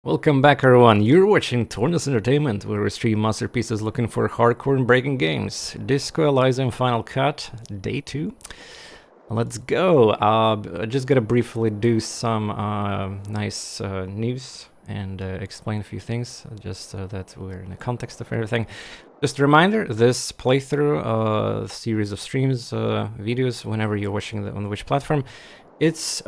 Welcome back, everyone. You're watching TorNis Entertainment, where we stream masterpieces looking for hardcore and breaking games. Disco Elysium Final Cut, Day 2. Let's go. I just gotta briefly do some nice news and explain a few things, just so that we're in the context of everything. Just a reminder, this playthrough, series of streams, videos, whenever you're watching on which platform, it's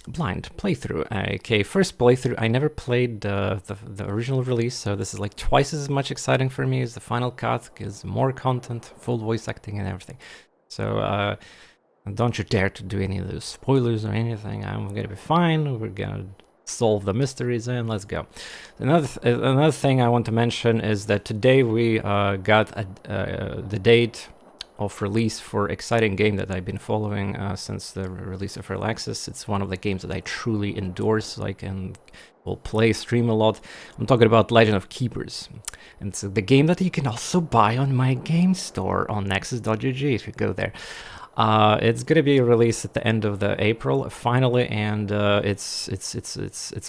blind playthrough. Okay, first playthrough. I never played the original release, so this is like twice as much exciting for me as the final cut, because more content, full voice acting and everything. So don't you dare to do any of those spoilers or anything. I'm gonna be fine. We're gonna solve the mysteries and let's go. Another thing I want to mention is that today we got the date of release for exciting game that I've been following since the release of Early Access. It's one of the games that I truly endorse, like, and will play, stream a lot. I'm talking about Legend of Keepers. And it's the game that you can also buy on my game store on nexus.gg if you go there. It's gonna be released at the end of the April finally, and it's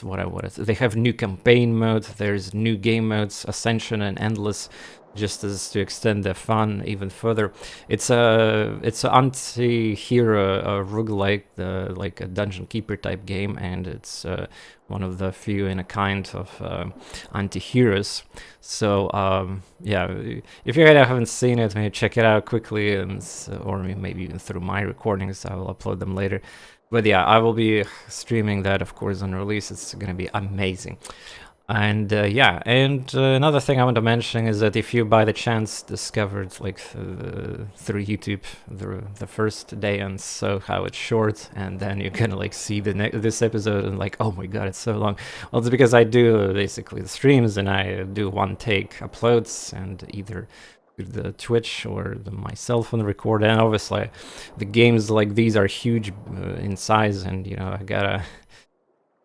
what I wanted. They have new campaign mode. There's new game modes, Ascension and Endless, just as to extend the fun even further. It's an anti-hero roguelike, like a dungeon keeper type game, and it's one of the few in a kind of anti-heroes. So yeah, if you guys haven't seen it, maybe check it out quickly, and or maybe even through my recordings. I will upload them later. But yeah, I will be streaming that, of course, on release. It's gonna be amazing. And yeah, and another thing I want to mention is that if you by the chance discovered, like, through YouTube the first day and so how it's short, and then you're gonna like see this episode and like, oh my god, it's so long. Well, it's because I do basically the streams and I do one take uploads, and either the Twitch or my cell phone record, and obviously the games like these are huge in size, and you know, I gotta,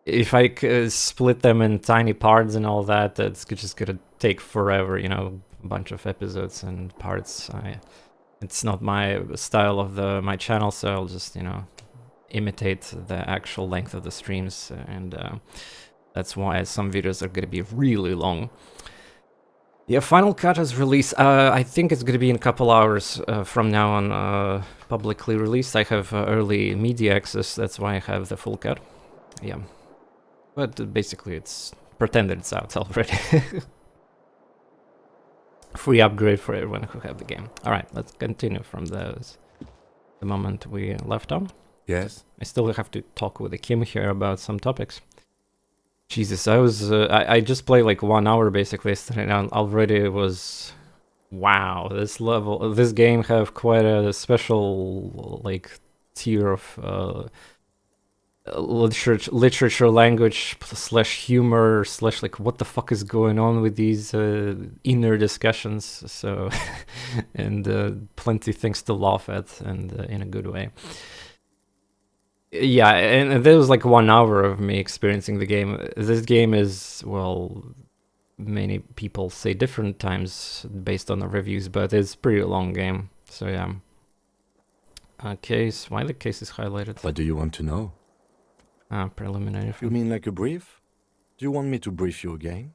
if I split them in tiny parts and all that, that's just gonna take forever, you know, a bunch of episodes and parts. It's not my style of my channel, so I'll just, you know, imitate the actual length of the streams, and that's why some videos are gonna be really long. Yeah, Final Cut is released. I think it's gonna be in a couple hours from now on, publicly released. I have early media access, that's why I have the full cut. Yeah. But basically, it's pretended it's out already. Free upgrade for everyone who have the game. All right, let's continue from the moment we left on. Yes. I still have to talk with Kim here about some topics. Jesus, I just played like 1 hour basically yesterday, and already was, wow. This game have quite a special like tier of literature, language slash humor slash like what the fuck is going on with these inner discussions. So and plenty things to laugh at, and in a good way. Yeah, and there was like 1 hour of me experiencing the game. This game is, well, many people say different times based on the reviews, but it's a pretty long game. So yeah. Case, why the case is highlighted? What do you want to know? Preliminary. You mean like a brief? Do you want me to brief you again?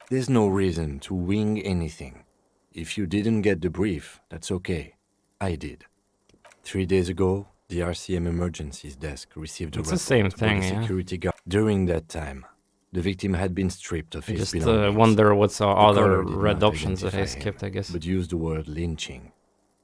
There's no reason to wing anything. If you didn't get the brief, that's okay. I did. 3 days ago, the RCM emergencies desk received a report the same thing, by the security guard. During that time, the victim had been stripped of his belongings. Just wonder what's our other caller did red not options that I identify him, skipped, I guess. but used the word lynching.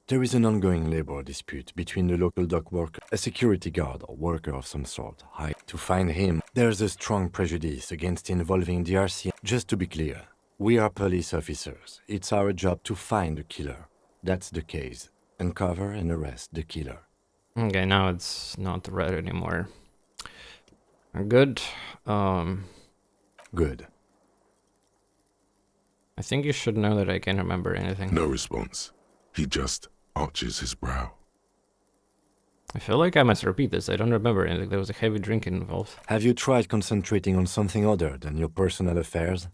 There is an ongoing labor dispute between the local dock worker, a security guard or worker of some sort, hired to find him. There's a strong prejudice against involving the RCM. Just to be clear, we are police officers. It's our job to find the killer. That's the case. Uncover and arrest the killer. Okay, now it's not red anymore. Good. Good. I think you should know that I can't remember anything. No response. He just arches his brow. I feel like I must repeat this. I don't remember anything. There was a heavy drinking involved. Have you tried concentrating on something other than your personal affairs?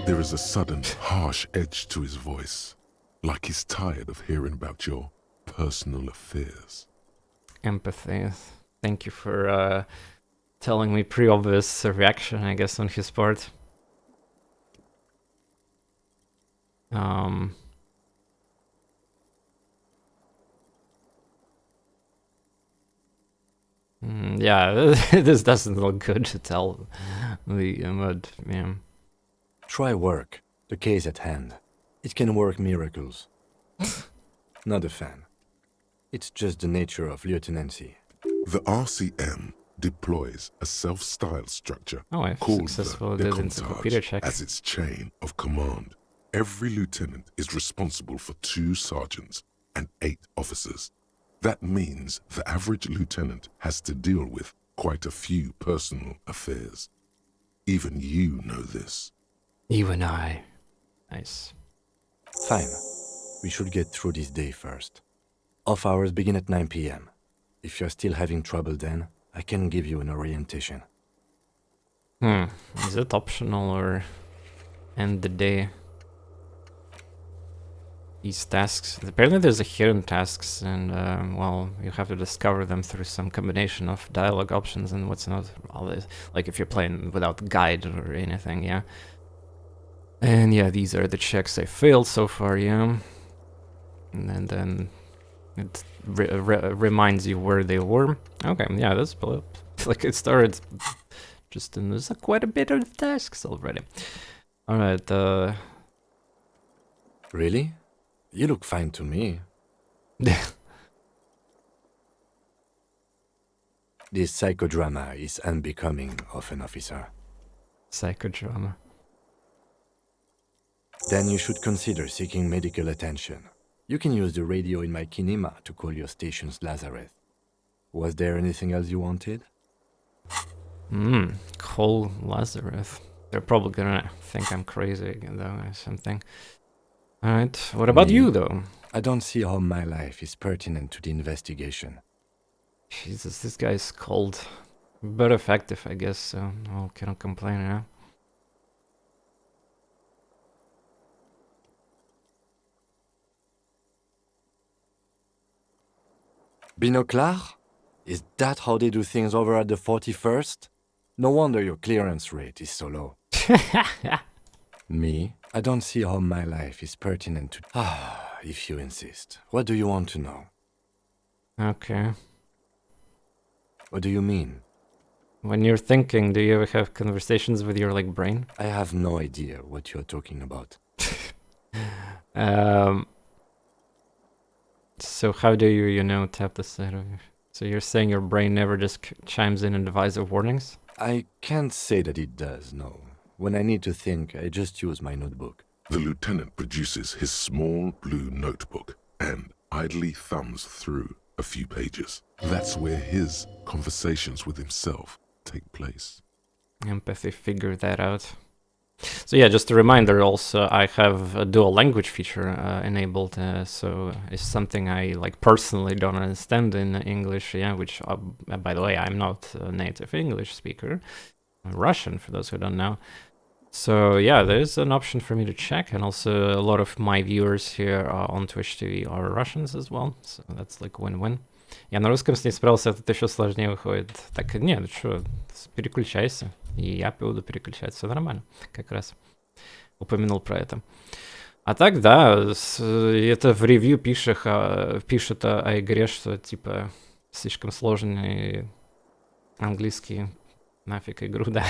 There is a sudden, harsh edge to his voice, like he's tired of hearing about your personal affairs. Empathy. Thank you for telling me pre-obvious reaction, I guess, on his part. Yeah, this doesn't look good to tell the but yeah. Try work. The case at hand. It can work miracles. Not a fan. It's just the nature of lieutenancy. The RCM deploys a self-styled structure Oh, I called successfully the did encyclopedia check. as its chain of command. Every lieutenant is responsible for 2 sergeants and 8 officers. That means the average lieutenant has to deal with quite a few personal affairs. Even you know this. Even I. Nice. Fine. We should get through this day first. Off hours begin at 9 p.m. If you're still having trouble then, I can give you an orientation. Is it optional or end the day? These tasks. Apparently there's a hidden tasks and well, you have to discover them through some combination of dialogue options and what's not. All this, like if you're playing without guide or anything, yeah. And yeah, these are the checks I failed so far, yeah. And then it reminds you where they were. Okay, yeah, that's like it started just in there's quite a bit of tasks already. All right, Really? You look fine to me. This psychodrama is unbecoming of an officer. Psychodrama. Then you should consider seeking medical attention. You can use the radio in my kinema to call your station's Lazareth. Was there anything else you wanted? Cole Lazarus. They're probably gonna think I'm crazy though or something. Alright, what about you though? I don't see how my life is pertinent to the investigation. Jesus, this guy's cold. But effective, I guess, so I cannot complain, yeah? Binocular? Is that how they do things over at the 41st? No wonder your clearance rate is so low. Me? I don't see how my life is pertinent to... if you insist. What do you want to know? Okay. What do you mean? When you're thinking, do you ever have conversations with your, like, brain? I have no idea what you're talking about. So how do you know, tap the side of your... So you're saying your brain never just chimes in and advises warnings? I can't say that it does, no. When I need to think, I just use my notebook. The lieutenant produces his small blue notebook and idly thumbs through a few pages. That's where his conversations with himself take place. Empathy, figure that out. So yeah, just a reminder also, I have a dual language feature enabled, so it's something I like personally don't understand in English, yeah, which, by the way, I'm not a native English speaker. I'm Russian, for those who don't know. So yeah, there's an option for me to check, and also a lot of my viewers here on Twitch TV are Russians as well, so that's like win-win. Я на русском с ней справился, это еще сложнее выходит. Так, нет, ну что, переключайся. И я буду переключать, все нормально. Как раз упомянул про это. А так, да, это в ревью пишут о игре, что типа слишком сложный английский, нафиг игру, да.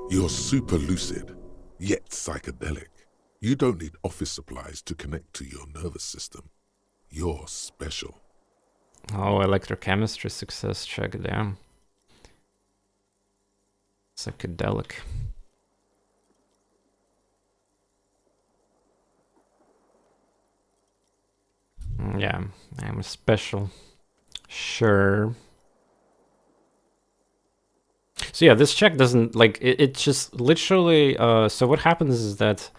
You're super lucid, yet psychedelic. You don't need office supplies to connect to your nervous system. You're special. Oh, electrochemistry success check, damn. Psychedelic. Yeah, I'm special. Sure. So yeah, this check doesn't, like, it just literally, so what happens is that,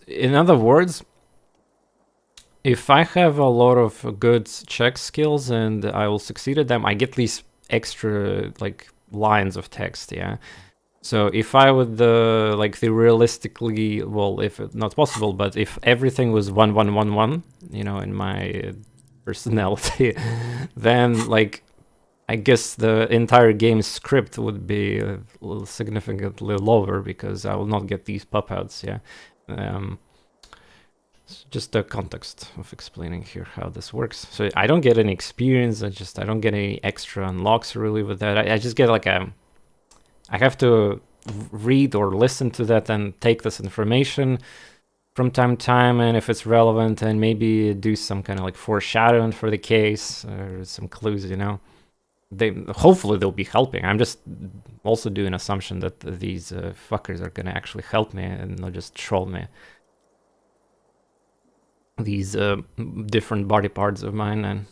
in other words, if I have a lot of good check skills and I will succeed at them, I get these extra, like, lines of text, yeah? So if I would, like, realistically, well, if not possible, but if everything was 1111, you know, in my personality, then, like, I guess the entire game script would be a little significantly lower because I will not get these pop-outs, yeah. Just the context of explaining here how this works. So I don't get any experience, I don't get any extra unlocks really with that. I just get like I have to read or listen to that and take this information from time to time, and if it's relevant, and maybe do some kind of like foreshadowing for the case or some clues, you know. Hopefully they'll be helping. I'm just also doing assumption that these fuckers are gonna actually help me and not just troll me. These different body parts of mine and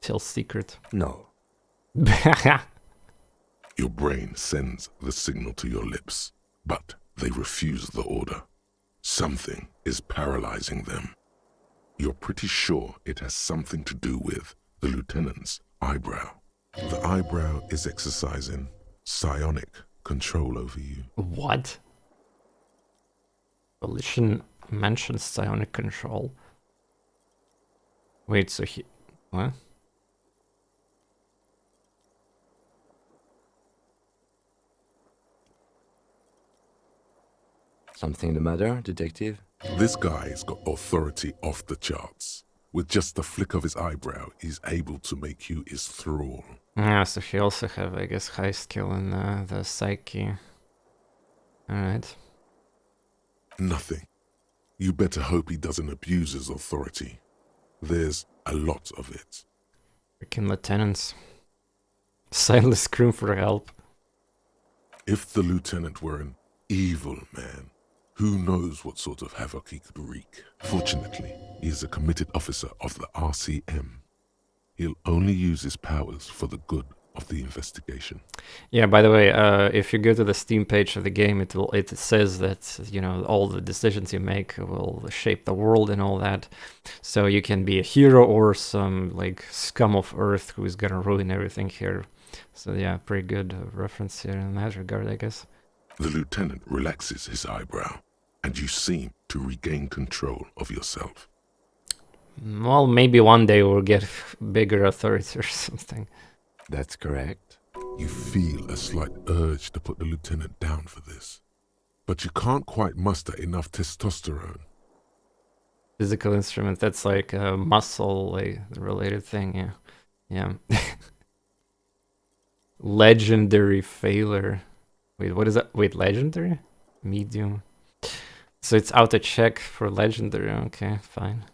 till secret. No. Your brain sends the signal to your lips, but they refuse the order. Something is paralyzing them. You're pretty sure it has something to do with the lieutenant's eyebrow. The eyebrow is exercising psionic control over you. What? Volition mentions psionic control. Wait, so he... What? Something the matter, detective? This guy's got authority off the charts. With just the flick of his eyebrow, he's able to make you his thrall. Yeah, so he also have, I guess, high skill in the psyche. Alright. Nothing. You better hope he doesn't abuse his authority. There's a lot of it. Freaking lieutenants. Silently scream for help. If the lieutenant were an evil man, who knows what sort of havoc he could wreak? Fortunately, he is a committed officer of the RCM. He'll only use his powers for the good of the investigation. Yeah, by the way, if you go to the Steam page of the game, it says that, you know, all the decisions you make will shape the world and all that. So you can be a hero or some like scum of earth who is gonna ruin everything here. So yeah, pretty good reference here in that regard, I guess. The lieutenant relaxes his eyebrow, and you seem to regain control of yourself. Well, maybe one day we'll get bigger authority or something. That's correct. You feel a slight urge to put the lieutenant down for this, but you can't quite muster enough testosterone. Physical instrument, that's like a muscle like, related thing, yeah. Yeah. Legendary failure. Wait, what is that? Wait, legendary? Medium. So it's out to check for legendary. Okay, fine.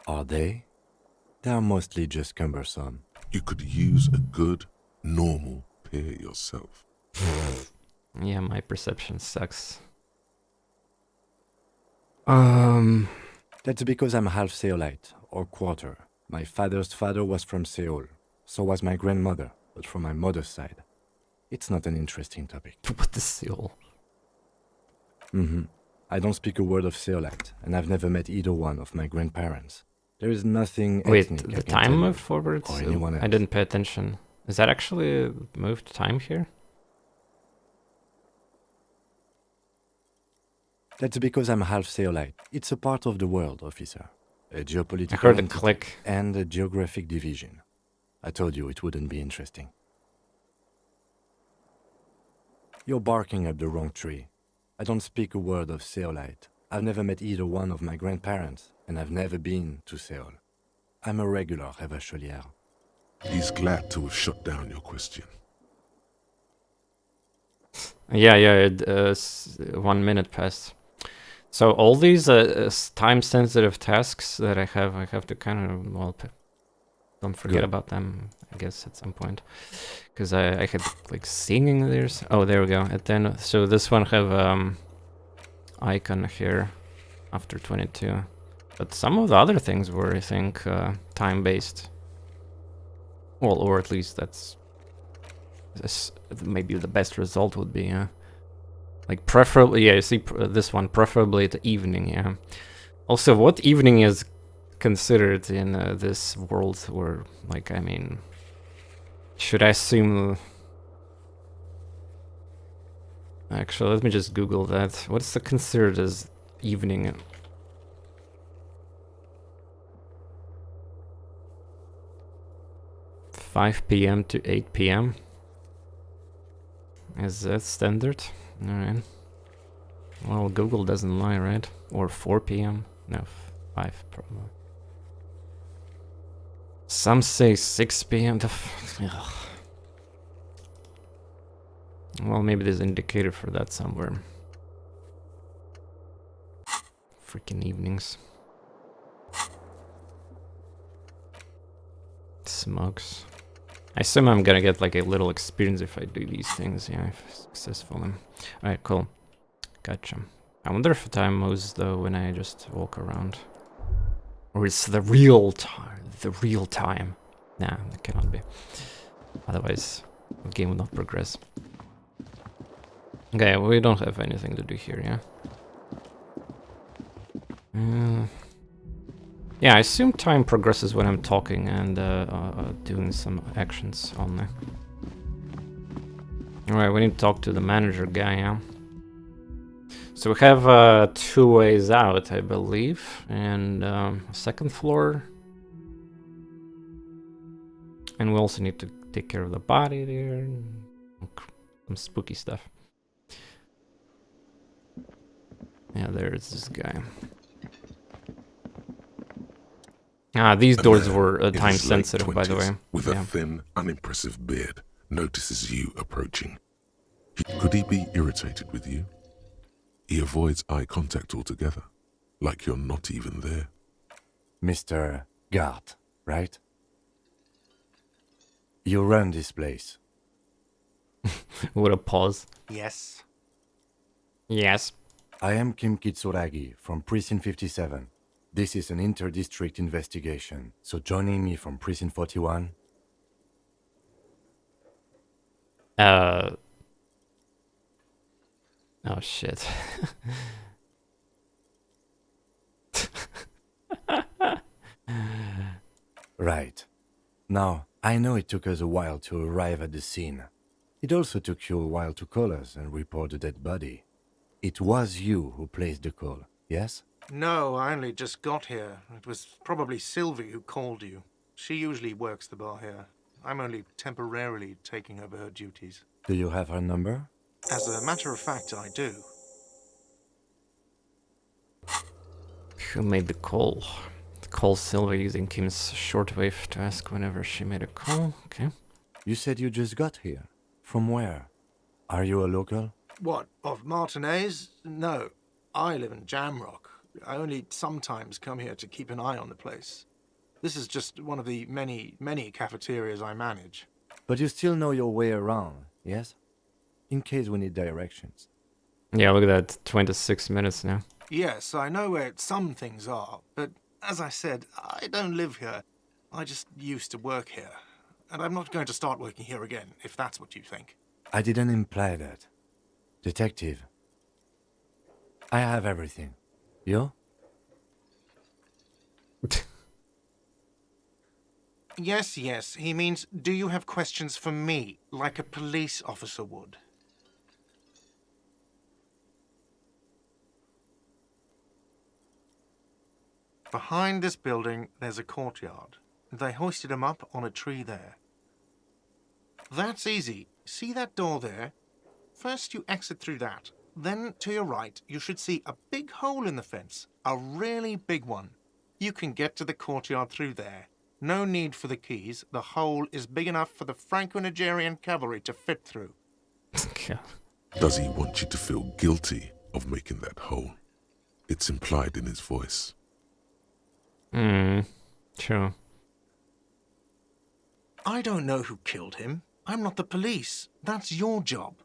Are they? They are mostly just cumbersome. You could use a good, normal peer yourself. Yeah, my perception sucks. That's because I'm half Seolite, or quarter. My father's father was from Seoul. So was my grandmother, but from my mother's side. It's not an interesting topic. What is Seoul? I don't speak a word of Seolite, and I've never met either one of my grandparents. There is nothing Wait, ethnic I the can time tell you, moved forward? or anyone I else. didn't pay attention. Is that actually moved time here? That's because I'm half Seolite. It's a part of the world, officer. A geopolitical I heard a entity click. and a geographic division. I told you it wouldn't be interesting. You're barking up the wrong tree. I don't speak a word of Seolite. I've never met either one of my grandparents, and I've never been to Seoul. I'm a regular Revacholière. He's glad to have shut down your question. Yeah, 1 minute passed. So all these time-sensitive tasks that I have to kind of, well, don't forget Good. about them, I guess, at some point. Because I had, like, singing there's... Oh, there we go. And then, so this one have icon here after 22. But some of the other things were, I think, time-based. Well, or at least that's... maybe the best result would be, like, preferably, yeah, you see this one, preferably at the evening, yeah. Also, what evening is considered in this world where, like, I mean, should I assume... Actually, let me just Google that. What's the considered as evening. 5 p.m. to 8 p.m. Is that standard? Alright. Well, Google doesn't lie, right? Or 4 p.m.? No, 5 probably. Some say 6 p.m. Ugh. Well, maybe there's an indicator for that somewhere. Freaking evenings. Smokes. I assume I'm gonna get like a little experience if I do these things, yeah, if successfully. Alright, cool. Gotcha. I wonder if time moves though when I just walk around. Or it's the real time. The real time. Nah, it cannot be. Otherwise, the game will not progress. Okay, we don't have anything to do here, yeah? Yeah, I assume time progresses when I'm talking and doing some actions only. Alright, we need to talk to the manager guy, yeah? So we have 2 ways out, I believe, and second floor. And we also need to take care of the body there. Some spooky stuff. Yeah, there's this guy. Ah, these doors were time sensitive, by the way. With a thin, unimpressive beard, notices you approaching. Could he be irritated with you? He avoids eye contact altogether, like you're not even there. Mr. Guard, right? You run this place. With a pause. Yes. Yes. I am Kim Kitsuragi from Precinct 57. This is an inter-district investigation, so joining me from Precinct 41... Oh shit. Right. Now, I know it took us a while to arrive at the scene. It also took you a while to call us and report the dead body. It was you who placed the call, yes? No, I only just got here. It was probably Sylvie who called you. She usually works the bar here. I'm only temporarily taking over her duties. Do you have her number? As a matter of fact, I do. Who made the call? Call Silver using Kim's shortwave to ask whenever she made a call. Okay. You said you just got here. From where? Are you a local? What, of Martinez? No. I live in Jamrock. I only sometimes come here to keep an eye on the place. This is just one of the many cafeterias I manage. But you still know your way around, yes? In case we need directions. Yeah, look at that. 26 minutes now. Yes, I know where some things are, but as I said, I don't live here. I just used to work here. And I'm not going to start working here again, if that's what you think. I didn't imply that. Detective. I have everything. You? Yes, he means, do you have questions for me, like a police officer would? Behind this building, there's a courtyard. They hoisted him up on a tree there. That's easy. See that door there? First you exit through that. Then, to your right, you should see a big hole in the fence. A really big one. You can get to the courtyard through there. No need for the keys. The hole is big enough for the Franco-Nigerian cavalry to fit through. Does he want you to feel guilty of making that hole? It's implied in his voice. Sure. I don't know who killed him. I'm not the police. That's your job.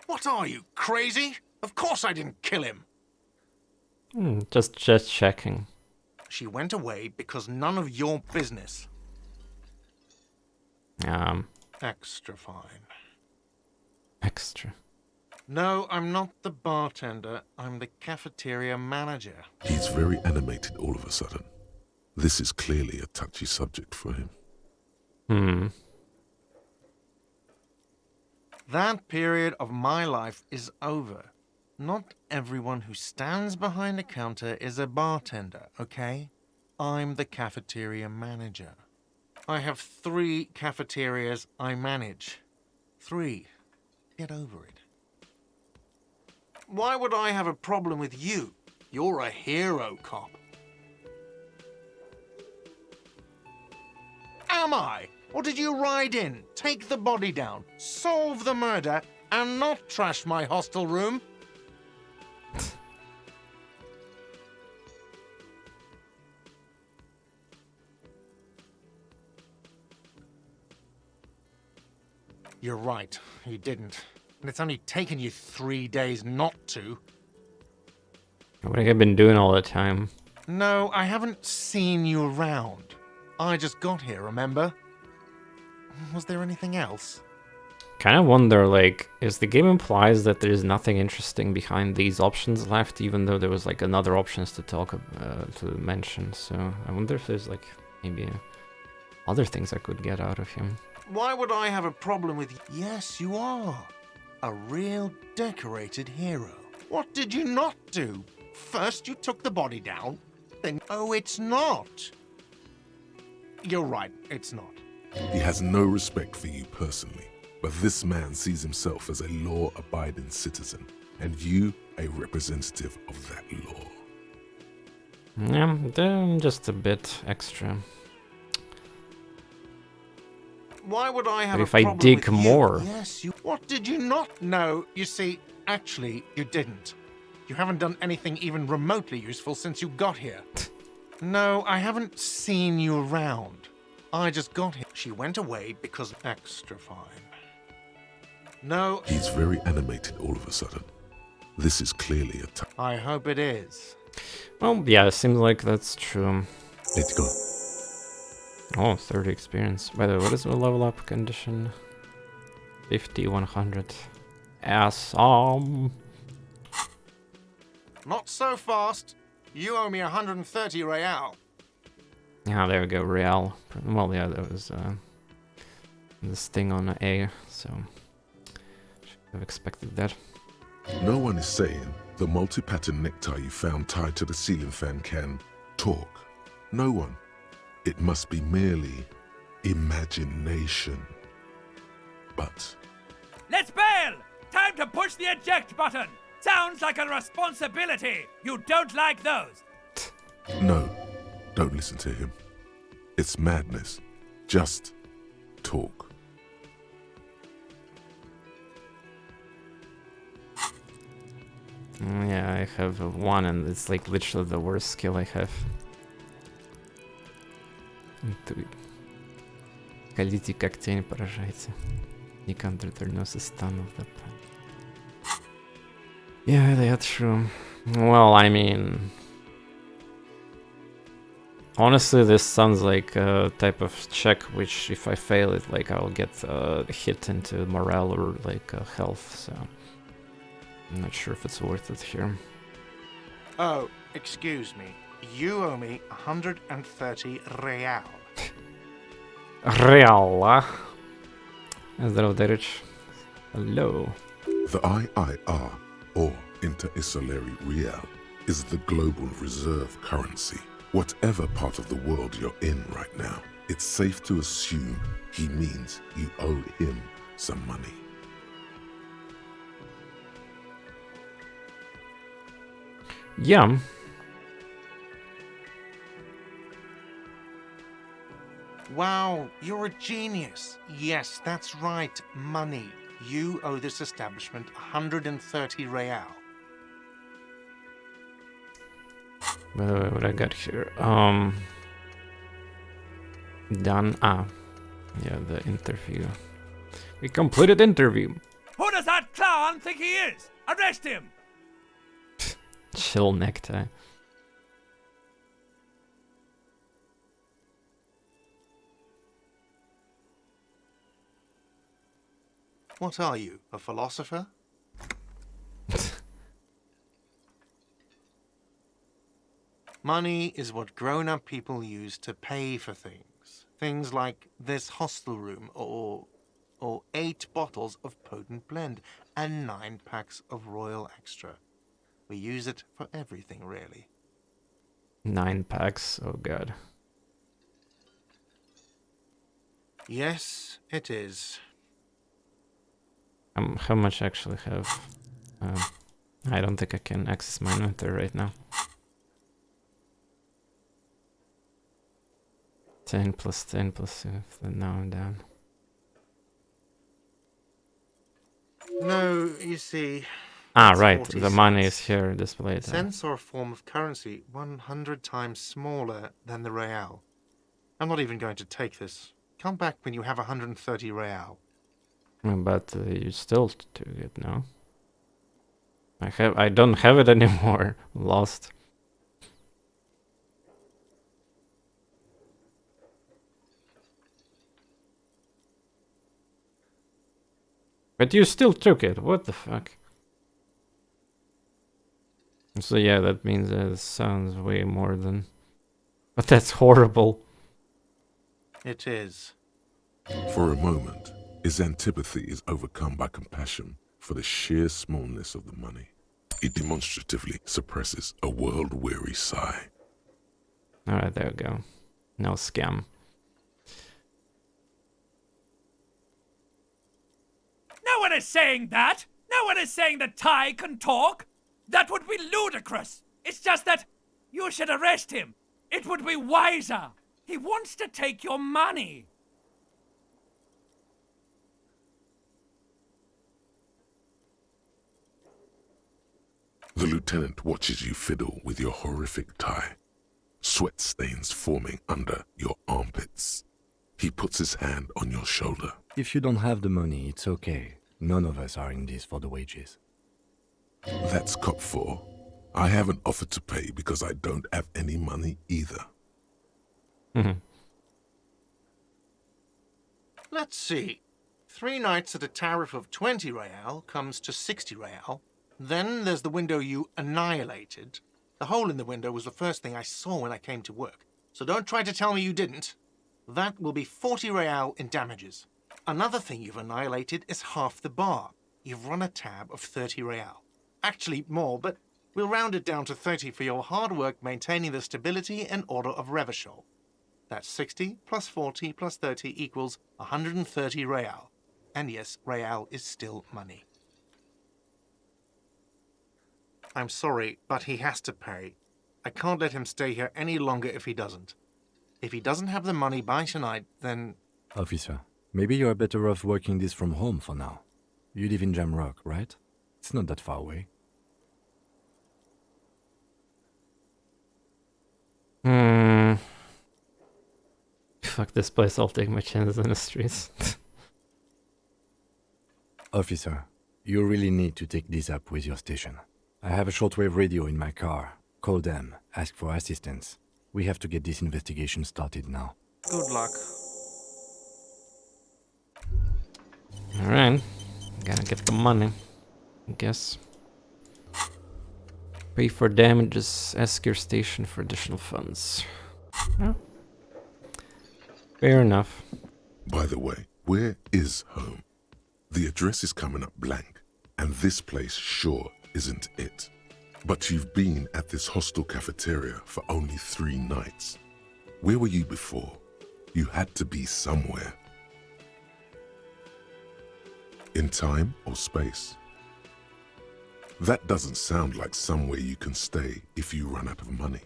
What are you, crazy? Of course I didn't kill him. Just checking. She went away because none of your business. Extra fine. Extra. No, I'm not the bartender. I'm the cafeteria manager. He's very animated all of a sudden. This is clearly a touchy subject for him. That period of my life is over. Not everyone who stands behind a counter is a bartender, okay? I'm the cafeteria manager. I have 3 cafeterias I manage. 3. Get over it. Why would I have a problem with you? You're a hero cop. Am I? Or did you ride in, take the body down, solve the murder, and not trash my hostel room? You're right, you didn't. And it's only taken you 3 days not to. What have I been doing all the time? No, I haven't seen you around. I just got here, remember? Was there anything else? Kind of wonder, like, is the game implies that there's nothing interesting behind these options left, even though there was like another options to to mention. So I wonder if there's like maybe other things I could get out of him. Why would I have a problem with you? Yes, you are. A real decorated hero. What did you not do? First you took the body down, then... Oh, it's not. You're right, it's not. He has no respect for you personally, but this man sees himself as a law-abiding citizen, and you a representative of that law. Yeah, then just a bit extra. Why would I have But if a I problem dig with you? more... Yes, you... What did you not know? You see, actually, you didn't. You haven't done anything even remotely useful since you got here. No, I haven't seen you around. I just got here. She went away because extra fine. No, He's very animated all of a sudden. This is clearly a time. I hope it is. Well, yeah, it seems like that's true. Let's go. Oh, 30 experience. By the way, what is the level up condition? 50, 100. Awesome. Not so fast. You owe me 130 real. Yeah, there we go, Real. Well, yeah, that was this thing on A, so should have expected that. No one is saying the multi-pattern necktie you found tied to the ceiling fan can talk. No one. It must be merely imagination. But Let's bail! Time to push the eject button! Sounds like a responsibility! You don't like those! no, don't listen to him. It's madness. Just talk. Yeah, I have one, and it's like literally the worst skill I have. Ходите как тень, поражайте. You can't return no stun of the pan. Yeah, that's true. Well, I mean... Honestly, this sounds like a type of check which, if I fail it, like, I'll get hit into morale or, like, health, so... I'm not sure if it's worth it here. Oh, excuse me. You owe me 130 real. Real. Здорово, Derich. Hello. The IIR, or Inter-Isolary Real, is the global reserve currency. Whatever part of the world you're in right now, it's safe to assume he means you owe him some money. Yeah. Wow, you're a genius. Yes, that's right, money. You owe this establishment 130 real. By the way, what I got here? Done. Yeah, the interview. We completed interview. Who does that clown think he is? Arrest him! Chill necktie. What are you, a philosopher? Money is what grown-up people use to pay for things. Things like this hostel room, or 8 bottles of potent blend, and 9 packs of Royal Extra. We use it for everything, really. 9 packs, oh god. Yes, it is. How much I actually have? I don't think I can access my inventory right now. 10 plus 10 plus 2, then now I'm down. No, you see... Ah, it's right, 40 the money is cents. here displayed. Cents are a form of currency 100 times smaller than the real. I'm not even going to take this. Come back when you have 130 real. But you still took it, no? I don't have it anymore. Lost. But you still took it. What the fuck? So yeah, that means that it sounds way more than... But that's horrible. It is. For a moment, his antipathy is overcome by compassion for the sheer smallness of the money. He demonstratively suppresses a world-weary sigh. Alright, there we go. No scam. No one is saying that! No one is saying that Ty can talk! That would be ludicrous! It's just that you should arrest him! It would be wiser! He wants to take your money! The lieutenant watches you fiddle with your horrific tie, sweat stains forming under your armpits. He puts his hand on your shoulder. If you don't have the money, it's okay. None of us are in this for the wages. That's cop 4. I haven't offered to pay because I don't have any money either. Let's see. 3 nights at a tariff of 20 real comes to 60 real. Then there's the window you annihilated. The hole in the window was the first thing I saw when I came to work. So don't try to tell me you didn't. That will be 40 real in damages. Another thing you've annihilated is half the bar. You've run a tab of 30 real. Actually more, but we'll round it down to 30 for your hard work maintaining the stability and order of Revachol. That's 60 plus 40 plus 30 equals 130 real. And yes, real is still money. I'm sorry, but he has to pay. I can't let him stay here any longer if he doesn't. If he doesn't have the money by tonight, then... Officer, maybe you're better off working this from home for now. You live in Jamrock, right? It's not that far away. Fuck this place, I'll take my chances in the streets. Officer, you really need to take this up with your station. I have a shortwave radio in my car. Call them, ask for assistance. We have to get this investigation started now. Good luck. Alright. Gotta get the money, I guess. Pay for damages, ask your station for additional funds. Yeah. Fair enough. By the way, where is home? The address is coming up blank, and this place sure isn't it. But you've been at this hostel cafeteria for only 3 nights. Where were you before? You had to be somewhere. In time or space? That doesn't sound like somewhere you can stay if you run out of money.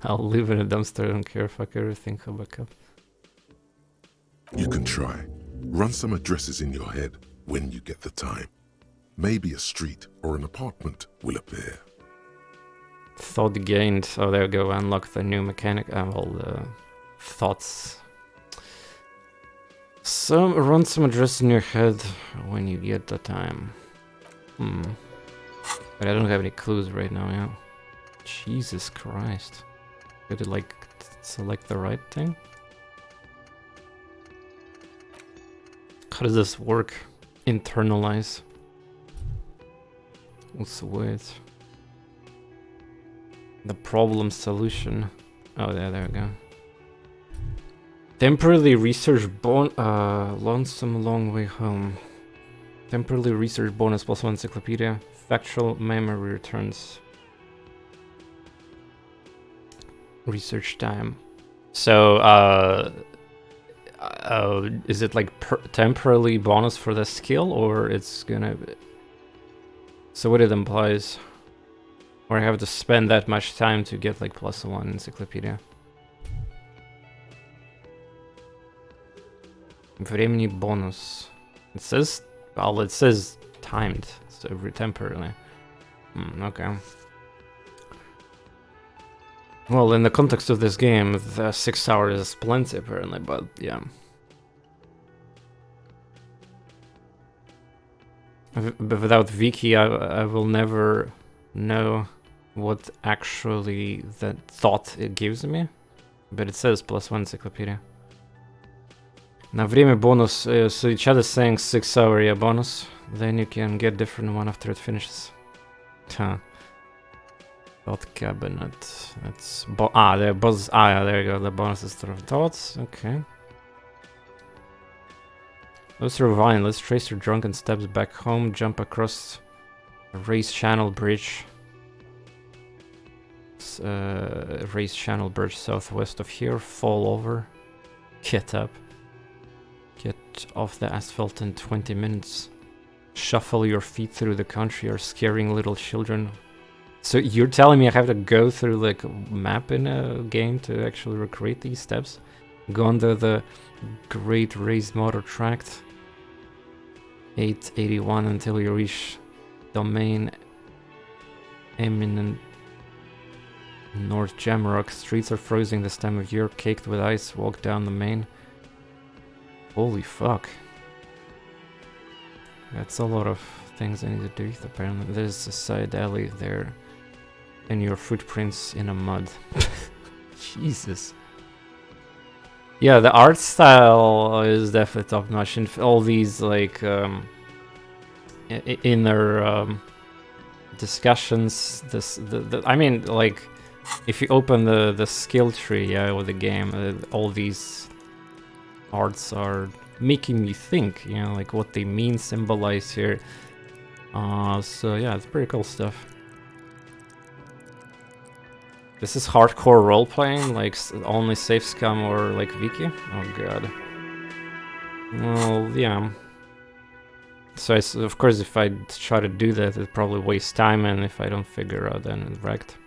I'll live in a dumpster, I don't care, fuck everything, I'll back up. You can try. Run some addresses in your head when you get the time. Maybe a street or an apartment will appear. Thought gained. Oh, there we go, unlock the new mechanic. Well, the thoughts. Run some address in your head when you get the time. But I don't have any clues right now, yeah. Jesus Christ. Did it like select the right thing? How does this work? Internalize. What's weird? The problem solution. Oh, there we go. Temporarily research lonesome long way home. Temporarily research bonus +1 encyclopedia. Factual memory returns. Research time. So, is it like temporarily bonus for the skill, or it's gonna... So what it implies? Or I have to spend that much time to get like +1 encyclopedia. Времени bonus. It says... Well, it says timed, so temporarily. Okay. Well, in the context of this game, the 6 hours is plenty apparently, but yeah. But without Wiki, I will never know what actually that thought it gives me. But it says +1 encyclopedia. На время bonus, so each other saying 6 hour yeah, bonus. Then you can get different one after it finishes. Huh. Thought cabinet. That's there buzz. Yeah, there you go. The bonuses through thoughts. Okay. Let's rewind. Let's trace your drunken steps back home. Jump across a raised channel bridge. Raised channel bridge southwest of here. Fall over. Get up. Get off the asphalt in 20 minutes. Shuffle your feet through the country. You're scaring little children. So you're telling me I have to go through like a map in a game to actually recreate these steps? Go under the Great Raised Motor Tract 881 until you reach Domain Eminent North Jamrock. Streets are freezing this time of year, caked with ice. Walk down the main. Holy fuck. That's a lot of things I need to do. Apparently there's a side alley there. And your footprints in a mud. Jesus. Yeah, the art style is definitely top notch. And all these like inner discussions. I mean, like, if you open the skill tree, yeah, with the game, all these arts are making me think, you know, like what they mean, symbolize here. So yeah, it's pretty cool stuff. This is hardcore role-playing, like only safe scum or like Wiki? Oh god. Well, yeah. So of course if I try to do that, it probably wastes time, and if I don't figure out, then it's wrecked.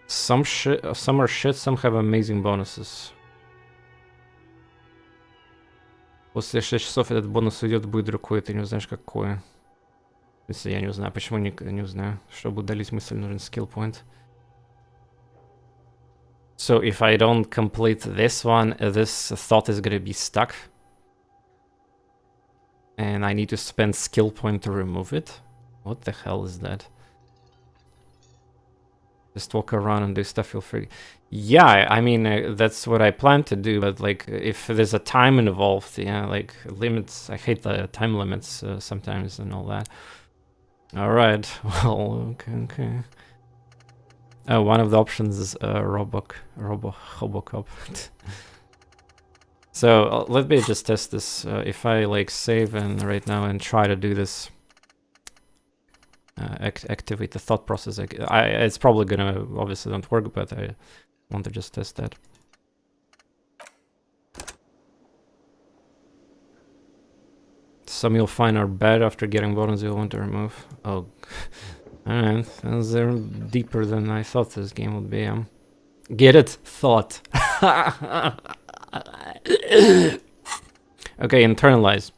Some are shit, some have amazing bonuses. После 6 часов этот бонус уйдет, будет другой, ты не узнаешь какое. Если я не узнаю, почему не узнаю? Чтобы удалить мысль, нужен skill point. So if I don't complete this one, this thought is gonna be stuck. And I need to spend skill point to remove it. What the hell is that? Just walk around and do stuff, feel free. Yeah, I mean, that's what I plan to do, but like, if there's a time involved, yeah, like limits, I hate the time limits sometimes and all that. Alright, well, okay. One of the options is Robocop. So let me just test this. If I like save and right now and try to do this, activate the thought process, it's probably gonna obviously don't work, but I want to just test that. Some you'll find are bad after getting bonus you'll want to remove. Oh, alright, they're deeper than I thought this game would be. Get it? Thought. Okay, internalize.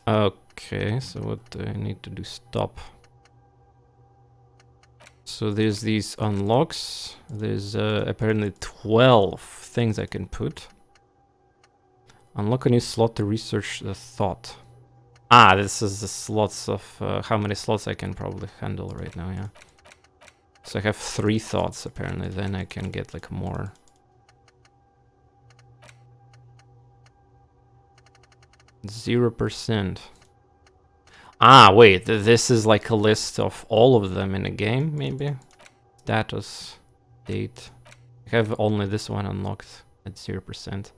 Okay, so what do I need to do? Stop. So there's these unlocks. There's apparently 12 things I can put. Unlock a new slot to research the thought. Ah, this is the slots of how many slots I can probably handle right now, yeah. So I have 3 thoughts apparently, then I can get like more. %. Ah, wait, this is like a list of all of them in a game, maybe? Status, date. I have only this one unlocked at 0%.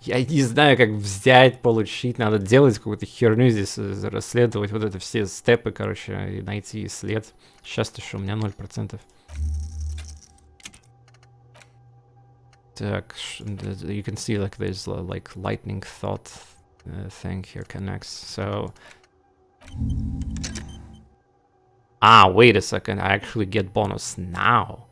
Я не знаю, как взять, получить. Надо делать какую-то херню здесь, расследовать вот это все степы, короче, и найти след. Сейчас-то что, у меня 0%. Так, you can see like there's like lightning thought thing here connects. So, wait a second. I actually get bonus now.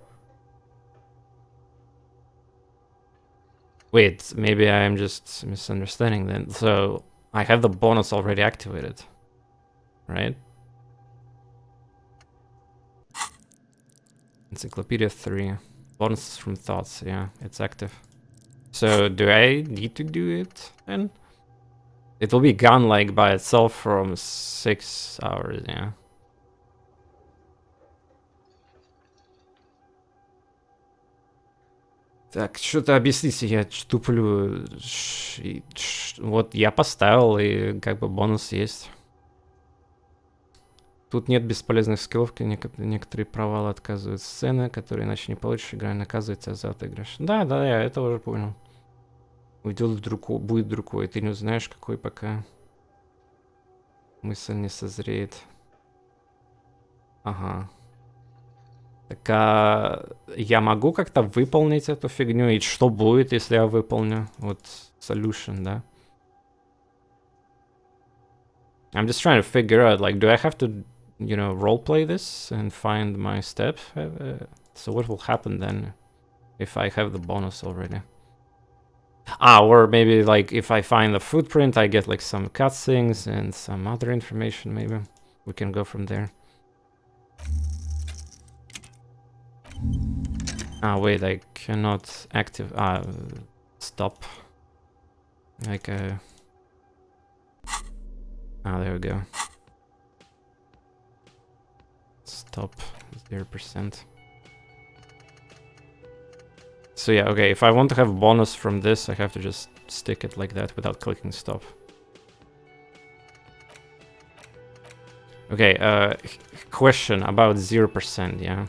Wait, maybe I am just misunderstanding then. So, I have the bonus already activated, right? Encyclopedia 3. Bonuses from thoughts, yeah, it's active. So, do I need to do it then? It will be gone like by itself from 6 hours, yeah. Так, что-то объясните, я туплю. Вот я поставил, и как бы бонус есть. Тут нет бесполезных скиллов, некоторые провалы отказывают сцены, которые иначе не получишь, игра наказывает тебя за отыгрыш. Да, я это уже понял. Уйдет будет другой, ты не узнаешь, какой пока мысль не созреет. Ага. Так, я могу как-то выполнить эту фигню? И что будет, если я выполню? Вот, solution, да? I'm just trying to figure out, like, do I have to, you know, roleplay this and find my step? So what will happen then if I have the bonus already? Or maybe, like, if I find the footprint, I get, like, some cutscenes and some other information, maybe. We can go from there. Wait, I cannot active... stop. Like, there we go. Stop, 0%. So yeah, okay, if I want to have bonus from this, I have to just stick it like that without clicking stop. Okay, question about 0%, yeah?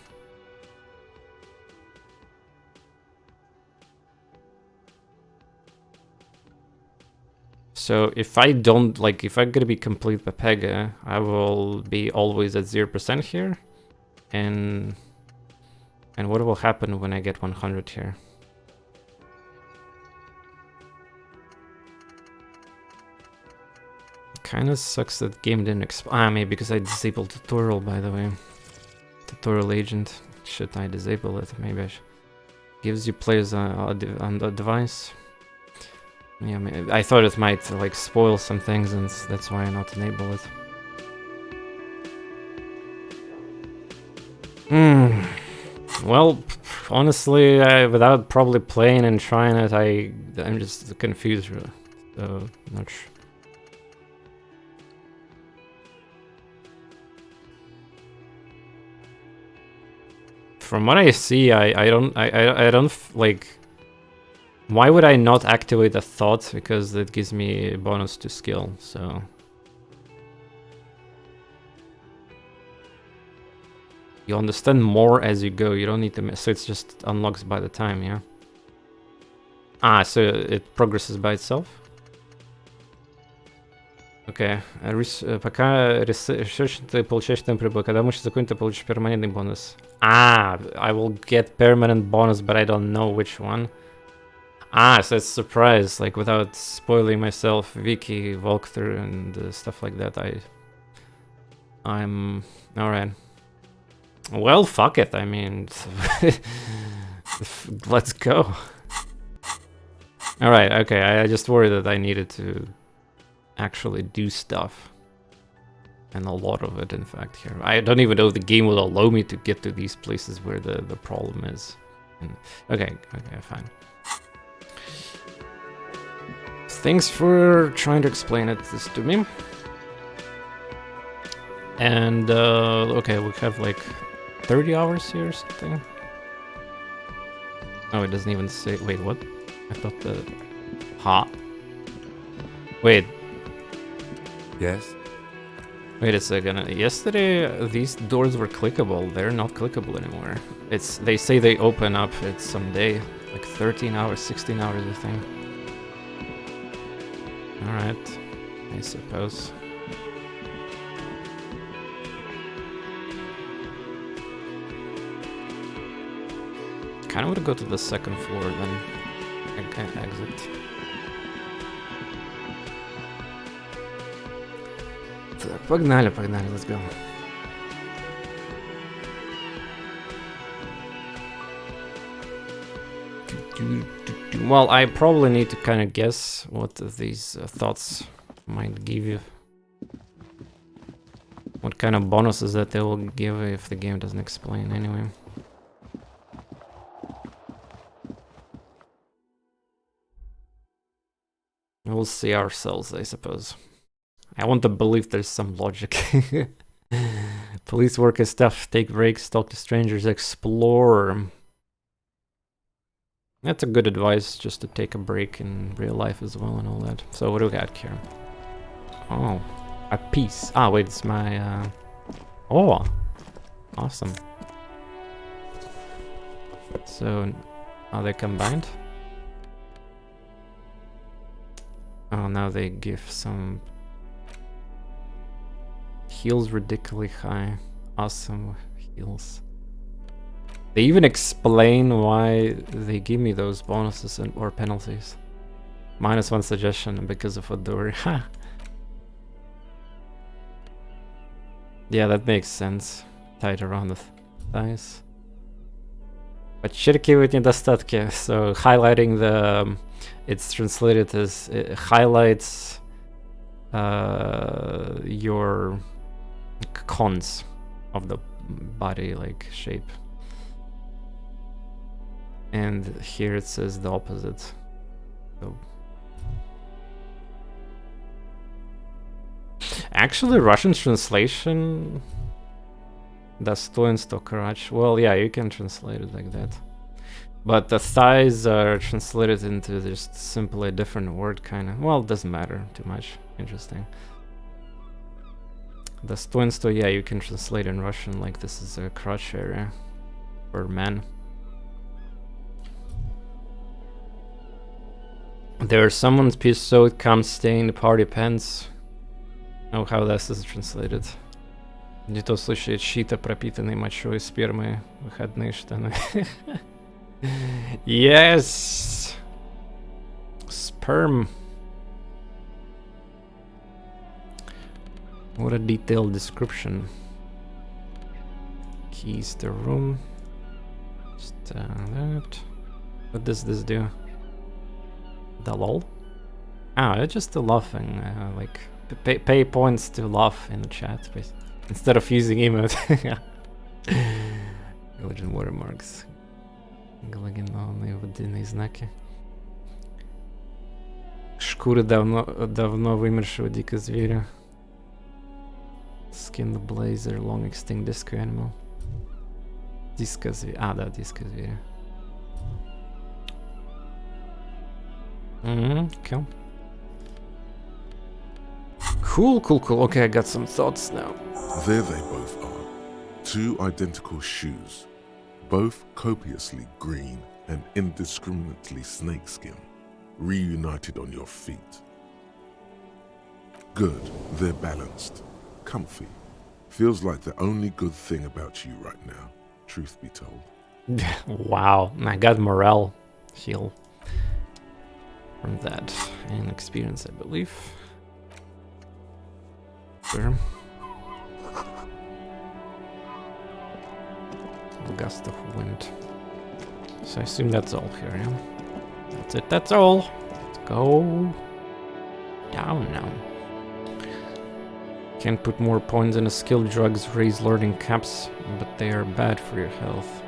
So if I don't, like, if I'm gonna be complete Pepega, I will be always at 0% here. And what will happen when I get 100 here? Kinda sucks that game didn't maybe because I disabled tutorial, by the way. Tutorial agent. Should I disable it? Maybe I should. Gives you players on the device. Yeah, I thought it might like spoil some things, and that's why I not enable it. Well, honestly, without probably playing and trying it, I'm just confused. So not sure. From what I see, I don't like. Why would I not activate a thought? Because it gives me a bonus to skill, so... You understand more as you go, you don't need to... So it just unlocks by the time, yeah? So it progresses by itself? Окей. Пока research ты получаешь темп прибыль. Когда мышь закончит, ты получишь перманентный бонус. I will get permanent bonus, but I don't know which one. So it's a surprise, like without spoiling myself, wiki walkthrough and stuff like that. I'm alright. Well, fuck it. I mean, let's go. Alright, okay. I just worried that I needed to actually do stuff. And a lot of it, in fact, here. I don't even know if the game will allow me to get to these places where the problem is. Okay, fine. Thanks for trying to explain this to me. And, okay, we have like 30 hours here or something. Oh, it doesn't even say... Wait, what? I thought the... Wait. Yes? Wait a second. Yesterday, these doors were clickable. They're not clickable anymore. They say they open up at some day. Like 13 hours, 16 hours, I think. Alright, I suppose. Kinda would go to the second floor then exit. Так, погнали, let's go. Well, I probably need to kind of guess what these thoughts might give you. What kind of bonuses that they will give if the game doesn't explain anyway. We'll see ourselves, I suppose. I want to believe there's some logic. Police work is tough. Take breaks, talk to strangers, explore. That's a good advice, just to take a break in real life as well and all that. So what do we got here? Oh, a piece. Ah, wait, it's my... Oh, awesome. So, are they combined? Oh, now they give some... Heals ridiculously high. Awesome heals. They even explain why they give me those bonuses or penalties. -1 suggestion because of Adore. Yeah, that makes sense. Tied around the thighs. Подчеркивать недостатки. So highlighting the... It's translated as... It highlights your cons of the body, like, shape. And here it says the opposite. So. Actually, Russian translation... Достоинство, короче. Well, yeah, you can translate it like that. But the thighs are translated into just simply a different word, kind of. Well, it doesn't matter too much. Interesting. Достоинство, yeah, you can translate in Russian like this is a crotch area for men. There's someone's piece so it comes stained party pants. Oh, how this is translated. Не то случает щита, пропитанный мочой спермы, выходные штаны. Yes! Sperm. What a detailed description. Keys to room. Just that. What does this do? The lol? Ah, it's just the laughing. Like, pay points to laugh in the chat, please. Instead of using emote. Religion watermarks. Галогенованные водяные знаки. Шкуры давно вымершего дикого зверя. Skin the blazer, long extinct disco animal. Disco зверя. А, да, disco зверя. Cool. Cool. Okay, I got some thoughts now. There they both are. Two identical shoes. Both copiously green and indiscriminately snakeskin. Reunited on your feet. Good, they're balanced. Comfy. Feels like the only good thing about you right now, truth be told. Wow, I got morale heal from that and experience, I believe. Sure. Gust of wind. So I assume that's all here, yeah? That's it, that's all. Let's go down now. Can't put more points in a skill. Drugs raise learning caps, but they are bad for your health.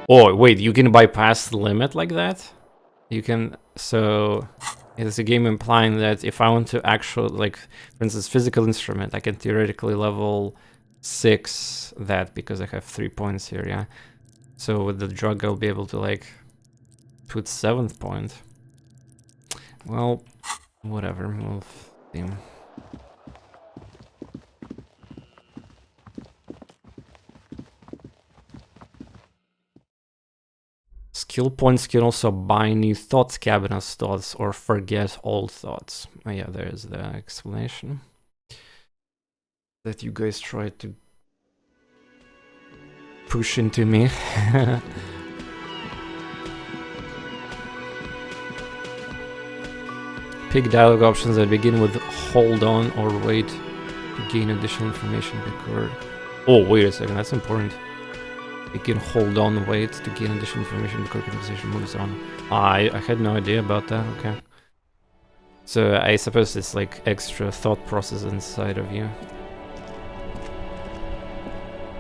Oh, wait, you can bypass the limit like that? You can, so it's a game implying that if I want to actually, like, for instance, physical instrument, I can theoretically level 6 that because I have 3 points here, yeah? So with the drug, I'll be able to, like, put 7th point. Well, whatever, we'll see. Skill points can also buy new thoughts cabinets thoughts or forget old thoughts. Oh yeah, there's the explanation. That you guys tried to push into me. Pick dialogue options that begin with hold on or wait to gain additional information before... Oh, wait a second, that's important. You can hold on, wait to gain additional information before conversation moves on. I had no idea about that, okay. So I suppose it's like extra thought process inside of you.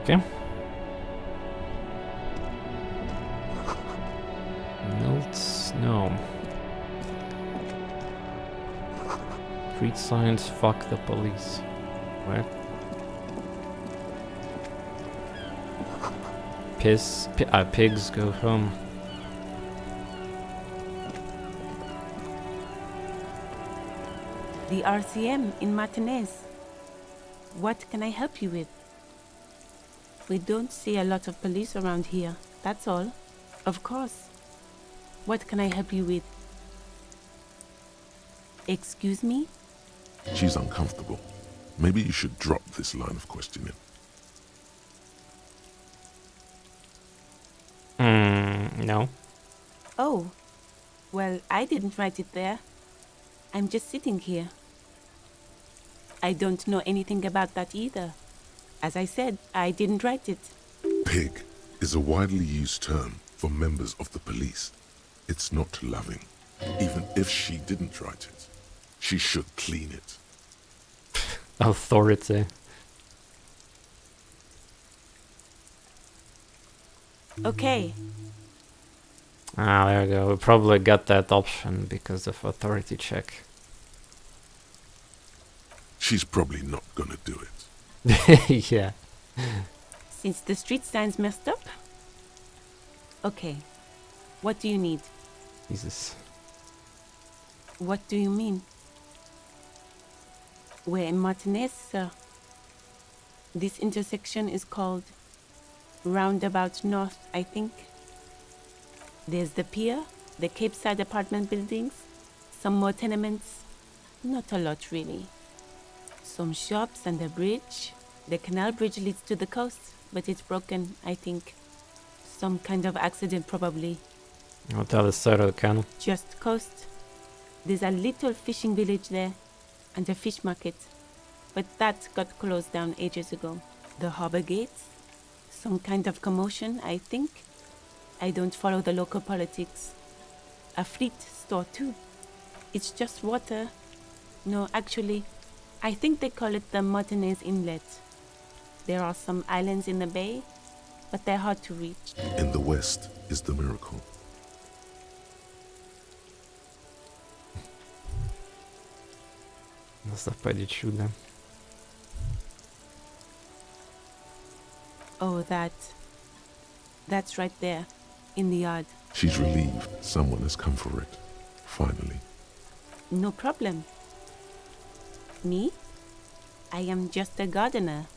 Okay. Melt snow. Street signs, fuck the police. Where? Pigs go home. The RCM in Martinez. What can I help you with? We don't see a lot of police around here, that's all. Of course. What can I help you with? Excuse me? She's uncomfortable. Maybe you should drop this line of questioning. No. Oh, well, I didn't write it there. I'm just sitting here. I don't know anything about that either. As I said, I didn't write it. Pig is a widely used term for members of the police. It's not loving. Even if she didn't write it, she should clean it. Authority. Okay. Ah, there we go. We probably got that option because of authority check. She's probably not gonna do it. Yeah. Since the street sign's messed up? Okay. What do you need? Jesus. What do you mean? We're in Martinez, sir. This intersection is called Roundabout North, I think. There's the pier, the Cape Side apartment buildings, some more tenements. Not a lot, really. Some shops and a bridge. The canal bridge leads to the coast, but it's broken, I think. Some kind of accident, probably. What the other side of the canal? Just coast. There's a little fishing village there, and a fish market. But that got closed down ages ago. The harbor gates? Some kind of commotion, I think. I don't follow the local politics. A fleet store, too. It's just water. No, actually, I think they call it the Martinez Inlet. There are some islands in the bay, but they're hard to reach. In the west is the miracle. Zapadit чудо. Oh, that's right there, in the yard. She's relieved someone has come for it. Finally. No problem. Me? I am just a gardener.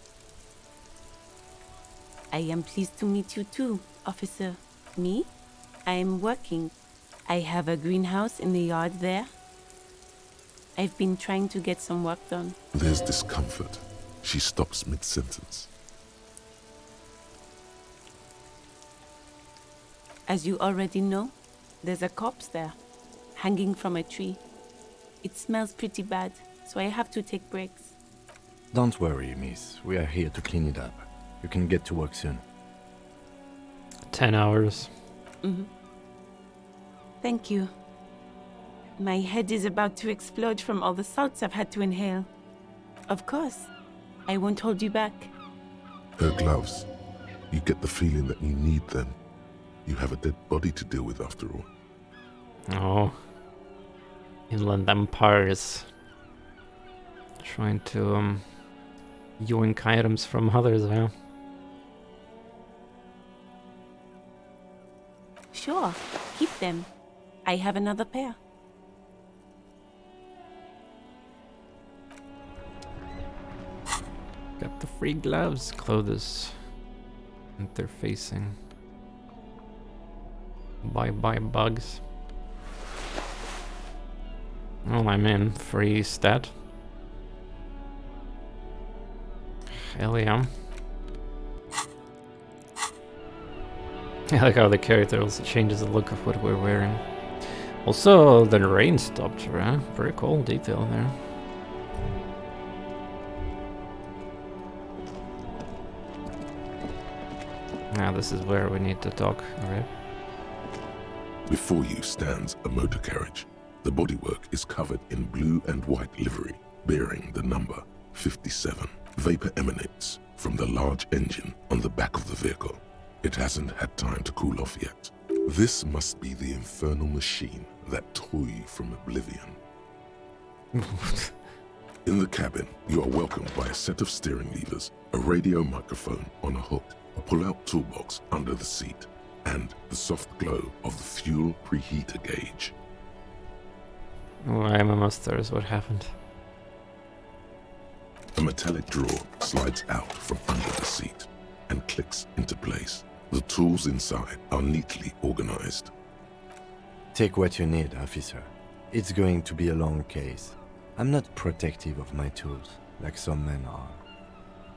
I am pleased to meet you too, officer. Me? I am working. I have a greenhouse in the yard there. I've been trying to get some work done. There's discomfort. She stops mid-sentence. As you already know, there's a corpse there, hanging from a tree. It smells pretty bad, so I have to take breaks. Don't worry, miss. We are here to clean it up. You can get to work soon. 10 hours. Thank you. My head is about to explode from all the salts I've had to inhale. Of course, I won't hold you back. Her gloves. You get the feeling that you need them. You have a dead body to deal with after all. Oh. Inland Empire is trying to yoink items from others, huh? Sure, keep them. I have another pair. Got the free gloves, clothes, interfacing. Bye bye bugs. Oh, I'm in. Free stat. Hell yeah. I like how the character also changes the look of what we're wearing. Also, the rain stopped, right? Very cool detail there. Now this is where we need to talk, alright? Before you stands a motor carriage. The bodywork is covered in blue and white livery, bearing the number 57. Vapor emanates from the large engine on the back of the vehicle. It hasn't had time to cool off yet. This must be the infernal machine that tore you from oblivion. In the cabin, you are welcomed by a set of steering levers, a radio microphone on a hook, a pull-out toolbox under the seat, and the soft glow of the fuel preheater gauge. Oh, I'm almost there is what happened. A metallic drawer slides out from under the seat and clicks into place. The tools inside are neatly organized. Take what you need, officer. It's going to be a long case. I'm not protective of my tools, like some men are.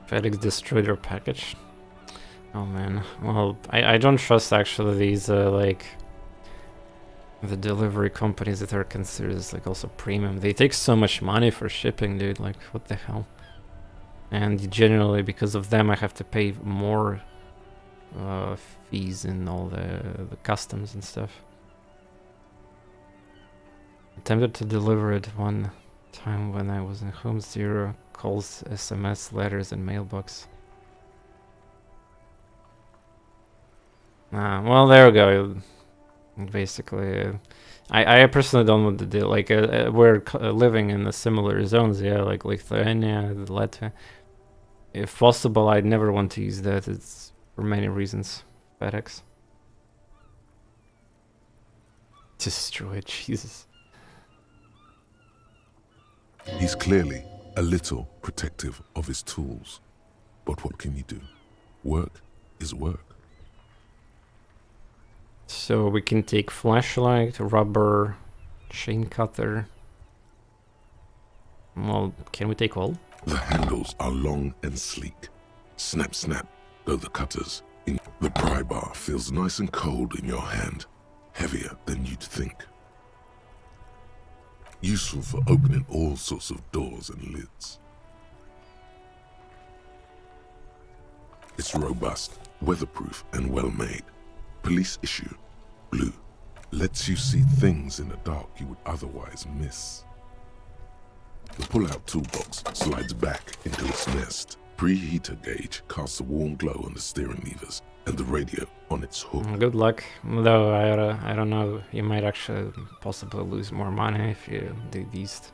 Felix destroyed your package. Oh man. Well, I don't trust actually these like the delivery companies that are considered as like also premium. They take so much money for shipping, dude. Like what the hell? And generally because of them I have to pay more fees and all the customs and stuff. Attempted to deliver it one time when I was in home. 0 calls, SMS, letters, and mailbox. Well, there we go. Basically, I personally don't want to do like we're living in the similar zones, yeah, like Lithuania, Latvia. If possible, I'd never want to use that. It's for many reasons. FedEx. Destroy it, Jesus. He's clearly a little protective of his tools. But what can you do? Work is work. So we can take flashlight, rubber, chain cutter. Well, can we take all? The handles are long and sleek. Snap, snap, go the cutters. The pry bar feels nice and cold in your hand, heavier than you'd think. Useful for opening all sorts of doors and lids. It's robust, weatherproof, and well-made. Police issue, blue, lets you see things in the dark you would otherwise miss. The pull-out toolbox slides back into its nest. Preheater gauge casts a warm glow on the steering levers and the radio on its hook. Good luck. Though I don't know, you might actually possibly lose more money if you do these.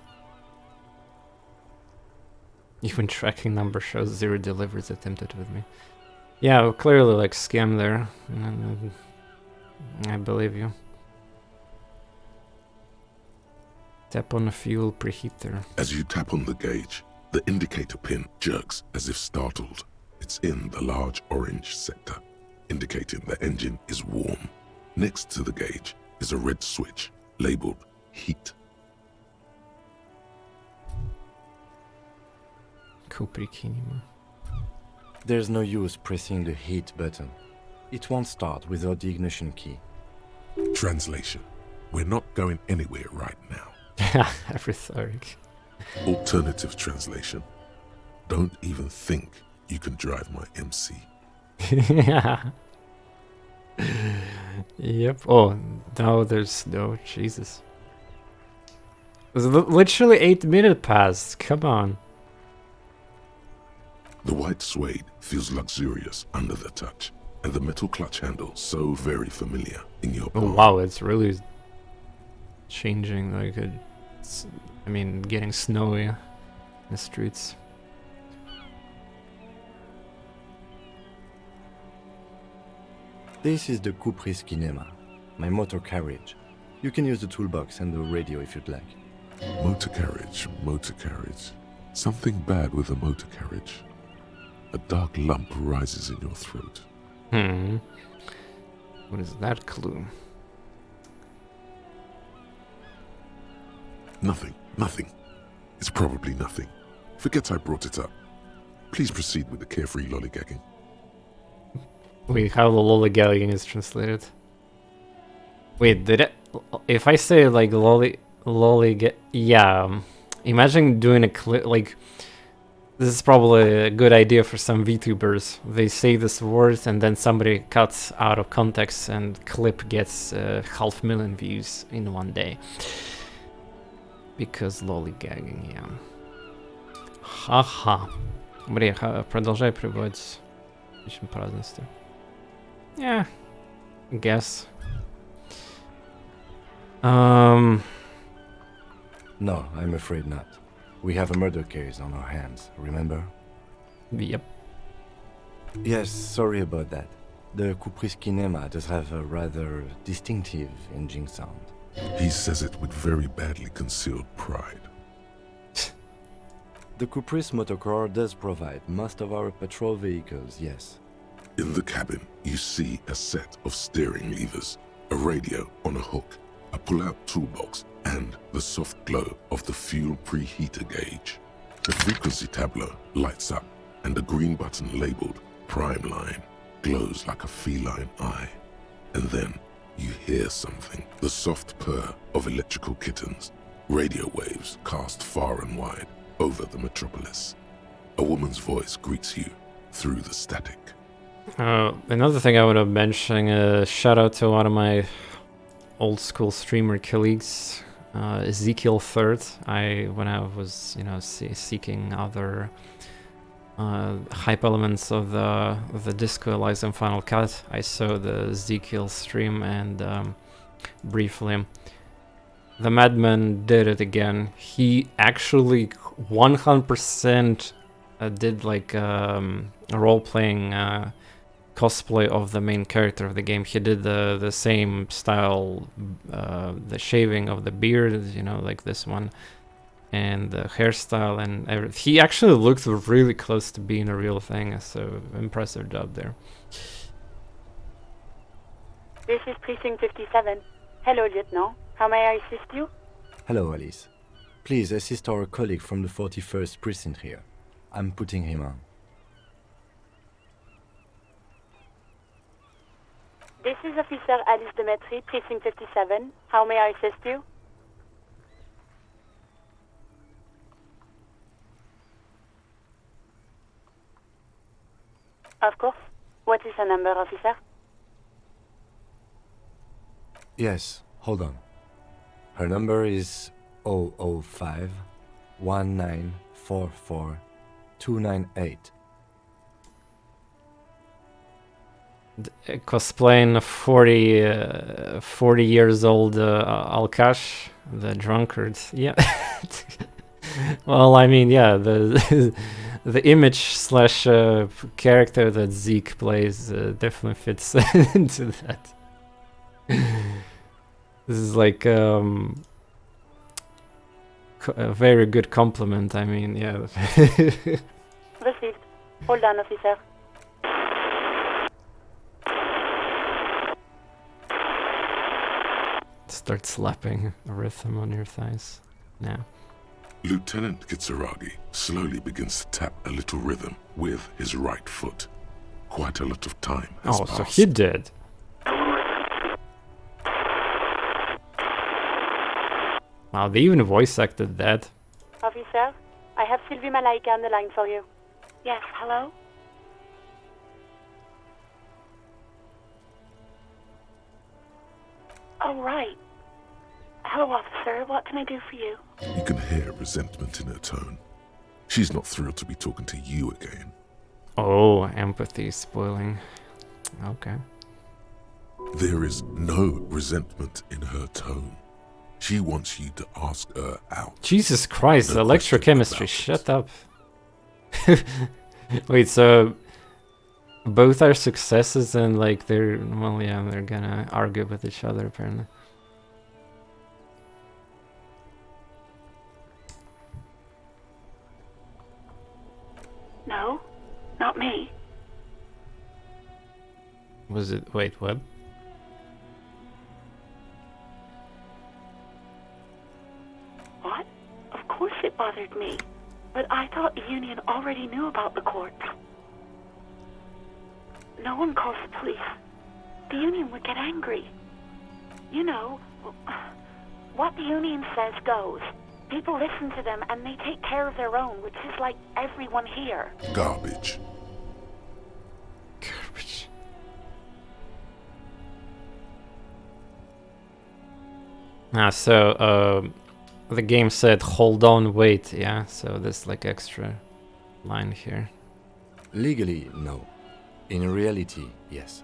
Even tracking number shows 0 deliveries attempted with me. Yeah, well, clearly like scam there. I believe you. Tap on the fuel preheater. As you tap on the gauge, the indicator pin jerks as if startled. It's in the large orange sector, indicating the engine is warm. Next to the gauge is a red switch labeled heat. There's no use pressing the heat button. It won't start without the ignition key. Translation: we're not going anywhere right now. Rhetoric. Alternative translation: don't even think you can drive my MC. Yeah. Yep. Oh, no, there's no. Jesus. There's literally 8 minutes passed. Come on. The white suede feels luxurious under the touch, and the metal clutch handle so very familiar in your palm. Oh, wow, it's really changing. Like, it's, I mean, getting snowy in the streets. This is the Cupri's Kinema, my motor carriage. You can use the toolbox and the radio if you'd like. Motor carriage, motor carriage. Something bad with a motor carriage. A dark lump rises in your throat. What is that clue? Nothing. It's probably nothing. Forget I brought it up. Please proceed with the carefree lollygagging. Wait, how the lollygagging is translated? Wait, did it? If I say like yeah. Imagine doing a clip like. This is probably a good idea for some VTubers. They say this word and then somebody cuts out of context and clip gets 500,000 views in one day. Because lollygagging, yeah. Ха-ха. Мария, продолжай пребывать в вечном празднестве. Yeah, I guess. No, I'm afraid not. We have a murder case on our hands, remember? Yep. Yes, sorry about that. The Kupris Kinema does have a rather distinctive engine sound. He says it with very badly concealed pride. The Kupris motorcar does provide most of our patrol vehicles, yes. In the cabin, you see a set of steering levers, a radio on a hook, a pull-out toolbox, and the soft glow of the fuel preheater gauge. The frequency tableau lights up, and a green button labeled Prime Line glows like a feline eye. And then you hear something, the soft purr of electrical kittens, radio waves cast far and wide over the metropolis. A woman's voice greets you through the static. Another thing I want to mention, shout out to one of my old school streamer colleagues, Ezekiel Third. When I was, seeking other hype elements of the Disco Elysium Final Cut, I saw the Ezekiel stream and briefly, the madman did it again. He actually 100% did like a role-playing cosplay of the main character of the game. He did the same style, the shaving of the beard, like this one, and the hairstyle and everything. He actually looked really close to being a real thing, so impressive job there. This is Precinct 57. Hello, Lieutenant. How may I assist you? Hello, Alice. Please assist our colleague from the 41st Precinct here. I'm putting him on. This is Officer Alice Demetri, Precinct 57. How may I assist you? Of course. What is the number, officer? Yes, hold on. Her number is 005 1944 298. Cosplaying 40 years old Alkash, the drunkard. Yeah. Well, I mean, yeah, the image slash character that Zeke plays definitely fits into that. This is like a very good compliment. I mean, yeah. Received. Hold on, officer. Start slapping a rhythm on your thighs. Now. Lieutenant Kitsuragi slowly begins to tap a little rhythm with his right foot. Quite a lot of time has passed. So he did. Wow, they even voice acted that. Officer, I have Sylvie Malaika on the line for you. Yes, hello? Oh, right. Hello, officer. What can I do for you? You can hear resentment in her tone. She's not thrilled to be talking to you again. Oh, empathy spoiling. Okay. There is no resentment in her tone. She wants you to ask her out. Jesus Christ, No electrochemistry, question shut up. Wait, so both are successes and like they're gonna argue with each other apparently. No, not me. Was it, wait, what? What? thought the Union already knew about the corpse. No one calls the police. The Union would get angry. You know, what the Union says goes. People listen to them and they take care of their own, which is like everyone here. Garbage. Garbage. So the game said hold on, wait, yeah, so there's like extra line here. Legally, no. In reality, yes.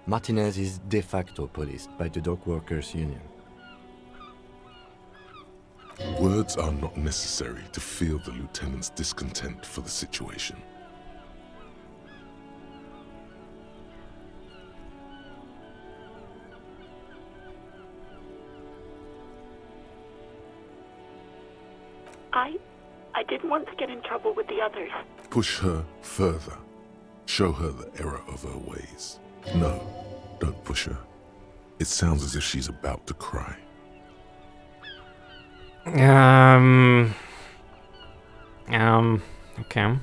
Martinez is de facto policed by the Dock Workers Union. Words are not necessary to feel the lieutenant's discontent for the situation. I didn't want to get in trouble with the others. Push her further. Show her the error of her ways. No, don't push her. It sounds as if she's about to cry. Okay.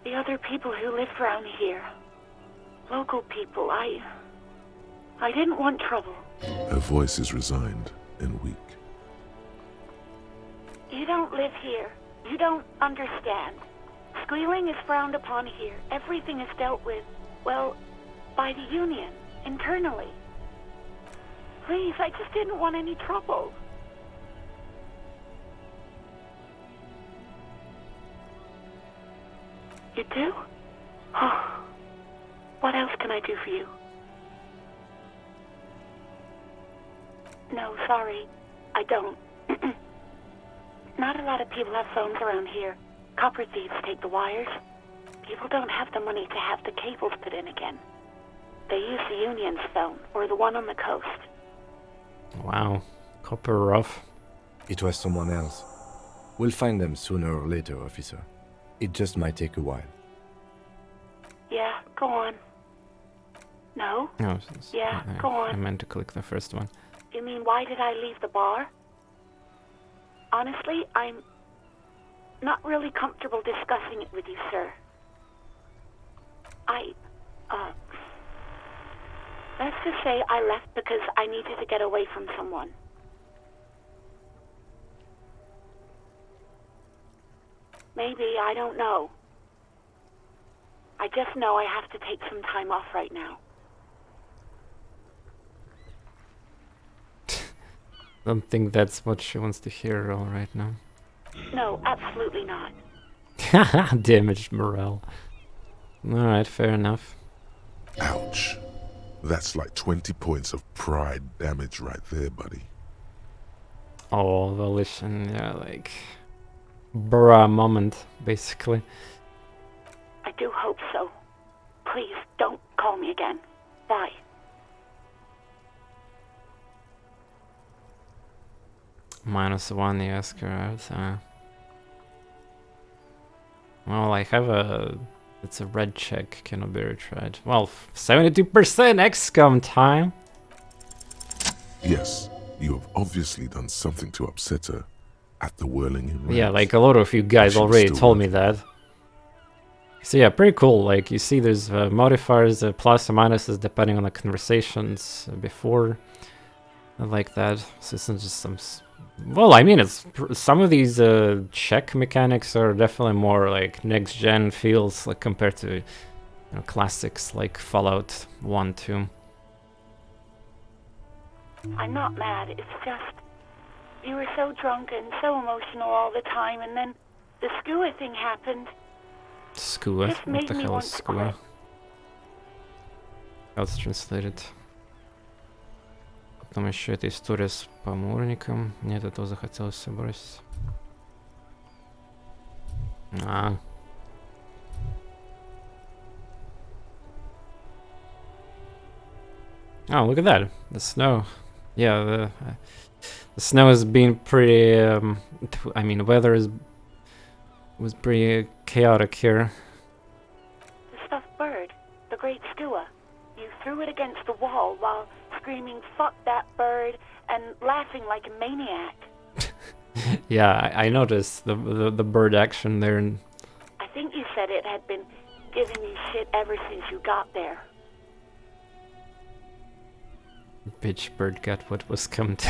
The other people who live around here. Local people, I didn't want trouble. Her voice is resigned and weak. You don't live here. You don't understand. Squealing is frowned upon here. Everything is dealt with, well, by the Union, internally. Please, I just didn't want any trouble. You do? Oh. What else can I do for you? No, sorry. I don't. Not a lot of people have phones around here. Copper thieves take the wires. People don't have the money to have the cables put in again. They use the Union's phone, or the one on the coast. Wow. Copper rough. It was someone else. We'll find them sooner or later, officer. It just might take a while. Yeah, go on. No? No, Yeah, go on. I meant to click the first one. You mean, why did I leave the bar? Honestly, I'm not really comfortable discussing it with you, sir. Let's just say I left because I needed to get away from someone. Maybe, I don't know. I just know I have to take some time off right now. Don't think that's what she wants to hear all right now. No, absolutely not. Damaged morale. Alright, fair enough. Ouch. That's like 20 points of pride damage right there, buddy. Oh, volition, yeah, like... bruh moment, basically. I do hope so. Please, don't call me again. Bye. -1, you ask her out. Well, I have a... it's a red check, cannot be retried. Well, 72% XCOM time! Yes, you have obviously done something to upset her at the whirling in rags. Yeah, like a lot of you guys She's already still told me working. that. So yeah, pretty cool. Like, you see there's modifiers, plus or minuses depending on the conversations before. I like that. So it's not just some... well, I mean, it's some of these check mechanics are definitely more like next-gen feels, like compared to, you know, classics like Fallout 1, 2. I'm not mad, it's just... you were so drunk and so emotional all the time, and then the skua thing happened. Skua? Just What made the me hell want is to skua? quit. Translated. Потом еще эта история с поморником. Мне от этого захотелось все бросить. Oh, look at that. The snow. Yeah, the snow has been pretty... I mean, weather was pretty chaotic here. The stuffed bird, the great skua. You threw it against the wall while screaming, "Fuck that bird," and laughing like a maniac. Yeah, I noticed the bird action there. And I think you said it had been giving you shit ever since you got there. bitch bird got what was coming to.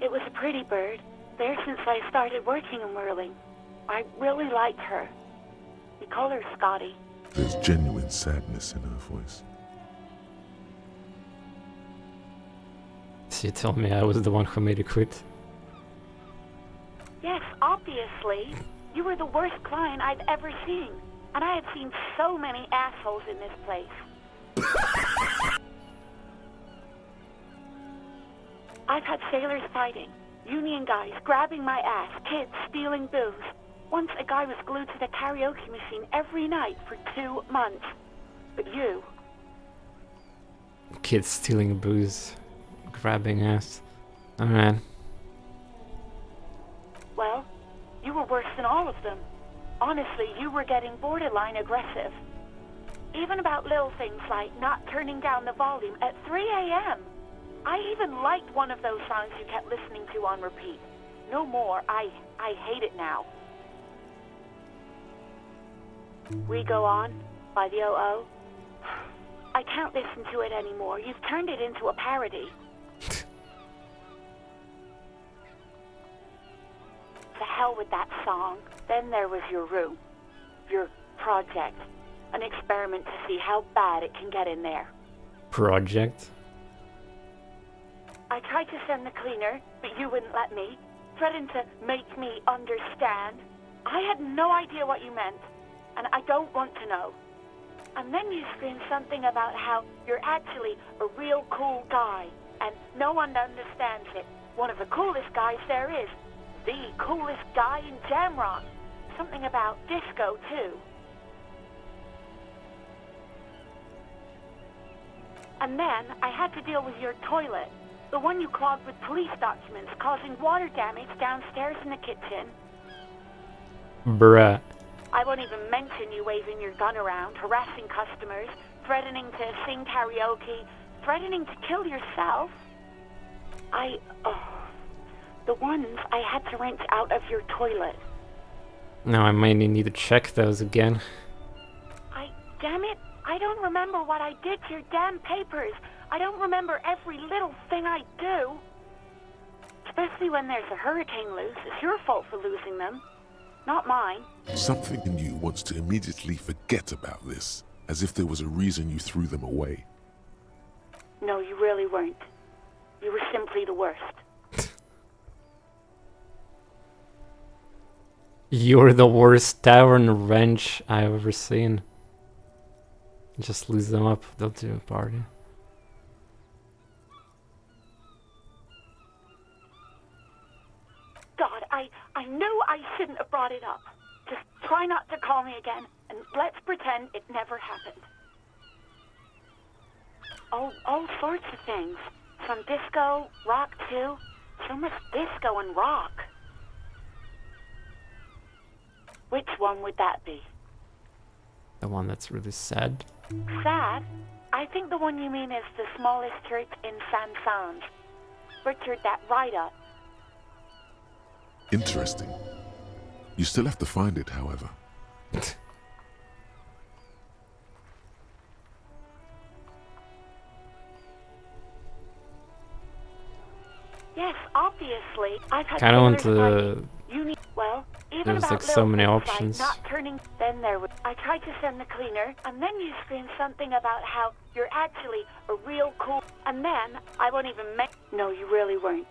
It was a pretty bird. There since I started working in whirling. I really liked her. We call her Scotty. There's genuine sadness in her voice. So you tell me I was the one who made you quit? Yes, obviously. You were the worst client I've ever seen. And I have seen so many assholes in this place. I've had sailors fighting, union guys grabbing my ass, kids stealing booze. Once a guy was glued to the karaoke machine every night for 2 months. But you... Kids stealing booze, grabbing ass. Alright. Well, you were worse than all of them. Honestly, you were getting borderline aggressive. Even about little things like not turning down the volume at 3 a.m. I even liked one of those songs you kept listening to on repeat. No more. I hate it now. We Go On by the O.O. I can't listen to it anymore. You've turned it into a parody. To hell with that song. Then there was your room. Your project. An experiment to see how bad it can get in there. Project? I tried to send the cleaner, but you wouldn't let me. Threatened to make me understand. I had no idea what you meant, and I don't want to know. And then you screamed something about how you're actually a real cool guy, and no one understands it. One of the coolest guys there is. The coolest guy in Jamrock. Something about disco, too. And then I had to deal with your toilet. The one you clogged with police documents, causing water damage downstairs in the kitchen. Bruh. I won't even mention you waving your gun around, harassing customers, threatening to sing karaoke, threatening to kill yourself. The ones I had to wrench out of your toilet. Now I might need to check those again. Damn it, I don't remember what I did to your damn papers. I don't remember every little thing I do. Especially when there's a hurricane loose. It's your fault for losing them, not mine. Something in you wants to immediately forget about this, as if there was a reason you threw them away. No, you really weren't. You were simply the worst. You're the worst tavern wrench I've ever seen. Just lose them up, they'll do a party. God, I knew I shouldn't have brought it up. Just try not to call me again, and let's pretend it never happened. All sorts of things. From disco, rock too. So much disco and rock. Which one would that be? The one that's really sad. Sad? I think the one you mean is the smallest church in Saint-Saëns. Butchered that right up. Interesting. You still have to find it, however. Yes, obviously. I've had Kinda want sailors to... fighting. You need, well, even There's about like so many little things options. Like not turning. Then there was. I tried to send the cleaner, and then you screamed something about how you're actually a real cool. And then I won't even make. No, you really weren't.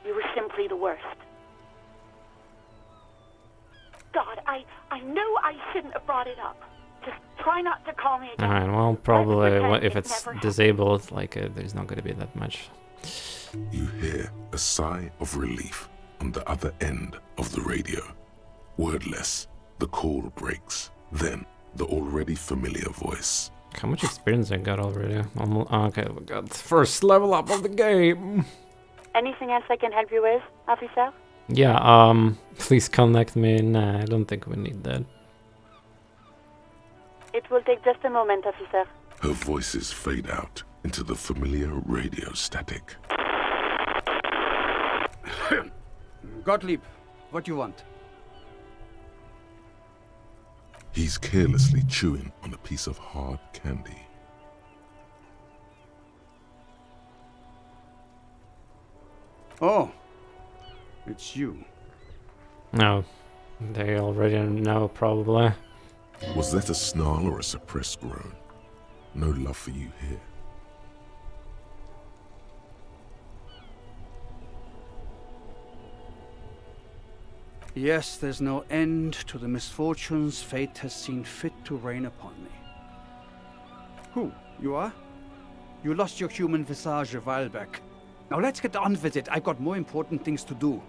You were simply the worst. God, I knew I shouldn't have brought it up. Just try not to call me again. Alright, well, probably pretend if it it's never disabled, like, there's not gonna be that much. You hear a sigh of relief on the other end of the radio. Wordless, the call breaks. Then, the already familiar voice. How much experience I got already? Okay, we got the first level up of the game. Anything else I can help you with, officer? Yeah, please connect me. Nah, I don't think we need that. It will take just a moment, officer. Her voices fade out into the familiar radio static. Gottlieb, what do you want? He's carelessly chewing on a piece of hard candy. Oh, it's you. No, they already know, probably. Was that a snarl or a suppressed groan? No love for you here. Yes, there's no end to the misfortunes fate has seen fit to rain upon me. Who, you are? You lost your human visage a while back. Now let's get on with it. I've got more important things to do.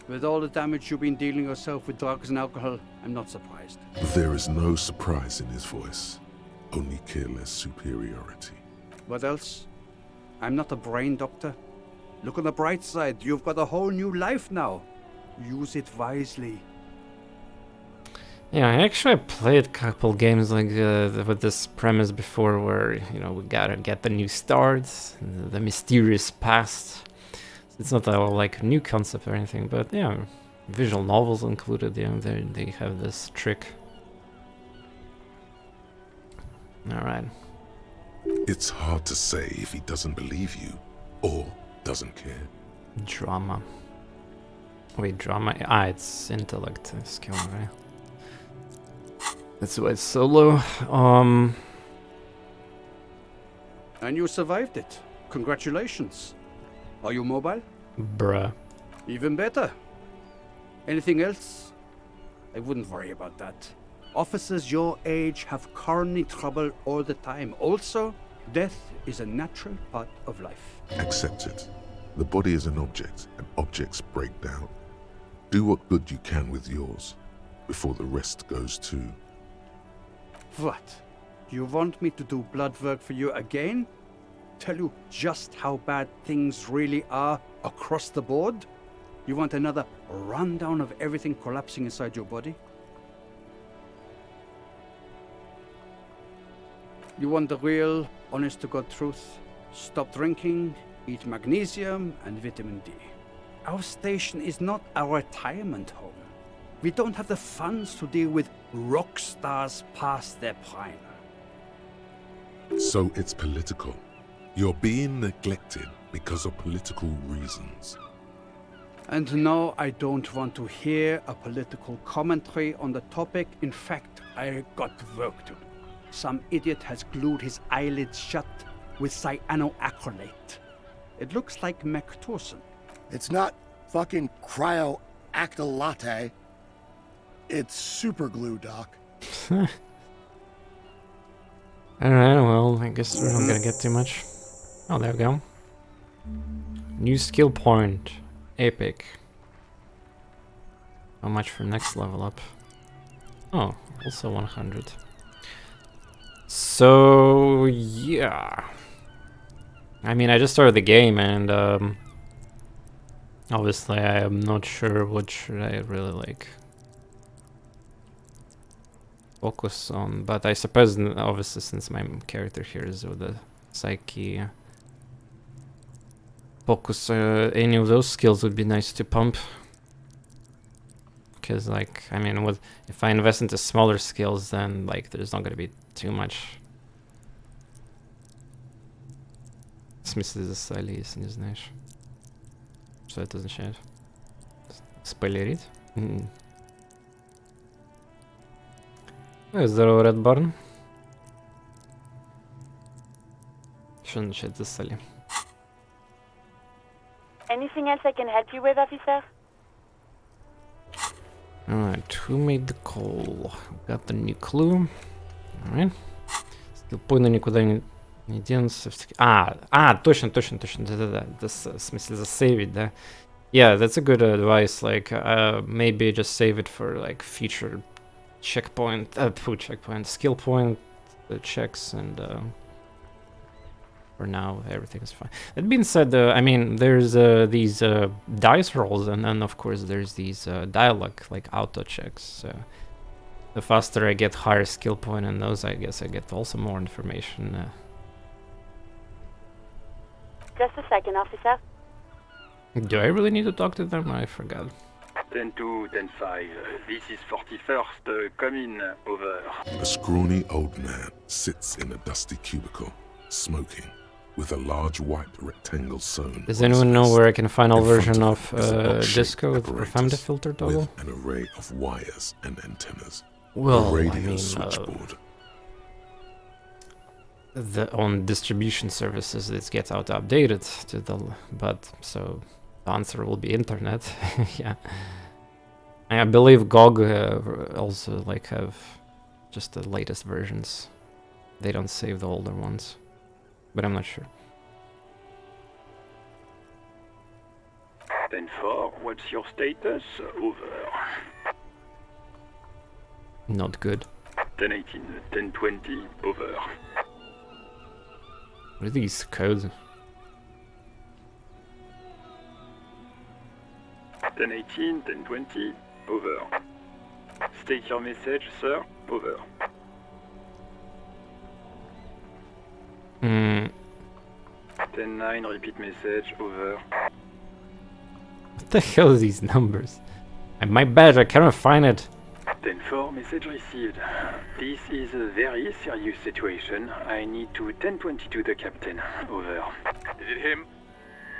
With all the damage you've been dealing yourself with drugs and alcohol, I'm not surprised. There is no surprise in his voice, only careless superiority. What else? I'm not a brain doctor. Look on the bright side, you've got a whole new life now. Use it wisely. Yeah, I actually played a couple games like with this premise before, where you know we gotta get the new start, the mysterious past. It's not a like new concept or anything, but yeah, visual novels included. Yeah, they have this trick. All right. It's hard to say if he doesn't believe you or doesn't care. Drama. Wait, drama? Ah, it's intellect skill, right? That's why it's so low. And you survived it. Congratulations. Are you mobile? Bruh. Even better. Anything else? I wouldn't worry about that. Officers your age have coronary trouble all the time. Also, death is a natural part of life. Accept it. The body is an object, and objects break down. Do what good you can with yours, before the rest goes too. What? You want me to do blood work for you again? Tell you just how bad things really are across the board? You want another rundown of everything collapsing inside your body? You want the real, honest-to-God truth? Stop drinking, eat magnesium and vitamin D. Our station is not a retirement home. We don't have the funds to deal with rock stars past their prime. So it's political. You're being neglected because of political reasons. And no, I don't want to hear a political commentary on the topic. In fact, I got work to do. Some idiot has glued his eyelids shut with cyanoacrylate. It looks like Mactorson. It's not fucking cryoactylate. It's super glue, Doc. Alright, well, I guess we're not gonna get too much. Oh, there we go. New skill point. Epic. How much for next level up? Oh, also 100. So, yeah. I mean, I just started the game and obviously I am not sure what should I really like focus on, but I suppose obviously since my character here is with the psyche, focus any of those skills would be nice to pump. Because like, I mean, with if I invest into smaller skills, then like there's not gonna be too much. В смысле засали, если не знаешь. Что это означает? Спойлерить? Здорово, Red Barn. Что означает засали? Anything else I can help you with, officer? Alright, who made the call? Got the new clue. Alright. Скиллпоинты никуда не денутся. Точно. Да-да-да. В смысле, засейвить, да? Yeah, that's a good advice. Like, maybe just save it for like future skill point checks, and for now everything is fine. That being said, I mean, there's these dice rolls, and then of course there's these dialogue like auto checks. the faster I get higher skill point in those, I guess I get also more information. Just a second, officer. Do I really need to talk to them? I forgot. 10-2, 10-5. This is 41st. Come in. Over. A scrawny old man sits in a dusty cubicle, smoking, with a large white rectangle sewn. Does on his anyone know vest. where I can find all In front version him of is a box-shaped Disco with apparatus profanity filter toggle? with an array of wires and antennas. Well, a radio I mean, switchboard. On distribution services, this gets updated to the, but so the answer will be internet. Yeah, I believe GOG also like have just the latest versions. They don't save the older ones, but I'm not sure. 10-4, what's your status? Over. Not good. 10-18, 10-20, over. What are these codes? 10-18, 10-20, over. State your message, sir. Over. Hmm. 10-9, repeat message. Over. What the hell are these numbers? And my badge, I cannot find it. 10-4, message received. This is a very serious situation. I need to 10-22 the captain. Over. Is it him?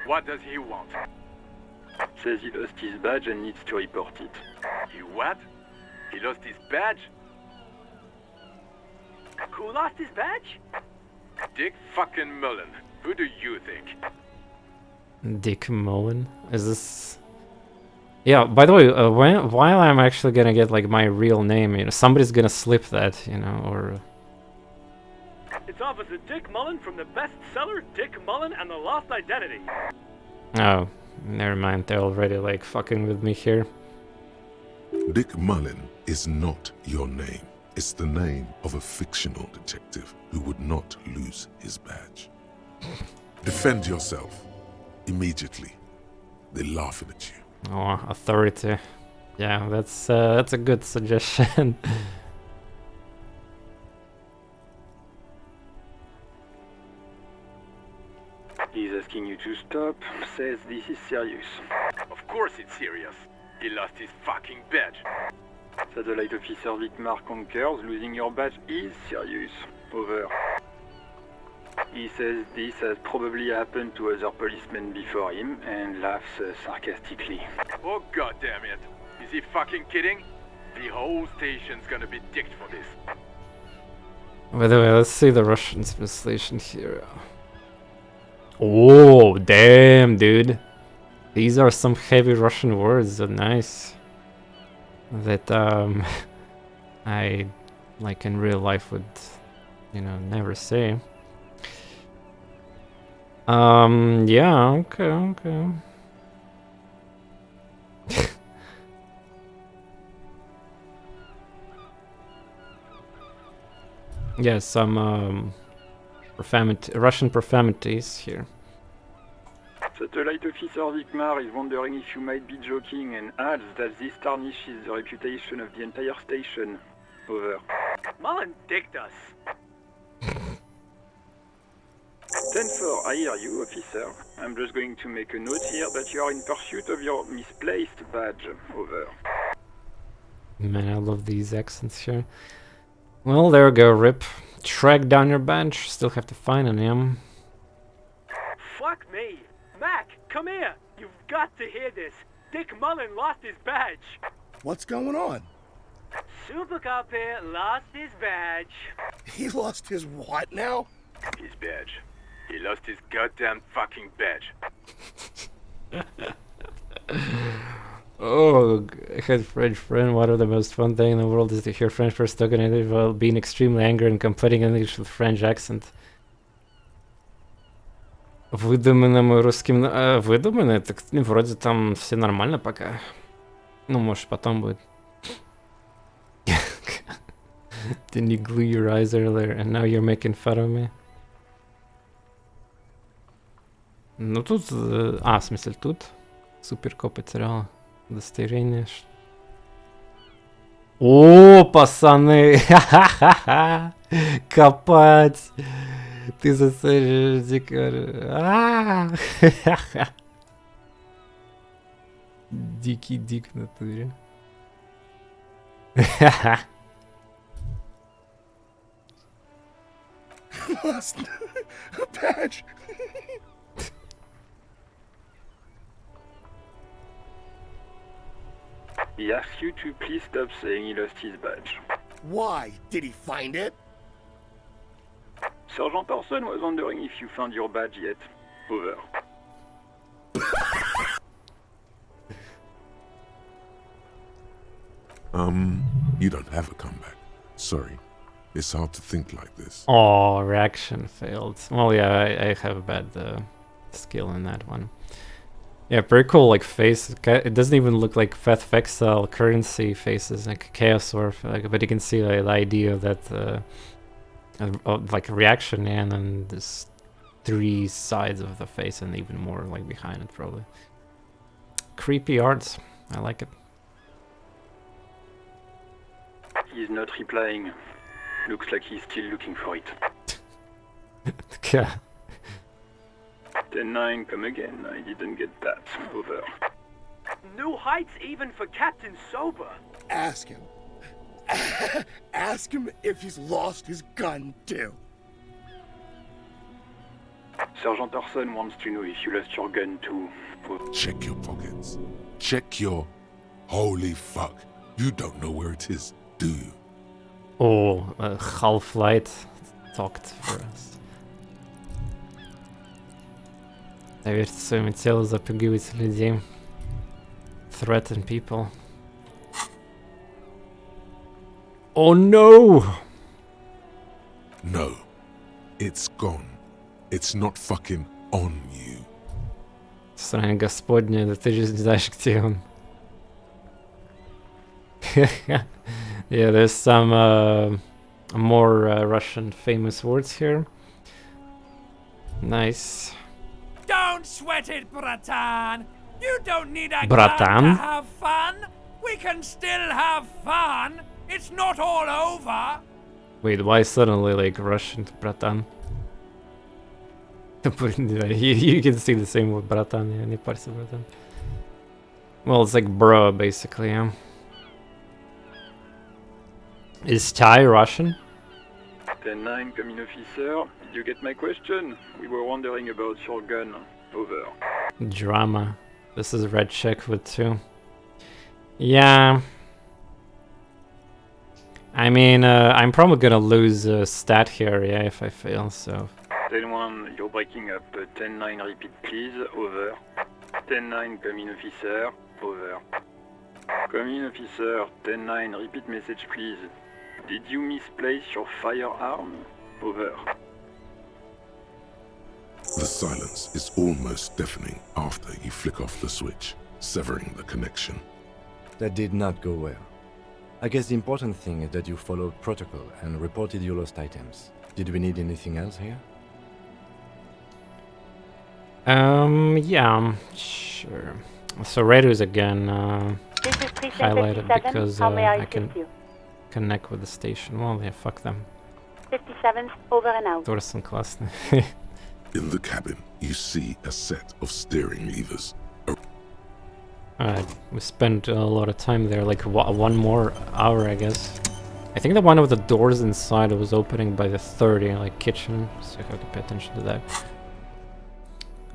What does he want? Says he lost his badge and needs to report it. He what? He lost his badge? Who lost his badge? Dick fucking Mullen. Who do you think? Dick Mullen? Is this... Yeah, by the way, while I'm actually gonna get like my real name, you know, somebody's gonna slip that, you know, or... It's Officer Dick Mullen from the bestseller Dick Mullen and the Lost Identity. Oh, never mind, they're already like fucking with me here. Dick Mullen is not your name. It's the name of a fictional detective who would not lose his badge. Defend yourself. Immediately. They're laughing at you. Oh, authority. Yeah, that's a good suggestion. He's asking you to stop. Says this is serious. Of course it's serious. He lost his fucking badge. Satellite Officer Vitmar concurs. Losing your badge is serious. Over. He says this has probably happened to other policemen before him and laughs sarcastically. Oh god damn it. Is he fucking kidding? The whole station's gonna be dicked for this. By the way, let's see the Russian translation here. Oh, damn, dude. These are some heavy Russian words. Nice. That, I, like, in real life would, you know, never say. Yeah, okay. Yeah, some, Russian profanities here. Satellite Officer Vitmar is wondering if you might be joking and adds that this tarnishes the reputation of the entire station. Over. Mullen dicked us. 10-4, I hear you, officer. I'm just going to make a note here that you are in pursuit of your misplaced badge. Over. Man, I love these accents here. Well, there we go, Rip. Track down your badge. Still have to find him. Fuck me. Mac, come here. You've got to hear this. Dick Mullen lost his badge. What's going on? Super Cop here lost his badge. He lost his what now? His badge. He lost his goddamn fucking badge. Oh, I had a French friend. One of the most fun thing in the world is to hear French person talking while being extremely angry and complaining English with French accent. Выдуманным русским... выдуманное? Так вроде там все нормально пока. Ну, может, потом будет. Didn't you glue your eyes earlier and now you're making fun of me? Ну, тут... в смысле, тут. Суперкоп потерял удостоверение. О, пацаны! Копать! Ты засаживаешь дикарь. Дикий дик в натуре. Lost a badge. He asks you to please stop saying he lost his badge. Why? Did he find it? Sergeant Orson was wondering if you found your badge yet. Over. You don't have a comeback. Sorry. It's hard to think like this. Oh, reaction failed. Well, yeah, I have a bad skill in that one. Yeah, pretty cool, like, face. It doesn't even look like Fexel currency faces, like Chaos Orb, like, but you can see the idea that, like, reaction, and then there's 3 sides of the face and even more, like, behind it, probably. Creepy art. I like it. He's not replying. Looks like he's still looking for it. Yeah. 10-9, come again. I didn't get that. Over. New heights even for Captain Sober. Ask him. Ask him if he's lost his gun, too. Sergeant Orson wants to know if you lost your gun too. Check your pockets. Check your... Holy fuck. You don't know where it is, do you? Oh, Half-Light talked for us. Доверьте своему телу, запугивайте людей. Threaten people. Oh no! No. It's gone. It's not fucking on you. Срань Господня, да ты же знаешь, где он. Yeah, there's some more Russian famous words here. Nice. Don't sweat it, Bratan. You don't need a Bratan? gun to have fun. We can still have fun. It's not all over. Wait, why suddenly like Russian to Bratan? You can see the same with Bratan, yeah, не парься, Bratan. Well, it's like bro, basically, yeah. Is Thai Russian? 10-9, come in, officer. Did you get my question? We were wondering about your gun. Over. Drama. This is red check with 2. Yeah. I mean, I'm probably gonna lose a stat here, yeah, if I fail, so... 10-1, you're breaking up. 10-9, repeat please. Over. 10-9, come in, officer. Over. Come in, officer. 10-9, repeat message please. Did you misplace your firearm? Over. The silence is almost deafening after you flick off the switch, severing the connection. That did not go well. I guess the important thing is that you followed protocol and reported your lost items. Did we need anything else here? Yeah, sure. So radios again, This is Precinct highlighted 57. because How may I I can assist you? connect with the station. Well, yeah, fuck them. 57, over and out. Thorson классный. In the cabin, you see a set of steering levers. We spent a lot of time there, like 1 more hour, I guess. I think the one with the doors inside was opening by the 30, like kitchen, so I have to pay attention to that.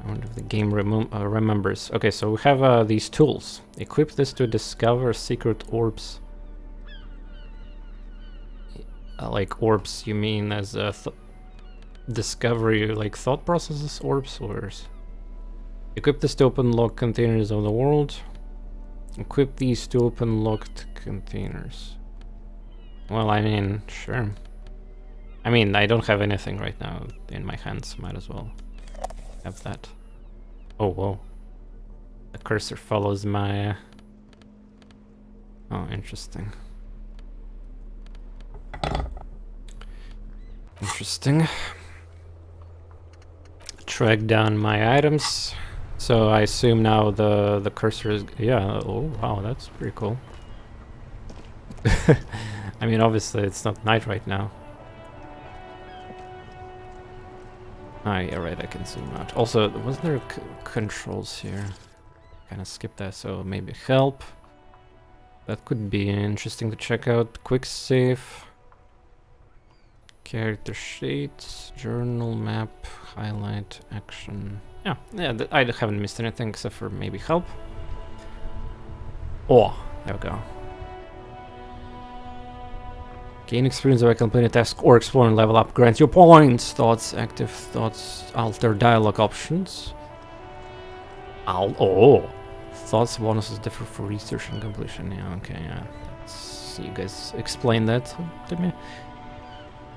I wonder if the game remembers. Okay, so we have these tools. Equip this to discover secret orbs. Like orbs, you mean as a discovery, like thought processes orbs, or... Equip this to open locked containers of the world. Equip these to open locked containers. Well, I mean, sure. I mean, I don't have anything right now in my hands, might as well have that. Oh, whoa. The cursor follows my... Oh, interesting. Interesting. Track down my items. So I assume now the cursor is... Yeah, oh wow, that's pretty cool. I mean, obviously it's not night right now. Ah, yeah, right, I can zoom out. Also, was there controls here? Kinda skipped that, so maybe help. That could be interesting to check out. Quick save. Character sheets, journal, map, highlight, action. Yeah, I haven't missed anything except for maybe help. Oh, there we go. Gain experience by completing a task or exploring level up. Grants you points. Thoughts, active thoughts, alter dialogue options. Oh. Thoughts bonuses differ for research and completion. Yeah, okay, yeah. You guys explain that to me.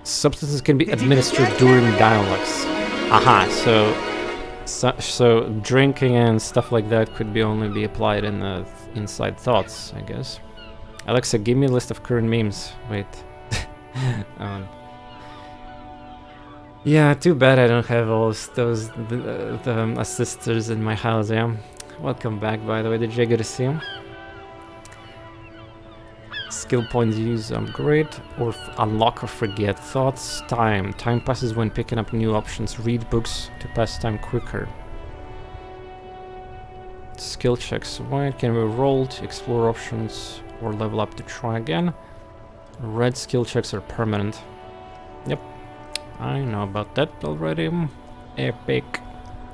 Substances can be administered during dialogues. Aha, so drinking and stuff like that could only be applied in the inside thoughts, I guess. Alexa, give me a list of current memes. Wait. Yeah, too bad I don't have all those the assisters in my house. Yeah. Welcome back, by the way. Did you get to see him? Skill points use upgrade or unlock or forget thoughts. Time passes when picking up new options. Read books to pass time quicker. Skill checks. White can be rolled. Explore options or level up to try again. Red skill checks are permanent. Yep, I know about that already. Epic.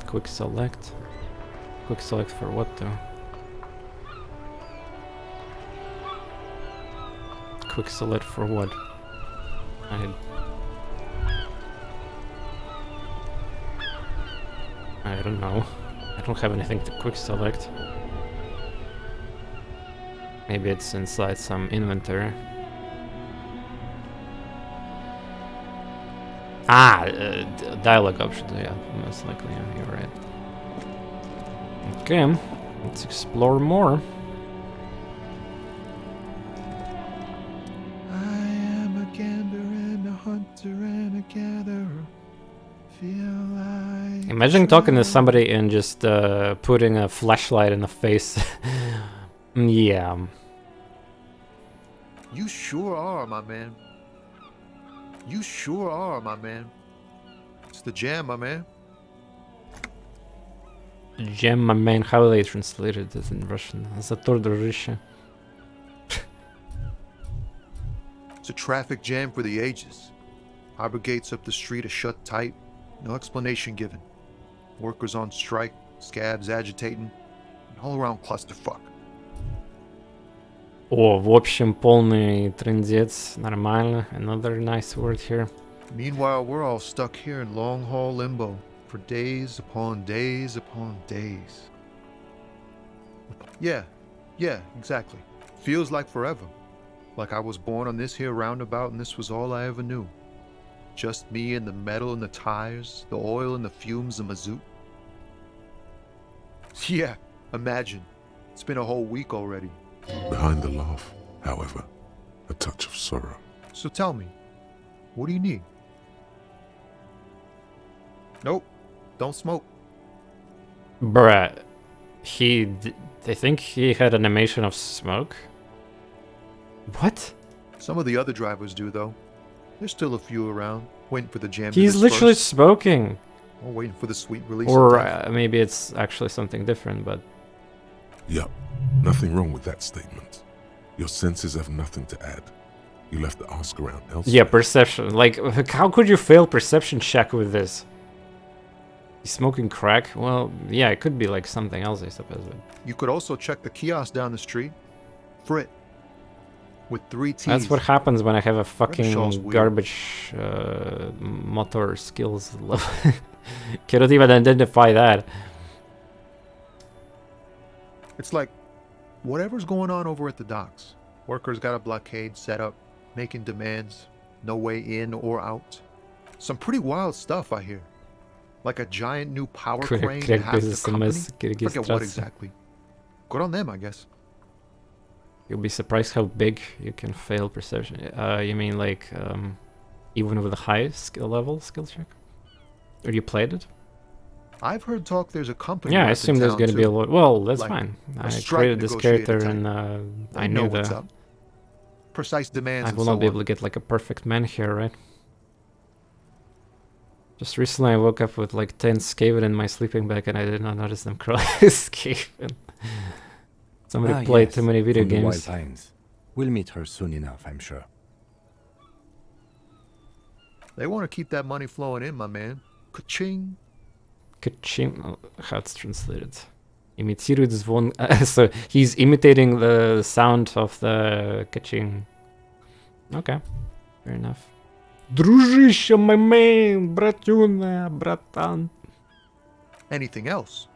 Quick select. Quick select for what though? Quick select for what? I don't know. I don't have anything to quick select. Maybe it's inside some inventory. Dialogue options, yeah, most likely, yeah, you're right. Okay, let's explore more. I am a gander and a hunter and a gatherer. Feel like Imagine talking to somebody and just putting a flashlight in the face. Yeah. You sure are, my man. You sure are, my man. It's the jam, my man. Jam, my man. How they translated this in Russian? Затор, дружище. It's a traffic jam for the ages. Harbor gates up the street are shut tight. No explanation given. Workers on strike, scabs agitating, an all-around clusterfuck. О, в общем, полный трындец. Нормально. Another nice word here. Meanwhile, we're all stuck here in long-haul limbo for days upon days upon days. Yeah, exactly. Feels like forever. Like I was born on this here roundabout and this was all I ever knew. Just me and the metal and the tires, the oil and the fumes of mazout. Yeah, imagine. It's been a whole week already. Behind the laugh, however, a touch of sorrow. So tell me, what do you need? Nope, don't smoke. Bruh, I think he had animation of smoke. What? Some of the other drivers do, though. There's still a few around, waiting for the jam. He's literally smoking. Or waiting for the sweet release. Or maybe it's actually something different, but... Yup, nothing wrong with that statement. Your senses have nothing to add. You left the ask around elsewhere. Yeah, perception. Like, how could you fail perception check with this? He's smoking crack? Well, yeah, it could be like something else, I suppose. But... You could also check the kiosk down the street. Frit. With 3 T's. That's what happens when I have a fucking garbage motor skills level. Cannot even identify that. It's like, whatever's going on over at the docks. Workers got a blockade set up, making demands, no way in or out. Some pretty wild stuff, I hear. Like a giant new power crane to half the company. Forget what exactly. Good on them, I guess. You'll be surprised how big you can fail perception. You mean like even with a high skill check? Or you played it? I've heard talk there's a company. Yeah, I assume there's going to be a lot. Well, that's like fine. I strike created this character and I knew what's the up. precise demands I and will so not be on. able to get like a perfect man here, right? Just recently I woke up with like 10 Skaven in my sleeping bag and I did not notice them crawling Skaven. Somebody played too many video from the Wild games. Pines. We'll meet her soon enough, I'm sure. They want to keep that money flowing in, my man. Ka-ching. Kachim, oh, how it's translated. Imitiert звон. So he's imitating the sound of the kaching. Okay, fair enough. Дружище, my man, братюна, братан. Anything else?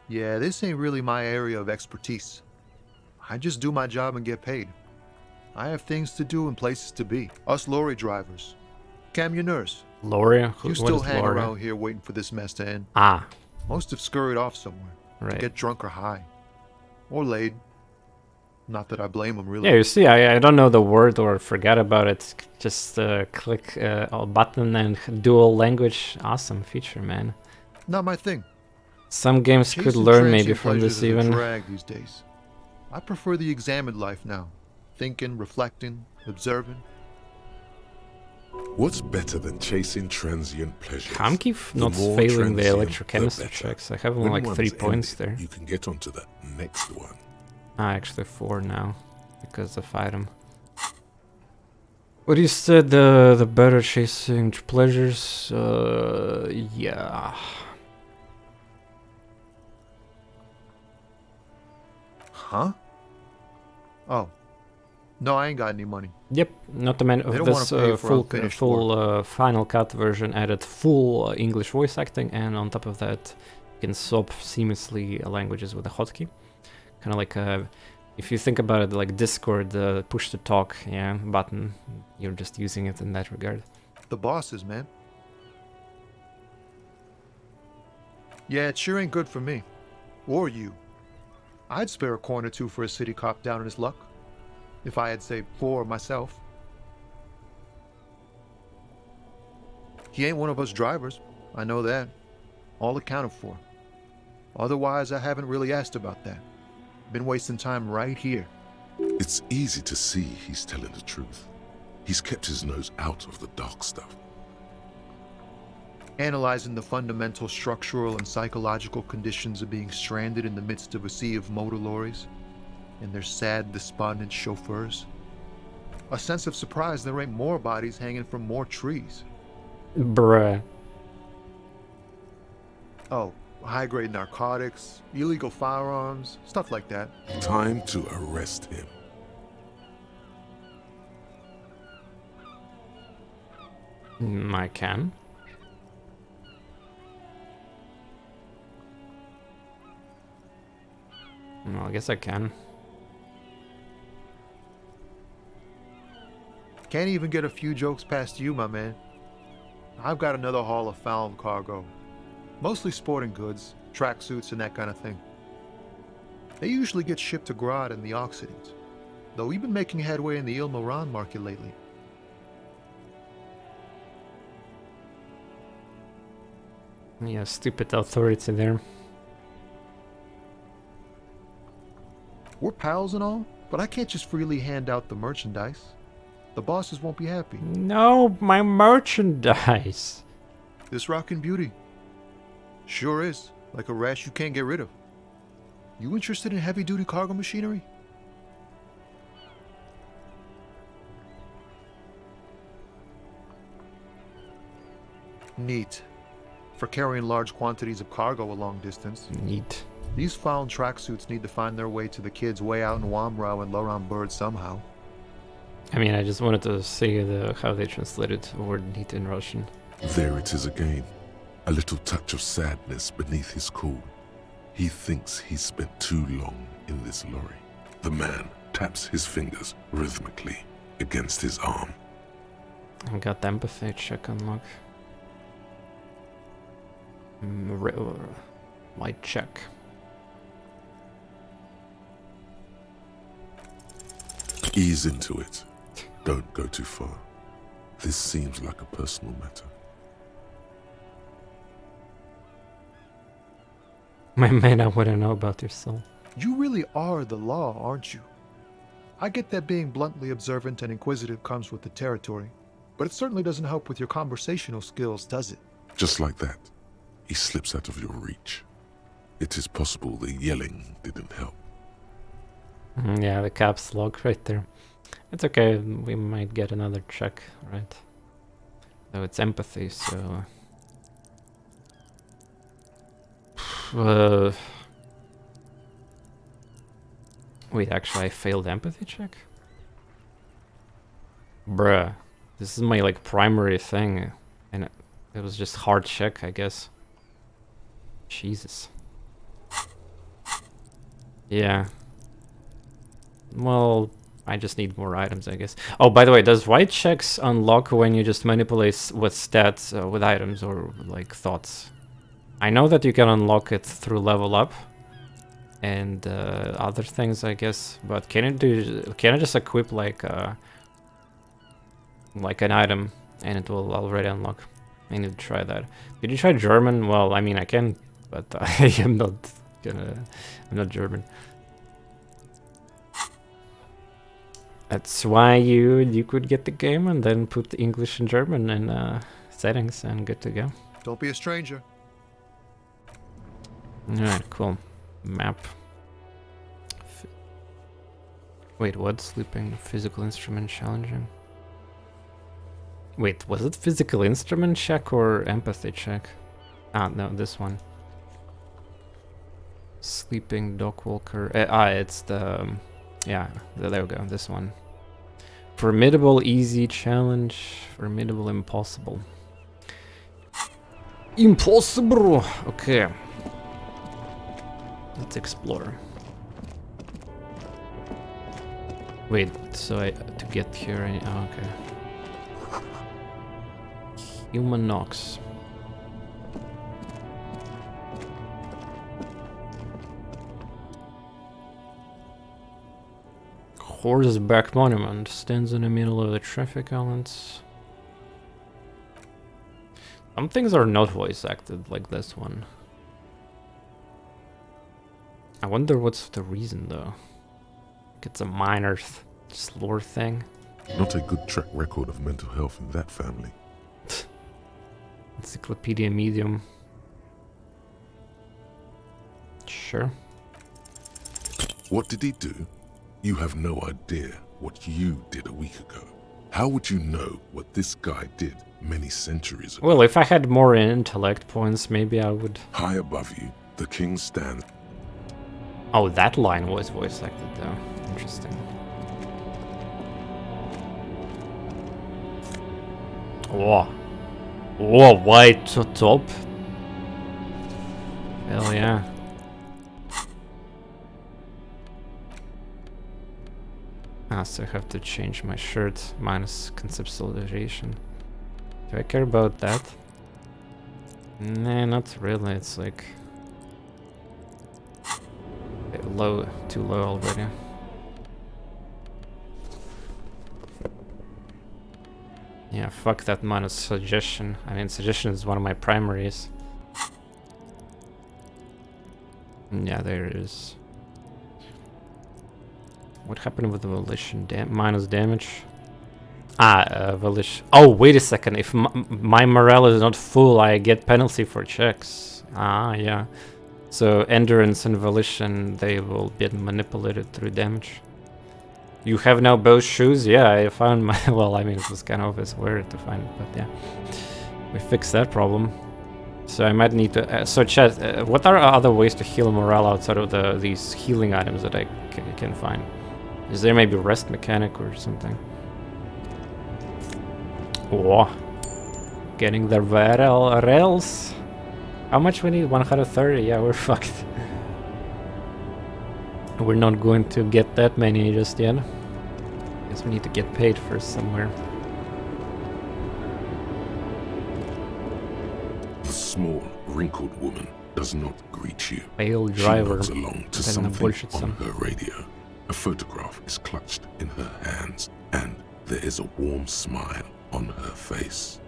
Yeah, this ain't really my area of expertise. I just do my job and get paid. I have things to do and places to be. Us lorry drivers. Camionneurs. Lorry? You What still is hang lorry? around here waiting for this mess to end. Ah. Most have scurried off somewhere. To Right. get drunk or high. Or laid. Not that I blame them, really. Yeah, you see, I don't know the word or forget about it. Just click a button and dual language. Awesome feature, man. Not my thing. Some games could Chasing learn maybe transient from this pleasures is a even. drag these days. I prefer the examined life now. Thinking, reflecting, observing. What's better than chasing transient pleasures? I'm keep not more failing the transient, electrochemistry better. checks. I have only When like one's 3 points ended, there. You can get onto the next one. Actually 4 now because of item. What you said, the better chasing pleasures? Yeah. Huh? Oh. No, I ain't got any money. Yep, not to mention They don't this wanna pay for full unfinished Final Cut version added full English voice acting, and on top of that, you can swap seamlessly languages with a hotkey. Kind of like if you think about it, like Discord, the push to talk, yeah, button. You're just using it in that regard. The bosses, man. Yeah, it sure ain't good for me. Or you. I'd spare a coin or two for a city cop down in his luck. If I had, say, 4 myself. He ain't one of us drivers. I know that. All accounted for. Otherwise, I haven't really asked about that. Been wasting time right here. It's easy to see he's telling the truth. He's kept his nose out of the dark stuff. Analyzing the fundamental structural and psychological conditions of being stranded in the midst of a sea of motor lorries and their sad, despondent chauffeurs. A sense of surprise there ain't more bodies hanging from more trees. Bruh. Oh, high-grade narcotics, illegal firearms, stuff like that. Time to arrest him. I can. Well, I guess I can. Can't even get a few jokes past you, my man. I've got another haul of found cargo. Mostly sporting goods, tracksuits, and that kind of thing. They usually get shipped to Grad and the Occident, though we've been making headway in the Il Moran market lately. Yeah, stupid authority there. We're pals and all, but I can't just freely hand out the merchandise. The bosses won't be happy. No, my merchandise. This rockin' beauty. Sure is, like a rash you can't get rid of. You interested in heavy-duty cargo machinery? Neat. For carrying large quantities of cargo a long distance. Neat. These found tracksuits need to find their way to the kids way out in Wamrau and Laurent Bird somehow. I mean, I just wanted to see how they translated the word neat in Russian. There it is again. A little touch of sadness beneath his cool. He thinks he's spent too long in this lorry. The man taps his fingers rhythmically against his arm. I got the empathy check unlock. Light check. Ease into it. Don't go too far. This seems like a personal matter. My man, I want to know about your soul. You really are the law, aren't you? I get that being bluntly observant and inquisitive comes with the territory, but it certainly doesn't help with your conversational skills, does it? Just like that, he slips out of your reach. It is possible the yelling didn't help. Yeah, the caps lock right there. It's okay, we might get another check, right? Though it's empathy, so... Wait, actually I failed empathy check? Bruh. This is my, like, primary thing. And it was just hard check, I guess. Jesus. Yeah. Well, I just need more items, I guess. Oh, by the way, does white checks unlock when you just manipulate with stats, with items or, like, thoughts? I know that you can unlock it through level up and other things, I guess. But can I just equip like an item and it will already unlock? I need to try that. Did you try German? Well, I mean, I can, but I am not gonna. I'm not German. That's why you could get the game and then put English and German in settings and good to go. Don't be a stranger. Alright, cool. Map. Wait, what? Sleeping, physical instrument challenging? Wait, was it physical instrument check or empathy check? Ah, no, this one. Sleeping dog walker. It's the... yeah, there we go, this one. Formidable easy challenge. Formidable impossible. Impossible! Okay. Let's explore. Wait, so to get here, oh, okay. Human Nox. Horseback Monument stands in the middle of the traffic islands. Some things are not voice acted, like this one. I wonder what's the reason though. It's a minor just lore thing. Not a good track record of mental health in that family. Encyclopedia Medium. Sure. What did he do? You have no idea what you did a week ago. How would you know what this guy did many centuries ago? Well, if I had more intellect points, maybe I would... High above you, the king stands. Oh, that line was voice acted though. Interesting. Whoa. Whoa, white top. Hell yeah. I still have to change my shirt, minus conceptualization. Do I care about that? Nah, not really, it's like... low, too low already. Yeah, fuck that minus suggestion. I mean, suggestion is one of my primaries. Yeah, there it is. What happened with the volition? Minus damage? Volition. Oh, wait a second. If my morale is not full, I get penalty for checks. Ah, yeah. So endurance and volition, they will be manipulated through damage. You have now both shoes? Yeah, I found my... well, I mean, it was kind of obvious where to find it, but yeah. We fixed that problem. So I might need to... so chat, what are other ways to heal morale outside of these healing items that I can find? Is there maybe rest mechanic or something? Oh, getting the rails. How much we need? 130? Yeah, we're fucked. We're not going to get that many just yet. Guess we need to get paid first somewhere. The small, wrinkled woman does not greet you. Pale driver. She nods along to something on her radio. A photograph is clutched in her hands, and there is a warm smile on her face.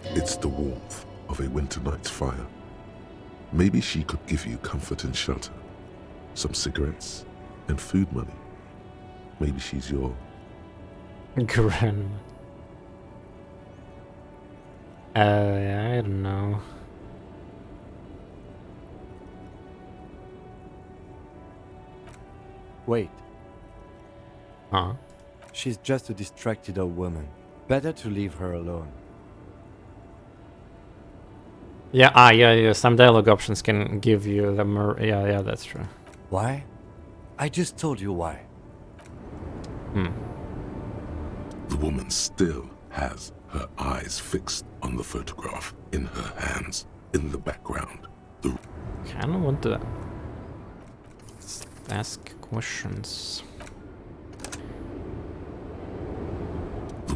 It's the warmth of a winter night's fire. Maybe she could give you comfort and shelter, some cigarettes, and food money. Maybe she's your... Grandma. I don't know. Wait, Huh? she's just a distracted old woman. Better to leave her alone. Yeah, yeah. Some dialogue options can give you the yeah, that's true. Why? I just told you why. The woman still has her eyes fixed on the photograph in her hands, in the background. The Kinda want to ask questions.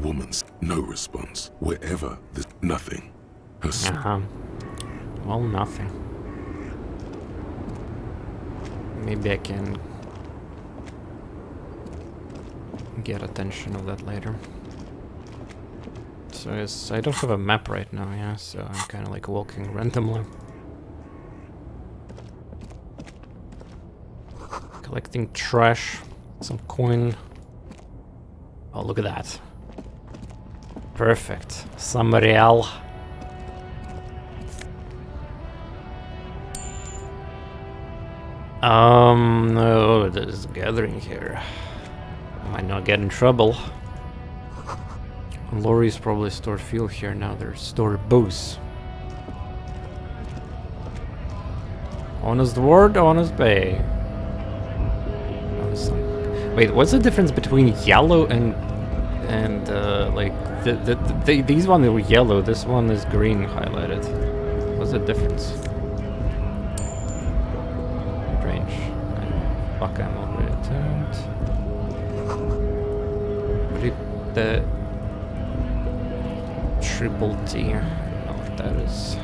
woman's no response. Wherever there's nothing. Her Well, nothing. Maybe I can get attention of that later. So yes, I don't have a map right now, yeah, so I'm kind of like walking randomly. Collecting trash, some coin. Oh, look at that. Perfect. Somebody else. No, there's a gathering here. Might not get in trouble. Lorries probably store fuel here now. They're store booze. Honest word, honest pay. Wait, what's the difference between yellow and like these ones were yellow? This one is green highlighted. What's the difference? Range. Fuck, I'm already turned. The triple T. I don't know what that is.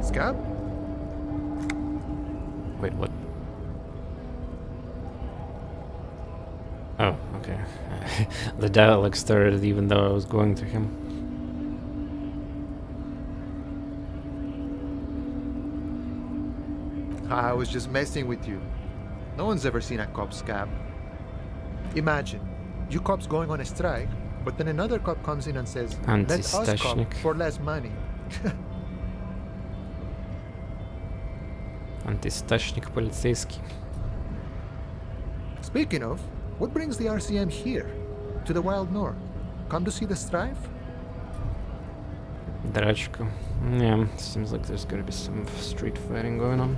Scab? Wait, what? Oh, okay. The dialogue started even though I was going to him. I was just messing with you. No one's ever seen a cop scab. Imagine, you cops going on a strike, but then another cop comes in and says, let us cop Anti-Stashnik. for less money. Anti-Stashnik полицейский. Speaking of, what brings the RCM here? To the Wild North? Come to see the strife? Драчка. Yeah, seems like there's gonna be some street fighting going on.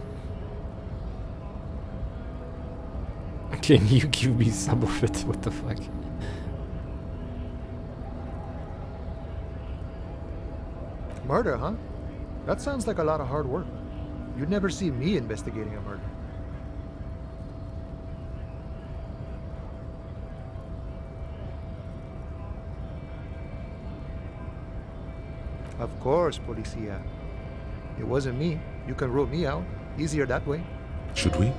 Can you give me some of it? What the fuck? Murder, huh? That sounds like a lot of hard work. You'd never see me investigating a murder. Of course, Policia. It wasn't me. You can rule me out. Easier that way. Should we?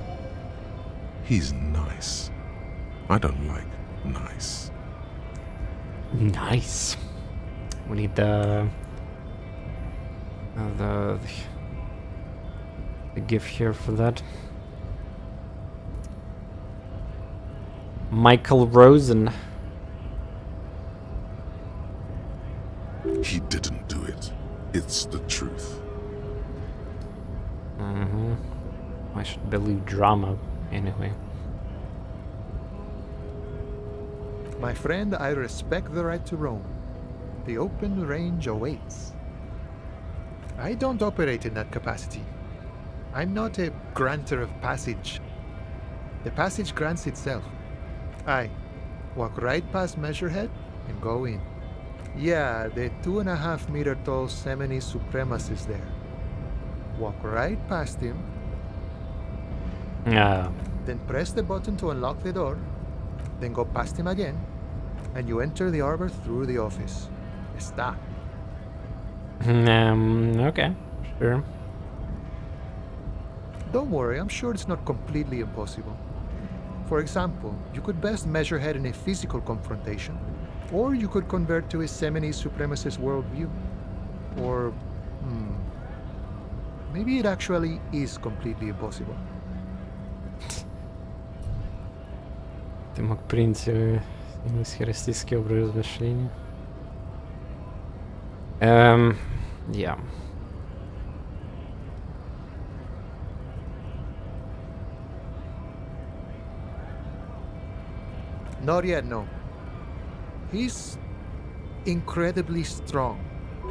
He's nice. I don't like nice. Nice. We need the GIF here for that. Michael Rosen. He didn't do it. It's the truth. I should believe drama anyway. My friend, I respect the right to roam. The open range awaits. I don't operate in that capacity. I'm not a granter of passage. The passage grants itself. I walk right past Measurehead and go in. Yeah, the 2.5 meter tall Semini supremacist there. Walk right past him. Then press the button to unlock the door. Then go past him again. And you enter the arbor through the office. Está. Okay, sure. Don't worry, I'm sure it's not completely impossible. For example, you could best Measurehead in a physical confrontation, or you could convert to a Semini supremacist worldview. Or, maybe it actually is completely impossible. Ты мог принять именно схеристический образ размышления. Yeah. Not yet, no. He's incredibly strong.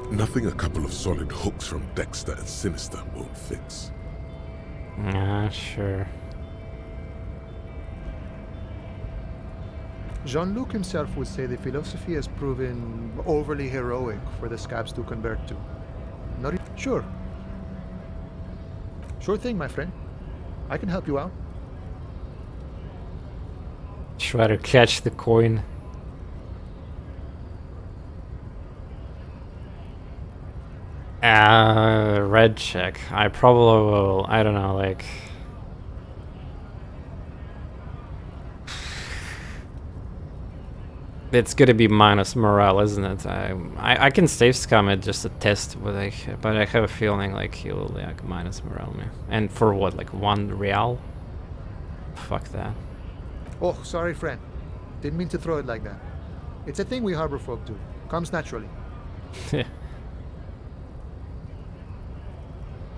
Nothing a couple of solid hooks from Dexter and Sinister won't fix. Sure. Jean-Luc himself would say the philosophy has proven overly heroic for the scabs to convert to. Not sure. Sure thing, my friend. I can help you out. Try to catch the coin. Red check. I probably will, I don't know, like... It's gonna be minus morale, isn't it? I can save scum it just a test, but I have a feeling like he'll like minus morale me. And for what, like 1 real? Fuck that. Oh, sorry, friend. Didn't mean to throw it like that. It's a thing we harbor folk do. Comes naturally.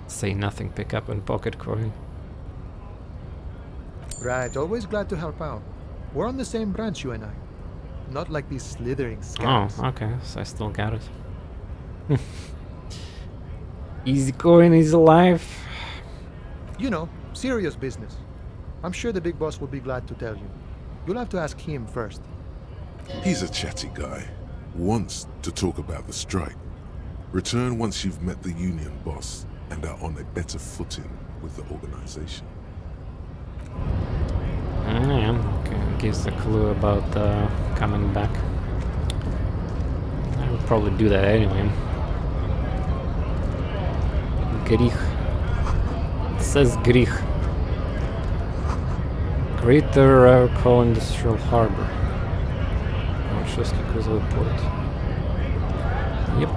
Say nothing, pick up and pocket coin. Right, always glad to help out. We're on the same branch, you and I. Not like these slithering scabs. Oh, okay, so I still got it. Easy coin, easy life. You know, serious business. I'm sure the big boss will be glad to tell you. You'll have to ask him first. He's a chatty guy. Wants to talk about the strike. Return once you've met the union boss and are on a better footing with the organization. Yeah, okay, gives a clue about coming back. I would probably do that anyway. Гріх. It says Гріх. Greater Coal Industrial Harbor. Шведский грузовой порт. Yep.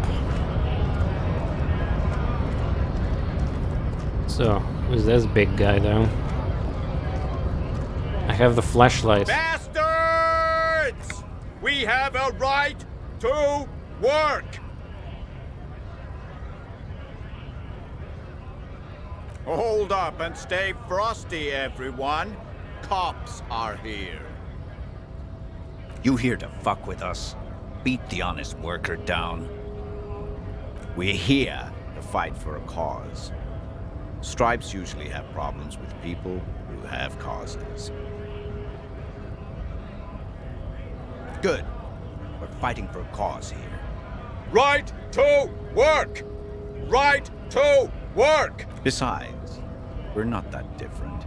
So, who's this big guy though? I have the flashlight. Bastards! We have a right to work! Hold up and stay frosty, everyone. Cops are here. You here to fuck with us? Beat the honest worker down? We're here to fight for a cause. Stripes usually have problems with people who have causes. Good. We're fighting for a cause here. Right to work! Right to work! Besides, we're not that different.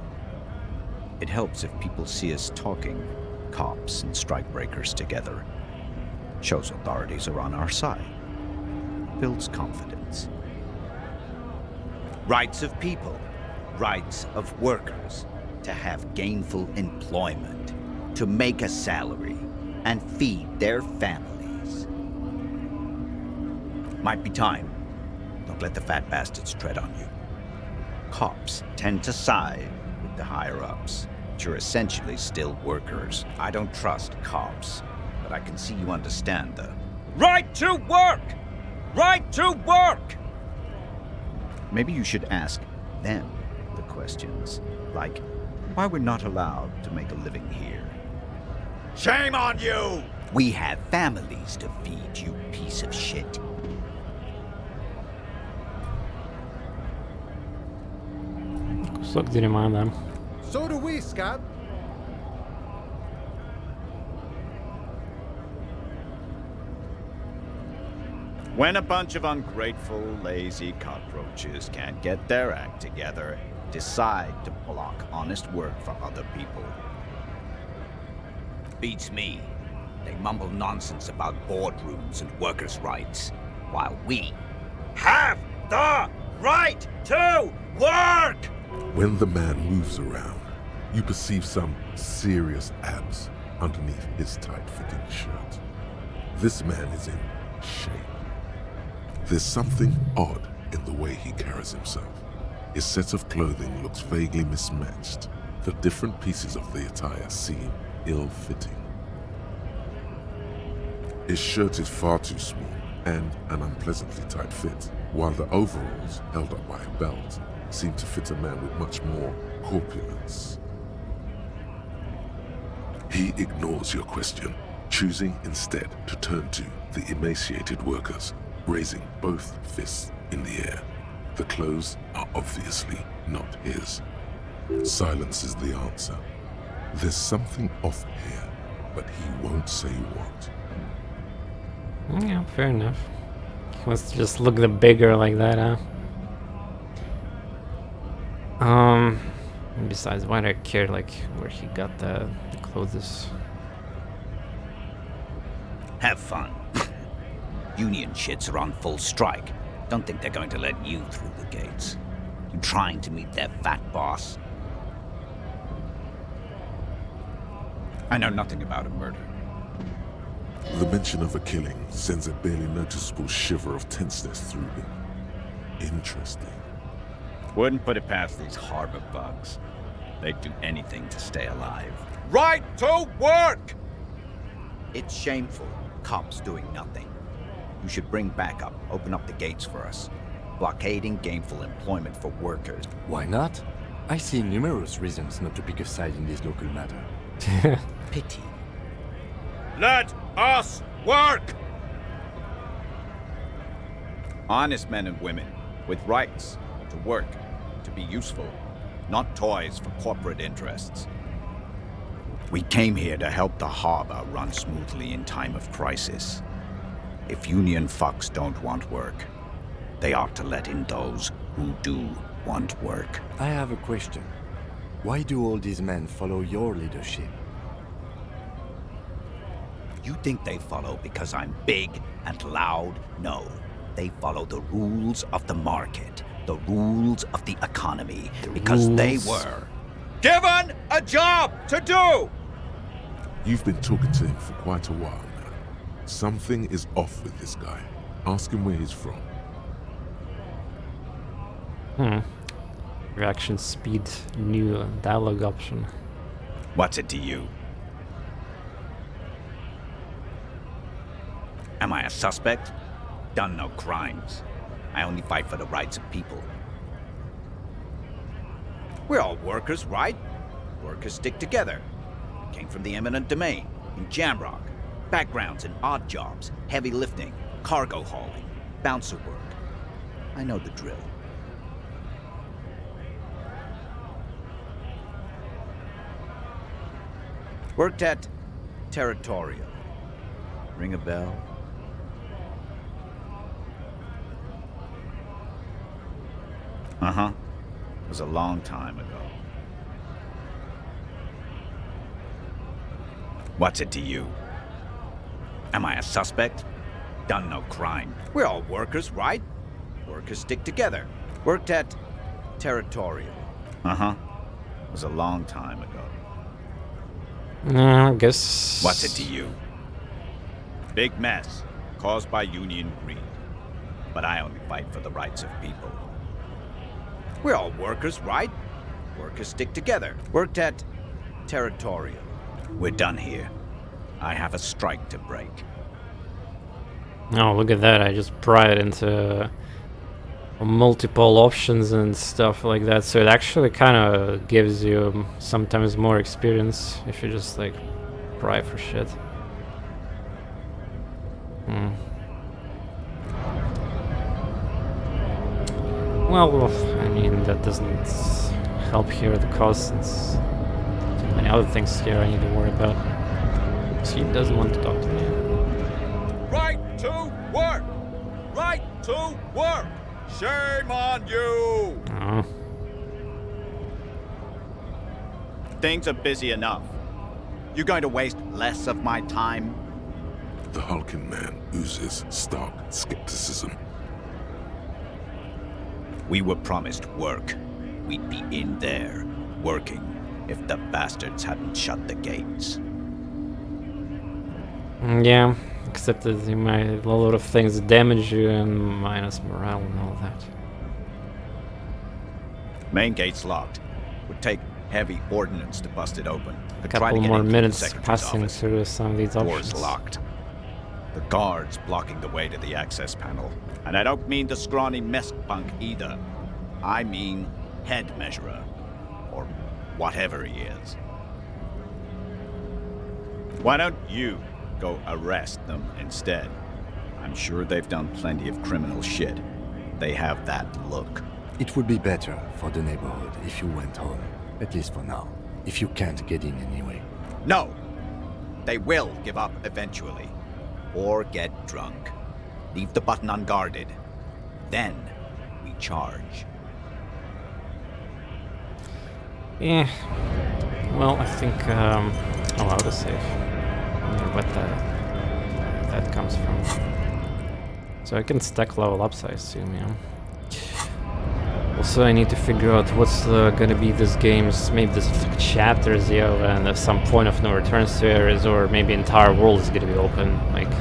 It helps if people see us talking, cops and strikebreakers together. Shows authorities are on our side. Builds confidence. Rights of people, rights of workers, to have gainful employment, to make a salary, and feed their families. Might be time. Don't let the fat bastards tread on you. Cops tend to side with the higher-ups, but you're essentially still workers. I don't trust cops, but I can see you understand the... Right to work! Right to work! Maybe you should ask them the questions, like why we're not allowed to make a living here. Shame on you! We have families to feed, you piece of shit. Кусок дерьма, да. So do we, Scab. When a bunch of ungrateful, lazy cockroaches can't get their act together, decide to block honest work for other people. Beats me. They mumble nonsense about boardrooms and workers' rights, while we have the right to work! When the man moves around, you perceive some serious abs underneath his tight-fitting shirt. This man is in shape. There's something odd in the way he carries himself. His set of clothing looks vaguely mismatched. The different pieces of the attire seem ill-fitting. His shirt is far too small and an unpleasantly tight fit, while the overalls, held up by a belt, seem to fit a man with much more corpulence. He ignores your question, choosing instead to turn to the emaciated workers, raising both fists in the air. The clothes are obviously not his. Silence is the answer. There's something off here, but he won't say what. Yeah, fair enough. He wants to just look the bigger like that, huh? Besides, why do I care, like, where he got the clothes? Have fun. Union shits are on full strike. Don't think they're going to let you through the gates. You trying to meet their fat boss? I know nothing about a murder. The mention of a killing sends a barely noticeable shiver of tenseness through me. Interesting. Wouldn't put it past these harbor bugs. They'd do anything to stay alive. Right to work! It's shameful. Cops doing nothing. You should bring backup, open up the gates for us. Blockading gainful employment for workers. Why not? I see numerous reasons not to pick a side in this local matter. Pity. Let us work! Honest men and women, with rights, to work, to be useful, not toys for corporate interests. We came here to help the harbor run smoothly in time of crisis. If union fucks don't want work, they ought to let in those who do want work. I have a question. Why do all these men follow your leadership? You think they follow because I'm big and loud? No. They follow the rules of the market, the rules of the economy, because they were given a job to do! You've been talking to him for quite a while now. Something is off with this guy. Ask him where he's from. Reaction speed, new dialogue option. What's it to you? Am I a suspect? Done no crimes. I only fight for the rights of people. We're all workers, right? Workers stick together. Came from the eminent domain, in Jamrock. Backgrounds in odd jobs, heavy lifting, cargo hauling, bouncer work. I know the drill. Worked at Territorial. Ring a bell? Uh-huh. It was a long time ago. What's it to you? Am I a suspect? Done no crime. We're all workers, right? Workers stick together. Worked at Territorial. Uh-huh. It was a long time ago. I guess... What's it to you? Big mess, caused by union greed. But I only fight for the rights of people. We're all workers, right? Workers stick together. Worked at Territorial. We're done here. I have a strike to break. Oh, look at that. I just pry it into multiple options and stuff like that. So it actually kind of gives you sometimes more experience if you just like pry for shit. Well, I mean, that doesn't help here the cause since too many other things here I need to worry about. He doesn't want to talk to me. Right to work! Right to work! Shame on you! Oh. Things are busy enough. You going to waste less of my time? The hulking man oozes stark skepticism. We were promised work. We'd be in there, working, if the bastards hadn't shut the gates. Yeah, except that you might a lot of things damage you and minus morale and all that. Main gate's locked. Would take heavy ordnance to bust it open. A Could try to couple get more in through the minutes secretary's passing office. through some of these Door's options. locked. The guard's blocking the way to the access panel. And I don't mean the scrawny mess punk either. I mean head measurer. Or whatever he is. Why don't you go arrest them instead? I'm sure they've done plenty of criminal shit. They have that look. It would be better for the neighborhood if you went home, at least for now, if you can't get in anyway. No! They will give up eventually. Or get drunk. Leave the button unguarded. Then we charge. Yeah. Well, I think I'll auto save. I wonder what that comes from. So I can stack level ups, I assume, yeah. Also, I need to figure out what's gonna be this game's, maybe this chapters, and at some point of no return series, or maybe entire world is gonna be open, like.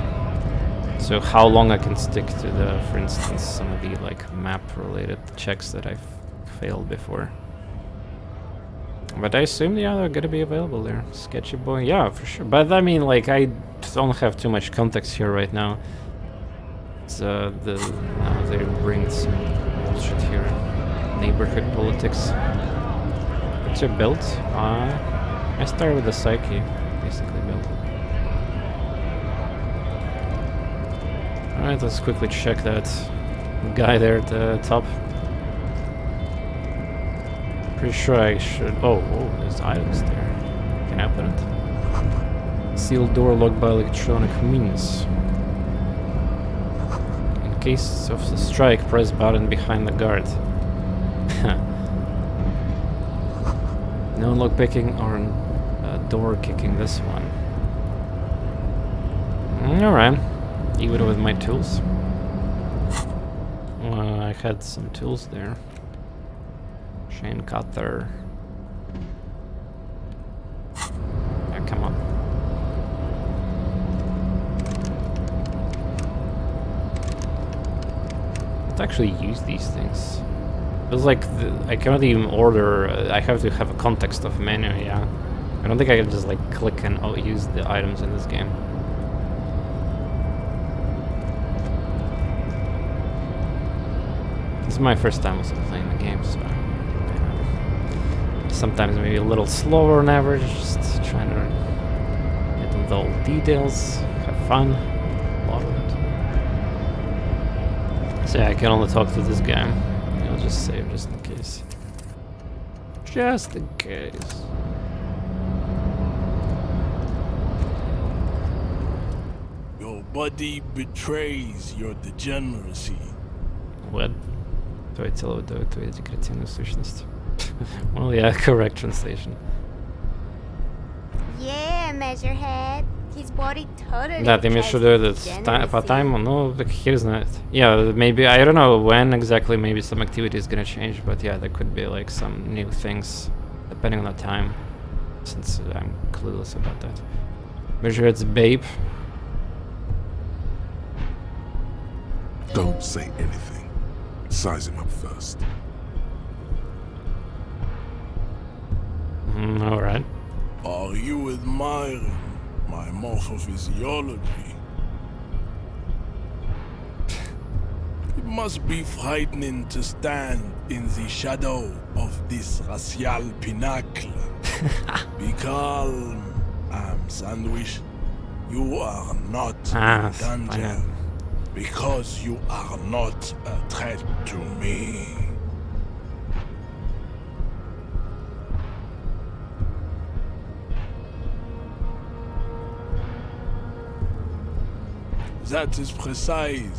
So how long I can stick to the, for instance, some of the like map-related checks that I've failed before. But I assume, yeah, they're gonna be available there. Sketchy Boy, yeah, for sure. But I mean, like, I don't have too much context here right now. So now they bring some bullshit here. Neighborhood politics. What's your build? I started with the Psyche, basically build. Alright, let's quickly check that guy there at the top. Pretty sure I should... Oh, there's items there. Can I open it? Sealed door locked by electronic means. In case of the strike, press button behind the guard. No lockpicking or door kicking this one. Alright. Even with my tools. I had some tools there. Chain cutter. Yeah, come on. Let's actually use these things. Feels like I cannot even order. I have to have a context of menu. Yeah, I don't think I can just like click and use the items in this game. This is my first time also playing the game, so sometimes maybe a little slower on average, just trying to get into all the details, have fun, a lot of it. So yeah, I can only talk to this guy. I'll just save just in case. Just in case. Your body betrays your degeneracy. What? Твое тело выдает твою декоративную сущность. Well, yeah, correct translation. Yeah, Measurehead. His body totally. Да, ты имеешь в виду по тайму? Ну, так хер знает. Yeah, maybe, I don't know when exactly, maybe some activity is gonna change, but yeah, there could be like some new things, depending on the time, since I'm clueless about that. Measurehead's babe. Don't say anything. Size him up first. Alright. Are you admiring my morphophysiology? It must be frightening to stand in the shadow of this racial pinnacle. Be calm, Sandwich. You are not in danger. Because you are not a threat to me. That is precisely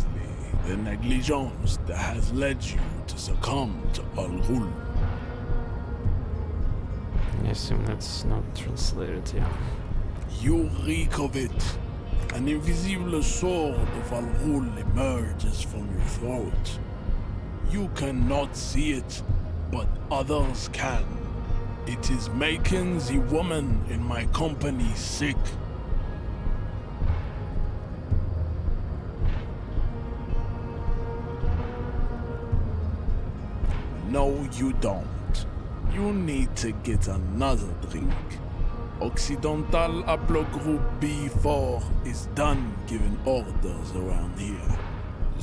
the negligence that has led you to succumb to Al Ghul. I assume that's not translated, yeah. You reek of it. An invisible sword of Al Ghul emerges from your throat. You cannot see it, but others can. It is making the woman in my company sick. No, you don't. You need to get another drink. Occidental Haplogroup B4 is done giving orders around here.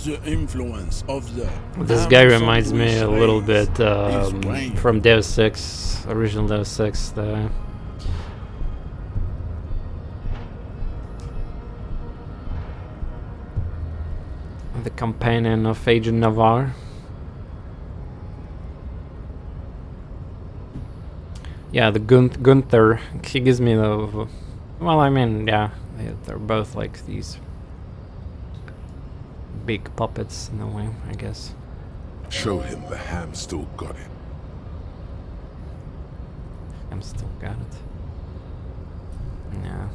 The influence of the This guy ham reminds me sandwich a little race bit is waned. from Deus Ex, original Deus Ex. The companion of Agent Navarre. Yeah, the Gunther. He gives me the. Well, I mean, yeah, they're both like these big puppets in a way, I guess. Show him the ham still got it. I'm still got it. Yeah.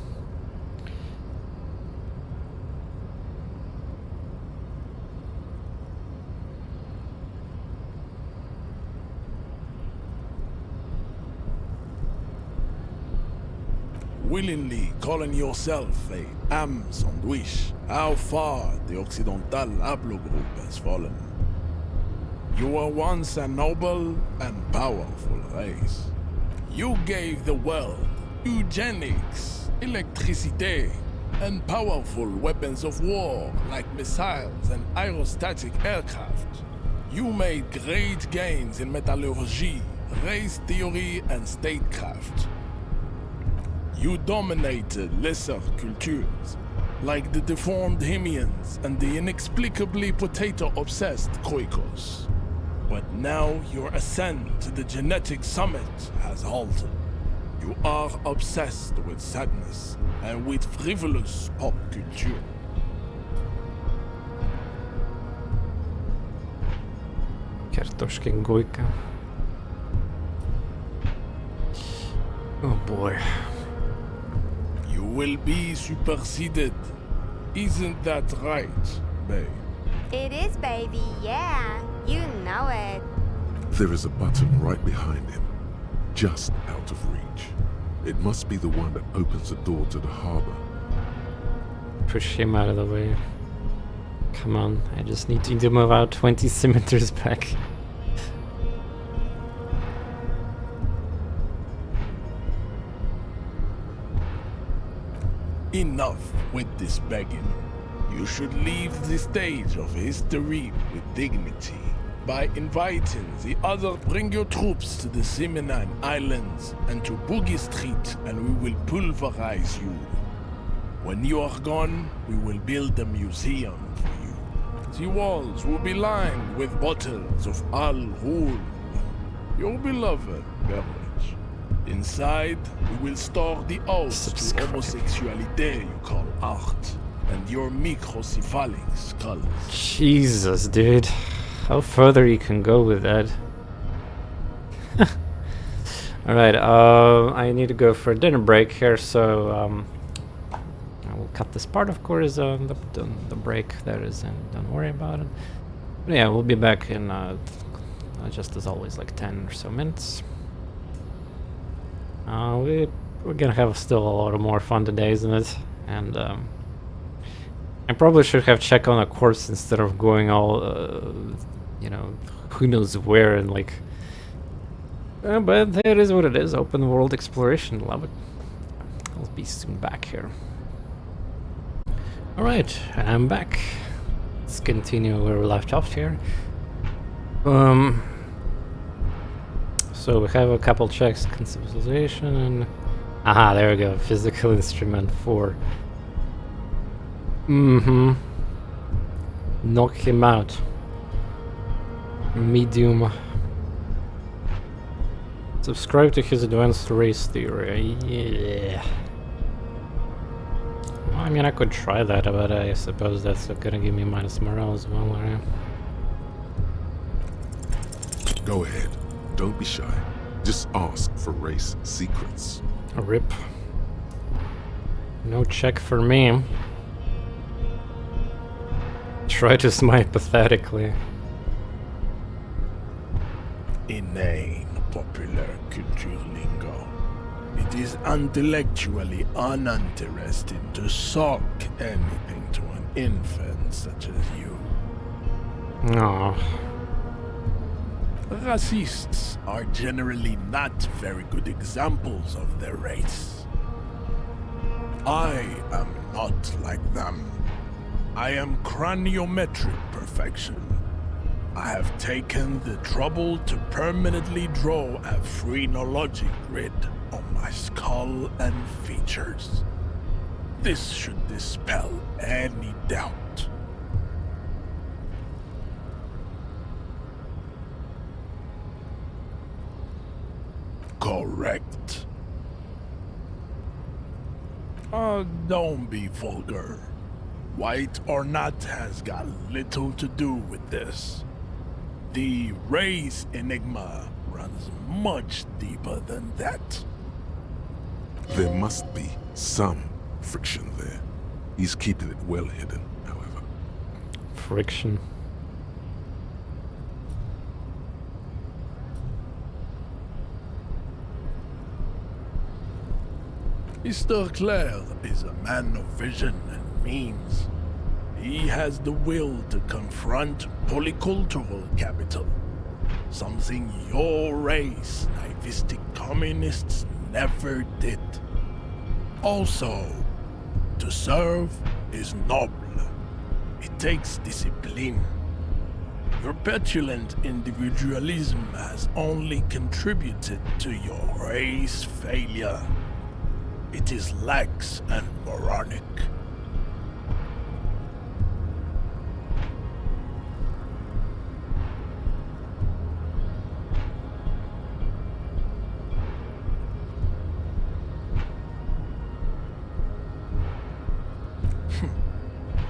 Willingly calling yourself a ham sandwich, how far the Occidental Haplogroup has fallen. You were once a noble and powerful race. You gave the world eugenics, electricity, and powerful weapons of war like missiles and aerostatic aircraft. You made great gains in metallurgy, race theory, and statecraft. You dominated lesser cultures, like the deformed Hemians and the inexplicably potato-obsessed Khoikos. But now your ascent to the genetic summit has halted. You are obsessed with sadness and with frivolous pop culture. Kartoshkin Goika. Oh boy. You will be superseded. Isn't that right, babe? It is, baby, yeah. You know it. There is a button right behind him, just out of reach. It must be the one that opens the door to the harbor. Push him out of the way. Come on, I just need to move out 20 centimeters back. Enough with this begging. You should leave the stage of history with dignity by inviting the other. Bring your troops to the Seminine Islands and to Boogie Street, and we will pulverize you. When you are gone, we will build a museum for you. The walls will be lined with bottles of Al Ghul, your beloved beverage. Inside, we will store the oaths to homosexuality you call art, and your microcephalic skulls. Jesus, dude. How further you can go with that? Alright, I need to go for a dinner break here, so I will cut this part, of course, the break that is, and don't worry about it. But yeah, we'll be back in, just as always, like 10 or so minutes. We're gonna have still a lot of more fun today, isn't it? And I probably should have checked on a course instead of going all, you know, who knows where, and like. But it is what it is. Open world exploration, love it. I'll be soon back here. All right, I'm back. Let's continue where we left off here. So we have a couple checks, conceptualization, and aha, there we go, physical instrument 4. Knock him out. Medium. Subscribe to his advanced race theory. Yeah. Well, I mean, I could try that, but I suppose that's gonna give me minus morale as well, right? Go ahead. Don't be shy. Just ask for race secrets. A rip. No check for me. Try to smite pathetically. Inane popular culture lingo. It is intellectually uninteresting to sock anything to an infant such as you. Aww. Racists are generally not very good examples of their race. I am not like them. I am craniometric perfection. I have taken the trouble to permanently draw a phrenologic grid on my skull and features. This should dispel any doubt. Correct. Don't be vulgar. White or not has got little to do with this. The race enigma runs much deeper than that. There must be some friction there. He's keeping it well hidden, however. Friction. Mr. Clare is a man of vision and means. He has the will to confront polycultural capital, something your race, naivistic communists, never did. Also, to serve is noble. It takes discipline. Your petulant individualism has only contributed to your race failure. It is lax and moronic.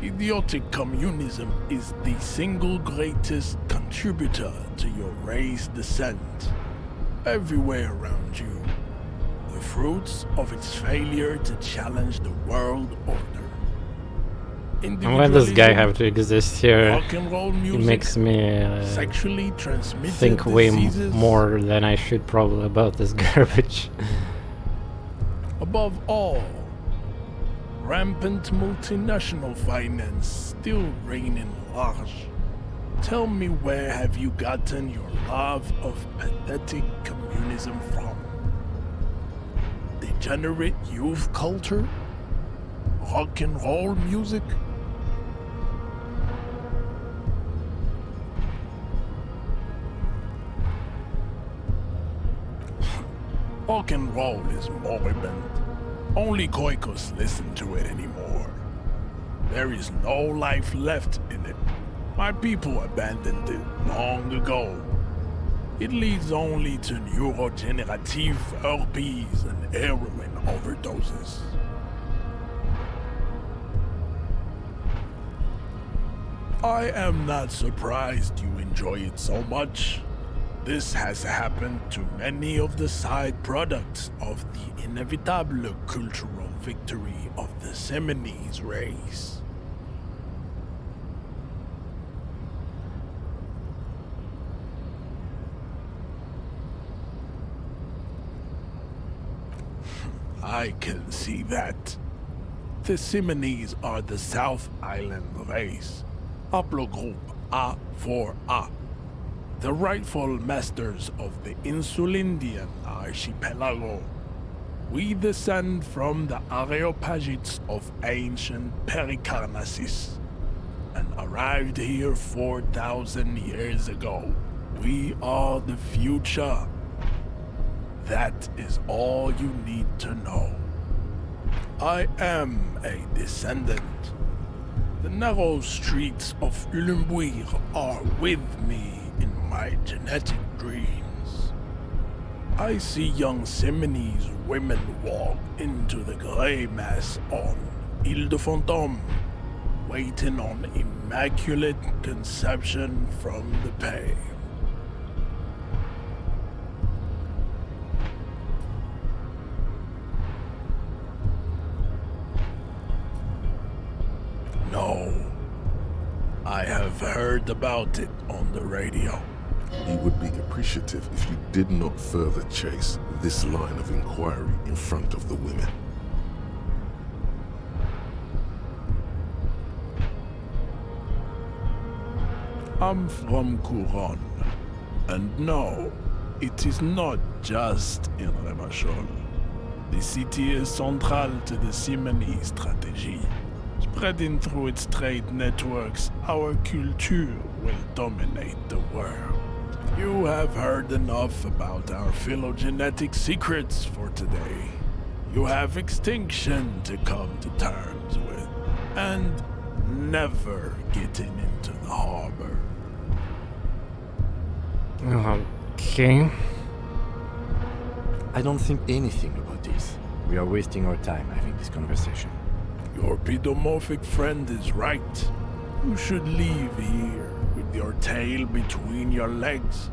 Idiotic communism is the single greatest contributor to your race descent. Everywhere around you, the fruits of its failure to challenge the world order. And why does guy have to exist here? Rock and roll It music, makes me sexually transmitted think way diseases, more than I should probably about this garbage. above all, rampant multinational finance still reigning large. Tell me, where have you gotten your love of pathetic communism from? Degenerate youth culture? Rock and roll music? Rock and roll is moribund. Only Koikos listen to it anymore. There is no life left in it. My people abandoned it long ago. It leads only to neurodegenerative herpes and heroin overdoses. I am not surprised you enjoy it so much. This has happened to many of the side products of the inevitable cultural victory of the Seminoles race. I can see that. The Seminoles are the South Island race, haplogroup A4A. The rightful masters of the Insulindian archipelago. We descend from the Areopagites of ancient Pericarnassus and arrived here 4,000 years ago. We are the future. That is all you need to know. I am a descendant. The narrow streets of Ulumbuir are with me in my genetic dreams. I see young Seminoles women walk into the grey mass on Ile de Fantôme, waiting on immaculate conception from the pale. No, I have heard about it on the radio. He would be appreciative if you did not further chase this line of inquiry in front of the women. I'm from Couronne, And no, it is not just in Revachol. The city is central to the Simony strategy. Spreading through its trade networks, our culture will dominate the world. You have heard enough about our phylogenetic secrets for today. You have extinction to come to terms with, and never getting into the harbor. Okay. I don't think anything about this. We are wasting our time having this conversation. Your pedomorphic friend is right. You should leave here with your tail between your legs,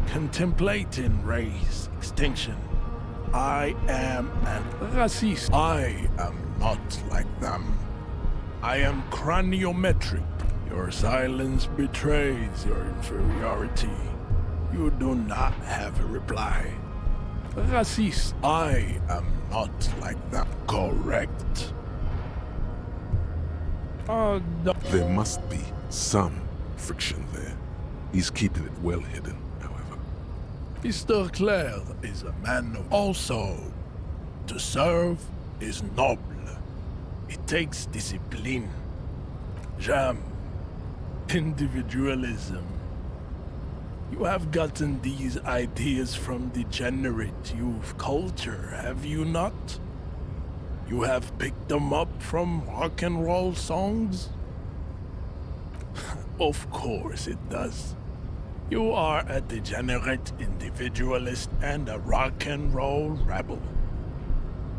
contemplating race extinction. I am an racist. I am not like them. I am craniometric. Your silence betrays your inferiority. You do not have a reply. Racist. I am not like that. Correct. There must be some friction there. He's keeping it well hidden, however. Mr. Claire is a man of also. To serve is noble. It takes discipline. Jam. Individualism. You have gotten these ideas from degenerate youth culture, have you not? You have picked them up from rock and roll songs? Of course it does. You are a degenerate individualist and a rock and roll rebel.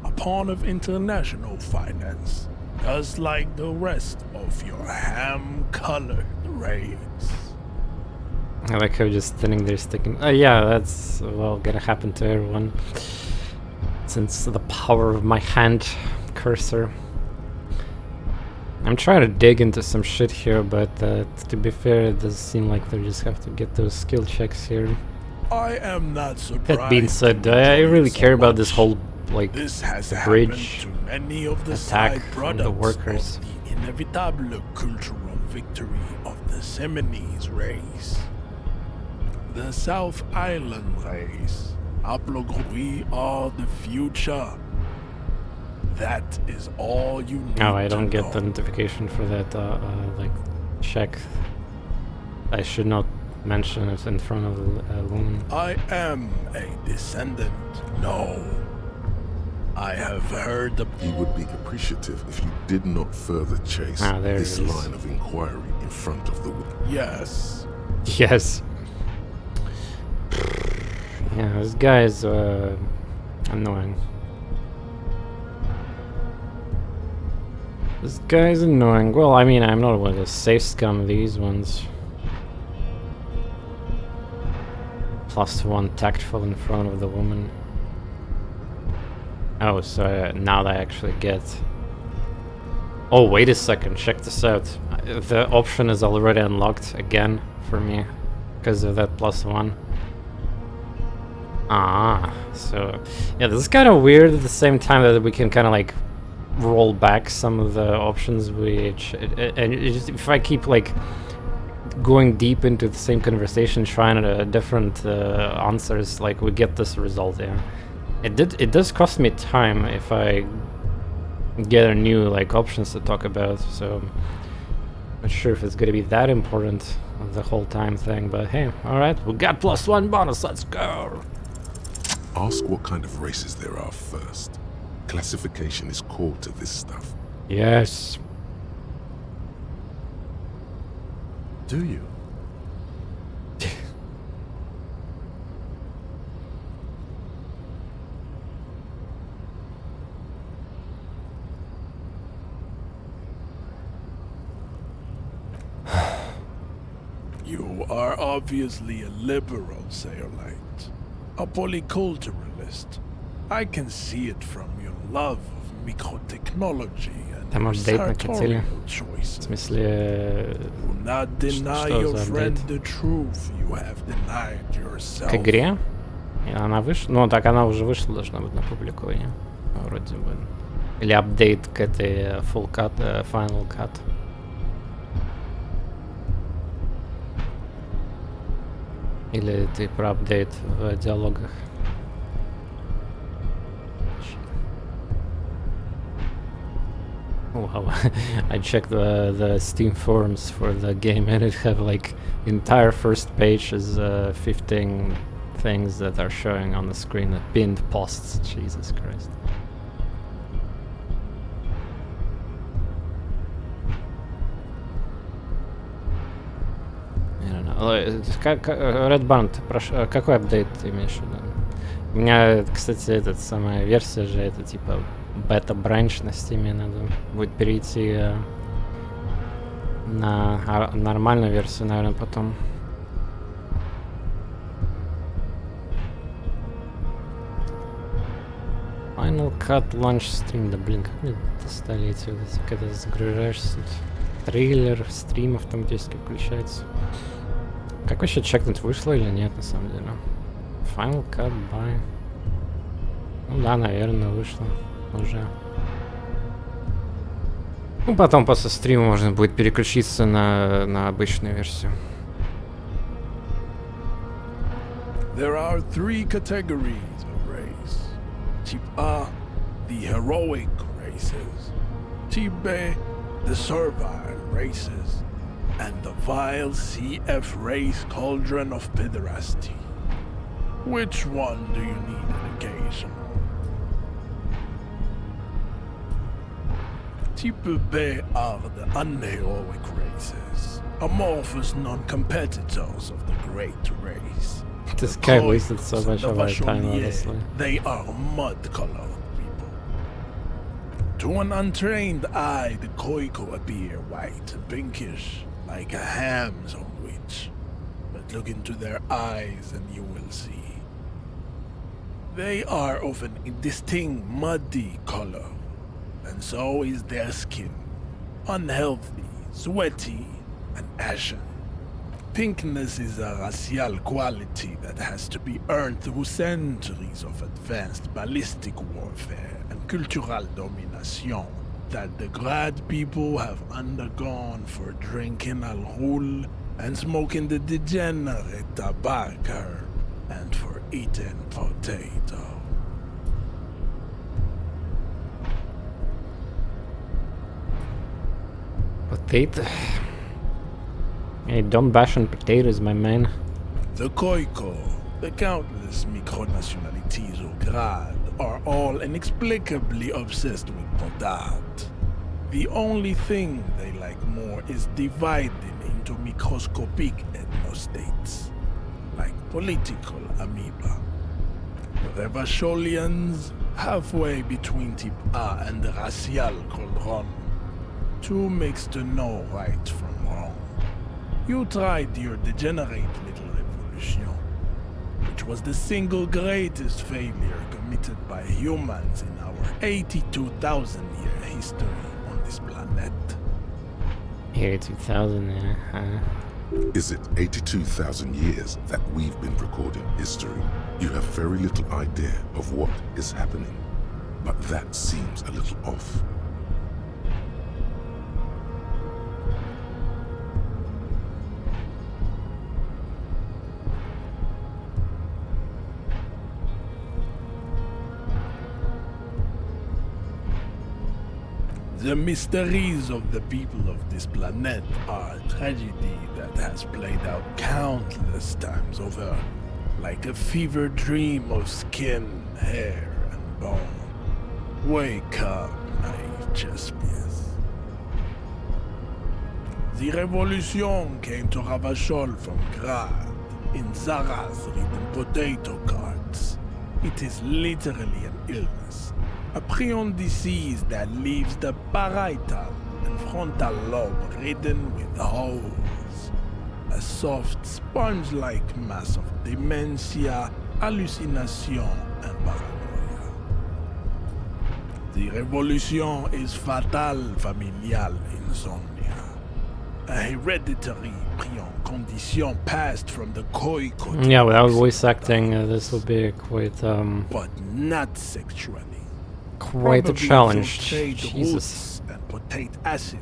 A pawn of international finance, just like the rest of your ham-colored race. I like how just standing there sticking. Oh yeah, that's well gonna happen to everyone. Since the power of my hand cursor. I'm trying to dig into some shit here, but to be fair, it does seem like they just have to get those skill checks here. I am not surprised. That being said, do I really care about this whole like This has bridge happened to many of the attack side from the products workers? of the inevitable cultural victory of the Seminese race. The South Island race. We are the future. That is all you need. Oh, I don't to get the know. notification for that like check. I should not mention it in front of a woman. I am a descendant. No. I have heard the... He would be appreciative if you did not further chase Ah, there this it is. line of inquiry in front of the... Yes. Yes. Yeah, this guy is annoying. This guy's annoying. Well, I mean, I'm not one of the safe scum these ones. +1 tactful in front of the woman. Oh, so now I actually get... Oh, wait a second, check this out. The option is already unlocked again for me because of that +1. Ah, so yeah, this is kind of weird at the same time that we can kind of like roll back some of the options and if I keep like going deep into the same conversation trying different answers, like we get this result there. It does cost me time if I get a new like options to talk about, so not sure if it's gonna be that important the whole time thing, but hey, alright, we got +1 bonus, let's go. Ask what kind of races there are first. Classification is core to this stuff. Yes. Do you? You are obviously a liberal, Sayerlight. A polyculturalist. I can see it from your love of microtechnology and Там your апдейт накатили. sartorial choices. В смысле... Do not deny что your за friend апдейт? the truth you have denied yourself. К игре? И она вышла? Ну, так она уже вышла, должна быть на публику, не? Вроде бы. Или апдейт к этой full cut, final cut. Или ты про апдейт в диалогах? Wow, I checked the Steam forums for the game and it have like entire first page is 15 things that are showing on the screen, pinned posts. Jesus Christ. I don't know. Red Band, какой апдейт ты имеешь в виду? У меня, кстати, этот самая версия же, это типа бета-бранч на Steam, надо будет перейти на нормальную версию, наверное, потом. Final Cut Launch Stream, да блин, как мне достали эти вот эти, когда загружаешься, трейлер, стрим автоматически включается. Как вообще чекнуть, вышло или нет, на самом деле? Final Cut by... Ну да, наверное, вышло уже. Ну, потом после стрима можно будет переключиться на обычную версию. There are 3 categories of race. Type A, the heroic races. Type B, the servile races. And the vile CF race cauldron of pederasty. Which one do you need education on? Type B are the unheroic races, amorphous non-competitors of the great race. This guy wasted so much of our time, honestly. They are mud-colored people. To an untrained eye, the Koiko appear white and pinkish, like a ham sandwich. But look into their eyes and you will see. They are of an indistinct muddy color, and so is their skin. Unhealthy, sweaty, and ashen. Pinkness is a racial quality that has to be earned through centuries of advanced ballistic warfare and cultural domination that the Grad people have undergone for drinking al-Ghul and smoking the degenerate tobacco herb and for eating potato. Potato? Hey, don't bash on potatoes, my man. The Koiko, the countless micronationalities of Grad, are all inexplicably obsessed with potat. The only thing they like more is dividing into microscopic ethnostates, like political amoeba. The Revacholians, halfway between Type A and the racial cauldron, two makes to know right from wrong. You tried your degenerate little revolution, which was the single greatest failure committed by humans in our 82,000-year history on this planet. 82,000, yeah. Is it 82,000 years that we've been recording history? You have very little idea of what is happening, but that seems a little off. The mysteries of the people of this planet are a tragedy that has played out countless times over, like a fever dream of skin, hair, and bone. Wake up, naive Chespius. The revolution came to Ravachol from Grad, in Zarath reading potato carts. It is literally an illness. A prion disease that leaves the parietal and frontal lobe ridden with holes. A soft, sponge-like mass of dementia, hallucination, and paranoia. The revolution is fatal familial insomnia. A hereditary prion condition passed from the Koiko. Yeah, without voice acting, this will be quite but not sexually. Quite a challenge. Jesus. Roots and potate acid,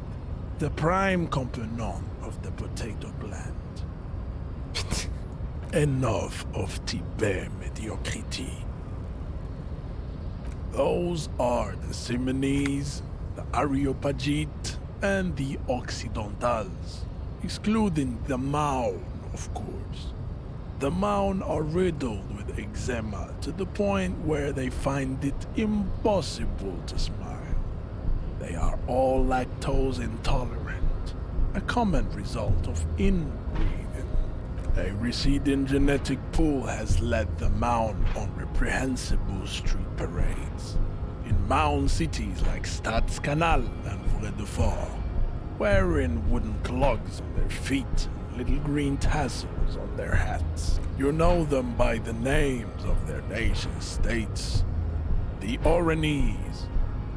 the prime component of the potato plant. Enough of Tibet mediocrity. Those are the Simonese, the Areopagite, and the Occidentals, excluding the Maun, of course. The Maun are riddled with eczema to the point where they find it impossible to smile. They are all lactose intolerant, a common result of inbreeding. A receding genetic pool has led the Maun on reprehensible street parades. In Maun cities like Stadskanal and Vredefort, wearing wooden clogs on their feet and little green tassels on their hats. You know them by the names of their nation states: the Oranese,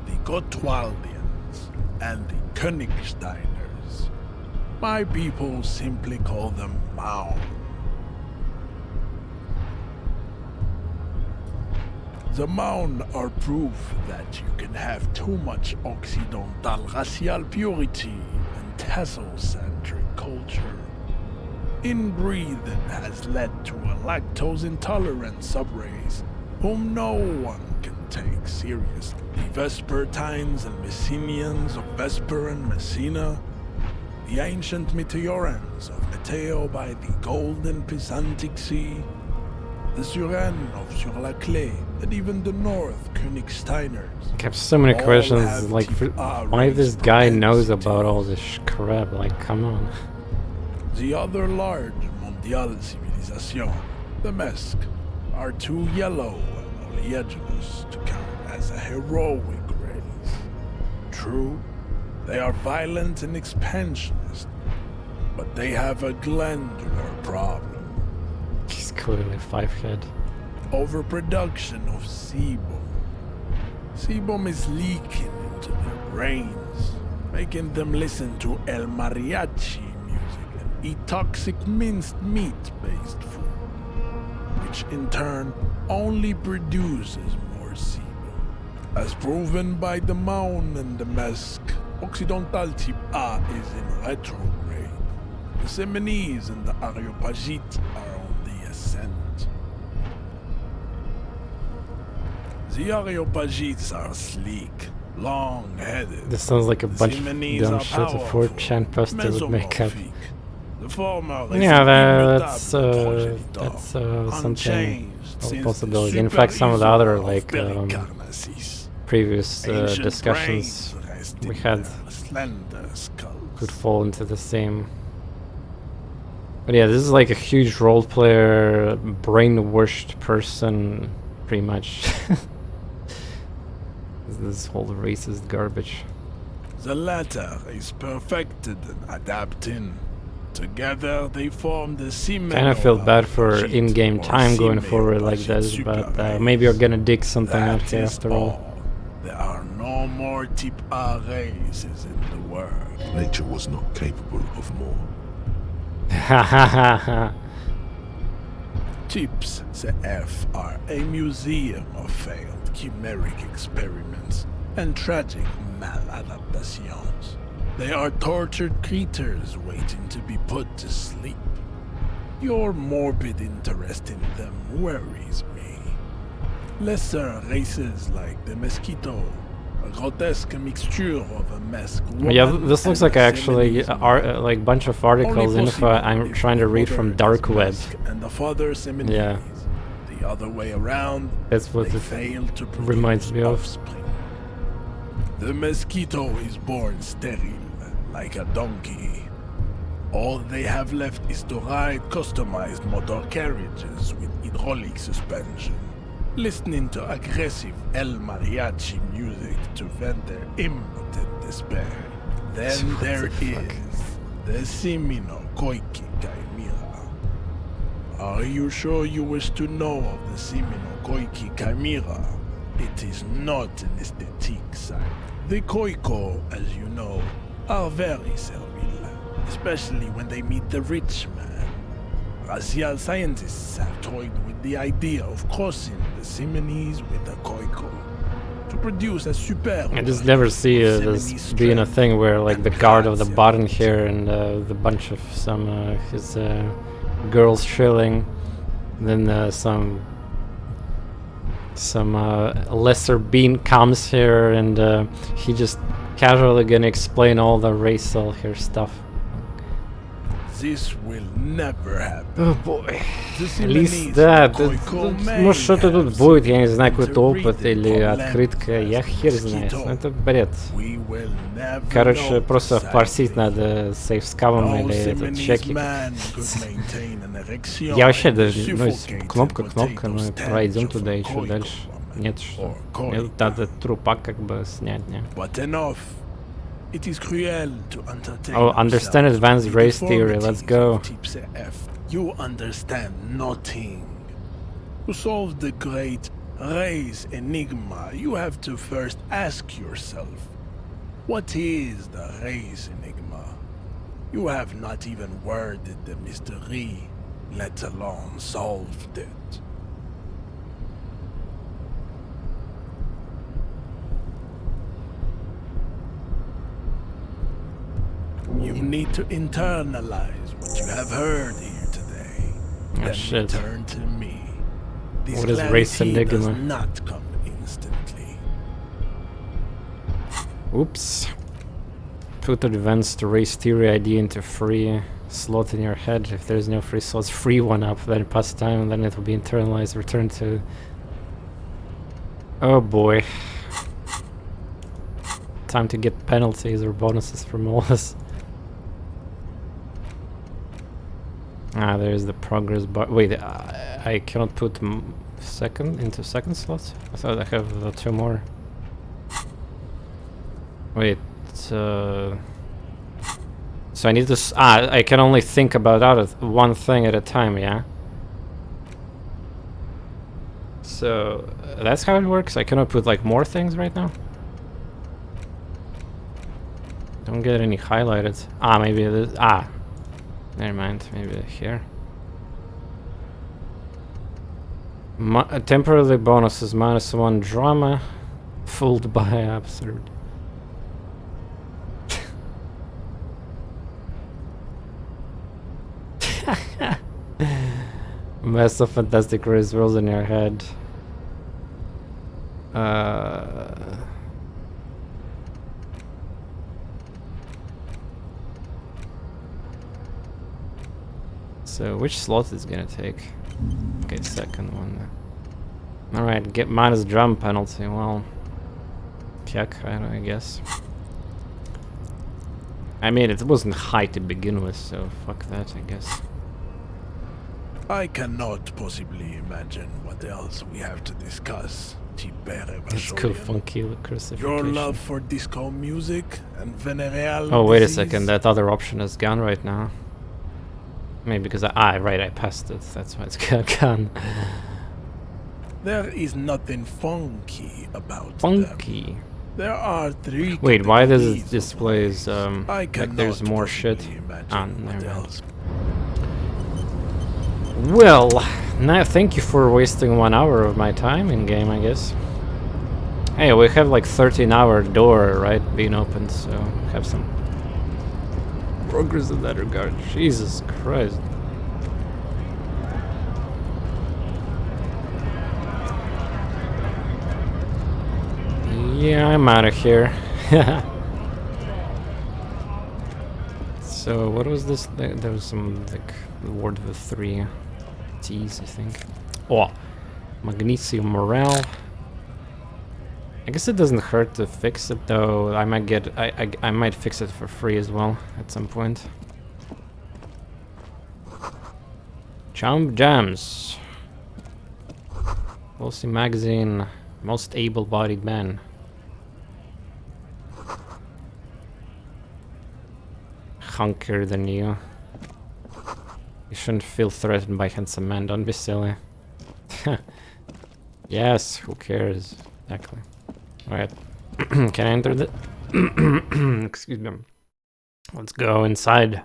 the Gotwaldians, and the Königsteiners. My people simply call them Maun. The Maun are proof that you can have too much Occidental racial purity and tassel-centric culture. Inbreeding has led to a lactose-intolerant subrace whom no one can take seriously. The Vespertines and Messenians of Vesper and Messina, the ancient Meteorans of Meteo by the golden Pisantic Sea, the Suren of Sur-la-Clé, and even the North Königsteiners. I have so many questions, like, why this guy knows about all this crap, like, come on. The other large Mondial civilization, the Mesk, are too yellow and oleaginous to count as a heroic race. True, they are violent and expansionist, but they have a glandular problem. He's clearly 5-head. Overproduction of sebum. Sebum is leaking into their brains, making them listen to El Mariachi music and eat toxic minced meat-based food, which in turn only produces more sebum. As proven by the Maun and the Mesk, Occidental type A is in retrograde. The Simonese and the Areopagite are on the ascent. The Areopagites are sleek, long-headed. This sounds like a bunch of Simonese dumb are shit a powerful, 4chan poster would make up. mesomorphic. The former is Yeah, an that's immutable something, unchanged a since possibility. the In fact, some of the other, super like, Pericarnasis. previous Ancient discussions brains rest we in had their slender skulls. could fall into the same. But yeah, this is like a huge role player, brainwashed person, pretty much. This whole racist garbage. The latter is perfected and adapting. Together they form the Kind of feel bad for in-game time going forward like this, but maybe you're gonna dig something out here after all. There are no more type A races in the world. Nature was not capable of more. Ha ha ha ha. Types CF are a museum of failed chimeric experiments and tragic maladaptations. They are tortured creatures waiting to be put to sleep. Your morbid interest in them worries me. Lesser races like the mosquito, a grotesque mixture of a Mesk woman. Yeah, this looks and like a actually Simonese like bunch of articles Only info I'm possible trying to if read the from mother dark is web. Mesk and the father Simonese. Yeah, The other way around, that's what they it fail to produce reminds me of. offspring. The mosquito is born sterile, like a donkey. All they have left is to ride customized motor carriages with hydraulic suspension, listening to aggressive El Mariachi music to vent their impotent despair. Then What there the fuck? is the Simino Koiki Chimera. Are you sure you wish to know of the Simino Koiki Chimera? It is not an aesthetic site. The Koiko, as you know, are very servile, especially when they meet the rich man. Racial scientists have toyed with the idea of crossing the Simonese with the Koiko to produce a superb. I just never see this being a thing where like the guard of the bottom here and the bunch of some his girls chilling Then some lesser being comes here, and he just casually gonna explain all the racial here stuff. This will never happen. Oh boy. At least that. Может что-то тут будет, я не знаю, какой-то опыт или открытка, я хер знает. Ну это бред. Короче, просто форсить надо сейфскавом или этот чеки. Я вообще даже, ну, кнопка, но пройдем туда и что дальше? Нет, что? Мне надо трупак как бы снять, не? Oh, understand advanced race theory, let's go. You understand nothing. To solve the great race enigma, you have to first ask yourself, what is the race enigma? You have not even worded the mystery, let alone solved it. You need to internalize what you have heard here today. Oh, shit. Turn to me. This what is race enigma? does not come instantly. Oops. Put advanced race theory idea into free slot in your head. If there's no free slots, free one up, then pass time, and then it will be internalized. Return to... Oh boy. Time to get penalties or bonuses from all this. Ah, there's the progress bar. Wait, I cannot put second slots? I thought I have 2 more. Wait, so I need to... I can only think about one thing at a time, yeah? So, that's how it works? I cannot put, like, more things right now? Don't get any highlighted. Maybe it is... Never mind, maybe here. Temporarily bonuses, -1 drama. Fooled by absurd. Mess of fantastic race rolls in your head. So which slot is gonna take? Okay, second one. Alright, get minus drum penalty. Well, I guess. I mean, it wasn't high to begin with, so fuck that, I guess. I cannot possibly imagine what else we have to discuss. Let's go funky crucifixion. Your love for disco music and venereal Oh, wait a disease? second, that other option is gone right now. Maybe because I passed it, that's why it's gone. There is nothing funky about Funky? them. There are 3 Wait, why does it display like there's more shit? Never mind. else. Well, now thank you for wasting 1 hour of my time in game, I guess. Hey, we have like 13-hour door, right, being opened, so have some progress in that regard. Jesus Christ. Yeah, I'm out of here. So, what was this? There was some, like, word with 3 T's, I think. Oh! Magnesium morale. I guess it doesn't hurt to fix it, though. I might get... I might fix it for free as well, at some point. Chomp Jams. Wolsey Magazine. Most able-bodied man. Hunkier than you. You shouldn't feel threatened by handsome men, don't be silly. Yes, who cares? Exactly. Alright. Can I enter the... Excuse me. Let's go inside.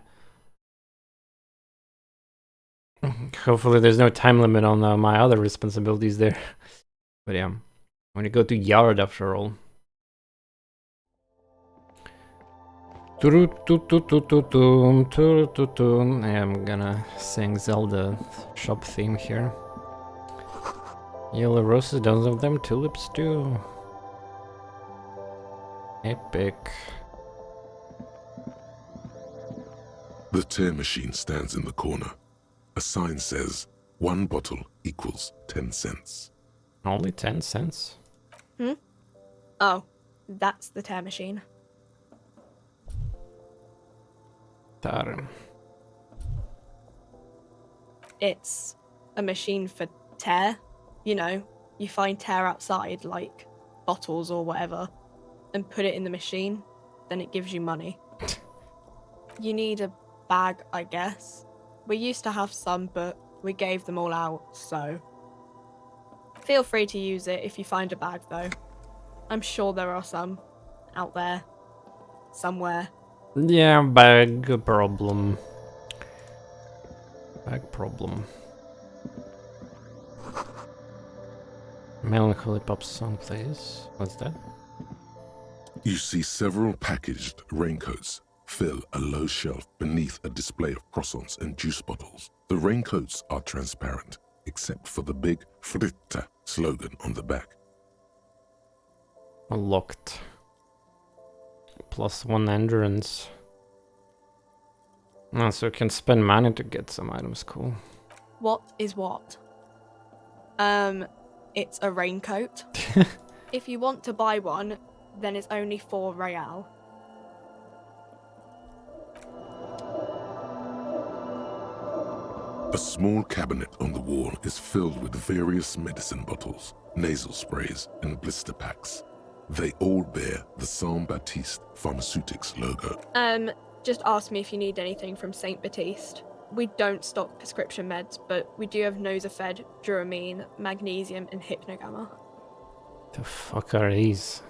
Hopefully there's no time limit on my other responsibilities there. But yeah. I'm gonna go to Yard after all. I'm gonna sing Zelda shop theme here. Yellow roses, dozens of them, tulips too. Epic. The tear machine stands in the corner. A sign says, 1 bottle equals 10 cents. Only 10 cents? Hmm? Oh, that's the tear machine. Tar. It's a machine for tear. You know, you find tear outside, like bottles or whatever, and put it in the machine, then it gives you money. You need a bag, I guess. We used to have some, but we gave them all out, so... Feel free to use it if you find a bag, though. I'm sure there are some out there. Somewhere. Yeah, bag problem. Bag problem. Melancholy pop song, please. What's that? You see several packaged raincoats fill a low shelf beneath a display of croissants and juice bottles. The raincoats are transparent, except for the big Fritta slogan on the back. Locked. +1 endurance. Oh, so you can spend money to get some items, cool. What is what? It's a raincoat. If you want to buy one, then it's only 4 real. A small cabinet on the wall is filled with various medicine bottles, nasal sprays, and blister packs. They all bear the Saint Baptiste Pharmaceutics logo. Just ask me if you need anything from St. Baptiste. We don't stock prescription meds, but we do have Measurehead, Dramamine, magnesium, and Hypnogamma. The fuck are these?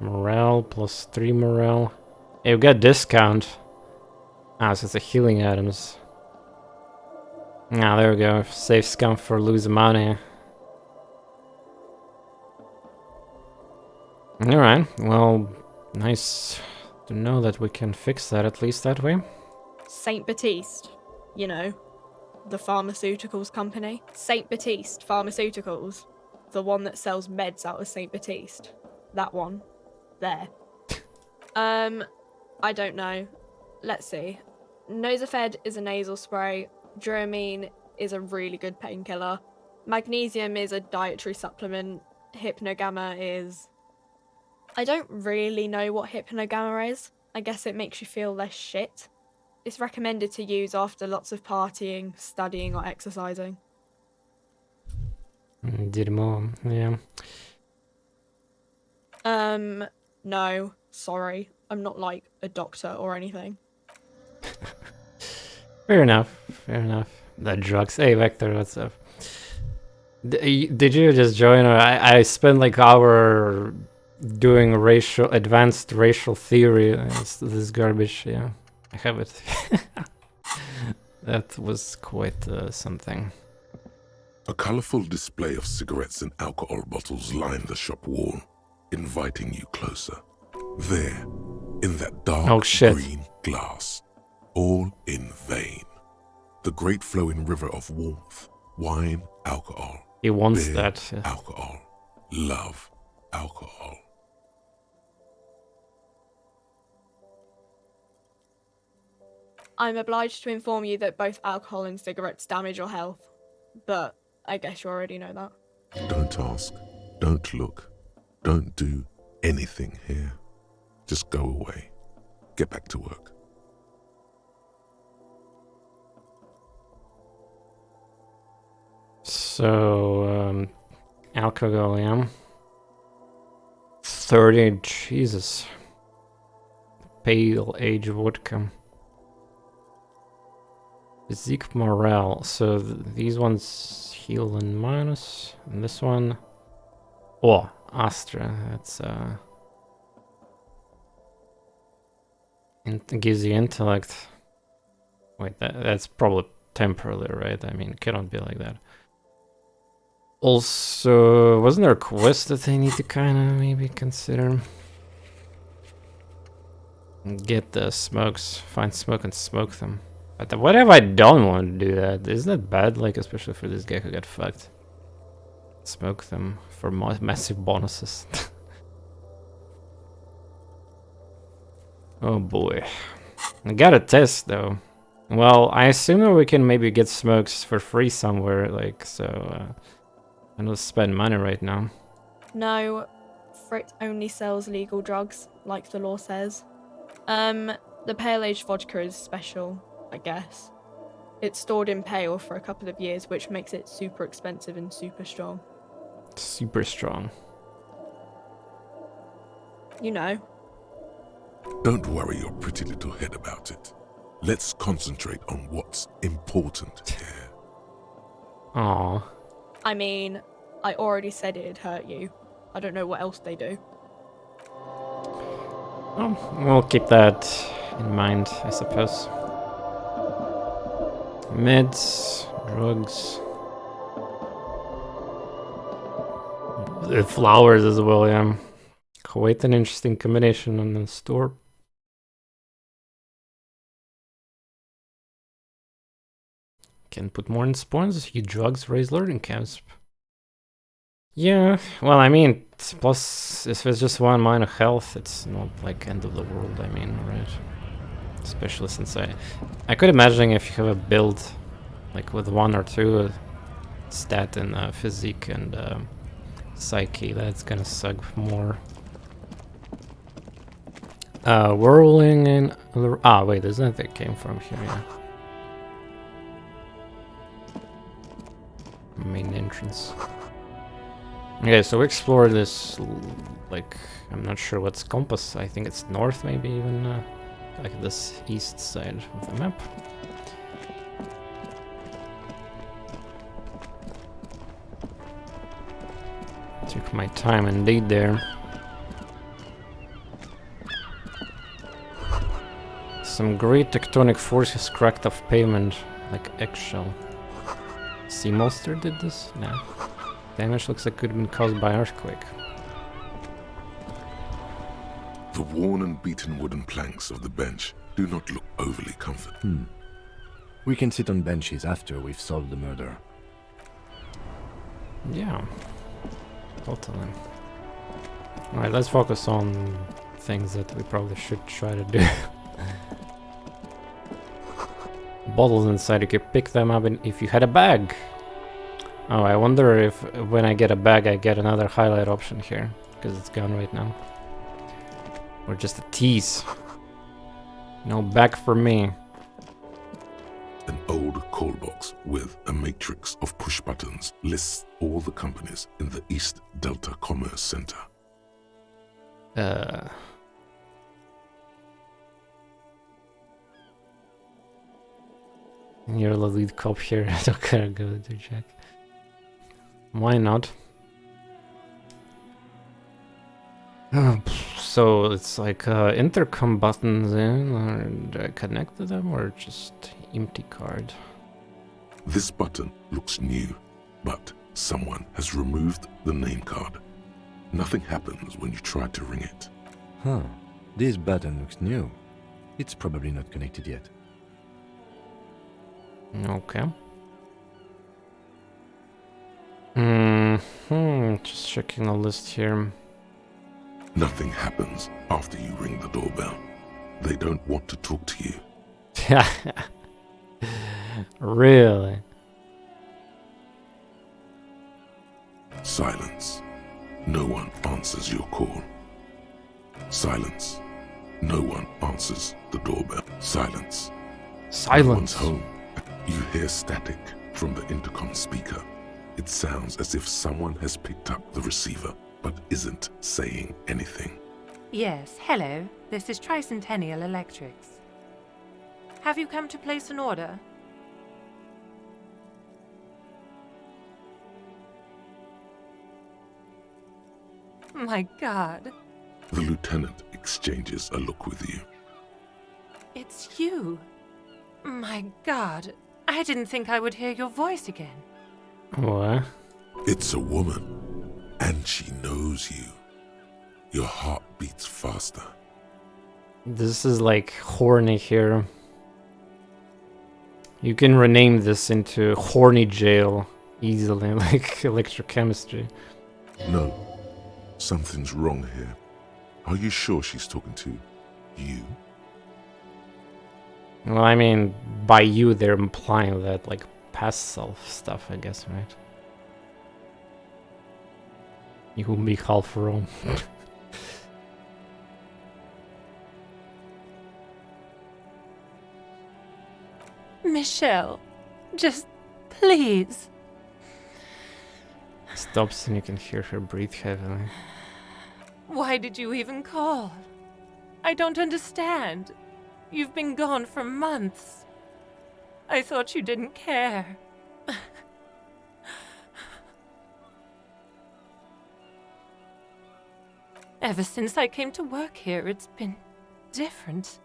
Morale +3 morale. Hey, we got discount. Ah, so it's a healing items. Ah, there we go. Save scum for losing money. Alright, well, nice to know that we can fix that at least that way. St. Baptiste, you know, the pharmaceuticals company. St. Baptiste Pharmaceuticals, the one that sells meds out of St. Baptiste. That one. There. I don't know. Let's see. Measurehead is a nasal spray. Dramamine is a really good painkiller. Magnesium is a dietary supplement. Hypnogamma is... I don't really know what Hypnogamma is. I guess it makes you feel less shit. It's recommended to use after lots of partying, studying, or exercising. Didimo, yeah. No, sorry. I'm not like a doctor or anything. Fair enough, fair enough. The drugs. Hey, Vector, what's up? Did you just join? Or I spent like hour doing advanced racial theory. This garbage, yeah. I have it. That was quite something. A colorful display of cigarettes and alcohol bottles line the shop wall, inviting you closer. There, in that dark green glass, all in vain. The great flowing river of warmth, wine, alcohol. He wants beer, that. Yeah. Alcohol, love, alcohol. I'm obliged to inform you that both alcohol and cigarettes damage your health, but I guess you already know that. Don't ask, don't look, don't do anything here. Just go away. Get back to work. So, alcohol, yeah. 30, Jesus. Pale age vodka. Physique morale. So these ones heal and minus. And this one. Oh, Astra. That's it gives you intellect. Wait, that's probably temporarily, right? I mean, it cannot be like that. Also, wasn't there a quest that I need to kind of maybe consider? Get the smokes, find smoke and smoke them. But what if I don't want to do that? Isn't that bad? Like, especially for this guy who got fucked. Smoke them for massive bonuses. Oh boy. I got a test though. Well, I assume that we can maybe get smokes for free somewhere, like, so, I don't spend money right now. No, Frit only sells legal drugs, like the law says. The pale aged vodka is special, I guess. It's stored in pale for a couple of years, which makes it super expensive and super strong. Super strong. You know. Don't worry your pretty little head about it. Let's concentrate on what's important here. Aww. I mean, I already said it'd hurt you. I don't know what else they do. Oh, we'll keep that in mind, I suppose. Meds, drugs. The flowers as well, yeah. Quite an interesting combination on the store. Can put more in spawns, you drugs raise learning camps. Yeah, well, I mean, plus, if it's just 1 minor health, it's not like end of the world, I mean, right? Especially since I could imagine if you have a build, like with 1 or 2 stat in physique and psyche, that's gonna suck more. Whirling in... Ah, wait, isn't that that came from here, yeah. Main entrance. Okay, so we explored this, like, I'm not sure what's compass, I think it's north maybe even, like this east side of the map. Took my time indeed there. Some great tectonic forces cracked off pavement like eggshell. Sea monster did this? No. Damage looks like it could have been caused by earthquake. The worn and beaten wooden planks of the bench do not look overly comfortable. We can sit on benches after we've solved the murder. Yeah. Totally. Alright, let's focus on things that we probably should try to do. Bottles inside, you could pick them up if you had a bag. Oh, I wonder if when I get a bag I get another highlight option here, because it's gone right now. Or just a tease. No bag for me. An old call box with a matrix of push buttons lists all the companies in the East Delta Commerce Center. You're the lead cop here. I don't gotta go to check. Why not? So it's like intercom buttons in, or do I connect to them, or just empty card? This button looks new, but someone has removed the name card. Nothing happens when you try to ring it. Huh. This button looks new. It's probably not connected yet. Okay. Just checking the list here. Nothing happens after you ring the doorbell. They don't want to talk to you. Really? Silence. No one answers your call. Silence. No one answers the doorbell. Silence. Silence. No one's home. You hear static from the intercom speaker. It sounds as if someone has picked up the receiver, but isn't saying anything. Yes, hello. This is Tricentennial Electrics. Have you come to place an order? My God. The lieutenant exchanges a look with you. It's you. My God. I didn't think I would hear your voice again. What? It's a woman, and she knows you. Your heart beats faster. This is like horny here. You can rename this into horny jail easily, like electrochemistry. No. Something's wrong here. Are you sure she's talking to you? Well, I mean, by you, they're implying that, like, past self stuff, I guess, right? You will be half wrong. Michelle, just please. Stops and you can hear her breathe heavily. Why did you even call? I don't understand. You've been gone for months. I thought you didn't care. Ever since I came to work here, it's been different.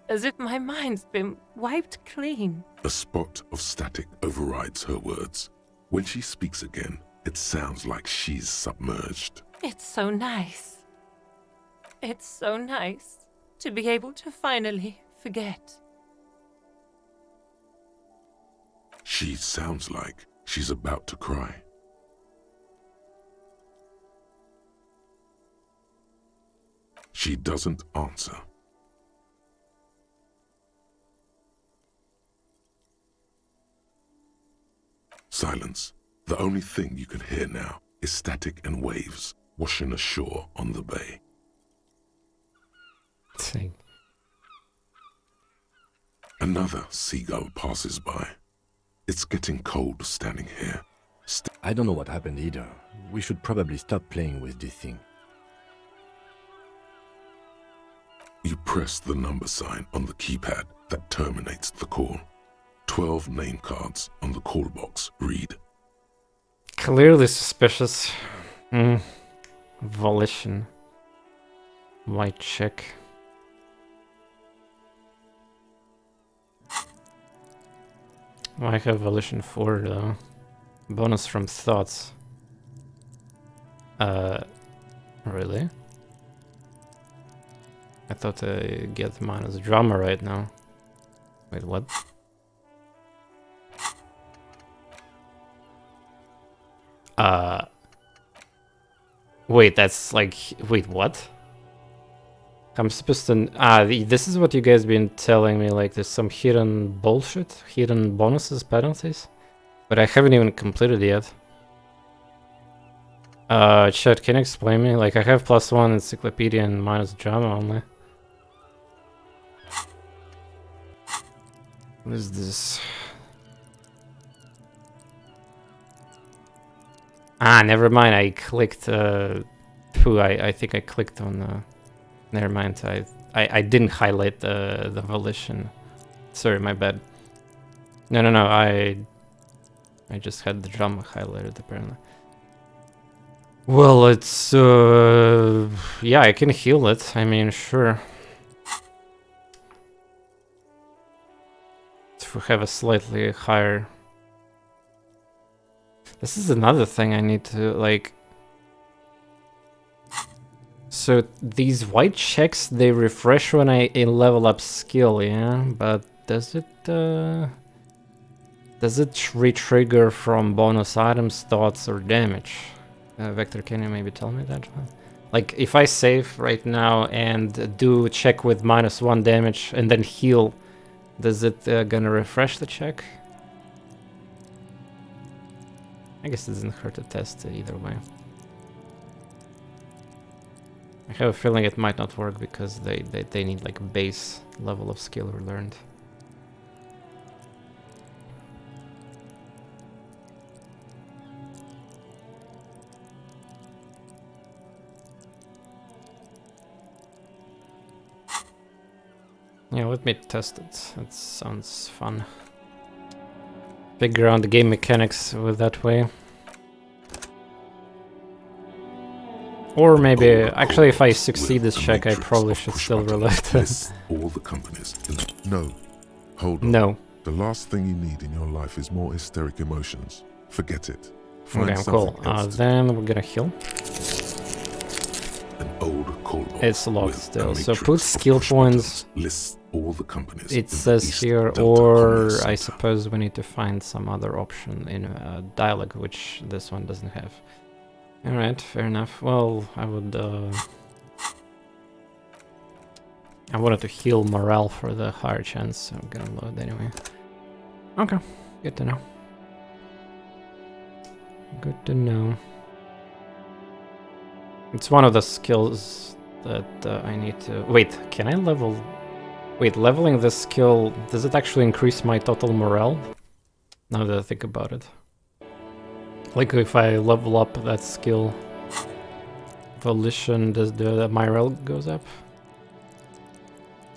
As if my mind's been wiped clean. A spot of static overrides her words. When she speaks again, it sounds like she's submerged. It's so nice. It's so nice to be able to finally forget. She sounds like she's about to cry. She doesn't answer. Silence. The only thing you can hear now is static and waves washing ashore on the bay. Dang. Another seagull passes by. It's getting cold standing here. I don't know what happened either. We should probably stop playing with this thing. You press the number sign on the keypad that terminates the call. 12 name cards on the call box read. Clearly suspicious. Volition. White check. I have Volition 4 though. Bonus from thoughts. Really? I thought I get minus drama right now. Wait, what? Wait, that's like, wait, what? I'm supposed to, this is what you guys been telling me, like there's some hidden bullshit, hidden bonuses, penalties, but I haven't even completed yet. Chat, can you explain me? Like I have +1 encyclopedia and minus drama only. What is this? Never mind. I clicked. I think I clicked on. Never mind. I didn't highlight the volition. Sorry, my bad. No. I just had the drama highlighted apparently. Well, it's yeah, I can heal it. I mean, sure. If we have a slightly higher. This is another thing I need to, like... So, these white checks, they refresh when I level up skill, yeah? But does it re-trigger from bonus items, thoughts, or damage? Vector, can you maybe tell me that one? Like, if I save right now and do check with -1 damage and then heal, does it gonna refresh the check? I guess it doesn't hurt to test either way. I have a feeling it might not work because they need like a base level of skill learned. Yeah, let me test it. It sounds fun. Figure out the game mechanics with that way. Or maybe, actually, if I succeed this check, I probably should still relate it. All the companies. No. Hold on. No. The last thing you need in your life is more hysteric emotions. Forget it. Okay, cool. Then we're gonna heal. An old call box It's locked with a still. So matrix put of skill push points. buttons lists all the companies in It the says East here, Delta or Commerce I Center. suppose we need to find some other option in dialogue, which this one doesn't have. Alright, fair enough. Well, I would... I wanted to heal morale for the higher chance, so I'm gonna load anyway. Okay, good to know. Good to know. It's one of the skills that I need to... Wait, can I level... Wait, leveling this skill, does it actually increase my total morale? Now that I think about it. Like if I level up that skill, volition, does the morale goes up?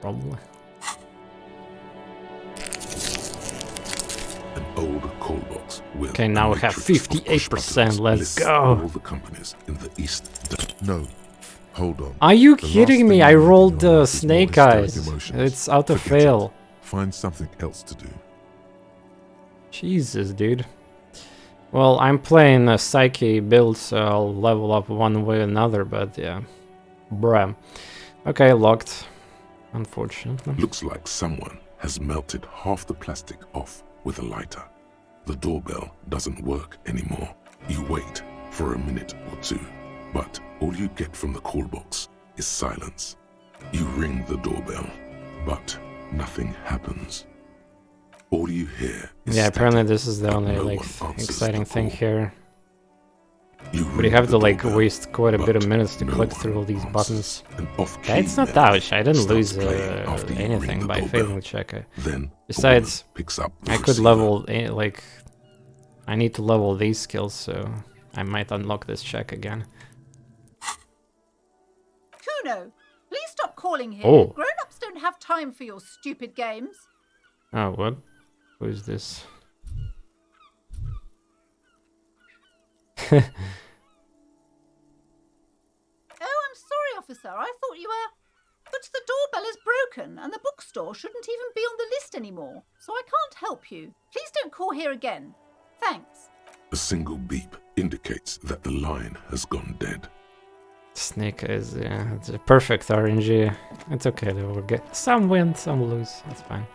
Probably. An old call box with Okay, now we have 58%. Let's go. All the companies in the East. No, hold on. Are you The last kidding me? thing I you need in rolled your life is snake more hysteric eyes. emotions. It's out of Forget fail. it. Find something else to do. Jesus, dude. Well, I'm playing a Psyche build, so I'll level up one way or another, but yeah. Bruh. Okay, locked. Unfortunately. Looks like someone has melted half the plastic off with a lighter. The doorbell doesn't work anymore. You wait for a minute or two, but all you get from the call box is silence. You ring the doorbell, but nothing happens. All you hear is Yeah, apparently static, this is the but only no like one answers exciting the thing call. here. You But you ring have the to like doorbell, waste quite a bit of but minutes to no click one through all these buttons. An off-key Okay, it's not melody ouch, I didn't starts lose playing after you ring anything the by doorbell. failing the check. Then a Besides, woman picks up the I could receiver. level, like, I need to level these skills, so I might unlock this check again. Cuno, please stop calling here. Oh. Grown-ups don't have time for your stupid games. Oh, what? Who is this? Oh, I'm sorry, officer. I thought you were... But the doorbell is broken, and the bookstore shouldn't even be on the list anymore, so I can't help you. Please don't call here again. Thanks. A single beep indicates that the line has gone dead. Snake is, yeah, it's a perfect RNG. It's okay, though. We'll get some win, some lose. That's fine.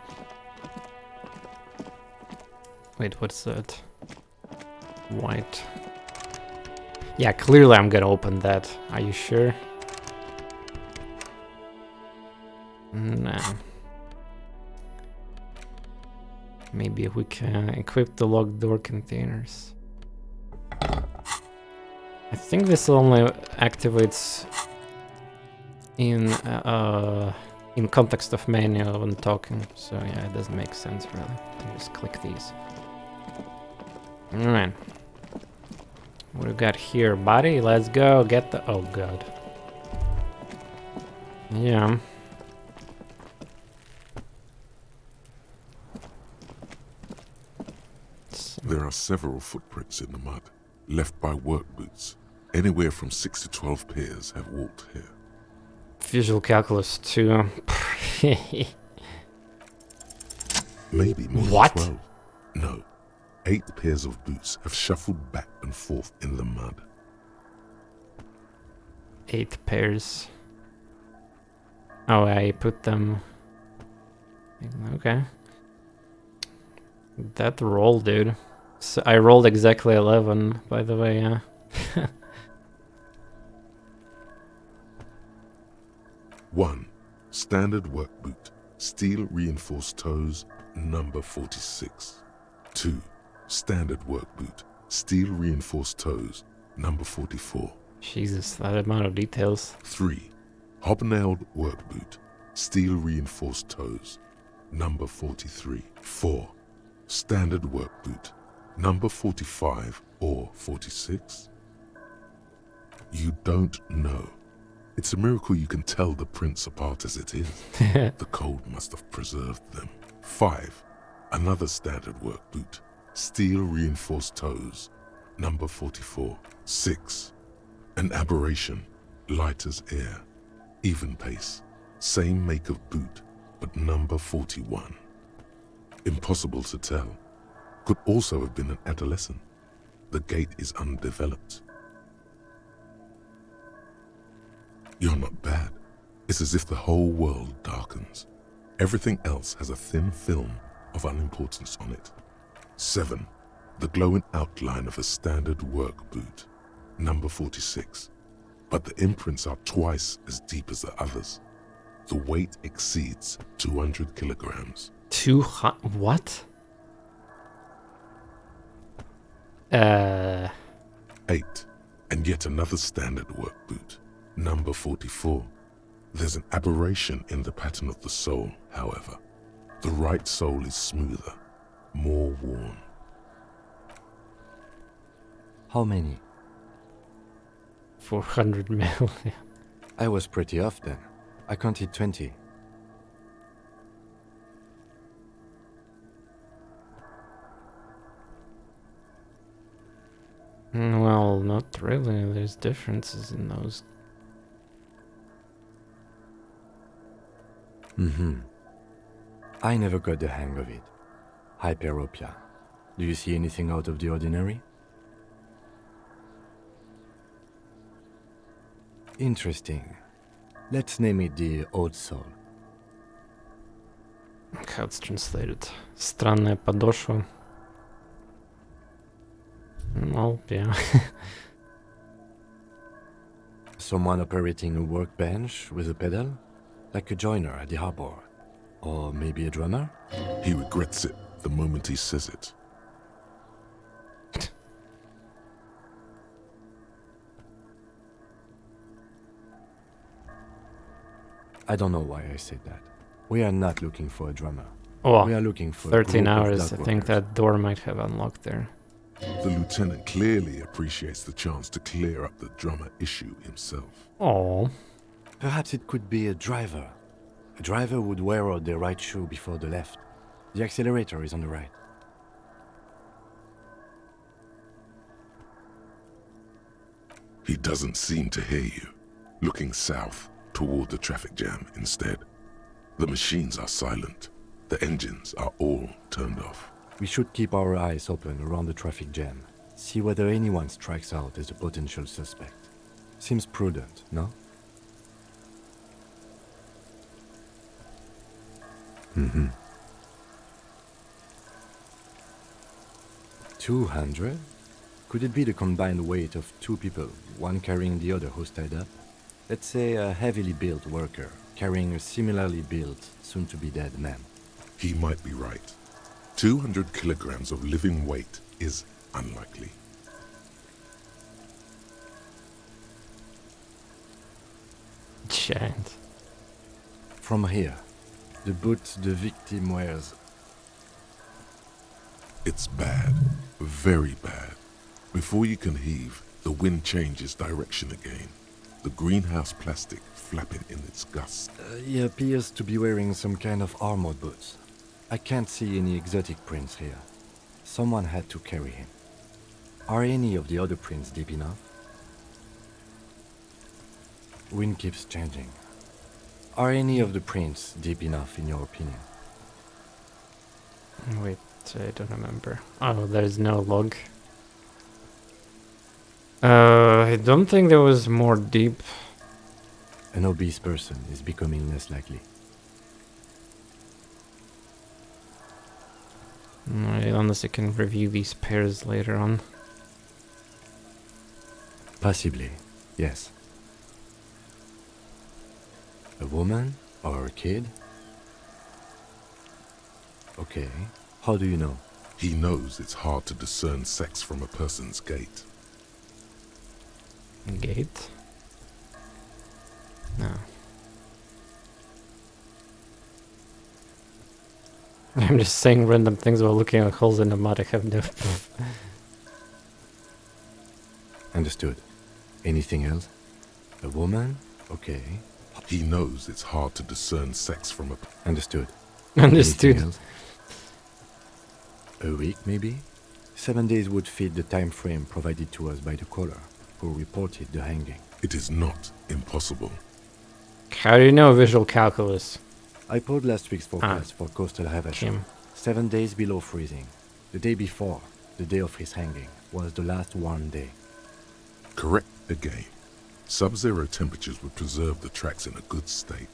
Wait, what's that? White. Yeah, clearly I'm gonna open that. Are you sure? No. Maybe we can equip the locked door containers. I think this only activates in context of menu when talking, so yeah, it doesn't make sense really. I'll just click these. Alright. What do we got here, buddy? Let's go get the... Oh god. Yeah. There are several footprints in the mud, left by work boots. Anywhere from 6 to 12 pairs have walked here. Visual calculus 2. Maybe more What? than 12. No. 8 pairs of boots have shuffled back and forth in the mud. 8 pairs. Oh, I put them... Okay. That roll, dude. So I rolled exactly 11, by the way, yeah. One, standard work boot, steel reinforced toes, number 46. 2, standard work boot, steel reinforced toes, number 44. Jesus, that amount of details. 3, hobnailed work boot, steel reinforced toes, number 43. 4, standard work boot, number 45 or 46. You don't know. It's a miracle you can tell the prints apart as it is. The cold must have preserved them. 5, another standard work boot, steel reinforced toes, number 44. 6, an aberration, light as air, even pace, same make of boot, but number 41. Impossible to tell. Could also have been an adolescent. The gait is undeveloped. You're not bad. It's as if the whole world darkens. Everything else has a thin film of unimportance on it. 7. The glowing outline of a standard work boot, number 46. But the imprints are twice as deep as the others. The weight exceeds 200 kilograms. What? 8. And yet another standard work boot, number 44. There's an aberration in the pattern of the sole, however. The right sole is smoother, more worn. How many? 400 mil. I was pretty off then. I counted 20. Well, not really. There's differences in those. I never got the hang of it. Hyperopia. Do you see anything out of the ordinary? Interesting. Let's name it the Old Soul. Okay, let's translate it. Странная подошва. Well, yeah. Someone operating a workbench with a pedal? Like a joiner at the harbor? Or maybe a drummer? He regrets it the moment he says it. I don't know why I said that. We are not looking for a drummer. Oh, we are looking for 13 a group hours. of I dock think workers. that door might have unlocked there. The lieutenant clearly appreciates the chance to clear up the drummer issue himself. Oh. Perhaps it could be a driver. A driver would wear out the right shoe before the left. The accelerator is on the right. He doesn't seem to hear you, looking south toward the traffic jam instead. The machines are silent. The engines are all turned off. We should keep our eyes open around the traffic jam. See whether anyone strikes out as a potential suspect. Seems prudent, no? 200? Could it be the combined weight of two people, one carrying the other who's tied up? Let's say a heavily built worker, carrying a similarly built, soon-to-be-dead man. He might be right. 200 kilograms of living weight is unlikely. Giant. From here, the boot the victim wears. It's bad. Very bad. Before you can heave, the wind changes direction again. The greenhouse plastic flapping in its gusts. He appears to be wearing some kind of armored boots. I can't see any exotic prints here. Someone had to carry him. Are any of the other prints deep enough? Wind keeps changing. Are any of the prints deep enough in your opinion? Wait, I don't remember. Oh, there's no log. I don't think there was more deep. An obese person is becoming less likely. Unless I can review these pairs later on. Possibly, yes. A woman or a kid? Okay, how do you know? He knows it's hard to discern sex from a person's gait. Gate? No. I'm just saying random things while looking at holes in the mud. I have no... Understood. Anything else? A woman? Okay. He knows it's hard to discern sex from a... Understood. Understood. Anything else? A week, maybe? 7 days would fit the time frame provided to us by the caller, who reported the hanging. It is not impossible. How do you know visual calculus? I pulled last week's forecast for coastal Havasham. 7 days below freezing. The day before, the day of his hanging, was the last warm day. Correct again. Sub-zero temperatures would preserve the tracks in a good state.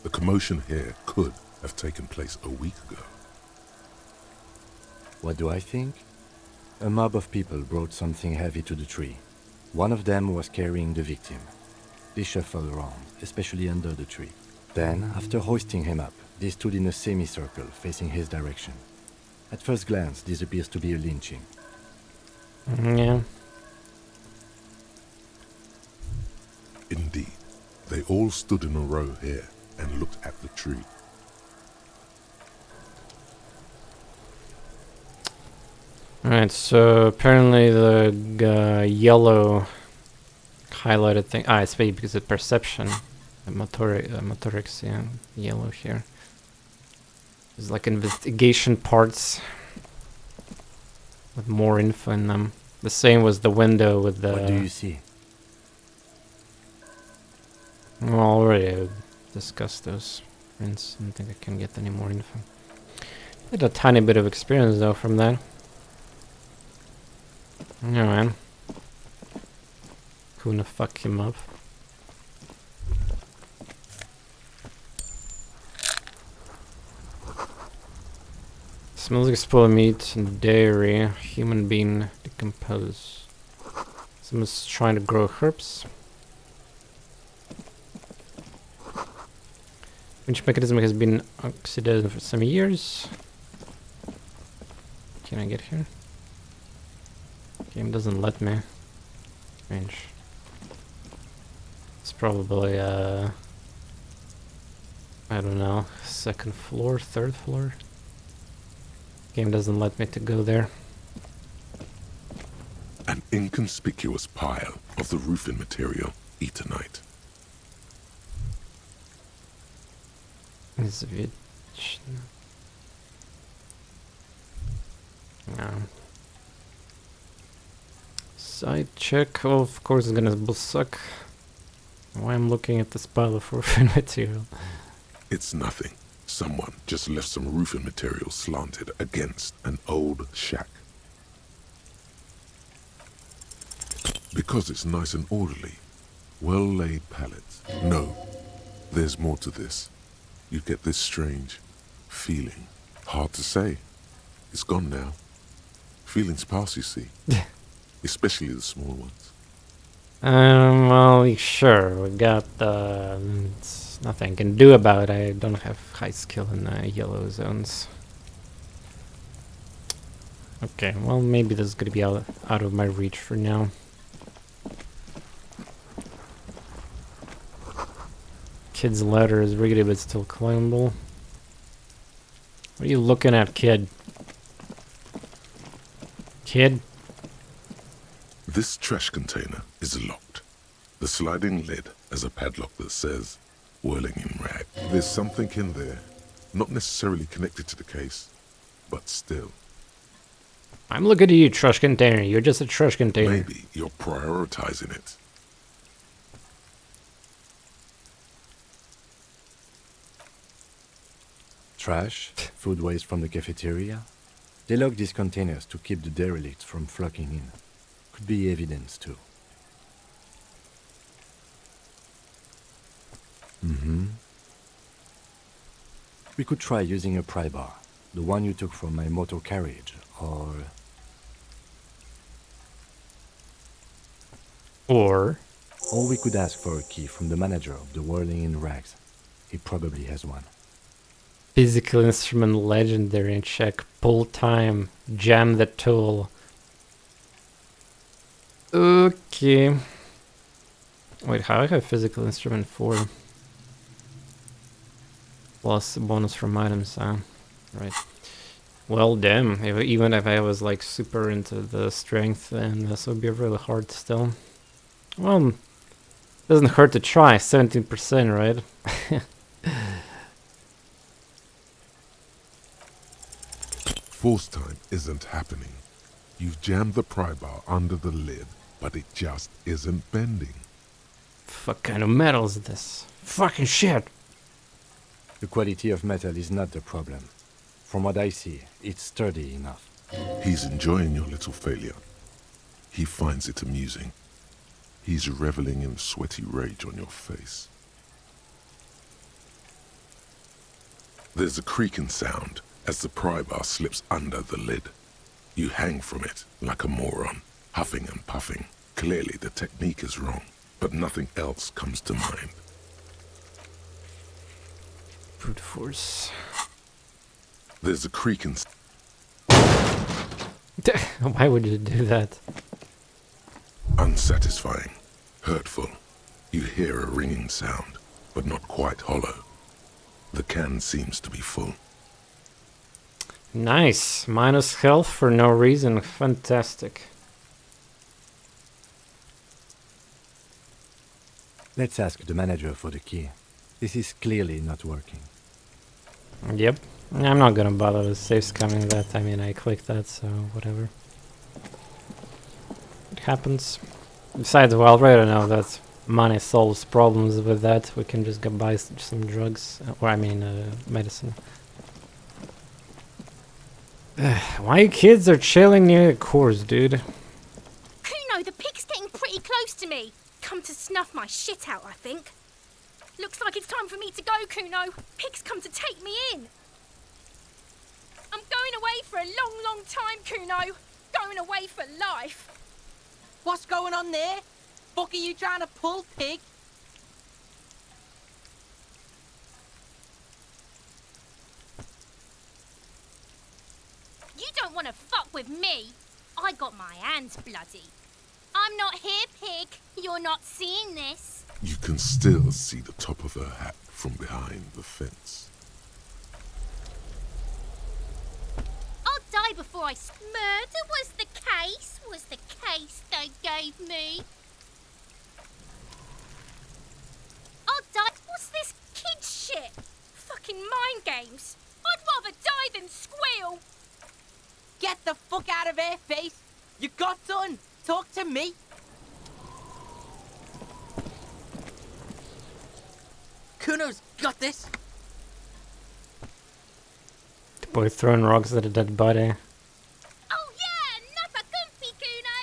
The commotion here could have taken place a week ago. What do I think? A mob of people brought something heavy to the tree. One of them was carrying the victim. They shuffled around, especially under the tree. Then, after hoisting him up, they stood in a semicircle facing his direction. At first glance, this appears to be a lynching. Yeah. Indeed, they all stood in a row here and looked at the tree. Alright, so apparently the yellow highlighted thing. Ah, it's maybe because of perception. The motorics, yeah, yellow here. There's like investigation parts with more info in them. The same was the window with the. What do you see? Well, already discussed those prints. I don't think I can get any more info. Had a tiny bit of experience though from that. Yeah, man. Cuno fuck him up. Smells like spoiled meat and dairy. Human being decompose. Someone's trying to grow herbs. Which mechanism has been oxidized for some years? Can I get here? Game doesn't let me. Strange. It's probably I don't know, second floor, third floor. Game doesn't let me to go there. An inconspicuous pile of the roofing material, Eternite. Is it? No. Side check. Oh, of course, it's gonna suck. Why I'm looking at this pile of roofing material? It's nothing. Someone just left some roofing material slanted against an old shack. Because it's nice and orderly. Well-laid pallets. No, there's more to this. You get this strange feeling. Hard to say. It's gone now. Feelings pass, you see. Especially the small ones. Well, sure, we got it's nothing I can do about it. I don't have high skill in yellow zones. Okay, well, maybe this is gonna be out of my reach for now. Kid's ladder is rickety but still climbable. What are you looking at, kid? Kid? This trash container is locked. The sliding lid has a padlock that says, whirling in rag. There's something in there, not necessarily connected to the case, but still. I'm looking at you, trash container. You're just a trash container. Maybe you're prioritizing it. Trash, food waste from the cafeteria. They lock these containers to keep the derelicts from flocking in. Could be evidence too. We could try using a pry bar, the one you took from my motor carriage, or... Or we could ask for a key from the manager of the Whirling in Rags. He probably has one. Physical instrument legendary and check. Pull time. Jam the tool. Okay. Wait, how I have physical instrument 4? Plus bonus from items, right. Well, damn, even if I was like super into the strength, then this would be really hard still. Well, doesn't hurt to try, 17%, right? Force time isn't happening. You've jammed the pry bar under the lid, but it just isn't bending. Fuck kind of metal is this? Fucking shit! The quality of metal is not the problem. From what I see, it's sturdy enough. He's enjoying your little failure. He finds it amusing. He's reveling in sweaty rage on your face. There's a creaking sound as the pry bar slips under the lid. You hang from it like a moron, huffing and puffing. Clearly the technique is wrong, but nothing else comes to mind. Brute force. There's a creaking... Why would you do that? Unsatisfying, hurtful. You hear a ringing sound, but not quite hollow. The can seems to be full. Nice. Minus health for no reason. Fantastic. Let's ask the manager for the key. This is clearly not working. Yep. I'm not gonna bother with save scamming that. I mean, I clicked that, so whatever. It happens. Besides, we already know that money solves problems with that. We can just go buy some drugs. Or, I mean, medicine. Why kids are chilling near the course, dude? Cuno, the pig's getting pretty close to me. Come to snuff my shit out, I think. Looks like it's time for me to go, Cuno. Pig's come to take me in. I'm going away for a long, long time, Cuno. Going away for life. What's going on there? Fuck are you trying to pull, pig? You don't want to fuck with me. I got my hands bloody. I'm not here, pig. You're not seeing this. You can still see the top of her hat from behind the fence. I'll die before I... Murder was the case they gave me. I'll die... What's this kid shit? Fucking mind games. I'd rather die than squeal. Get the fuck out of here, face. You got done. Talk to me. Cuno's got this. The boy throwing rocks at a dead body. Oh yeah, not a gumpy, Cuno.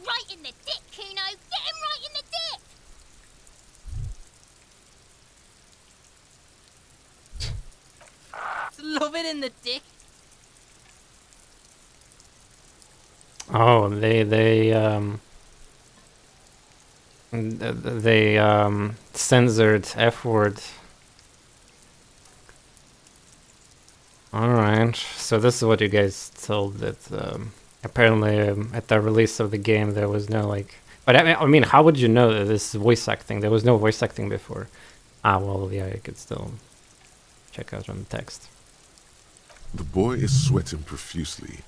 Right in the dick, Cuno. Get him right in the dick. Love it in the dick. Oh, they censored F word. Alright, so this is what you guys told that apparently at the release of the game there was no like... But I mean, how would you know that this is voice acting? There was no voice acting before. Ah, well, yeah, you could still check out on the text. The boy is sweating profusely.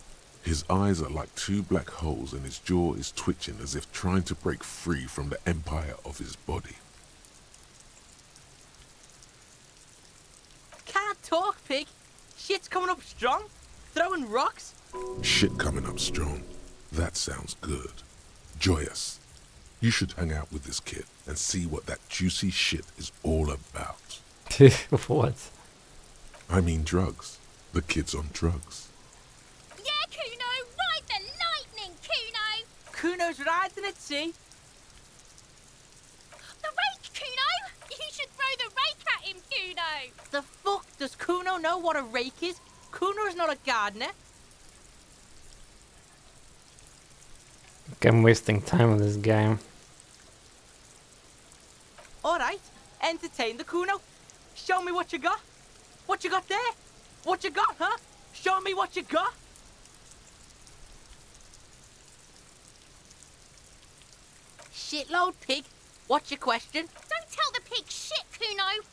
His eyes are like two black holes and his jaw is twitching as if trying to break free from the empire of his body. Can't talk, pig. Shit's coming up strong. Throwing rocks. Shit coming up strong. That sounds good. Joyous. You should hang out with this kid and see what that juicy shit is all about. What? I mean drugs. The kid's on drugs. Yeah, Cuno, ride the lightning, Cuno. Cuno's riding at sea. The rake, Cuno. You should throw the rake at him, Cuno. The fuck? Does Cuno know what a rake is? Cuno's not a gardener. I'm wasting time on this game. Alright, entertain the Cuno. Show me what you got. What you got there? What you got, huh? Show me what you got. Shitload, pig. What's your question? Don't tell the pig shit, Cuno.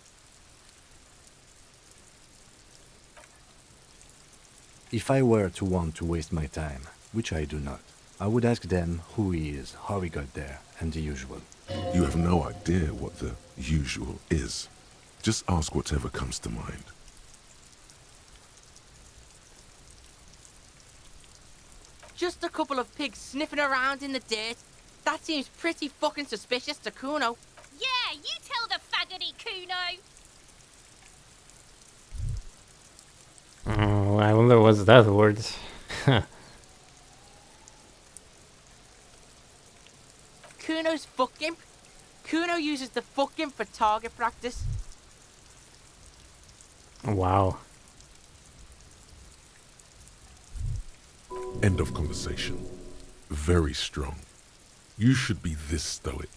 If I were to want to waste my time, which I do not, I would ask them who he is, how he got there, and the usual. You have no idea what the usual is. Just ask whatever comes to mind. Just a couple of pigs sniffing around in the dirt. That seems pretty fucking suspicious to Cuno. Yeah, you tell the faggoty, Cuno. Oh, I wonder what's that word. the fucking for target practice. Wow. End of conversation. Very strong. You should be this stoic.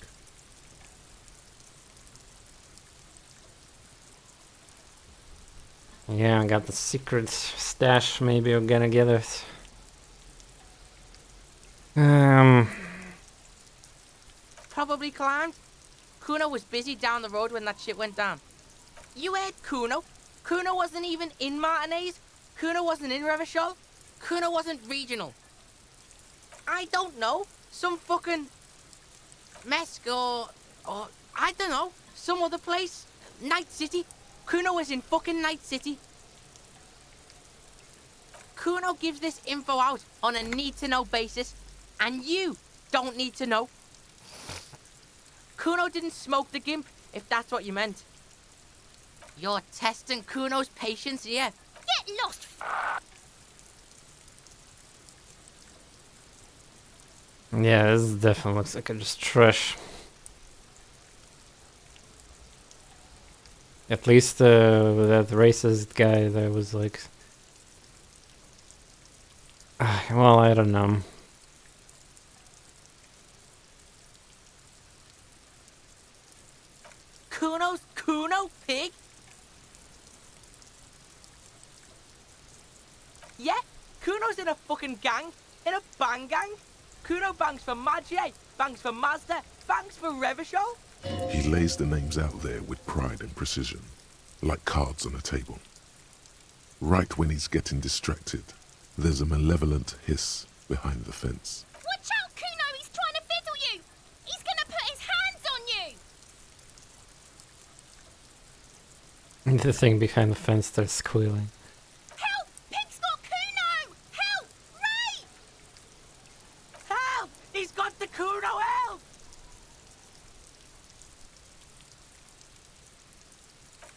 Yeah, I got the secret stash. Maybe I'm gonna get it. Probably climbed. Cuno was busy down the road when that shit went down. You heard Cuno? Cuno wasn't even in Martinez. Cuno wasn't in Revachol. Cuno wasn't regional. I don't know. Some fucking Mesk or I don't know. Some other place. Night City. Cuno was in fucking Night City. Cuno gives this info out on a need-to-know basis, and you don't need to know. Cuno didn't smoke the gimp, if that's what you meant. You're testing Cuno's patience here. Get lost! Yeah, this definitely looks like just trash. At least that racist guy that was like... well, I don't know. Cuno's Cuno, pig? Yeah, Cuno's in a fucking gang. In a bang gang. Cuno bangs for Maggie, bangs for Mazda, bangs for Revachol. He lays the names out there with pride and precision, like cards on a table. Right when he's getting distracted, there's a malevolent hiss behind the fence. Watch out, Cuno! He's trying to fiddle you! He's gonna put his hands on you! The thing behind the fence starts squealing. Help! Pig's got Cuno! Help! Ray! Help! He's got the Cuno, help!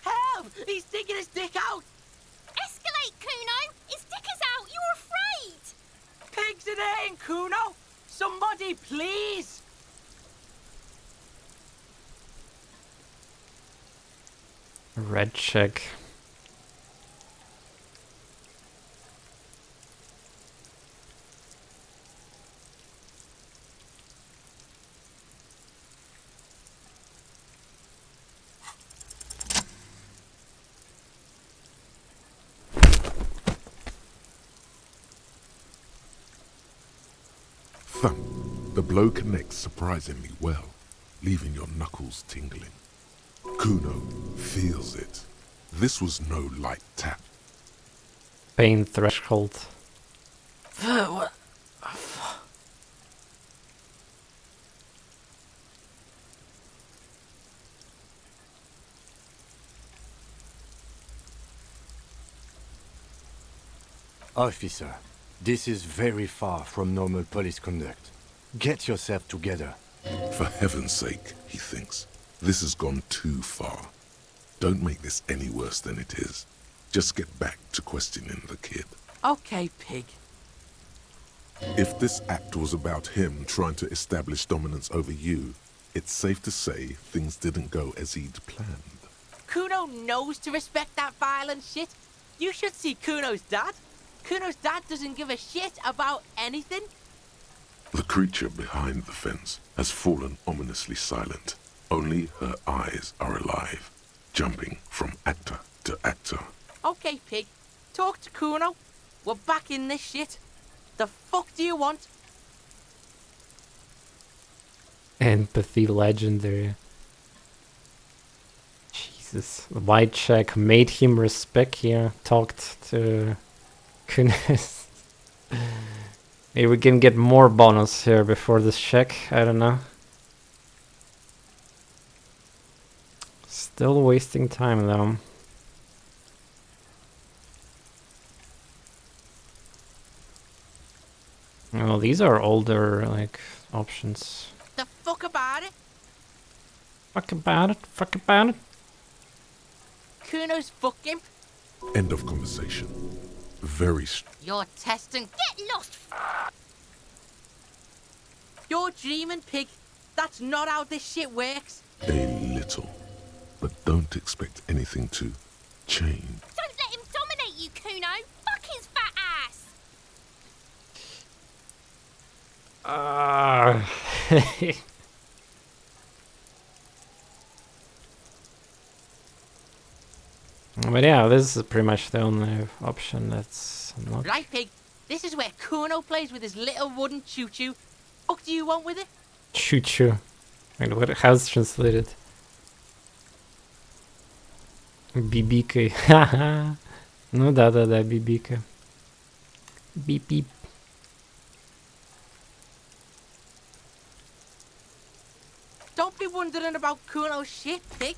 Help! He's sticking his dick out! Escalate, Cuno! His dick is out! You're afraid! Pigs in here, Cuno! Somebody, please! Red check. Thump. The blow connects surprisingly well, leaving your knuckles tingling. Cuno feels it. This was no light tap. Pain threshold. What? Officer, this is very far from normal police conduct. Get yourself together. For heaven's sake, he thinks. This has gone too far. Don't make this any worse than it is. Just get back to questioning the kid. Okay, pig. If this act was about him trying to establish dominance over you, it's safe to say things didn't go as he'd planned. Cuno knows to respect that violent shit. You should see Cuno's dad. Cuno's dad doesn't give a shit about anything. The creature behind the fence has fallen ominously silent. Only her eyes are alive, jumping from actor to actor. Okay, pig. Talk to Cuno. We're back in this shit. The fuck do you want? Empathy legendary. Jesus. White check made him respect here. Talked to Cunis. Maybe we can get more bonus here before this check. I don't know. Still wasting time though. Oh, these are older like options. The fuck about it? Fuck about it. Fuck about it. Cuno's fucking. End of conversation. Very You're testing. Get lost! You're dreaming, pig. That's not how this shit works. A little. But don't expect anything to change. Don't let him dominate you, Cuno. Fuck his fat ass. But yeah, this is pretty much the only option that's not... Right, pig. This is where Cuno plays with his little wooden choo-choo. What do you want with it? Choo-choo. Wait, what? How's it translated? Бибикой. Ха-ха. Ну да-да-да, бибика. Бип-бип. Don't be wondering about Cuno's shit, pig.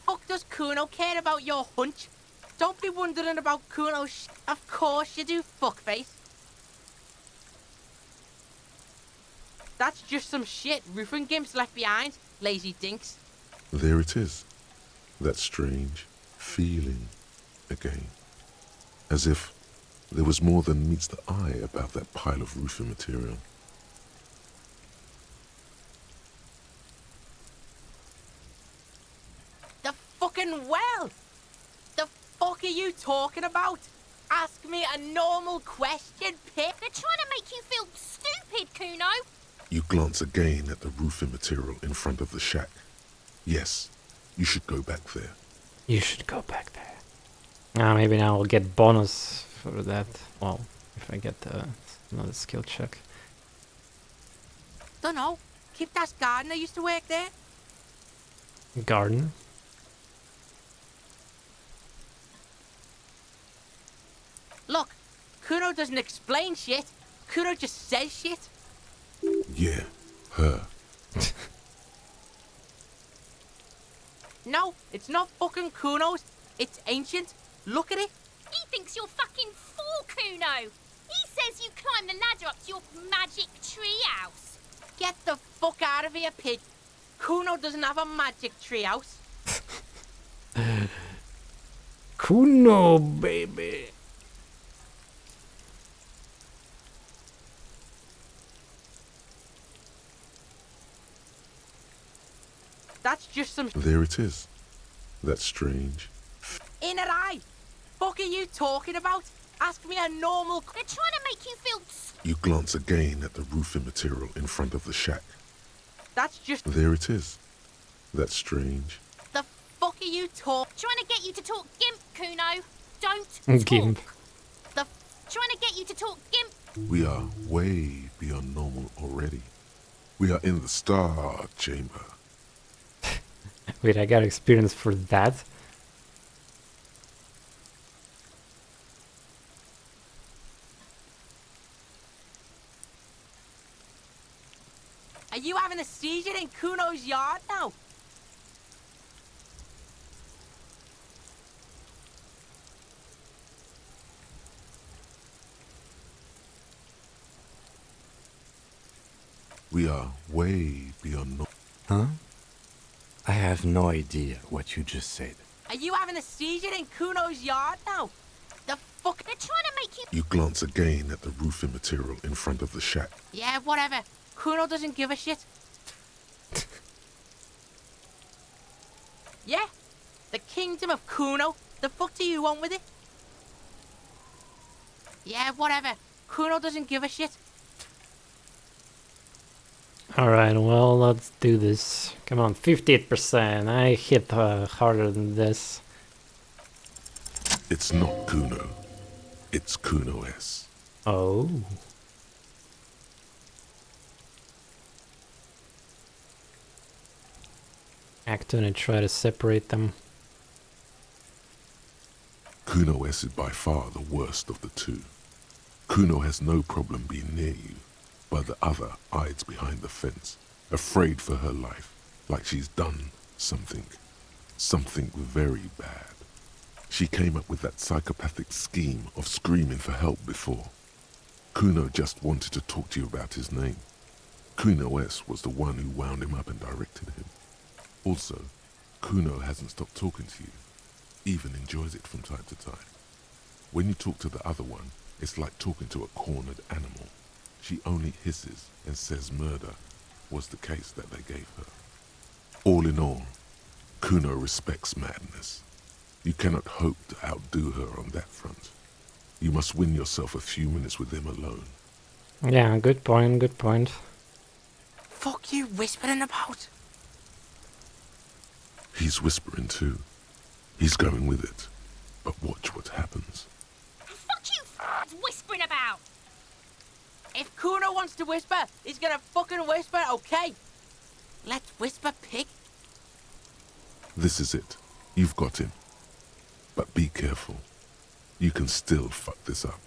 Fuck does Cuno care about your hunch? Don't be wondering about Cuno's shit. Of course you do, fuckface. That's just some shit roofing gimps left behind, lazy dinks. There it is. That strange feeling again. As if there was more than meets the eye about that pile of roofing material. The fucking well! The fuck are you talking about? Ask me a normal question, pig. They're trying to make you feel stupid, Cuno. You glance again at the roofing material in front of the shack. Yes, you should go back there. You should go back there. Maybe now I'll get bonus for that. Well, if I get another skill check. Dunno. Kipta's gardener used to work there. Garden? Look, Cuno doesn't explain shit. Cuno just says shit. Yeah, her. No, it's not fucking Cuno's. It's ancient. Look at it. He thinks you're fucking fool, Cuno. He says you climbed the ladder up to your magic treehouse. Get the fuck out of here, pig. Cuno doesn't have a magic treehouse. Cuno, baby. That's just some... There it is. That's strange. Inner eye. Fuck are you talking about? Ask me a normal... They're trying to make you feel... You glance again at the roofing material in front of the shack. That's just... There it is. That's strange. The fuck are you talking... Trying to get you to talk gimp, Cuno. Don't talk. Gimp. Trying to get you to talk gimp. We are way beyond normal already. We are in the star chamber. Wait, I got experience for that? Are you having a seizure in Cuno's yard now? We are way beyond normal. Huh? I have no idea what you just said. Are you having a seizure in Cuno's yard now? The fuck? They're trying to make you... You glance again at the roofing material in front of the shack. Yeah, whatever. Cuno doesn't give a shit. Yeah? The kingdom of Cuno? The fuck do you want with it? Yeah, whatever. Cuno doesn't give a shit. Alright, well, let's do this. Come on, 58%. I hit harder than this. It's not Cuno. It's Cuno S. Oh. Act on and try to separate them. Cuno S is by far the worst of the two. Cuno has no problem being near you, but the other hides behind the fence, afraid for her life, like she's done something very bad. She came up with that psychopathic scheme of screaming for help before. Cuno just wanted to talk to you about his name. Cuno S was the one who wound him up and directed him. Also, Cuno hasn't stopped talking to you, even enjoys it from time to time. When you talk to the other one, it's like talking to a cornered animal. She only hisses and says murder was the case that they gave her. All in all, Cuno respects madness. You cannot hope to outdo her on that front. You must win yourself a few minutes with him alone. Yeah, good point, good point. Fuck you whispering about? He's whispering too. He's going with it. But watch what happens. Fuck you whispering about! If Cuno wants to whisper, he's gonna fucking whisper, okay? Let's whisper, pig. This is it. You've got him. But be careful. You can still fuck this up.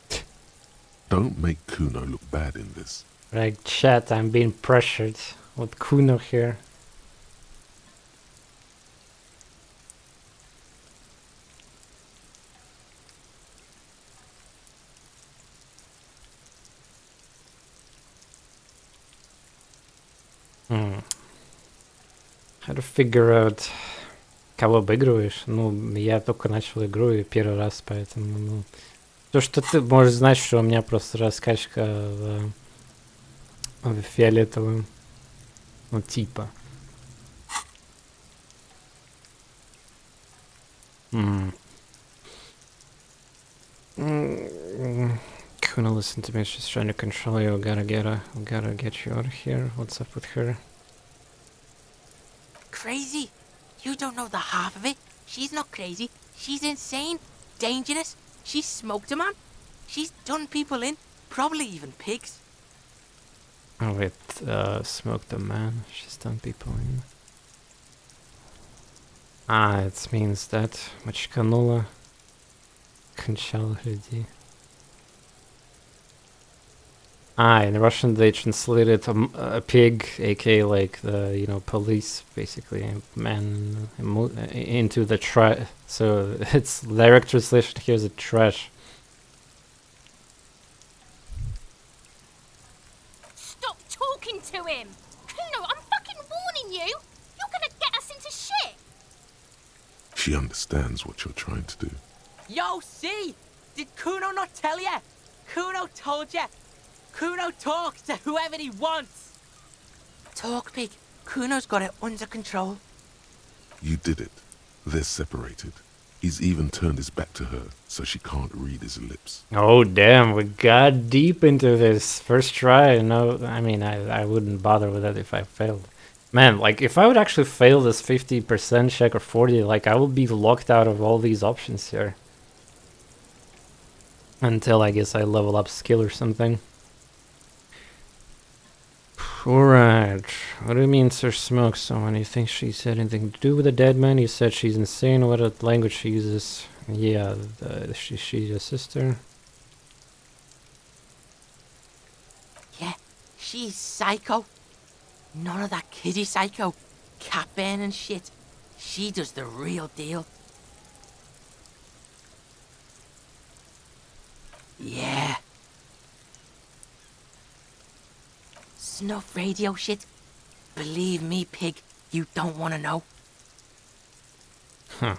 Don't make Cuno look bad in this. Like, chat, I'm being pressured with Cuno here. How to figure out, кого обыгрываешь? Ну, я только начал игру и первый раз, поэтому, ну... То, что ты можешь знать, что у меня просто раскачка в фиолетовую. Ну, типа. Cuno, listen to me, she's trying to control you. Gotta get you out of here. What's up with her? Crazy? You don't know the half of it. She's not crazy. She's insane. Dangerous. She's smoked a man. She's done people in. Probably even pigs. Oh wait, smoked a man. She's done people in. Ah, it means that. Мочканула. Кончала людей. Ah, in Russian they translated a pig, aka like the, you know, police, basically, man, into the trash. So its direct translation here is a trash. Stop talking to him! Cuno, I'm fucking warning you! You're gonna get us into shit! She understands what you're trying to do. Yo, see? Did Cuno not tell ya? Cuno told ya. Cuno talks to whoever he wants. Talk, pig. Cuno's got it under control. You did it. They're separated. He's even turned his back to her, so she can't read his lips. Oh damn, we got deep into this. First try, no, I mean, I wouldn't bother with that if I failed. Man, like, if I would actually fail this 50% check or 40, like, I would be locked out of all these options here. Until, I guess, I level up skill or something. Alright, what do you mean Sir Smoke someone? You think she said anything to do with the dead man? You said she's insane. What language she uses? Yeah, she's your sister. Yeah, she's psycho. None of that kiddie psycho. Cat burn and shit. She does the real deal. Yeah. Snuff radio shit. Believe me, pig, you don't want to know. Huh.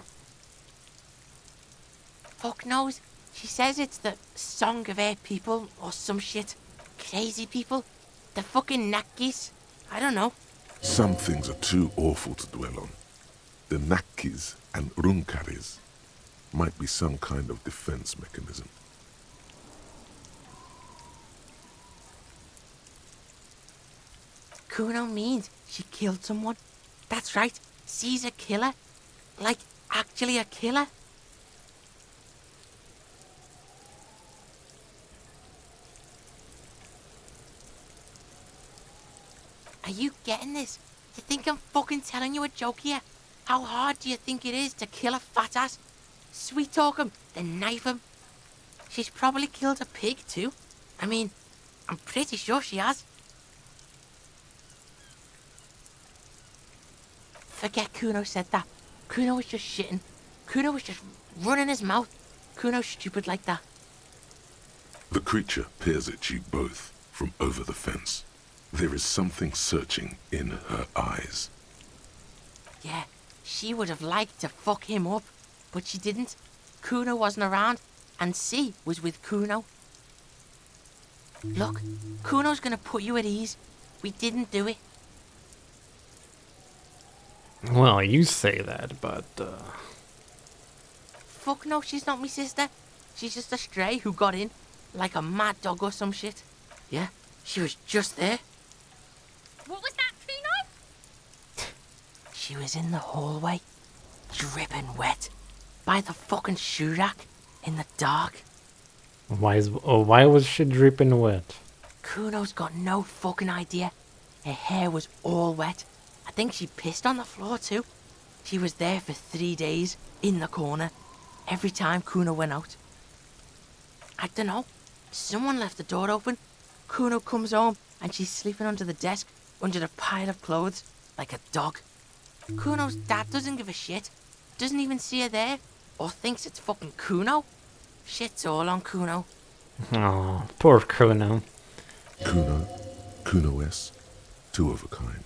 Fuck knows. She says it's the song of her people or some shit. Crazy people. The fucking Nakis. I don't know. Some things are too awful to dwell on. The Nakis and Runkaris might be some kind of defense mechanism. Cuno means she killed someone. That's right. She's a killer. Like, actually a killer. Are you getting this? You think I'm fucking telling you a joke here? How hard do you think it is to kill a fat ass? Sweet talk him, then knife him. She's probably killed a pig too. I mean, I'm pretty sure she has. Forget Cuno said that. Cuno was just shitting. Cuno was just running his mouth. Cuno's stupid like that. The creature peers at you both from over the fence. There is something searching in her eyes. Yeah, she would have liked to fuck him up, but she didn't. Cuno wasn't around, and C was with Cuno. Look, Cuno's gonna put you at ease. We didn't do it. Well, you say that, but... Fuck no, she's not me sister. She's just a stray who got in, like a mad dog or some shit. Yeah, she was just there. What was that, Cuno? She was in the hallway, dripping wet, by the fucking shoe rack, in the dark. Why was she dripping wet? Cuno's got no fucking idea. Her hair was all wet. I think she pissed on the floor too. She was there for 3 days, in the corner, every time Cuno went out. I don't know. Someone left the door open. Cuno comes home and she's sleeping under the desk, under the pile of clothes, like a dog. Cuno's dad doesn't give a shit. Doesn't even see her there, or thinks it's fucking Cuno. Shit's all on Cuno. Oh, poor Cuno. Cuno-esque, two of a kind.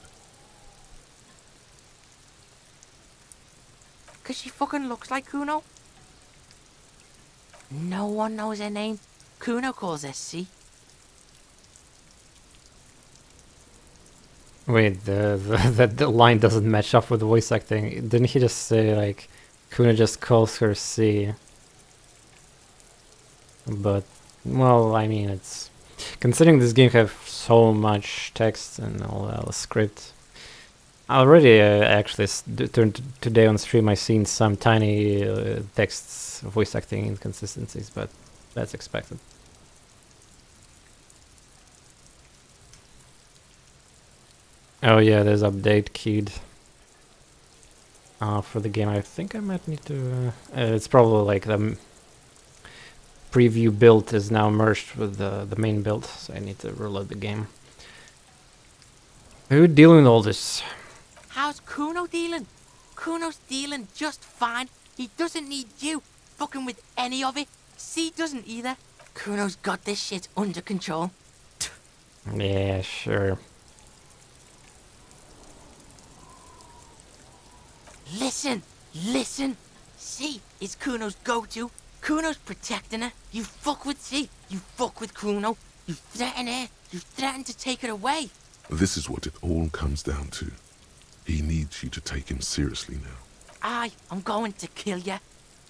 'Cause she fucking looks like Cuno. No one knows her name. Cuno calls her C. Wait, the line doesn't match up with the voice acting. Didn't he just say, like, Cuno just calls her C? But, well, I mean, it's... Considering this game have so much text and all the script... Already, actually, today on stream I seen some tiny texts, voice acting inconsistencies, but that's expected. Oh yeah, there's update keyed for the game. I think I might need to... it's probably like the preview build is now merged with the main build, so I need to reload the game. Who's dealing with all this? How's Cuno dealing? Cuno's dealing just fine. He doesn't need you fucking with any of it. C doesn't either. Cuno's got this shit under control. Yeah, sure. Listen, listen. C is Cuno's go-to. Cuno's protecting her. You fuck with C, you fuck with Cuno. You threaten her, you threaten to take her away. This is what it all comes down to. He needs you to take him seriously now. I'm going to kill you.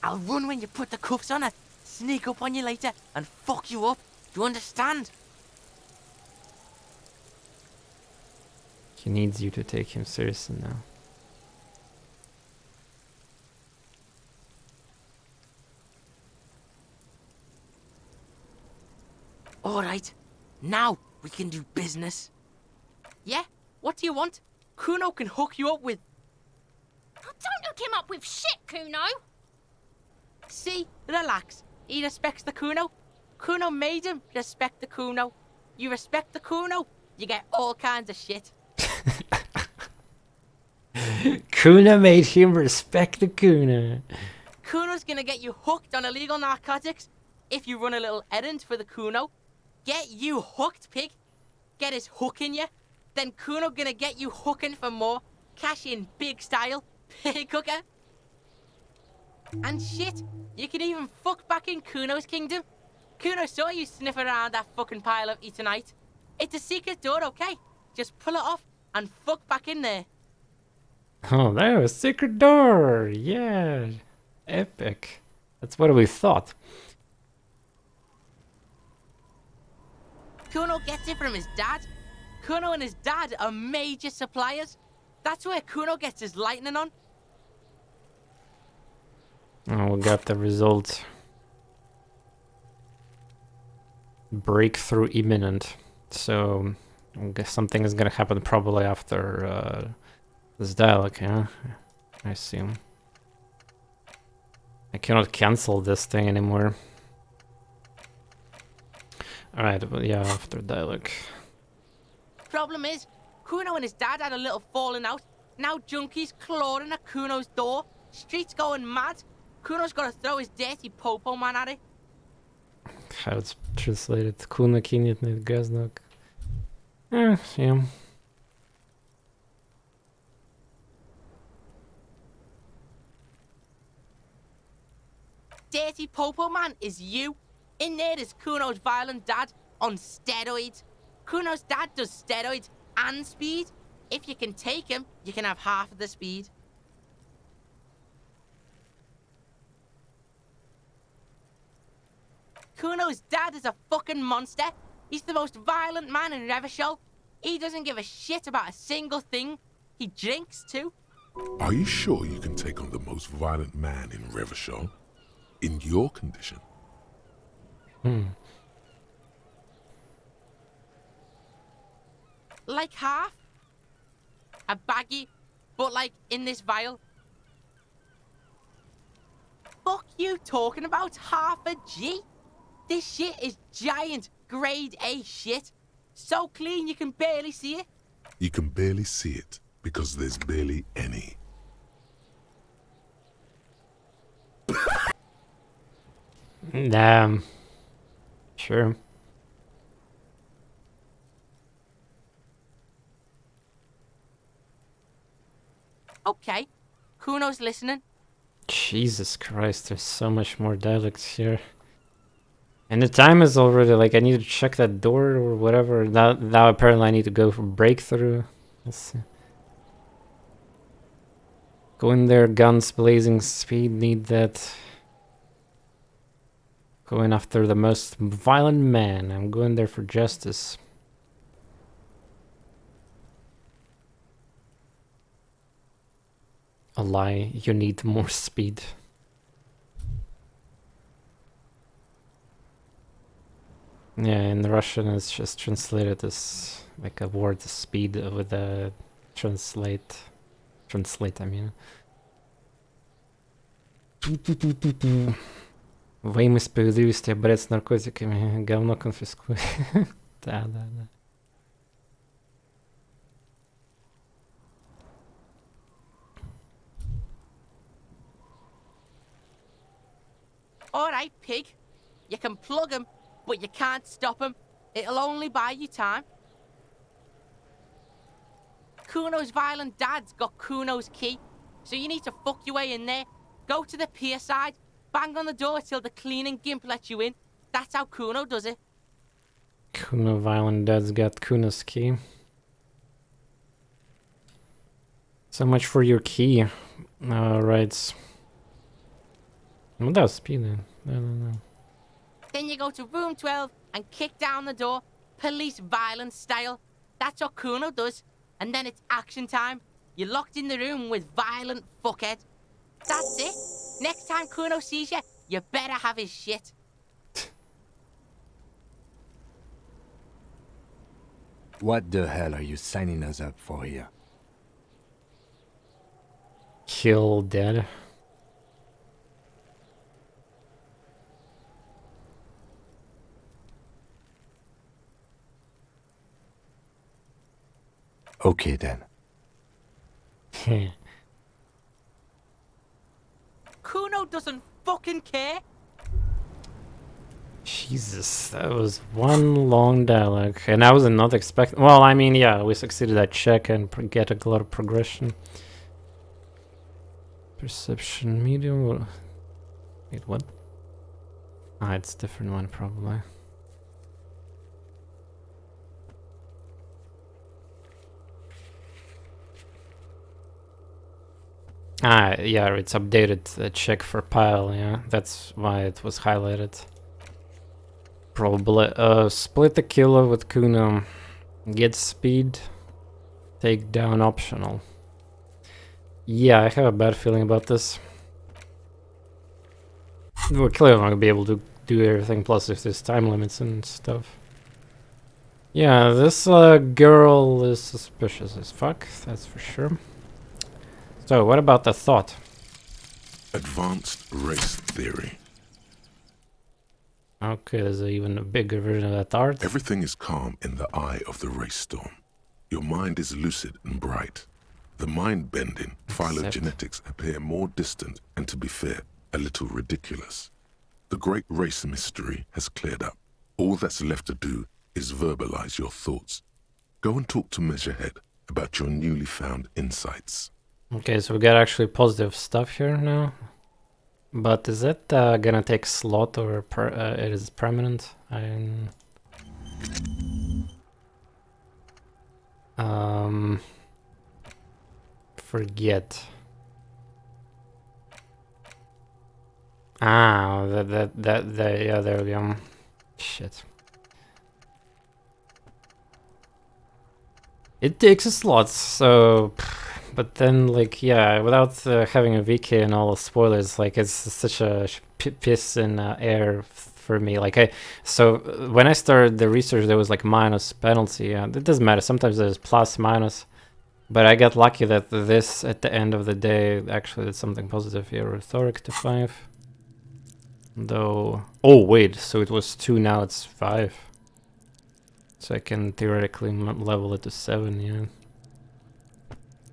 I'll run when you put the cuffs on her, sneak up on you later, and fuck you up. Do you understand? He needs you to take him seriously now. Alright, now we can do business. Yeah? What do you want? Cuno can hook you up with... Oh, don't hook him up with shit, Cuno! See? Relax. He respects the Cuno. Cuno made him respect the Cuno. You respect the Cuno, you get all kinds of shit. Cuno made him respect the Cuno. Cuno's gonna get you hooked on illegal narcotics if you run a little errand for the Cuno. Get you hooked, pig. Get his hook in you. Then Cuno gonna get you hooking for more. Cash in big style. Pig hooker. And shit, you can even fuck back in Cuno's kingdom. Cuno saw you sniff around that fucking pile of Eternite. It's a secret door, okay? Just pull it off and fuck back in there. Oh, there was a secret door! Yeah! Epic. That's what we thought. Cuno gets it from his dad. Cuno and his dad are major suppliers. That's where Cuno gets his lightning on. Oh, we got the result. Breakthrough imminent. So, I guess something is gonna happen probably after this dialogue, yeah? I assume. I cannot cancel this thing anymore. Alright, but yeah, after dialogue. Problem is, Cuno and his dad had a little falling out. Now junkies clawing at Cuno's door. Streets going mad. Cuno's gotta throw his dirty popo man at it. How it's translated. Cuno кинет на газнок. Yeah. Dirty popo man is you. In there is Cuno's violent dad on steroids. Cuno's dad does steroids and speed. If you can take him, you can have half of the speed. Cuno's dad is a fucking monster. He's the most violent man in Revachol. He doesn't give a shit about a single thing. He drinks too. Are you sure you can take on the most violent man in Revachol? In your condition? Like half. A baggie, but like in this vial. Fuck you talking about half a G? This shit is giant, grade A shit. So clean you can barely see it. You can barely see it because there's barely any. Damn. Sure. Okay, Cuno's listening. Jesus Christ, there's so much more dialects here. And the time is already like I need to check that door or whatever. Now apparently I need to go for breakthrough. Let's see. Go in there, guns blazing, speed, need that. Going after the most violent man. I'm going there for justice. A lie, you need more speed. Yeah, in Russian it's just translated as like a word speed with a translate, I mean. Во имя справедливости борец с наркотиками, говно конфискуй. Да. Alright, pig. You can plug him, but you can't stop him. It'll only buy you time. Cuno's violent dad's got Cuno's key, so you need to fuck your way in there. Go to the pier side, bang on the door till the cleaning gimp lets you in. That's how Cuno does it. Cuno violent dad's got Cuno's key. So much for your key. Right. What does speed then? No. Then you go to room 12 and kick down the door, police violence style. That's what Cuno does. And then it's action time. You're locked in the room with violent fuckhead. That's it. Next time Cuno sees you, you better have his shit. What the hell are you signing us up for here? Kill dead. Okay then. Cuno doesn't fucking care. Jesus, that was one long dialogue, and I was not expecting. Well, I mean, yeah, we succeeded at check and get a lot of progression. Perception medium. Wait, what? Ah, it's a different one probably. Ah, yeah, it's updated. Check for pile. Yeah, that's why it was highlighted. Probably split the killer with Cuno. Get speed. Take down optional. Yeah, I have a bad feeling about this. We're clearly not gonna be able to do everything, plus if there's time limits and stuff. Yeah, this girl is suspicious as fuck, that's for sure. So, what about the thought? Advanced race theory. Okay, there's even a bigger version of that art. Everything is calm in the eye of the race storm. Your mind is lucid and bright. The mind-bending phylogenetics appear more distant and, to be fair, a little ridiculous. The great race mystery has cleared up. All that's left to do is verbalize your thoughts. Go and talk to Measurehead about your newly found insights. Okay, so we got actually positive stuff here now. But is it gonna take slot or it is permanent? forget. Ah, yeah, there we go. Shit. It takes a slot, so... But then, like, yeah, without having a VK and all the spoilers, like, it's such a piss in air for me. Like, so when I started the research, there was, like, minus penalty. It doesn't matter. Sometimes there's plus, minus. But I got lucky that this, at the end of the day, actually did something positive here. Rhetoric to 5. Though... Oh, wait, so it was 2, now it's 5. So I can theoretically level it to 7, yeah.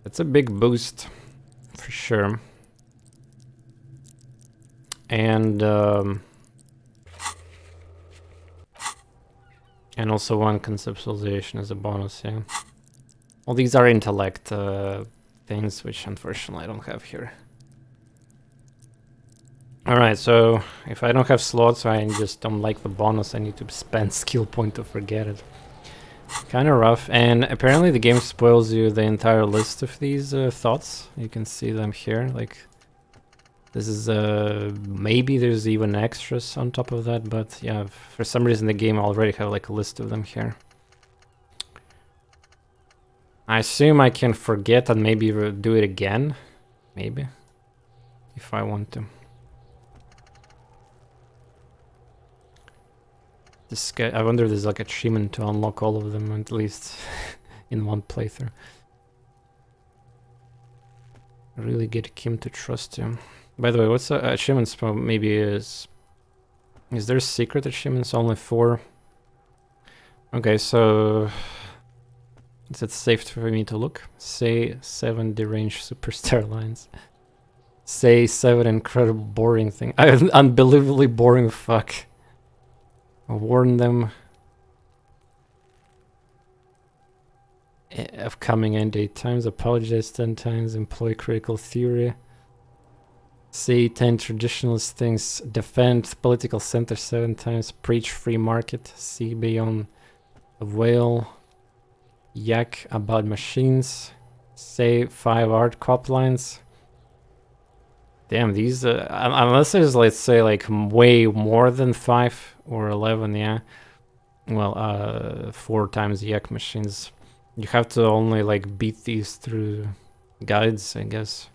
It's a big boost, for sure. And also 1 conceptualization as a bonus, yeah. Well, these are intellect things, which unfortunately I don't have here. Alright, so if I don't have slots, I just don't like the bonus, I need to spend skill point to forget it. Kind of rough, and apparently the game spoils you the entire list of these thoughts. You can see them here, like this is maybe there's even extras on top of that, but yeah, for some reason the game already have like a list of them here. I assume I can forget and maybe do it again, maybe, if I want to. This guy, I wonder if there's like achievement to unlock all of them at least in one playthrough. Really get Kim to trust him. By the way, what's the achievements? Maybe is there secret achievements? Only 4. Okay, so is it safe for me to look? Say 7 deranged superstar lines. Say 7 incredible boring thing. Unbelievably boring fuck. Warn them of coming end 8 times, apologize 10 times, employ critical theory, say 10 traditionalist things, defend political center 7 times, preach free market, see beyond the whale, yak about machines, say 5 art cop lines. Damn, these, unless there's, let's say, like, way more than 5 or 11, yeah. Well, 4 times yak machines. You have to only, like, beat these through guides, I guess.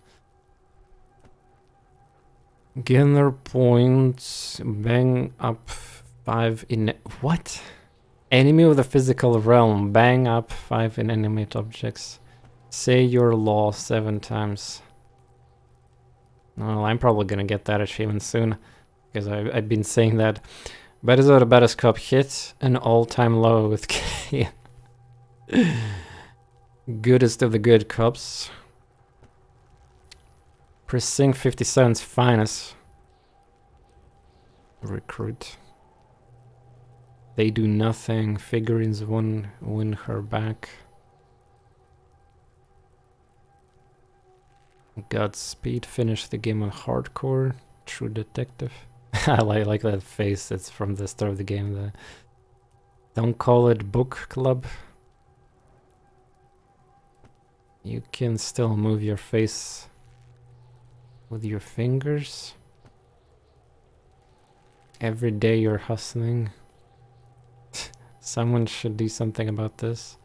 Gainer points, bang up 5 in... What? Enemy of the physical realm, bang up 5 inanimate objects. Say your law 7 times. Well, I'm probably gonna get that achievement soon, because I've been saying that. Baddest of the baddest cop hit an all-time low with K. Goodest of the good cops. Precinct 57's finest. Recruit. They do nothing. Figurines win her back. Godspeed, finish the game on hardcore. True detective. I like that face. It's from the start of the game. Don't call it book club. You can still move your face with your fingers. Every day you're hustling. Someone should do something about this.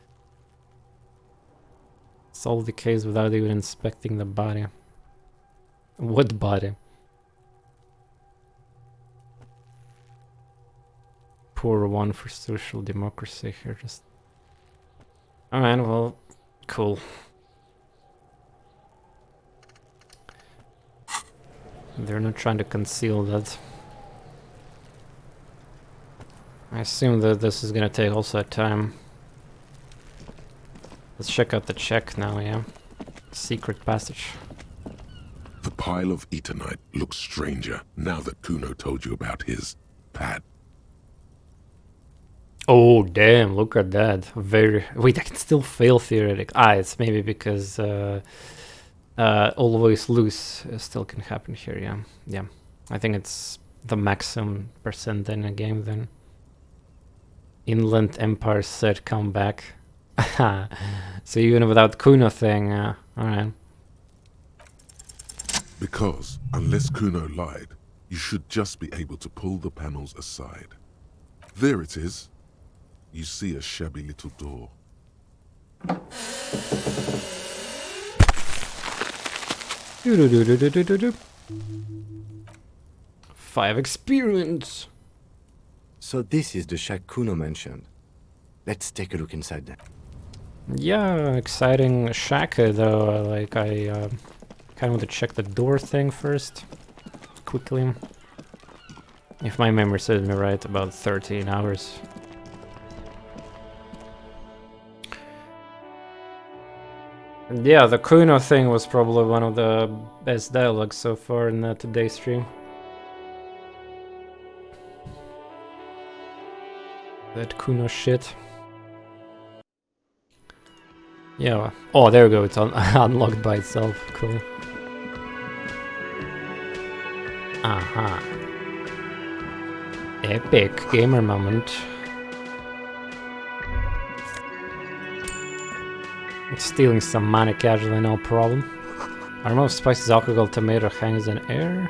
Solve the case without even inspecting the body. What body? Poor one for social democracy here. Just. Alright, well, cool. They're not trying to conceal that. I assume that this is gonna take also time. Let's check out the check now, yeah. Secret passage. The pile of Eternite looks stranger now that Cuno told you about his pad. Oh, damn, look at that. Very... Wait, I can still fail theoretic. Ah, it's maybe because always lose still can happen here, yeah. Yeah, I think it's the maximum percent in a game then. Inland Empire said come back. So even without Cuno thing, alright. Because, unless Cuno lied, you should just be able to pull the panels aside. There it is. You see a shabby little door. Do-do-do-do-do-do-do. 5 experience. So this is the shack Cuno mentioned. Let's take a look inside then. Yeah, exciting shack though. Like I kind of want to check the door thing first, quickly. If my memory serves me right, about 13 hours. And yeah, the Cuno thing was probably one of the best dialogues so far in today's stream. That Cuno shit. Yeah. Oh, there we go. It's unlocked by itself. Cool. Aha. Epic gamer moment. Stealing some money casually, no problem. I remove spices, alcohol, tomato hangs in air.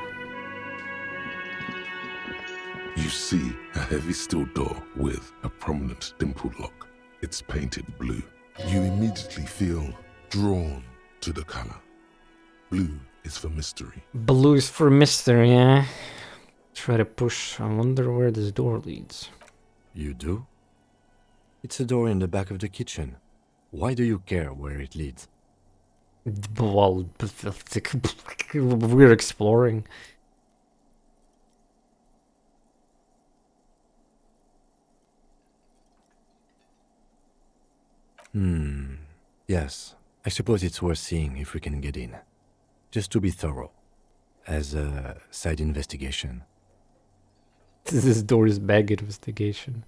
You see a heavy steel door with a prominent dimple lock. It's painted blue. You immediately feel drawn to the color. Blue is for mystery. Blue is for mystery, yeah. Try to push. I wonder where this door leads. You do? It's a door in the back of the kitchen. Why do you care where it leads? Well, we're exploring. Yes, I suppose it's worth seeing if we can get in. Just to be thorough. As a side investigation. This door is bag investigation.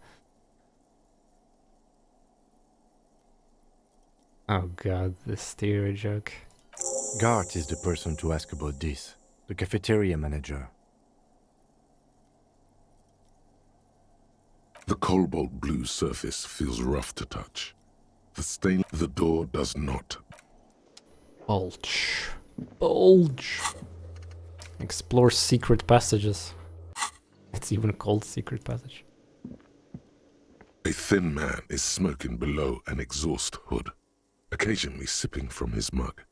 Oh god, the stereo joke. Gart is the person to ask about this. The cafeteria manager. The cobalt blue surface feels rough to touch. The door does not. Bulge. Bulge. Explore secret passages. It's even called secret passage. A thin man is smoking below an exhaust hood, occasionally sipping from his mug.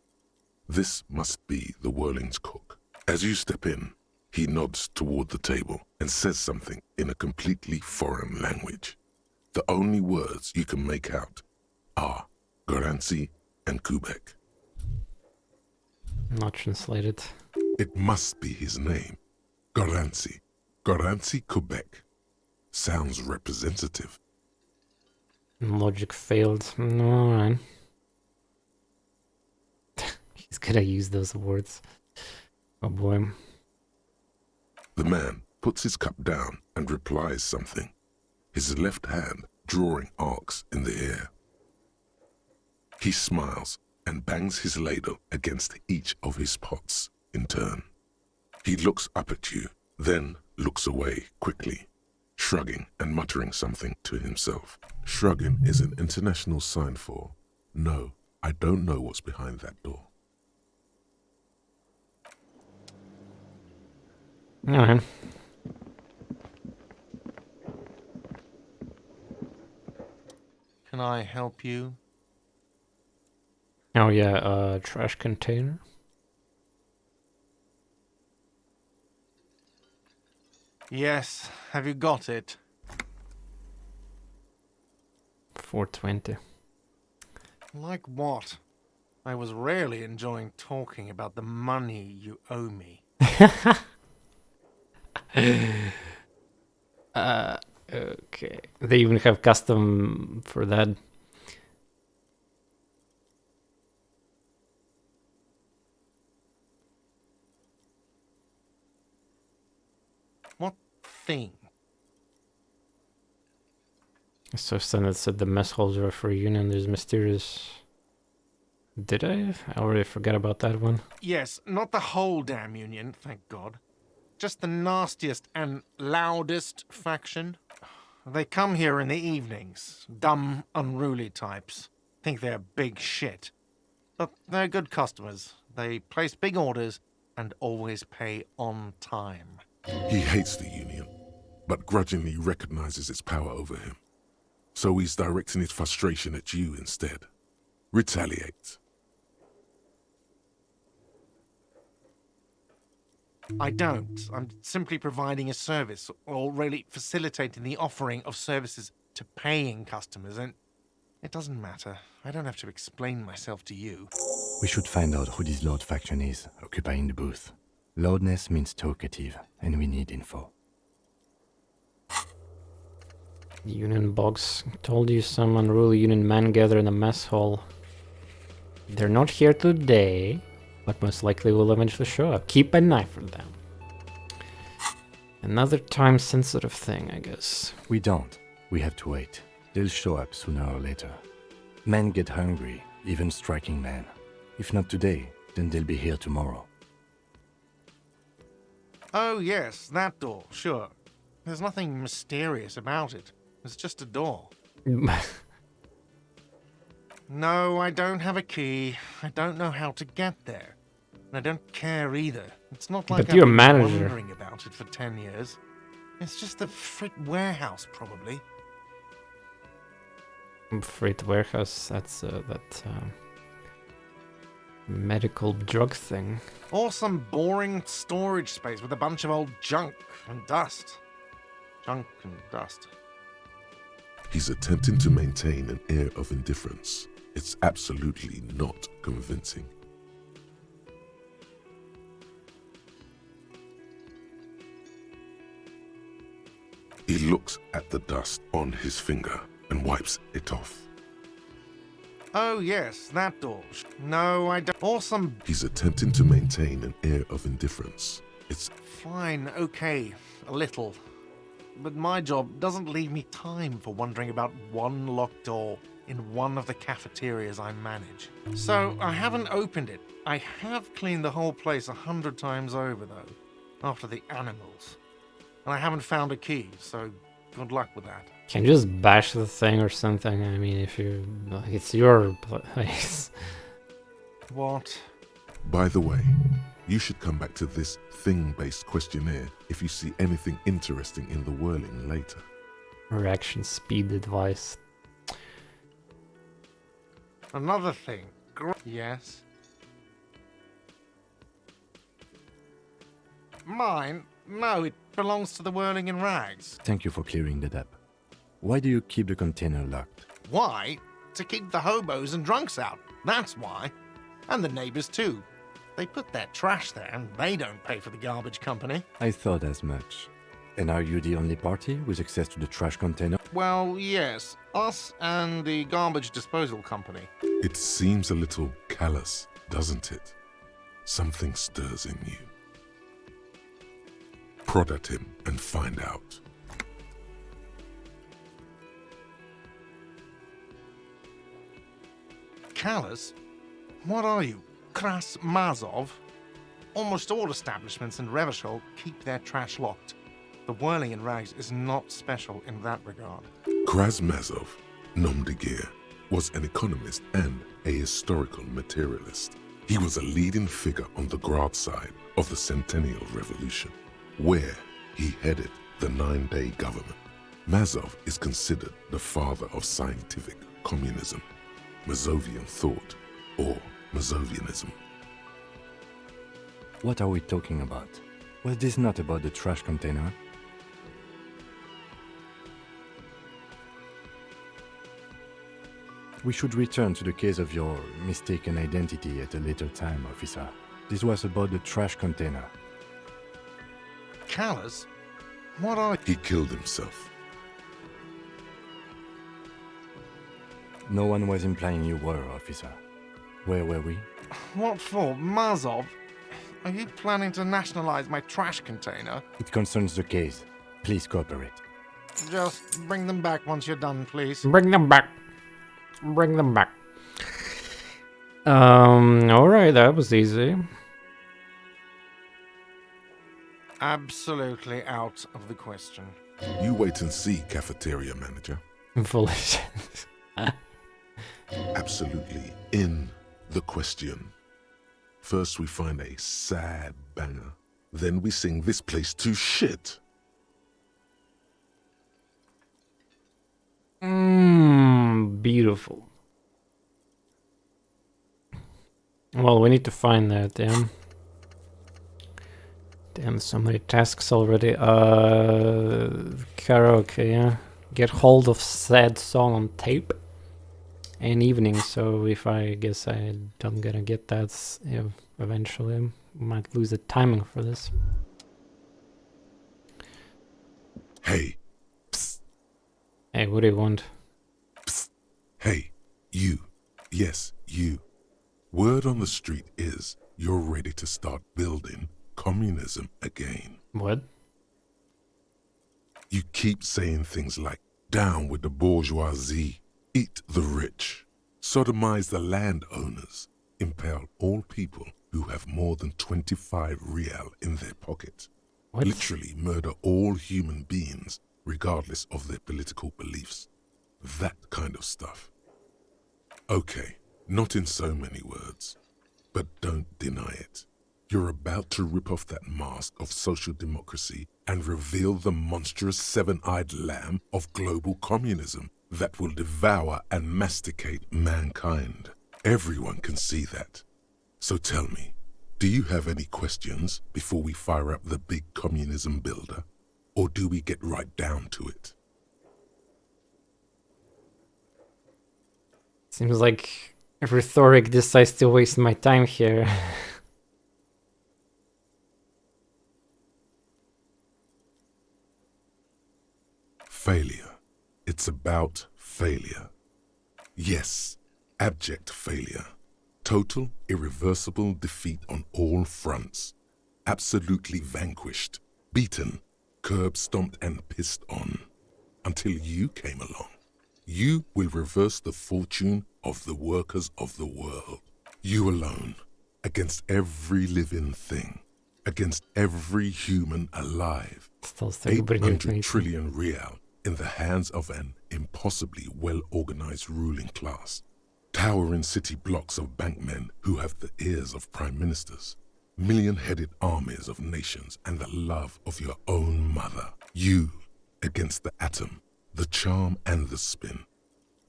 This must be the Whirling's cook. As you step in, he nods toward the table and says something in a completely foreign language. The only words you can make out are Garancy and Quebec. Not translated. It must be his name. Garancy. Garancy Quebec. Sounds representative. Logic failed. Alright. He's gonna use those words. Oh boy. The man puts his cup down and replies something, his left hand drawing arcs in the air. He smiles and bangs his ladle against each of his pots in turn. He looks up at you, then looks away quickly, shrugging and muttering something to himself. Shrugging is an international sign for, no, I don't know what's behind that door. Alright. Can I help you? Oh yeah, trash container. Yes, have you got it? 420. Like what? I was rarely enjoying talking about the money you owe me. Okay. They even have custom for that. What thing? So Senate said the mess halls are for a union. There's mysterious. Did I? I already forgot about that one. Yes, not the whole damn union, thank God. Just the nastiest and loudest faction. They come here in the evenings. Dumb, unruly types. Think they're big shit. But they're good customers. They place big orders and always pay on time. He hates the union, but grudgingly recognizes its power over him. So he's directing his frustration at you instead. Retaliate. I don't. I'm simply providing a service, or really facilitating the offering of services to paying customers, and it doesn't matter. I don't have to explain myself to you. We should find out who this Lord faction is, occupying the booth. Loudness means talkative, and we need info. Union box. Told you some unruly Union men gather in the mess hall. They're not here today, but most likely will eventually show up. Keep an eye for them. Another time-sensitive thing, I guess. We don't. We have to wait. They'll show up sooner or later. Men get hungry, even striking men. If not today, then they'll be here tomorrow. Oh yes, that door, sure. There's nothing mysterious about it. It's just a door. No, I don't have a key. I don't know how to get there. And I don't care either. It's not like But you're a I've been manager. wondering about it for 10 years. It's just a frit warehouse, probably. Freight warehouse, that's that medical drug thing. Or some boring storage space with a bunch of old junk and dust. Junk and dust. He's attempting to maintain an air of indifference. It's absolutely not convincing. He looks at the dust on his finger and wipes it off. Oh yes, that door. No, I don't. Or some... He's attempting to maintain an air of indifference. It's Fine, okay, a little. But my job doesn't leave me time for wondering about one locked door in one of the cafeterias I manage. So I haven't opened it. I have cleaned the whole place 100 times over, though, after the animals. And I haven't found a key, so good luck with that. Can you just bash the thing or something? I mean, if you... It's your place. What? By the way, you should come back to this thing-based questionnaire if you see anything interesting in the whirling later. Reaction speed advice. Another thing. Yes? Mine? No, it belongs to the Whirling in Rags. Thank you for clearing that up. Why do you keep the container locked? Why? To keep the hobos and drunks out. That's why. And the neighbors too. They put their trash there and they don't pay for the garbage company. I thought as much. And are you the only party with access to the trash container? Well, yes. Us and the garbage disposal company. It seems a little callous, doesn't it? Something stirs in you. Prod at him and find out. Callous? What are you? Kras Mazov? Almost all establishments in Revachol keep their trash locked. The Whirling in Rags is not special in that regard. Krasmazov, nom de guerre, was an economist and a historical materialist. He was a leading figure on the Grad side of the Centennial Revolution, where he headed the 9-day government. Mazov is considered the father of scientific communism, Mazovian thought, or Mazovianism. What are we talking about? Was this not about the trash container? We should return to the case of your mistaken identity at a later time, officer. This was about the trash container. Callous? What are... He killed himself. No one was implying you were, officer. Where were we? What for? Mazov? Are you planning to nationalize my trash container? It concerns the case. Please cooperate. Just bring them back once you're done, please. Bring them back. Bring them back. Alright, that was easy. Absolutely out of the question. You wait and see, cafeteria manager. Foolish. Absolutely in the question. First we find a sad banger. Then we sing this place to shit. Beautiful. Well, we need to find that, damn. Damn, so many tasks already. Karaoke, yeah. Get hold of sad song on tape. And evening, so if I guess I don't gonna get that, yeah, eventually might lose the timing for this. Hey. Psst. Hey, what do you want? Psst. Hey, you. Yes, you. Word on the street is you're ready to start building communism again. What? You keep saying things like, down with the bourgeoisie, eat the rich, sodomize the landowners, impale all people who have more than 25 real in their pocket. What? Literally murder all human beings, regardless of their political beliefs. That kind of stuff. Okay, not in so many words, but don't deny it. You're about to rip off that mask of social democracy and reveal the monstrous seven-eyed lamb of global communism that will devour and masticate mankind. Everyone can see that. So tell me, do you have any questions before we fire up the big communism builder? Or do we get right down to it? Seems like rhetoric decides to waste my time here. Failure. It's about failure. Yes, abject failure. Total, irreversible defeat on all fronts. Absolutely vanquished, beaten, curb-stomped and pissed on. Until you came along. You will reverse the fortune of the workers of the world. You alone, against every living thing, against every human alive. 800 trillion real in the hands of an impossibly well-organized ruling class. Towering city blocks of bankmen who have the ears of prime ministers. Million-headed armies of nations and the love of your own mother. You against the atom, the charm and the spin.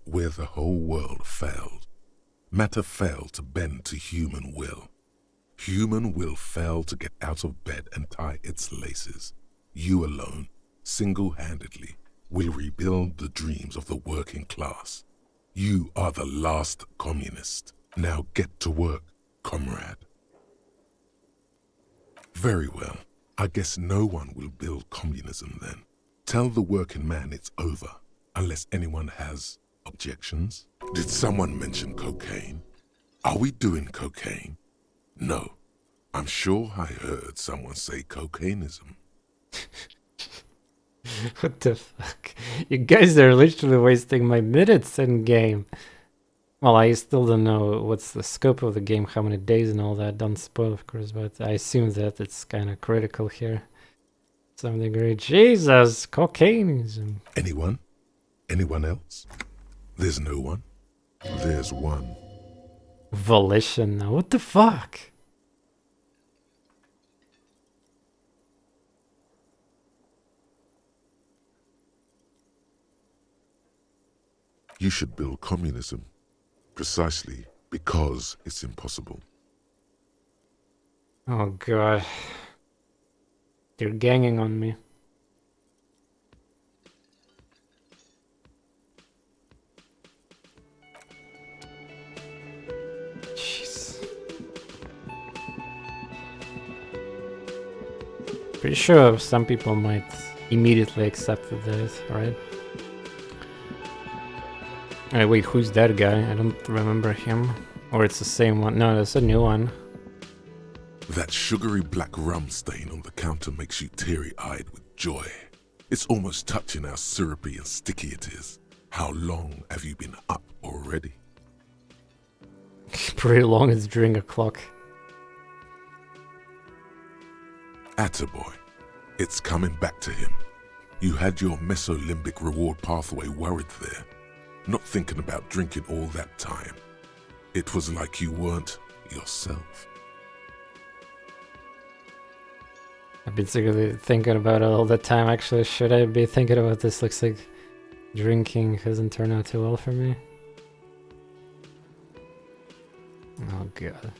Where the whole world failed. Matter failed to bend to human will. Human will failed to get out of bed and tie its laces. You alone, single-handedly, will rebuild the dreams of the working class. You are the last communist. Now get to work, comrade. Very well. I guess no one will build communism then. Tell the working man it's over, unless anyone has objections. Did someone mention cocaine? Are we doing cocaine? No. I'm sure I heard someone say cocainism. What the fuck? You guys are literally wasting my minutes in game. Well, I still don't know what's the scope of the game, how many days and all that. Don't spoil, of course, but I assume that it's kind of critical here. To some degree. Jesus, cocainism. Anyone? Anyone else? There's no one. There's one. Volition now. What the fuck? You should build communism, precisely because it's impossible. Oh god. They're ganging on me. Jeez. Pretty sure some people might immediately accept this, right? Wait, who's that guy? I don't remember him. Or it's the same one. No, that's a new one. That sugary black rum stain on the counter makes you teary-eyed with joy. It's almost touching how syrupy and sticky it is. How long have you been up already? Pretty long, it's during a clock. Attaboy. It's coming back to him. You had your mesolimbic reward pathway worried there. Not thinking about drinking all that time. It was like you weren't yourself. I've been secretly thinking about it all the time. Actually, should I be thinking about this? Looks like drinking hasn't turned out too well for me. Oh god.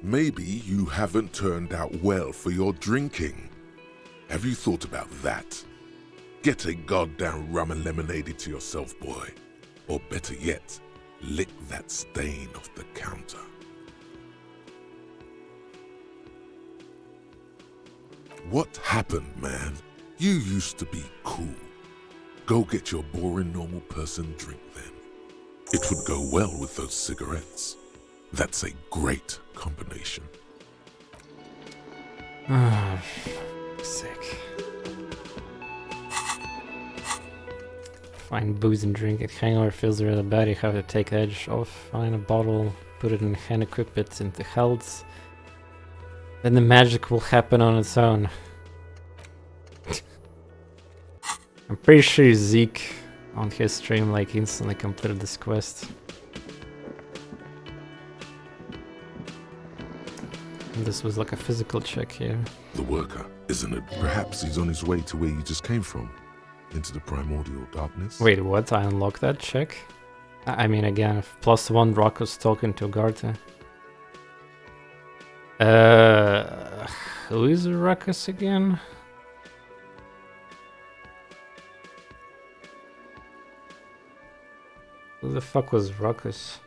Maybe you haven't turned out well for your drinking. Have you thought about that? Get a goddamn rum and lemonade to yourself, boy. Or better yet, lick that stain off the counter. What happened, man? You used to be cool. Go get your boring normal person drink then. It would go well with those cigarettes. That's a great combination. Ah, sick. Find booze and drink it. Hangover feels really bad. You have to take the edge off. Find a bottle, put it in hand, equip it into health. Then the magic will happen on its own. I'm pretty sure Zeke on his stream like instantly completed this quest. And this was like a physical check here. The worker, isn't it? Perhaps he's on his way to where you just came from. Into the primordial darkness. Wait, what? I unlocked that check? I mean, again, +1 Rocco's talking to Garta. Who is Ruckus again? Who the fuck was Ruckus?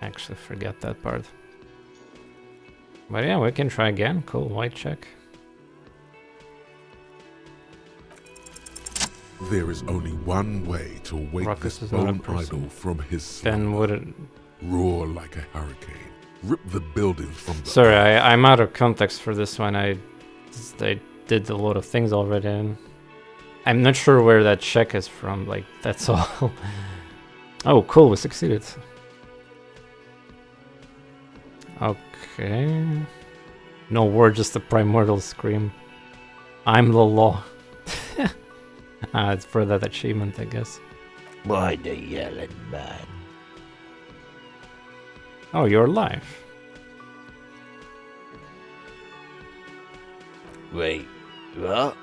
Actually forget that part. But yeah, we can try again. Cool, white check. There is only one way to wake Ruckus this is not a bone person. idol from his slumber. Then would it... Roar like a hurricane. Rip the buildings from the... Sorry, I'm out of context for this one. I did a lot of things already. And I'm not sure where that check is from. Like, that's all. Oh, cool, we succeeded. Okay. No word, just a primordial scream. I'm the law. It's for that achievement, I guess. Why the yelling, man? Oh, you're alive. Wait, what?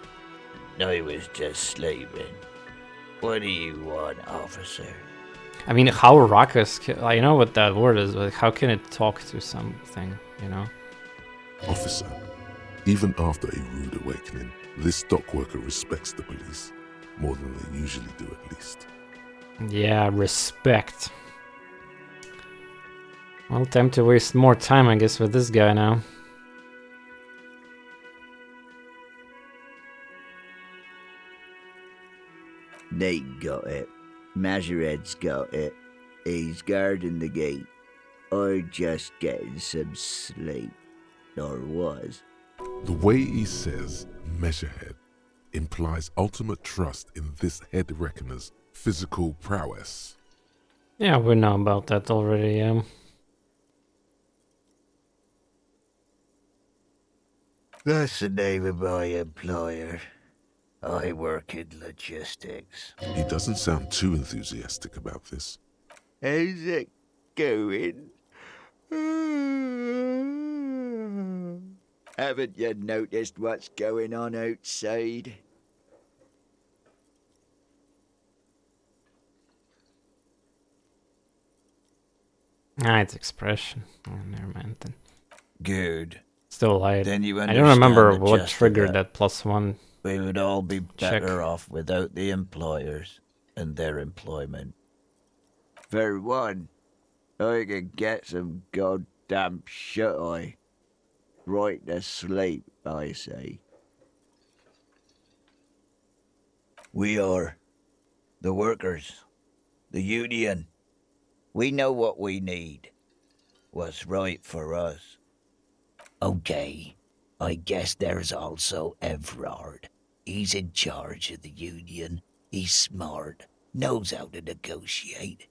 I was just sleeping. What do you want, officer? I mean, how Ruckus... I know what that word is, but how can it talk to something, you know? Officer, even after a rude awakening, this dock worker respects the police. More than they usually do, at least. Yeah, respect. Well, time to waste more time, I guess, with this guy now. They got it. Measurehead's got it. He's guarding the gate. Or just getting some sleep. Or was. The way he says Measurehead implies ultimate trust in this head reckoner's physical prowess. Yeah, we know about that already, yeah. That's the name of my employer. I work in logistics. He doesn't sound too enthusiastic about this. How's it going? Haven't you noticed what's going on outside? It's expression. Oh, never mind then. Good. Still lied. Then you I don't remember understand the what gist of triggered that. that +1. We would all be check. better off without the employers and their employment. For one, I could get some goddamn shut-eye. Right to sleep, I say. We are the workers, the union. We know what we need. What's right for us. Okay, I guess there's also Everard. He's in charge of the union. He's smart, knows how to negotiate.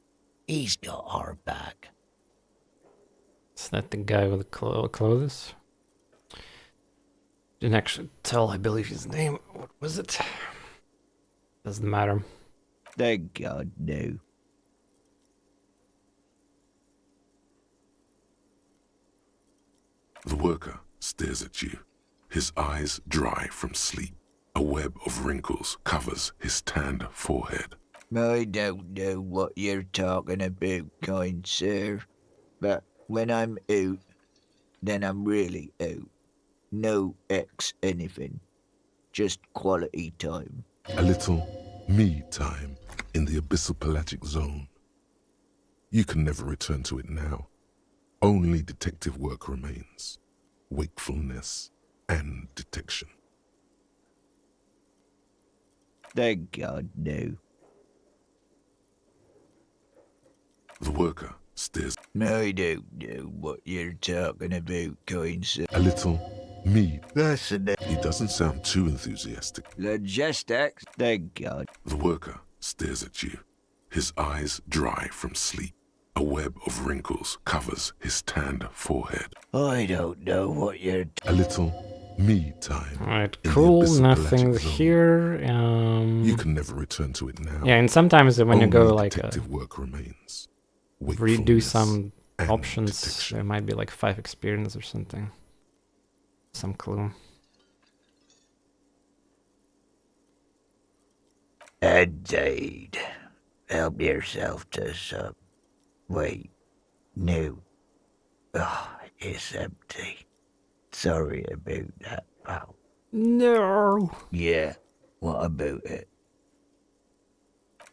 He's got our back. Is that the guy with the clothes? Didn't actually tell, I believe, his name. What was it? Doesn't matter. Thank God, no. The worker stares at you, his eyes dry from sleep. A web of wrinkles covers his tanned forehead. I don't know what you're talking about, kind sir, but when I'm out, then I'm really out. No X anything. Just quality time. A little me time in the abyssal pelagic zone. You can never return to it now. Only detective work remains. Wakefulness and detection. Thank God, no. The worker stares. I don't know what you're talking about, kind sir. A little me. That's enough. He doesn't sound too enthusiastic. Logistics, thank God. The worker stares at you, his eyes dry from sleep. A web of wrinkles covers his tanned forehead. I don't know what you're... A little me time. Alright, cool, nothing here. You can never return to it now. Yeah, and sometimes when you go like detective work remains. Redo some options, detection. There might be like 5 experience or something. Some clue. Indeed. Help yourself to some. Wait. No. Oh, it's empty. Sorry about that, pal. No. Yeah, what about it?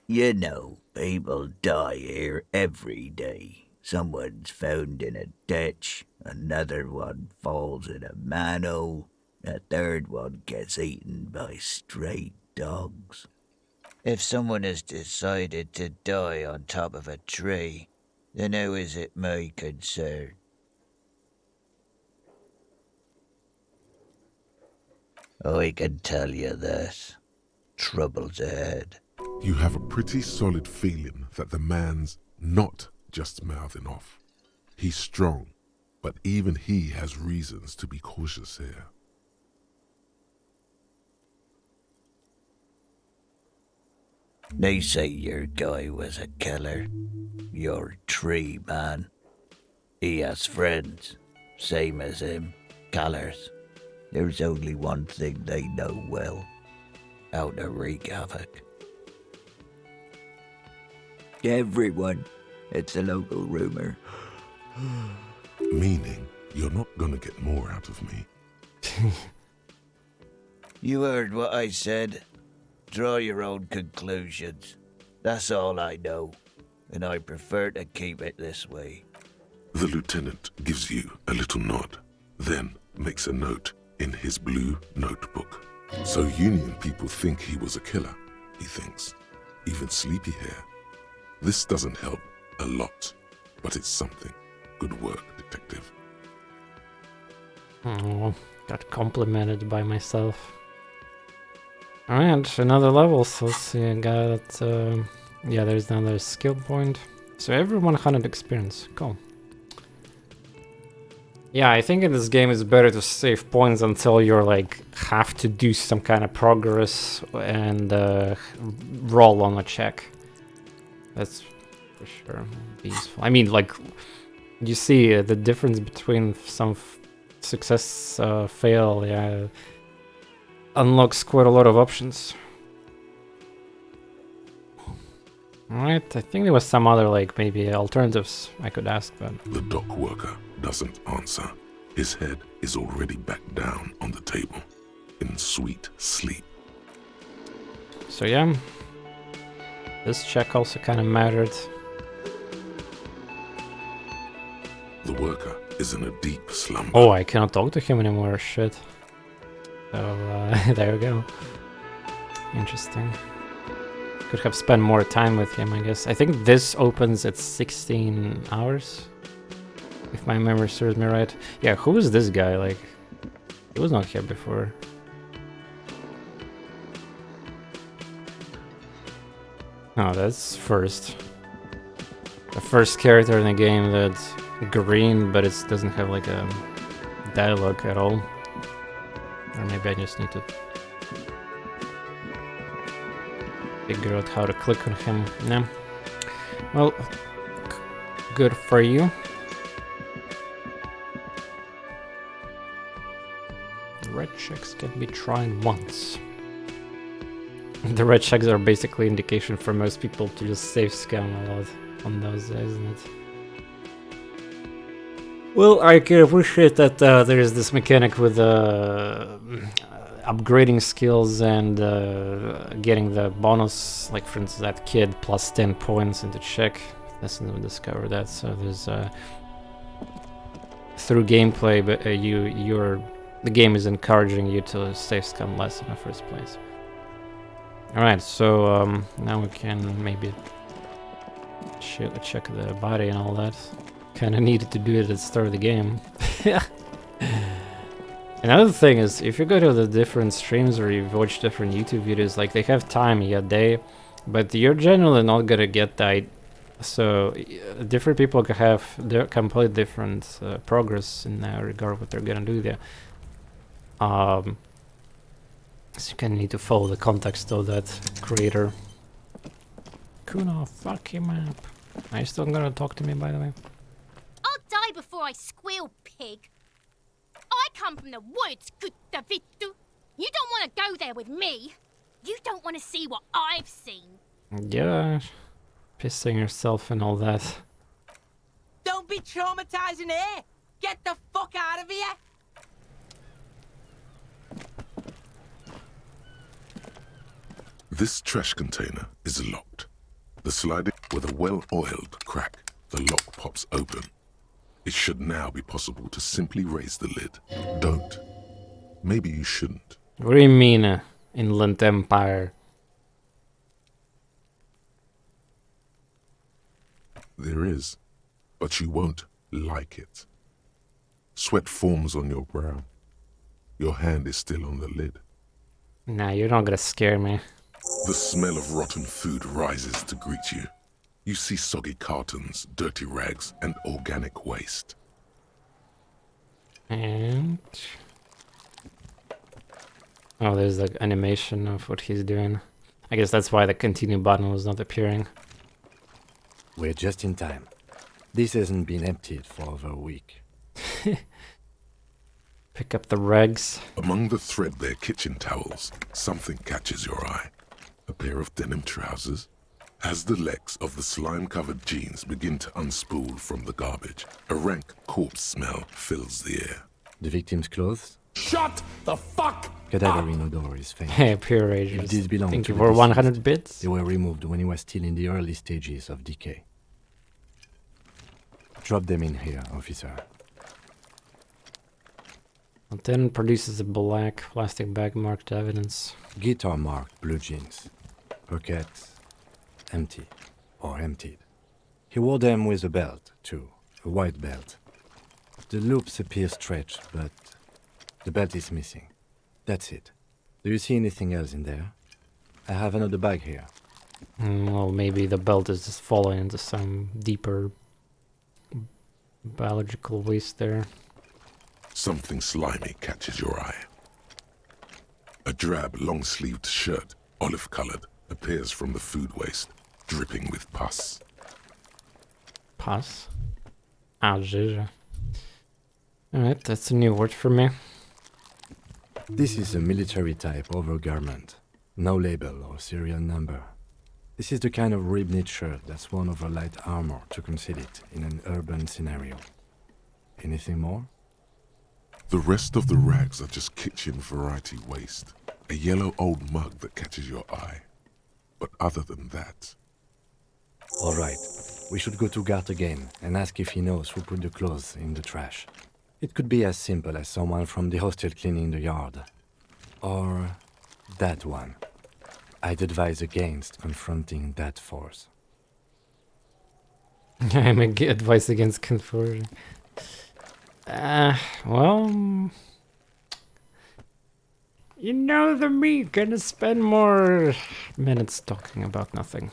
You know, people die here every day. Someone's found in a ditch, another one falls in a manhole, a third one gets eaten by stray dogs. If someone has decided to die on top of a tree, then how is it my concern? I can tell you this. Trouble's ahead. You have a pretty solid feeling that the man's not just mouthing off. He's strong, but even he has reasons to be cautious here. They say your guy was a killer. Your tree man. He has friends, same as him, killers. There's only one thing they know well. How to wreak havoc. Everyone. It's a local rumor. Meaning, you're not gonna get more out of me. You heard what I said. Draw your own conclusions. That's all I know, and I prefer to keep it this way. The lieutenant gives you a little nod, then makes a note in his blue notebook. So Union people think he was a killer, he thinks. Even Sleepyhair. This doesn't help a lot, but it's something. Good work, detective. Oh, got complimented by myself. Alright, another level, so let's see, I got, yeah, there's another skill point. So every 100 experience, cool. Yeah, I think in this game it's better to save points until you're like, have to do some kind of progress and roll on a check. That's for sure useful. I mean, like, you see the difference between some success, fail, yeah, unlocks quite a lot of options. Alright, I think there was some other, like, maybe alternatives I could ask, but... The dock worker doesn't answer. His head is already back down on the table, in sweet sleep. So yeah, this check also kind of mattered. The worker is in a deep slumber. Oh, I cannot talk to him anymore, shit. So, there we go. Interesting. Could have spent more time with him, I guess. I think this opens at 16 hours, if my memory serves me right. Yeah, who is this guy? Like, he was not here before. Oh, that's first. The first character in the game that's green, but it doesn't have like a dialogue at all. Or maybe I just need to figure out how to click on him. No. Well, good for you. checks can be tried once. The red checks are basically indication for most people to just save scam a lot on those, isn't it? Well, I can appreciate that there is this mechanic with upgrading skills and getting the bonus, like for instance that kid plus 10 points in the check. Let's never discover that. So there's through gameplay, but the game is encouraging you to save scum less in the first place. All right, so now we can maybe check the body and all that. Kind of needed to do it at the start of the game. Another thing is, if you go to the different streams or you watch different YouTube videos, like they have time a day, but you're generally not gonna get that. So different people can have their complete different progress in that regard, what they're gonna do there. So you kind of need to follow the context of that creator. Cuno, fuck him up. Are you still gonna talk to me, by the way? I'll die before I squeal, pig. I come from the woods, Gutta Vittu. You don't want to go there with me. You don't want to see what I've seen. Yeah, pissing yourself and all that. Don't be traumatizing here. Get the fuck out of here. This trash container is locked. The sliding with a well-oiled crack, the lock pops open. It should now be possible to simply raise the lid. Don't. Maybe you shouldn't. What do you mean, Inland Empire? There is, but you won't like it. Sweat forms on your brow. Your hand is still on the lid. Nah, you're not gonna scare me. The smell of rotten food rises to greet you. You see soggy cartons, dirty rags, and organic waste. And... oh, there's the animation of what he's doing. I guess that's why the continue button was not appearing. We're just in time. This hasn't been emptied for over a week. Pick up the rags. Among the threadbare kitchen towels, something catches your eye. A pair of denim trousers. As the legs of the slime-covered jeans begin to unspool from the garbage, a rank corpse smell fills the air. The victim's clothes? Shut the fuck Cadaverine odor is faint. Hey, pure rage. If these belong Thank to you the for 100 deceased, bits. They were removed when he was still in the early stages of decay. Drop them in here, officer. Lieutenant produces a black plastic bag marked evidence. Guitar marked blue jeans. Pockets empty or emptied. He wore them with a belt, too. A white belt. The loops appear stretched, but the belt is missing. That's it. Do you see anything else in there? I have another bag here. Well, maybe the belt is just falling into some deeper biological waste there. Something slimy catches your eye. A drab, long-sleeved shirt, olive-colored, appears from the food waste, dripping with pus. Pus? Ah, zhizha. Alright, that's a new word for me. This is a military-type overgarment. No label or serial number. This is the kind of rib-knit shirt that's worn over light armor to conceal it in an urban scenario. Anything more? The rest of the rags are just kitchen variety waste. A yellow old mug that catches your eye. But other than that... All right. We should go to Gart again and ask if he knows who put the clothes in the trash. It could be as simple as someone from the hostel cleaning the yard. Or that one. I'd advise against confronting that force. I'm advice against confronting. Well... you know the me gonna spend more minutes talking about nothing.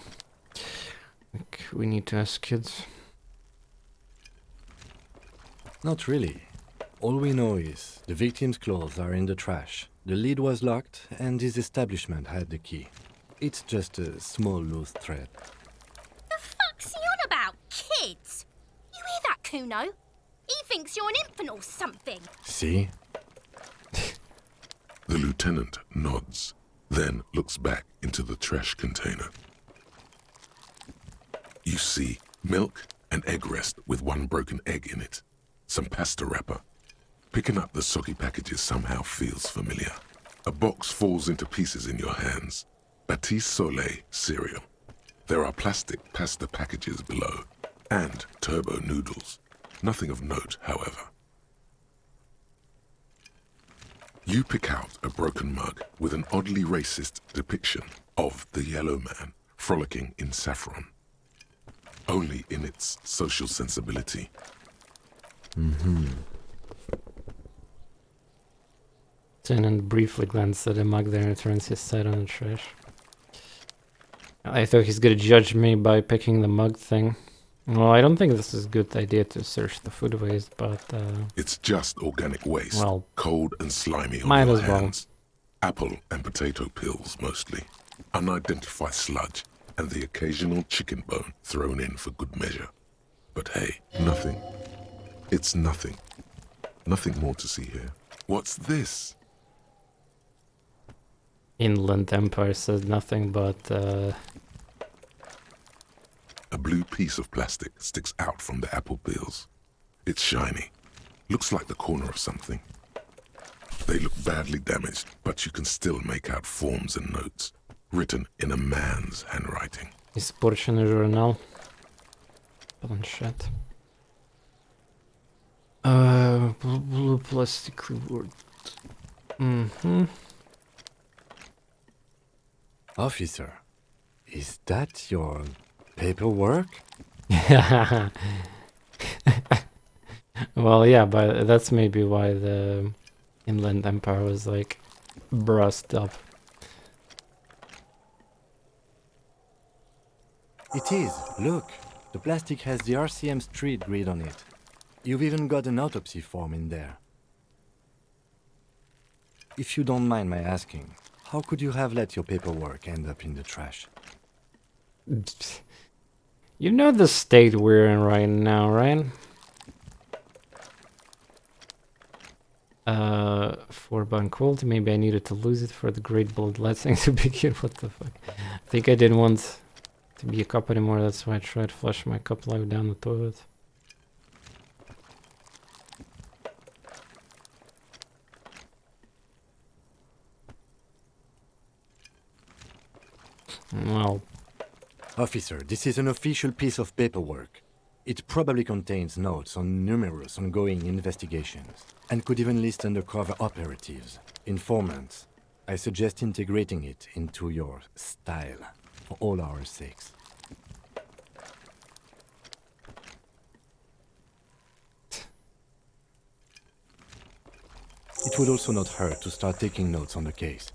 Like, we need to ask kids. Not really. All we know is the victim's clothes are in the trash. The lid was locked and his establishment had the key. It's just a small loose thread. The fuck's he on about, kids? You hear that, Cuno? He thinks you're an infant or something. See? lieutenant nods, then looks back into the trash container. You see milk and egg rest with one broken egg in it, some pasta wrapper. Picking up the soggy packages somehow feels familiar. A box falls into pieces in your hands. Batiste Soleil cereal. There are plastic pasta packages below, and turbo noodles. Nothing of note, however. You pick out a broken mug with an oddly racist depiction of the yellow man frolicking in saffron. Only in its social sensibility. Tenant briefly glances at the mug, then turns his side on the trash. I thought he's gonna judge me by picking the mug thing. Well, I don't think this is a good idea to search the food waste, but It's just organic waste, well, cold and slimy on might your as well. hands. Apple and potato peels mostly. Unidentified sludge, and the occasional chicken bone thrown in for good measure. But hey, nothing. It's nothing. Nothing more to see here. What's this? Inland Empire says nothing, but A blue piece of plastic sticks out from the apple peels. It's shiny. Looks like the corner of something. They look badly damaged, but you can still make out forms and notes, written in a man's handwriting. Испорченный журнал. Планшет. Blue plastic clipboard. Officer, is that your paperwork? Well, yeah, but that's maybe why the Inland Empire was like brussed up. It is. Look, the plastic has the RCM street grid on it. You've even got an autopsy form in there. If you don't mind my asking, how could you have let your paperwork end up in the trash? You know the state we're in right now, right? For Banquilty, maybe I needed to lose it for the great bloodletting to begin. What the fuck? I think I didn't want to be a cop anymore, that's why I tried to flush my cop life down the toilet. Well, Officer, this is an official piece of paperwork. It probably contains notes on numerous ongoing investigations, and could even list undercover operatives, informants. I suggest integrating it into your style, for all our sakes. It would also not hurt to start taking notes on the case.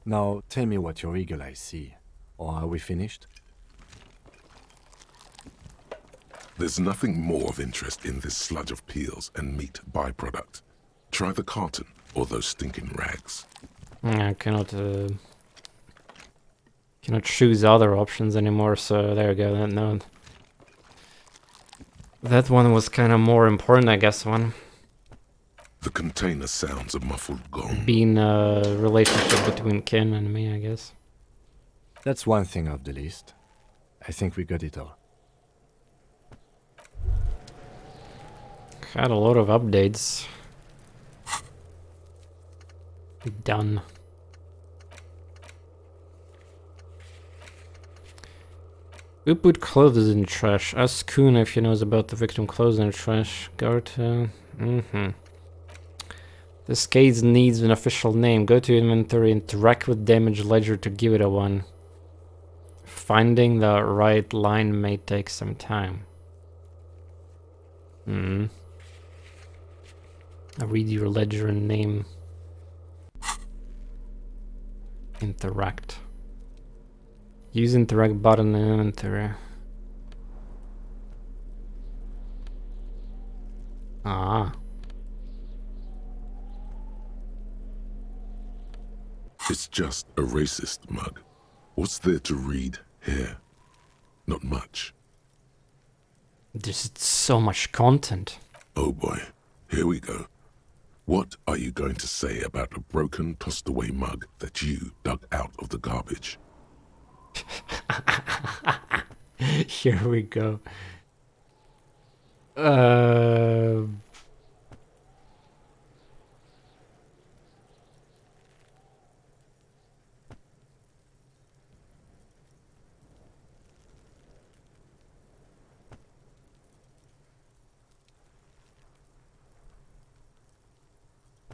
Now, tell me what your eagle eyes see. Or are we finished? There's nothing more of interest in this sludge of peels and meat byproduct. Try the carton or those stinking rags. I cannot choose other options anymore, so there you go. No, that one was kind of more important, I guess. One The container sounds a muffled gong. being a relationship between Ken and me, I guess. That's one thing off the list. I think we got it all. Had a lot of updates. Done. Who put clothes in the trash? Ask Cuno if he knows about the victim clothes in the trash. Go to... This case needs an official name. Go to inventory, interact with damage ledger to give it a one. Finding the right line may take some time. I read your ledger and name. Interact. Use interact button in inventory. Ah. It's just a racist mug. What's there to read here? Not much. There's so much content. Oh boy, here we go. What are you going to say about a broken, tossed-away mug that you dug out of the garbage? Here we go.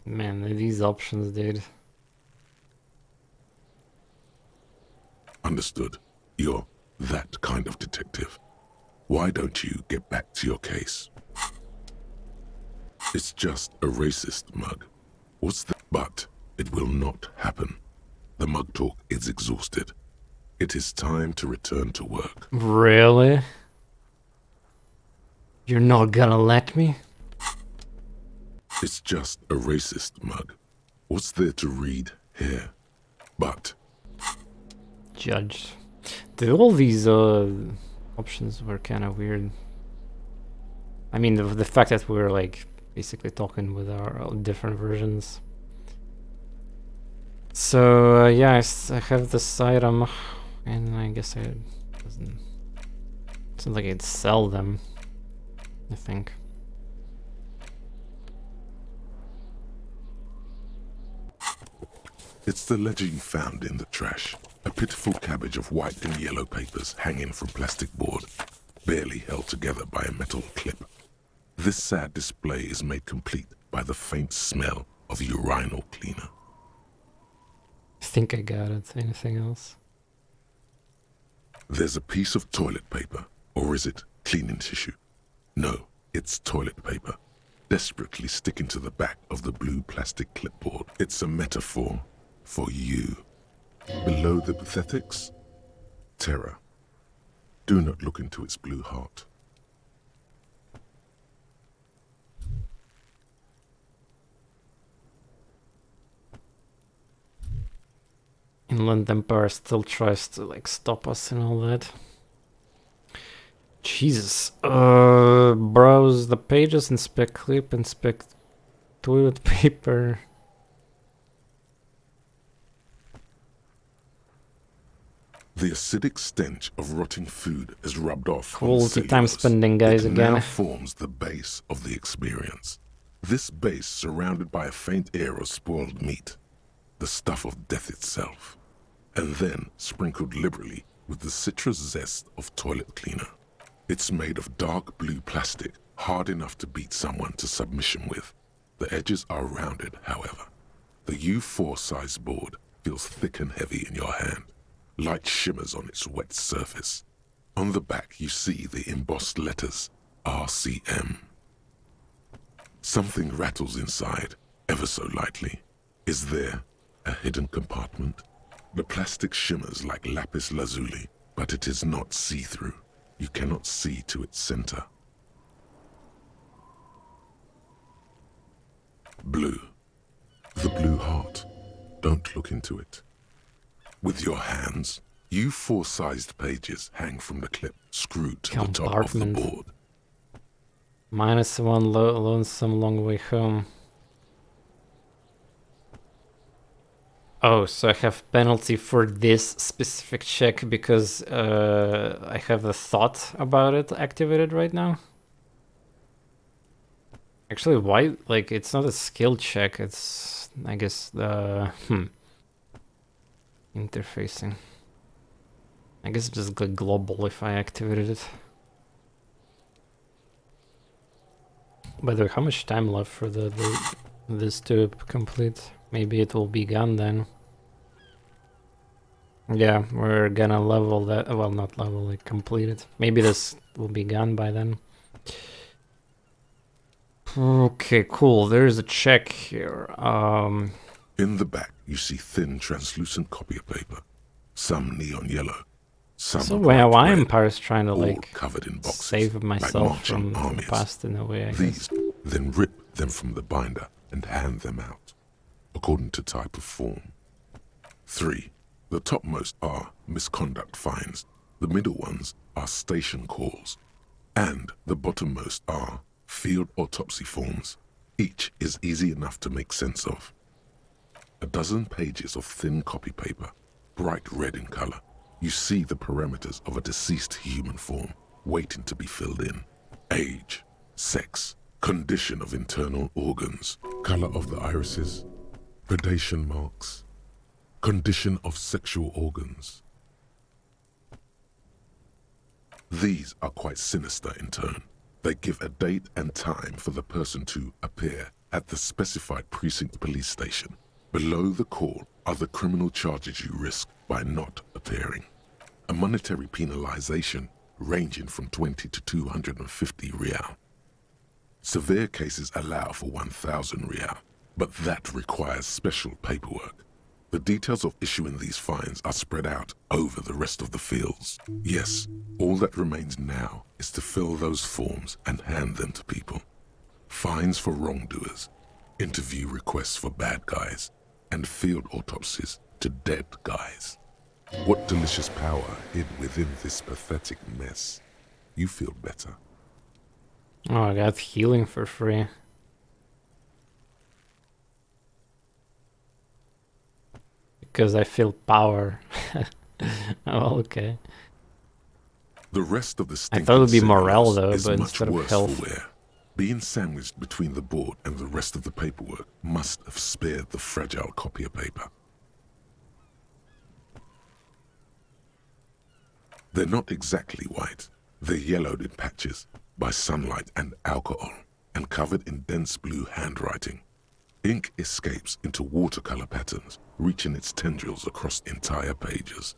Man, these options, dude. Understood. You're that kind of detective. Why don't you get back to your case? It's just a racist mug. What's the... But it will not happen. The mug talk is exhausted. It is time to return to work. Really? You're not gonna let me? It's just a racist mug. What's there to read here? But... Judge. All these options were kind of weird. I mean, the fact that we're like basically talking with our different versions. So yeah, I have this item, and I guess it doesn't. Seems like I'd sell them, I think. It's the ledger you found in the trash. A pitiful cabbage of white and yellow papers hanging from plastic board, barely held together by a metal clip. This sad display is made complete by the faint smell of urinal cleaner. I think I got it. Anything else? There's a piece of toilet paper, or is it cleaning tissue? No, it's toilet paper, desperately sticking to the back of the blue plastic clipboard. It's a metaphor for you. Below the pathetics, terror. Do not look into its blue heart. Inland Empire still tries to like stop us and all that. Jesus. Browse the pages, inspect clip, inspect toilet paper. The acidic stench of rotting food is rubbed off. Quality time spending, guys, again. It now forms the base of the experience. This base surrounded by a faint air of spoiled meat, the stuff of death itself, and then sprinkled liberally with the citrus zest of toilet cleaner. It's made of dark blue plastic, hard enough to beat someone to submission with. The edges are rounded, however. The U4 size board feels thick and heavy in your hand. Light shimmers on its wet surface. On the back you see the embossed letters, RCM. Something rattles inside, ever so lightly. Is there a hidden compartment? The plastic shimmers like lapis lazuli, but it is not see-through. You cannot see to its center. Blue. The blue heart. Don't look into it. With your hands, U4-sized pages hang from the clip, screwed to the top of the board. -1 lonesome long way home. Oh, so I have penalty for this specific check because I have a thought about it activated right now. Actually, why? Like, it's not a skill check. It's, I guess, the interfacing. I guess it's just global if I activated it. By the way, how much time left for this to complete? Maybe it will be gone then. Yeah, we're gonna level that. Well, not level it, complete it. Maybe this will be gone by then. Okay, cool. There's a check here. In the back, you see thin, translucent copy paper. Some neon yellow. Some so why Empire's trying to all like covered in boxes, save myself like from the armies. past in a way, I These guess. then rip them from the binder and hand them out, according to type of form. 3. The topmost are misconduct fines, the middle ones are station calls, and the bottommost are field autopsy forms. Each is easy enough to make sense of. A dozen pages of thin copy paper, bright red in color. You see the parameters of a deceased human form waiting to be filled in. Age, sex, condition of internal organs, color of the irises, predation marks, condition of sexual organs. These are quite sinister in turn. They give a date and time for the person to appear at the specified precinct police station. Below the call are the criminal charges you risk by not appearing. A monetary penalization ranging from 20 to 250 real. Severe cases allow for 1,000 real, but that requires special paperwork. The details of issuing these fines are spread out over the rest of the fields. Yes, all that remains now is to fill those forms and hand them to people. Fines for wrongdoers, interview requests for bad guys, and field autopsies to dead guys. What delicious power hid within this pathetic mess. You feel better. Oh, I got healing for free. Because I feel power. Oh, okay. The rest of the I thought it would be morale though, is but much instead of worse health. for wear. Being sandwiched between the board and the rest of the paperwork must have spared the fragile copy of paper. They're not exactly white. They're yellowed in patches by sunlight and alcohol and covered in dense blue handwriting. Ink escapes into watercolor patterns, reaching its tendrils across entire pages.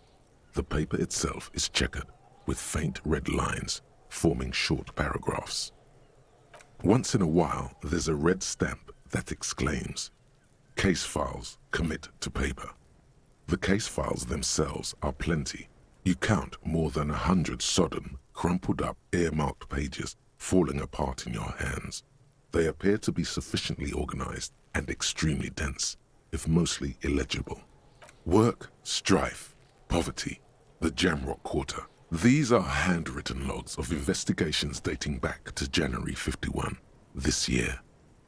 The paper itself is checkered with faint red lines forming short paragraphs. Once in a while, there's a red stamp that exclaims, "Case files commit to paper." The case files themselves are plenty. You count more than 100 sodden, crumpled up, earmarked pages falling apart in your hands. They appear to be sufficiently organized and extremely dense, if mostly illegible. Work, strife, poverty, the Jamrock Quarter. These are handwritten logs of investigations dating back to January 51, this year.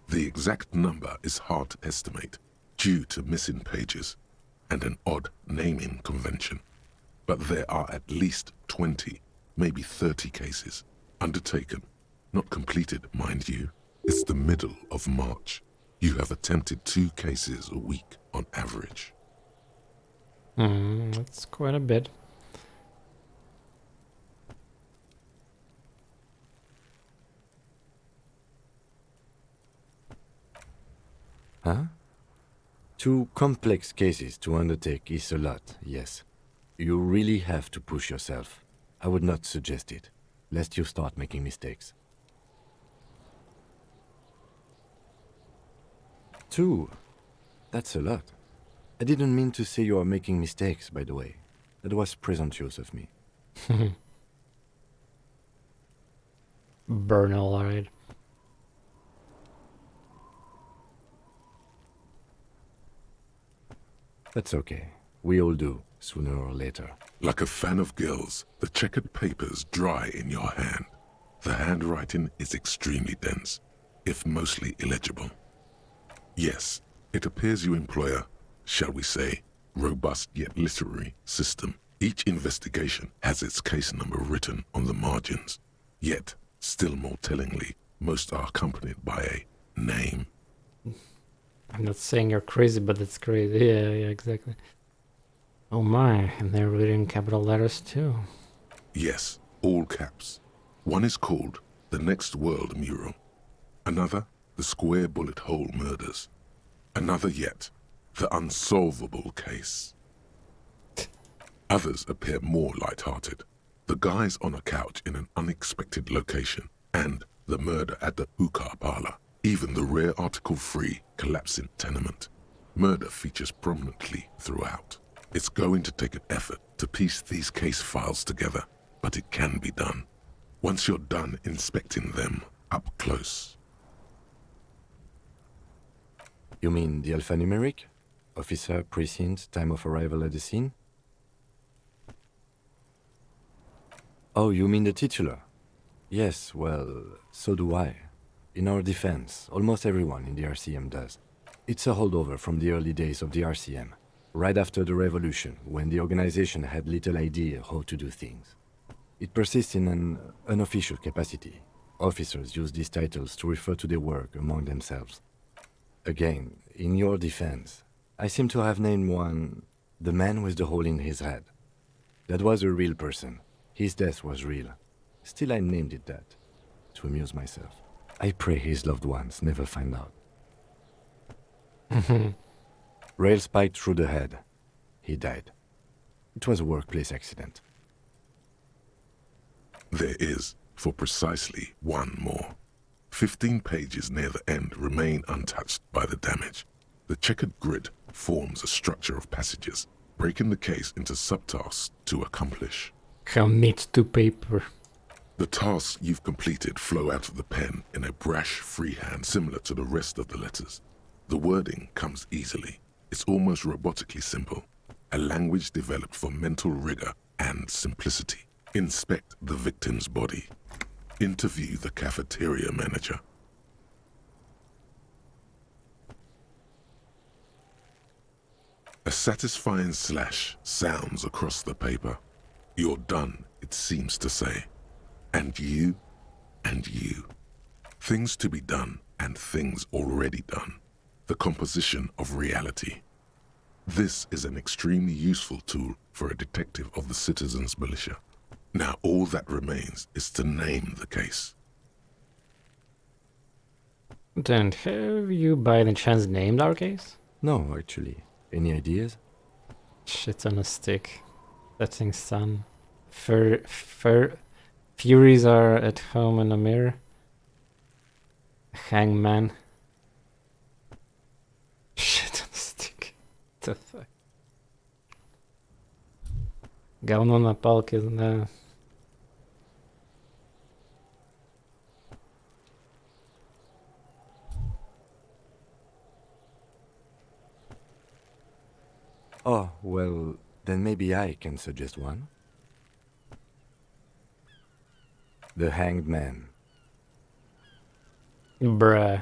The exact number is hard to estimate due to missing pages and an odd naming convention. But there are at least 20, maybe 30 cases undertaken, not completed, mind you. It's the middle of March. You have attempted 2 cases a week on average. That's quite a bit. Huh? 2 complex cases to undertake is a lot, yes. You really have to push yourself. I would not suggest it, lest you start making mistakes. 2? That's a lot. I didn't mean to say you are making mistakes, by the way. That was presumptuous of me. Burn alright. That's okay. We all do, sooner or later. Like a fan of gills, the checkered papers dry in your hand. The handwriting is extremely dense, if mostly illegible. Yes, it appears you employ a, shall we say, robust yet literary system. Each investigation has its case number written on the margins. Yet, still more tellingly, most are accompanied by a name. I'm not saying you're crazy, but it's crazy. Yeah, exactly. Oh my, and they're written in capital letters too. Yes, all caps. One is called The Next World Mural. Another, The Square Bullet Hole Murders. Another yet, The Unsolvable Case. Others appear more light-hearted. The guys on a couch in an unexpected location, and the murder at the hookah parlor. Even the rare article-free collapsing tenement. Murder features prominently throughout. It's going to take an effort to piece these case files together, but it can be done. Once you're done inspecting them up close. You mean the alphanumeric? Officer, precinct, time of arrival at the scene? Oh, you mean the titular? Yes, well, so do I. In our defense, almost everyone in the RCM does. It's a holdover from the early days of the RCM, right after the revolution, when the organization had little idea how to do things. It persists in an unofficial capacity. Officers use these titles to refer to their work among themselves. Again, in your defense, I seem to have named one the man with the hole in his head. That was a real person. His death was real. Still, I named it that, to amuse myself. I pray his loved ones never find out. Rail spiked through the head. He died. It was a workplace accident. There is, for precisely one more. 15 pages near the end remain untouched by the damage. The checkered grid forms a structure of passages, breaking the case into subtasks to accomplish. Commit to paper. The tasks you've completed flow out of the pen in a brash freehand similar to the rest of the letters. The wording comes easily. It's almost robotically simple. A language developed for mental rigor and simplicity. Inspect the victim's body. Interview the cafeteria manager. A satisfying slash sounds across the paper. You're done, it seems to say. And you, and you. Things to be done and things already done. The composition of reality. This is an extremely useful tool for a detective of the citizens' militia. Now all that remains is to name the case. Then have you by any chance named our case? No, actually. Any ideas? Shit on a stick. Setting sun. Furies are at home in a mirror. Hangman. Shit on a stick. The fuck. Говно на палке, да. Oh, well, then maybe I can suggest one. The Hanged Man. Bruh.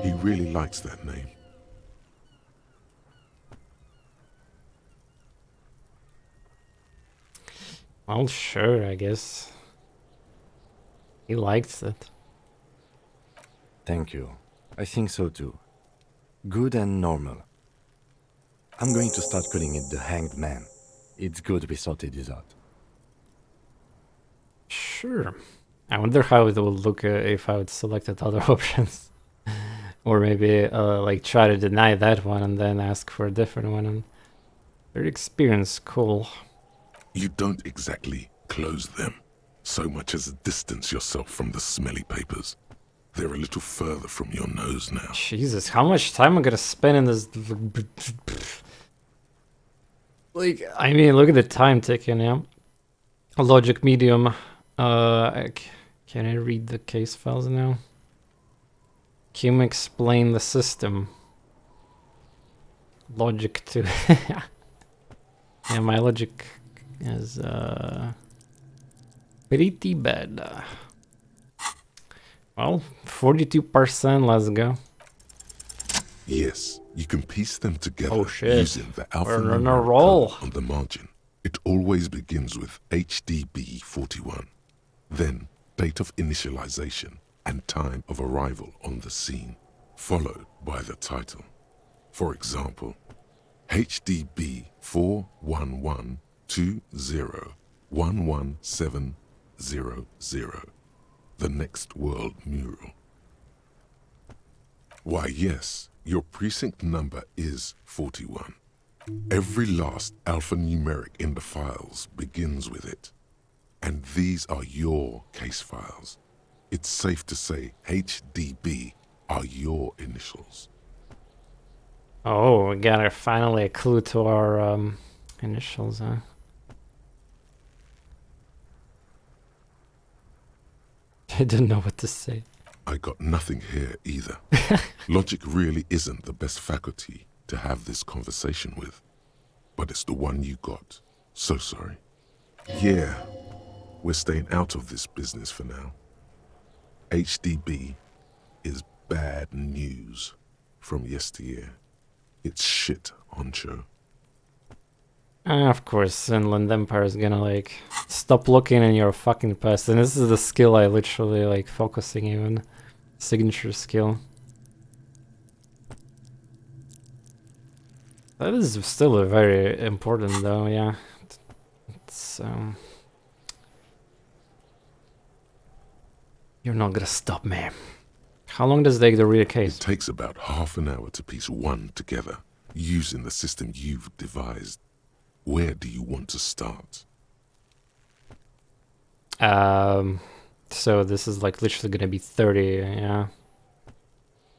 He really likes that name. Well, sure, I guess. He likes it. Thank you. I think so too. Good and normal. I'm going to start calling it the Hanged Man. It's good we sorted this out. Sure. I wonder how it would look if I would selected other options. Or maybe like try to deny that one and then ask for a different one. And very experienced, cool. You don't exactly close them, so much as distance yourself from the smelly papers. They're a little further from your nose now. Jesus, how much time am I gonna spend in this? Like, I mean, look at the time ticking, yeah. Logic medium. Can I read the case files now? Can you explain the system? Logic 2. Yeah, my logic is pretty bad. Well, 42%, let's go. Yes, you can piece them together using the We're on a roll. on the margin. It always begins with HDB 41, then date of initialization and time of arrival on the scene, followed by the title. For example, HDB 41120111700, the Next World Mural. Why, yes, your precinct number is 41. Every last alphanumeric in the files begins with it. And these are your case files. It's safe to say HDB are your initials. Oh, we got finally a clue to our initials, huh? I didn't know what to say. I got nothing here either. Logic really isn't the best faculty to have this conversation with. But it's the one you got. So sorry. Yeah, we're staying out of this business for now. HDB is bad news from yesteryear. It's shit, honcho. Of course, Inland Empire is gonna like stop looking in your fucking past, and this is the skill I literally like focusing even. Signature skill. That is still a very important though, yeah. It's you're not gonna stop me. How long does it take to read a case? It takes about half an hour to piece one together, using the system you've devised. Where do you want to start? So this is like literally gonna be 30, yeah.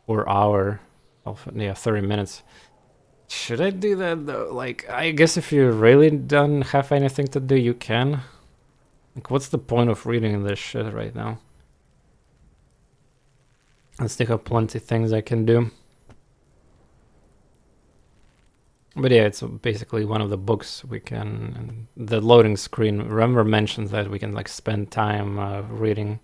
Or hour. Yeah, 30 minutes. Should I do that though? Like, I guess if you really don't have anything to do, you can. Like, what's the point of reading this shit right now? I still have plenty of things I can do. But yeah, it's basically one of the books we can... The loading screen, remember, mentions that we can like spend time reading.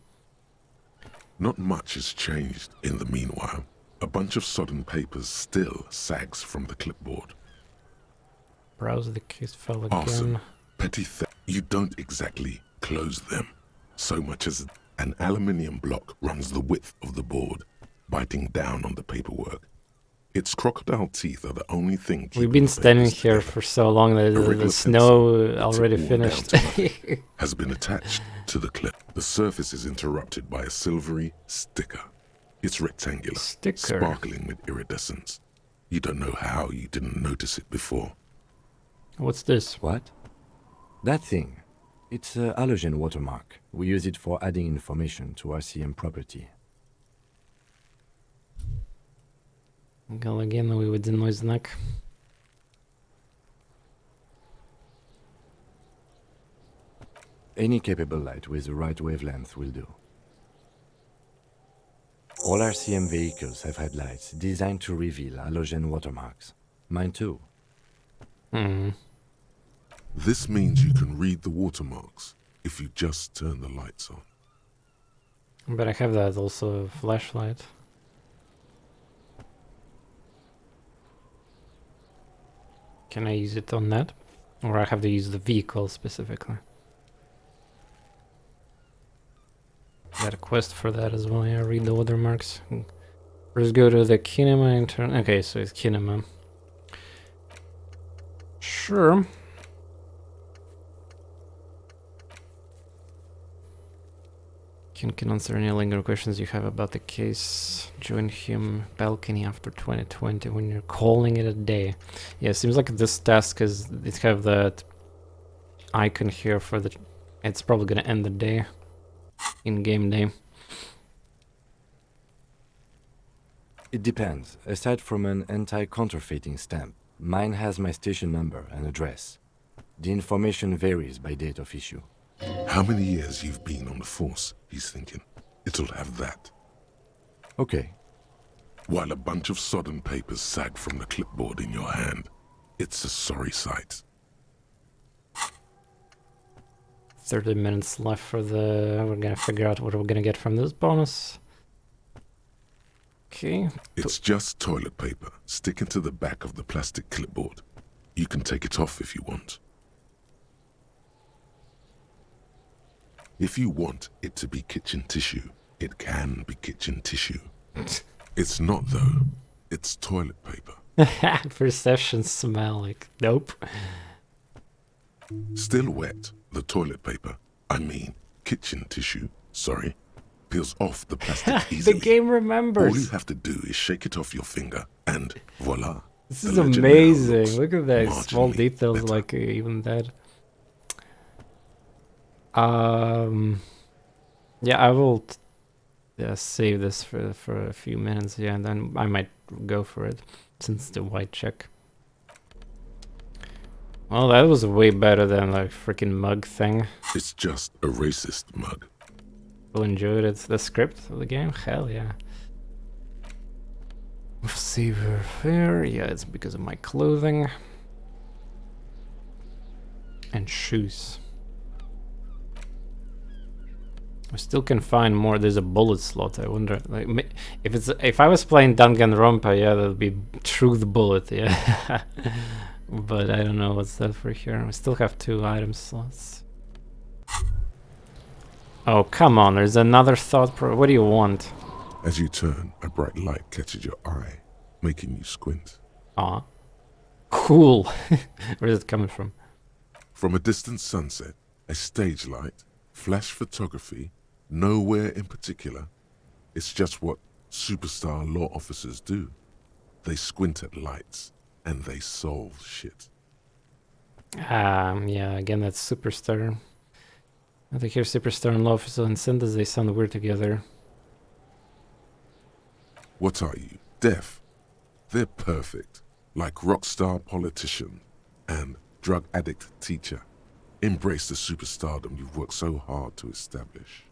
Not much has changed in the meanwhile. A bunch of sodden papers still sags from the clipboard. Browse the case file again. Arson, petty theft. You don't exactly close them. So much as an aluminium block runs the width of the board, biting down on the paperwork. Its crocodile teeth are the only thing. We've been standing here for so long that the snow already finished. Has been attached to the clip. The surface is interrupted by a silvery sticker. It's rectangular, sparkling with iridescence. You don't know how you didn't notice it before. What's this? What? That thing. It's a halogen watermark. We use it for adding information to RCM property. Галогеновый водяной знак. Any capable light with the right wavelength will do. All RCM vehicles have headlights designed to reveal halogen watermarks. Mine too. This means you can read the watermarks if you just turn the lights on. But I have that also flashlight. Can I use it on that? Or I have to use the vehicle specifically? Got a quest for that as well, yeah, read the watermarks. Let's go to the kinema and turn... Okay, so it's kinema. Sure. Can answer any lingering questions you have about the case. Join him balcony after 2020 when you're calling it a day. Yeah, it seems like this task is... It have that icon here for the... It's probably gonna end the day. In game day. It depends. Aside from an anti-counterfeiting stamp, mine has my station number and address. The information varies by date of issue. How many years you've been on the force, he's thinking. It'll have that. Okay. While a bunch of sodden papers sag from the clipboard in your hand, it's a sorry sight. 30 minutes left for the... We're gonna figure out what we're gonna get from this bonus. Okay. It's just toilet paper sticking to the back of the plastic clipboard. You can take it off if you want. If you want it to be kitchen tissue, it can be kitchen tissue. It's not though. It's toilet paper. Perception smell, like, nope. Still wet, the toilet paper, I mean kitchen tissue, sorry, peels off the plastic easily. The game remembers. All you have to do is shake it off your finger and voila. This is amazing. Look at that small details, like even that. Yeah, I will save this for a few minutes, yeah, and then I might go for it since the white check. Well, that was way better than like freaking mug thing. It's just a racist mug. People enjoyed it. The script of the game? Hell yeah. Receiver fair. Yeah, it's because of my clothing. And shoes. I still can find more. There's a bullet slot. I wonder, like, if I was playing Danganronpa, yeah, that'd be truth bullet, yeah. But I don't know what's that for here. We still have 2 item slots. Oh, come on, there's another thought what do you want? As you turn, a bright light catches your eye, making you squint. Aw. Cool. Where's it coming from? From a distant sunset, a stage light, flash photography, nowhere in particular. It's just what superstar law officers do. They squint at lights, and they solve shit. Yeah, again, that's Superstar. I think here Superstar and Law Officer and Synthesis, they sound weird together. What are you, deaf? They're perfect, like rock star politician and drug addict teacher. Embrace the superstardom you've worked so hard to establish.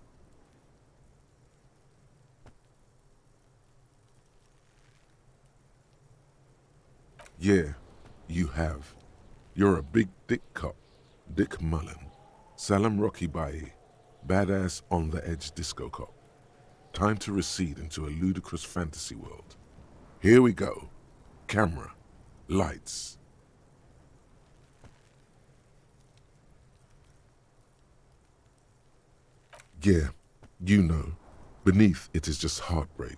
Yeah, you have. You're a big dick cop, Dick Mullen, Salam Rocky Bayi, badass on the edge disco cop. Time to recede into a ludicrous fantasy world. Here we go. Camera, lights. Yeah, you know. Beneath it is just heartbreak,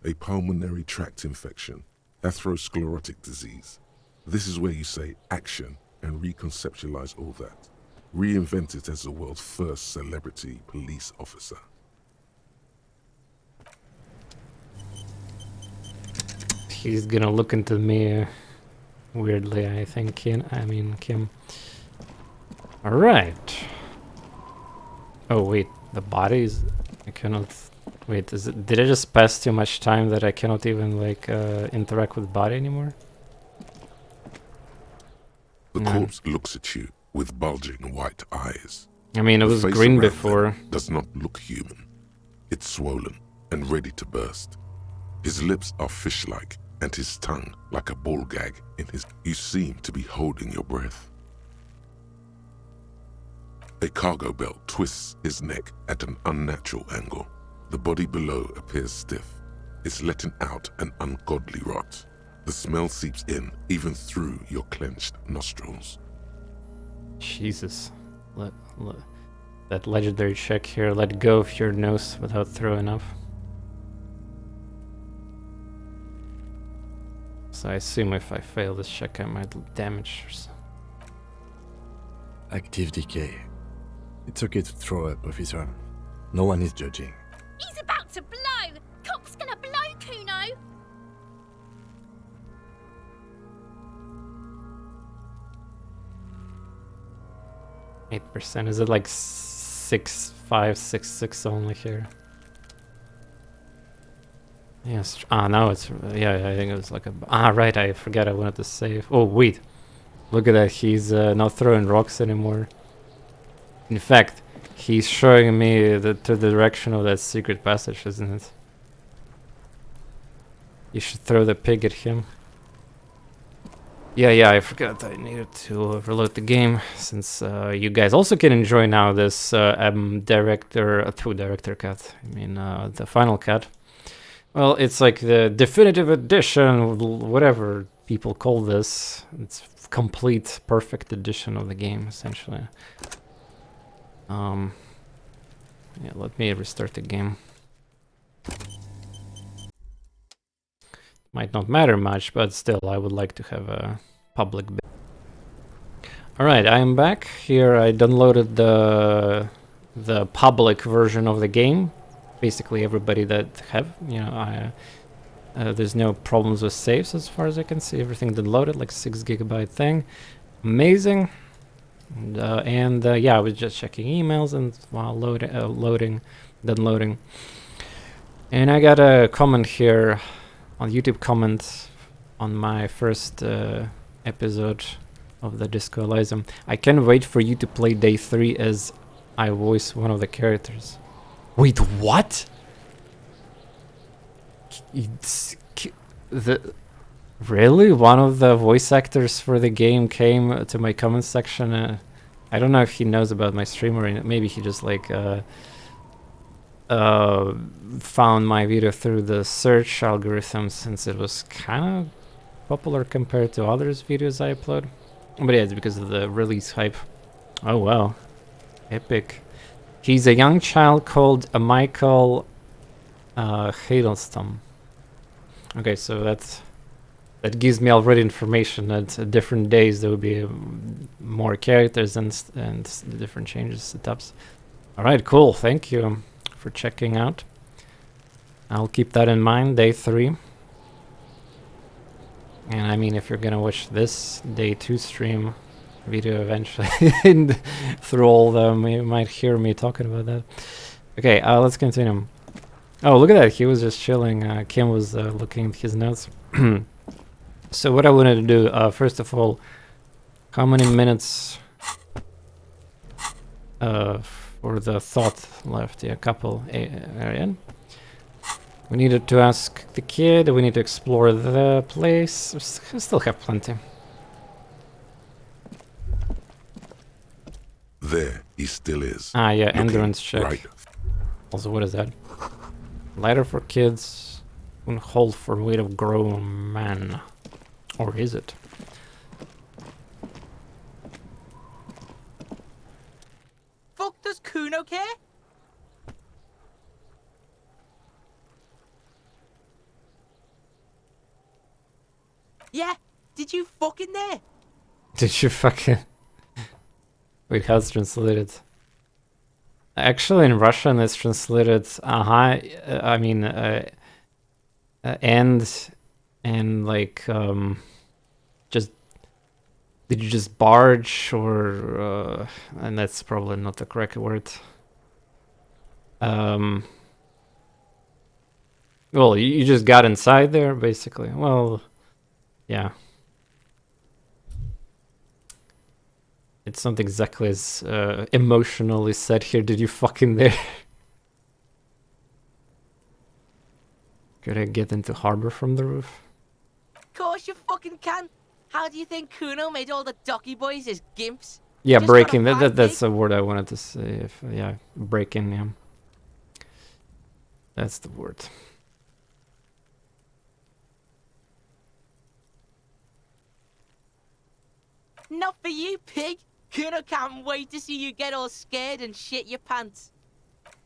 a pulmonary tract infection, atherosclerotic disease. This is where you say action and reconceptualize all that. Reinvent it as the world's first celebrity police officer. He's gonna look into me weirdly, I think, Kim. Alright. Oh, wait, the bodies? I cannot... Wait, did I just pass too much time that I cannot even, like, interact with the body anymore? The corpse looks at you with bulging white eyes. I mean, it was green before. Does not look human. It's swollen and ready to burst. His lips are fish-like and his tongue like a ball gag in his... You seem to be holding your breath. A cargo belt twists his neck at an unnatural angle. The body below appears stiff. It's letting out an ungodly rot. The smell seeps in, even through your clenched nostrils. Jesus. That legendary check here, let go of your nose without throwing up. So I assume if I fail this check, I might damage or something. Active decay. It's okay to throw up, officer. No one is judging. He's about to blow! Cop's gonna blow, Cuno! 8%. Is it like 6, 5, 6, 6 only here? Yes. Ah, now it's... Yeah, I think it was like a... Ah, right, I forgot I wanted to save. Oh, wait. Look at that. He's not throwing rocks anymore. In fact, he's showing me to the direction of that secret passage, isn't it? You should throw the pig at him. Yeah, I forgot I needed to overload the game, since you guys also can enjoy now this director cut. I mean, the final cut. Well, it's like the definitive edition, whatever people call this. It's complete, perfect edition of the game, essentially. Yeah, let me restart the game. Might not matter much, but still, I would like to have a public bit. Alright, I am back. Here I downloaded the public version of the game. Basically everybody that have, you know, there's no problems with saves as far as I can see. Everything downloaded, like 6 GB thing. Amazing. And yeah, I was just checking emails and while downloading. And I got a comment here on YouTube comment on my first episode of the Disco Elysium. I can't wait for you to play day 3 as I voice one of the characters. Wait, what? Really? One of the voice actors for the game came to my comment section. I don't know if he knows about my stream or maybe he just like found my video through the search algorithm since it was kind of popular compared to others videos I upload. But yeah, it's because of the release hype. Oh wow, epic. He's a young child called Michael Hadelstam. Okay, so that gives me already information that at different days there will be more characters and different changes, setups. All right, cool. Thank you for checking out. I'll keep that in mind. Day 3. And I mean, if you're gonna watch this day 2 stream video eventually and through all of them, you might hear me talking about that. Okay, let's continue. Oh, look at that. He was just chilling. Kim was looking at his notes. So what I wanted to do, first of all, how many minutes for the thought left? Yeah, a couple. Ariane. We needed to ask the kid, we need to explore the place. We still have plenty. There he still is. Ah, yeah, Looking endurance check. right. Also, what is that? Lighter for kids, and hold for weight of grown man. Or is it? Fuck does Cuno care? Yeah, did you fucking there? Did you fucking... Wait, how it's translated? Actually, in Russian, it's translated, I mean, and like, just, did you just barge, or, and that's probably not the correct word. Well, you just got inside there, basically. Well, yeah. It's not exactly as emotionally said here. Did you fucking there? Could I get into harbor from the roof? Of course you fucking can. How do you think Cuno made all the docky boys his gimps? Yeah, Just breaking. got a That's a word I wanted to say. If yeah, breaking. Yeah, that's the word. Not for you, pig. Cuno can't wait to see you get all scared and shit your pants.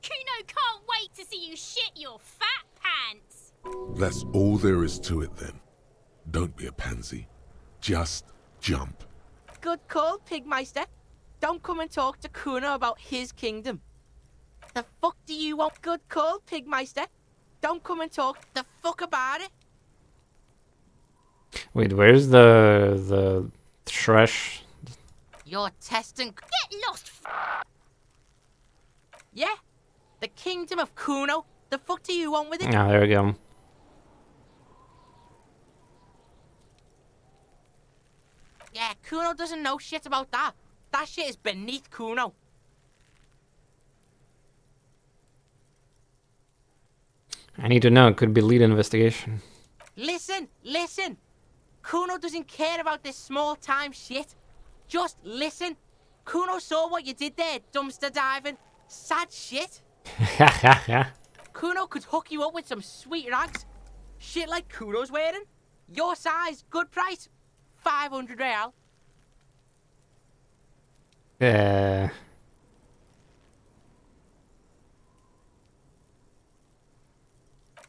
Cuno can't wait to see you shit your fat pants. That's all there is to it then. Don't be a pansy. Just jump. Good call, Pigmeister. Don't come and talk to Cuno about his kingdom. The fuck do you want? Good call, Pigmeister. Don't come and talk the fuck about it. Wait, where's the trash? You're testing. Get lost. Yeah, the kingdom of Cuno. The fuck do you want with it? Ah, there we go. Yeah, Cuno doesn't know shit about that. That shit is beneath Cuno. I need to know. It could be lead investigation. Listen, listen. Cuno doesn't care about this small-time shit. Just listen. Cuno saw what you did there, dumpster diving. Sad shit. Cuno could hook you up with some sweet rags. Shit like Cuno's wearing. Your size, good price. 500 real.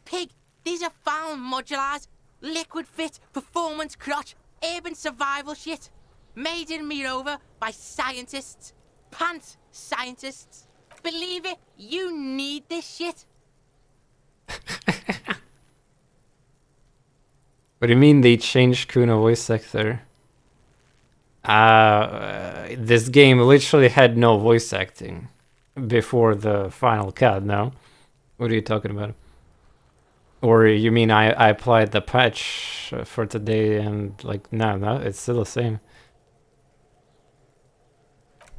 Pig, these are found modulars. Liquid fit, performance crotch, urban survival shit. Made in Mirova by scientists. Pants scientists. Believe it, you need this shit. What do you mean they changed Cuno voice actor? This game literally had no voice acting before the final cut, no? What are you talking about? Or you mean I applied the patch for today and like, no, it's still the same.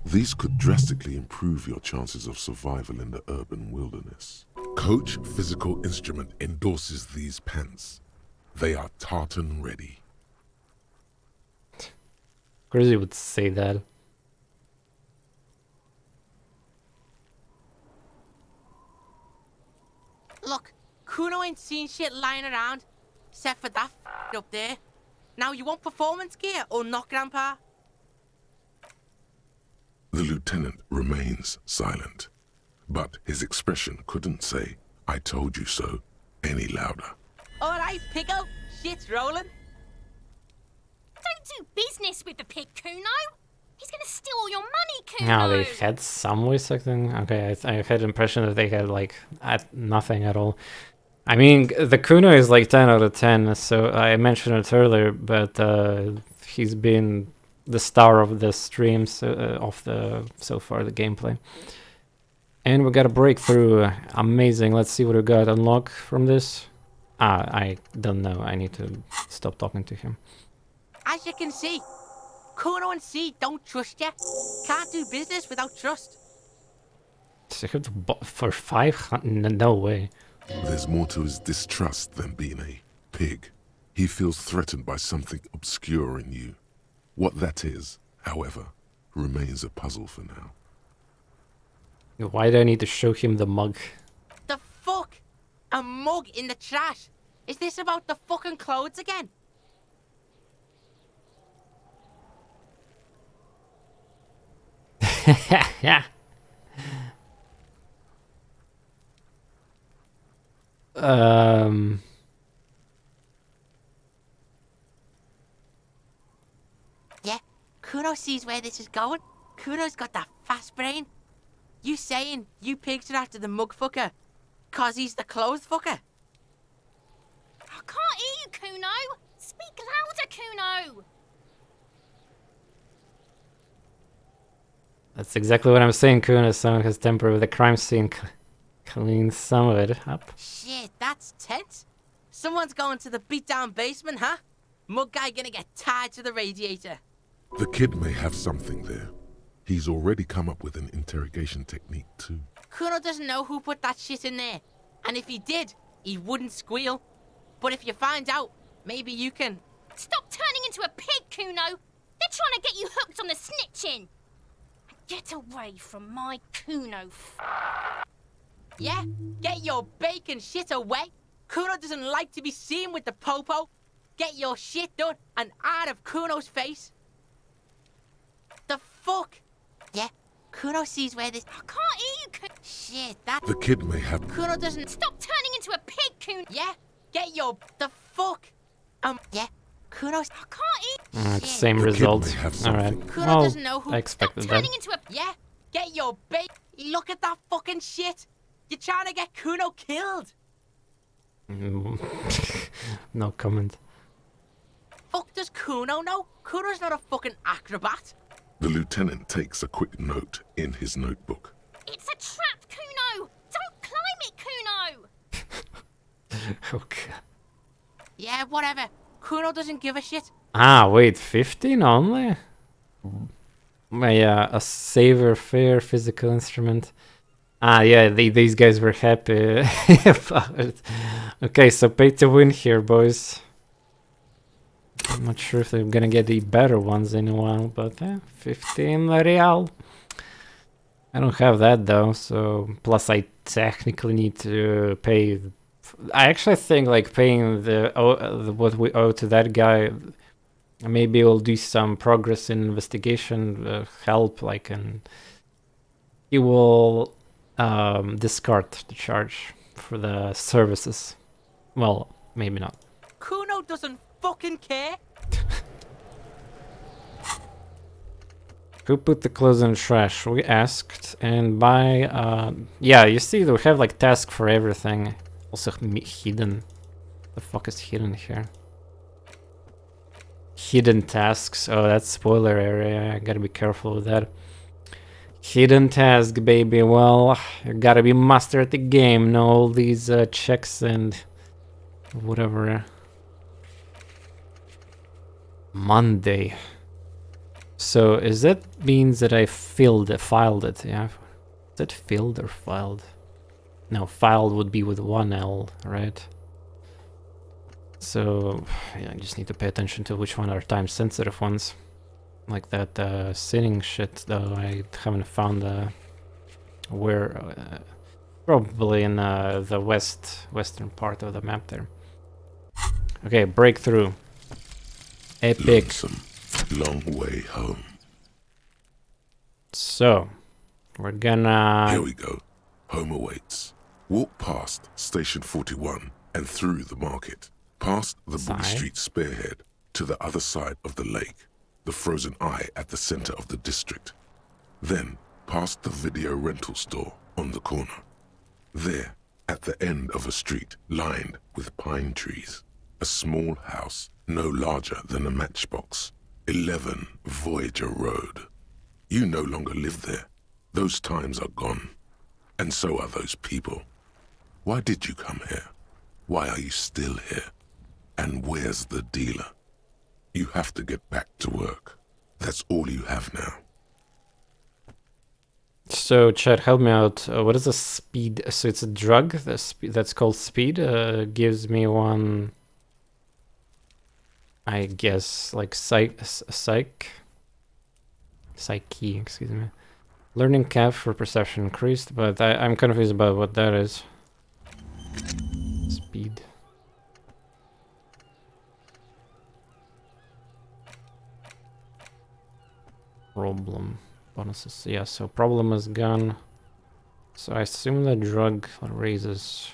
These could drastically improve your chances of survival in the urban wilderness. Coach Physical Instrument endorses these pants. They are tartan ready. Crazy would say that. Look, Cuno ain't seen shit lying around, except for that up there. Now you want performance gear or not, Grandpa? The lieutenant remains silent, but his expression couldn't say, "I told you so," any louder. Alright, Pico, shit's rolling. Don't do business with the pig, Cuno. He's gonna steal all your money, Cuno. Now they had some voice acting. Okay, I had the impression that they had like nothing at all. I mean, the Cuno is like 10 out of 10. So I mentioned it earlier, but he's been the star of the streams of the so far the gameplay. And we got a breakthrough. Amazing. Let's see what we got unlock from this. I don't know. I need to stop talking to him. As you can see, Cuno and C don't trust you. Can't do business without trust. So you have to for 500? No way. There's more to his distrust than being a pig. He feels threatened by something obscure in you. What that is, however, remains a puzzle for now. Why do I need to show him the mug? The fuck? A mug in the trash? Is this about the fucking clothes again? Yeah. Yeah, Cuno sees where this is going. Cuno's got that fast brain. You saying you pigs are after the mug fucker, 'cause he's the clothes fucker? I can't hear you, Cuno. Speak louder, Cuno. That's exactly what I'm saying. Kuno someone has temper with the crime scene. Clean some of it up. Shit, that's tense. Someone's going to the beat-down basement, huh? Mug guy gonna get tied to the radiator. The kid may have something there. He's already come up with an interrogation technique too. Cuno doesn't know who put that shit in there. And if he did, he wouldn't squeal. But if you find out, maybe you can... Stop turning into a pig, Cuno. They're trying to get you hooked on the snitching. Get away from my Cuno. Yeah? Get your bacon shit away. Cuno doesn't like to be seen with the popo. Get your shit done and out of Cuno's face. The fuck? Yeah, Cuno sees where this... I can't hear you, Cuno. Shit, that... The kid may have... Cuno doesn't... Stop turning into a pig, Cuno. Yeah? Get your... The fuck? Yeah? Cuno's... I can't hear... It's same result. Alright. Cuno Well, doesn't know who... I expected Stop that. turning into a... Yeah? Get your bait... Look at that fucking shit. You're trying to get Cuno killed. No comment. Fuck does Cuno know? Cuno's not a fucking acrobat. The lieutenant takes a quick note in his notebook. It's a trap, Cuno. Don't climb it, Cuno. Okay. Yeah, whatever. Cuno doesn't give a shit. Ah, wait, 15 only? Yeah, a saver fair physical instrument. Ah, yeah, these guys were happy about it. Okay, so pay to win here, boys. I'm not sure if they're gonna get the better ones in a while, but 15 real. I don't have that though, so plus I technically need to pay. I actually think like paying the what we owe to that guy. Maybe we'll do some progress in investigation, help, like, and he will discard the charge for the services. Well, maybe not. Cuno doesn't fucking care. Who put the clothes in the trash? We asked, and by yeah, you see, we have like task for everything. Also hidden. The fuck is hidden here? Hidden tasks. Oh, that's spoiler area. I gotta be careful with that. Hidden task, baby. Well, you gotta be master at the game. Know all these checks and whatever. Monday. So is that means that I filed it? Yeah. Is that filled or filed? No, filed would be with one L, right? So yeah, I just need to pay attention to which one are time sensitive ones. Like that sinning shit though, I haven't found where Probably in the western part of the map there. Okay, breakthrough. Epic. Lonesome. Long way home. So, we're gonna... Here we go. Home awaits. Walk past Station 41 and through the market. Past the Boogie Street spearhead to the other side of the lake. The frozen eye at the center of the district. Then, past the video rental store on the corner. There, at the end of a street lined with pine trees. A small house no larger than a matchbox. 11 Voyager Road. You no longer live there. Those times are gone. And so are those people. Why did you come here? Why are you still here? And where's the dealer? You have to get back to work. That's all you have now. So, Chad, help me out. What is a speed? So it's a drug that's called speed. Gives me one, I guess, like psyche, excuse me. Learning cap for perception increased, but I'm confused about what that is. Speed. Problem. Bonuses. Yeah, so problem is gone. So I assume the drug raises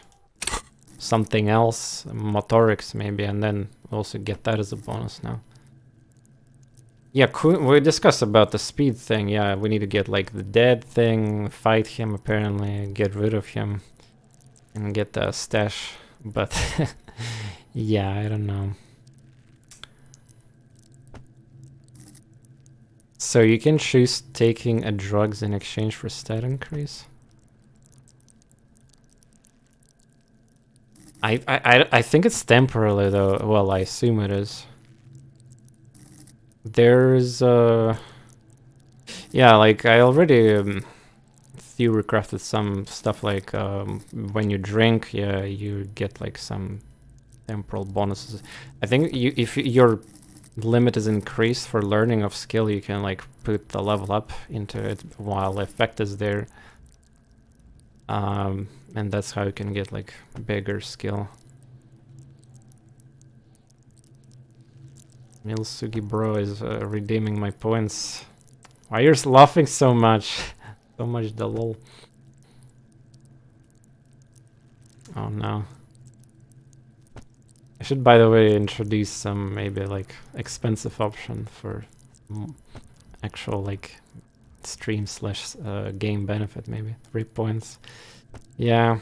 something else, motorics maybe, and then we also get that as a bonus now. Yeah, we discussed about the speed thing. Yeah, we need to get like the dead thing, fight him apparently, get rid of him, and get the stash. But yeah, I don't know. So you can choose taking a drugs in exchange for stat increase. I think it's temporarily though. Well, I assume it is. There's yeah, like I already theory crafted some stuff like when you drink, yeah, you get like some temporal bonuses. I think if your limit is increased for learning of skill, you can like put the level up into it while effect is there. And that's how you can get like bigger skill. Milsugi bro is redeeming my points. Why you're laughing so much? So much the lol. Oh no. I should, by the way, introduce some maybe like expensive option for actual like stream slash game benefit, maybe 3 points. Yeah.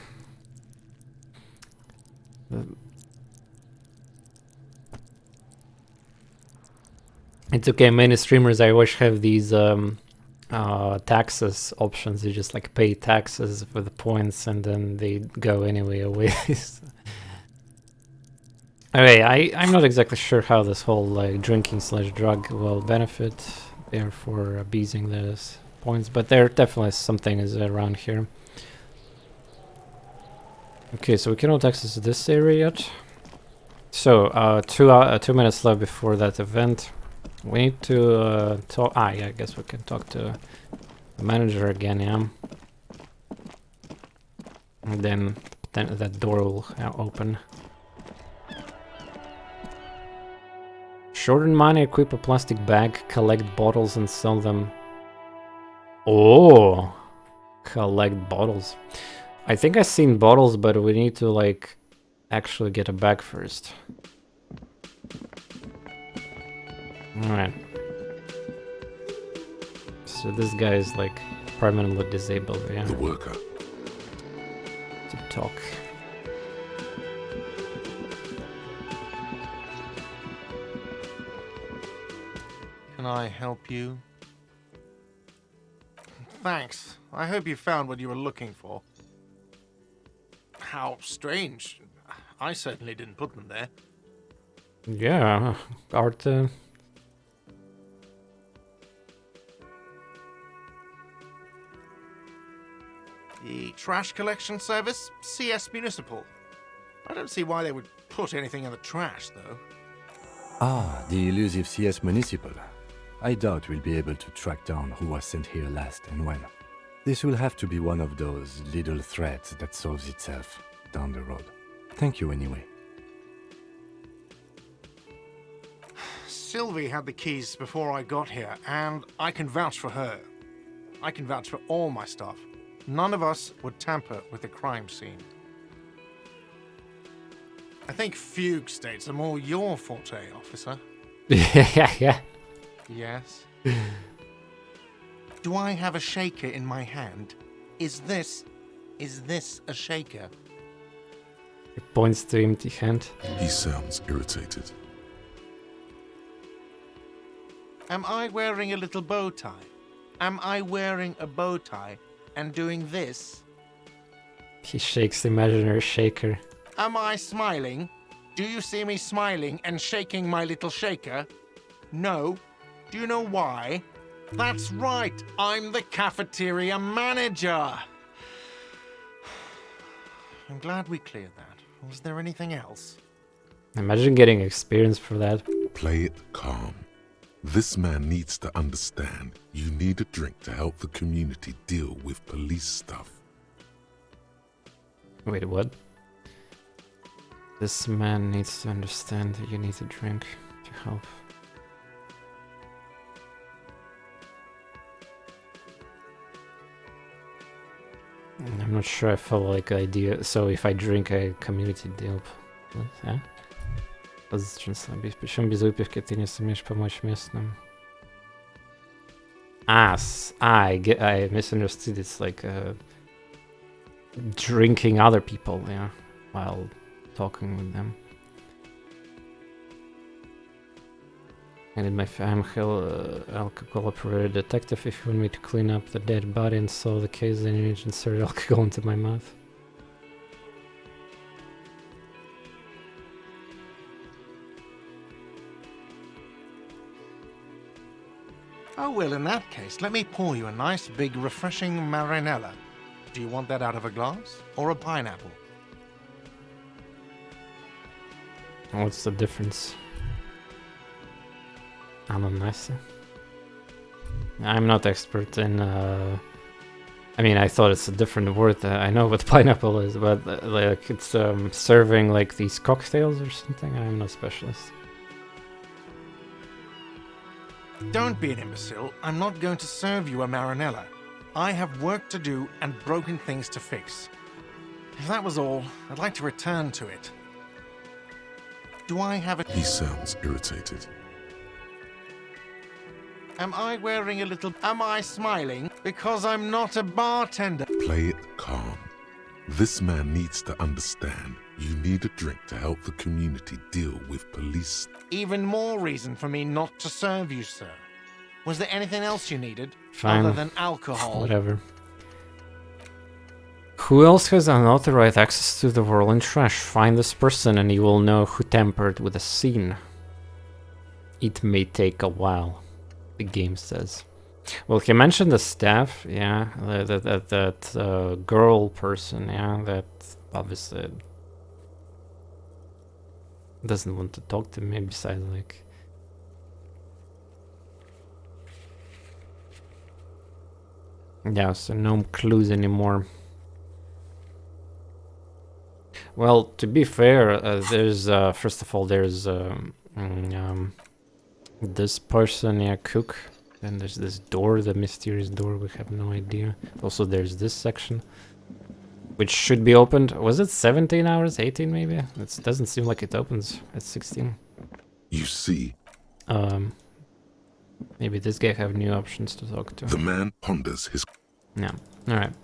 It's okay, many streamers I wish have these taxes options. You just like pay taxes for the points and then they go anyway away. Okay, I'm not exactly sure how this whole like drinking slash drug will benefit, therefore abusing those points, but there definitely something is around here. Okay, so we cannot access this area yet. So 2 minutes left before that event. We need to talk. Yeah, I guess we can talk to the manager again, yeah. And then that door will open. Short on money, equip a plastic bag, collect bottles and sell them. Oh, collect bottles. I think I've seen bottles, but we need to like actually get a bag first. Alright. So this guy is like permanently disabled, yeah. The worker. To talk. Can I help you? Thanks. I hope you found what you were looking for. How strange. I certainly didn't put them there. Yeah, art. The trash collection service, CS Municipal. I don't see why they would put anything in the trash, though. Ah, the elusive CS Municipal. I doubt we'll be able to track down who was sent here last and when. This will have to be one of those little threats that solves itself down the road. Thank you anyway. Sylvie had the keys before I got here, and I can vouch for her. I can vouch for all my staff. None of us would tamper with the crime scene. I think fugue states are more your forte, officer. Yeah. Yes. Do I have a shaker in my hand? Is this a shaker? He points to empty hand. He sounds irritated. Am I wearing a little bow tie? Am I wearing a bow tie and doing this? He shakes the imaginary shaker. Am I smiling? Do you see me smiling and shaking my little shaker? No. Do you know why? That's right, I'm the cafeteria manager. I'm glad we cleared that. Was there anything else? Imagine getting experience for that. Play it calm. This man needs to understand you need a drink to help the community deal with police stuff. Wait, what? This man needs to understand that you need a drink to help. I'm not sure I follow like idea. So if I drink a community deal, yeah? Причем без выпивки ты не сумеешь помочь местным. I misunderstood. It's like drinking other people, yeah, while talking with them. I need my alcohol-operated detective if you want me to clean up the dead body and solve the case, then you need to insert alcohol into my mouth. Oh, well, in that case, let me pour you a nice, big, refreshing marinella. Do you want that out of a glass or a pineapple? What's the difference? Ananas. I'm not expert in. I mean, I thought it's a different word. I know what pineapple is, but like it's serving like these cocktails or something. I'm not a specialist. Don't be an imbecile. I'm not going to serve you a marinella. I have work to do and broken things to fix. If that was all, I'd like to return to it. Do I have a... He sounds irritated. Am I wearing a little... Am I smiling? Because I'm not a bartender. Play it calm. This man needs to understand you need a drink to help the community deal with police. Even more reason for me not to serve you, sir. Was there anything else you needed? Fine. Other than alcohol? Whatever. Who else has unauthorized access to the whirling trash? Find this person and you will know who tampered with the scene. It may take a while, the game says. Well, he mentioned the staff, yeah, that girl person, yeah, that obviously doesn't want to talk to me besides like... Yeah, so no clues anymore. Well, to be fair, there's, first of all, there's this person, yeah, cook. Then there's this door, the mysterious door, we have no idea. Also, there's this section, which should be opened. Was it 17 hours, 18 maybe? It doesn't seem like it opens at 16. You see. Maybe this guy have new options to talk to. The man ponders his... Yeah, alright.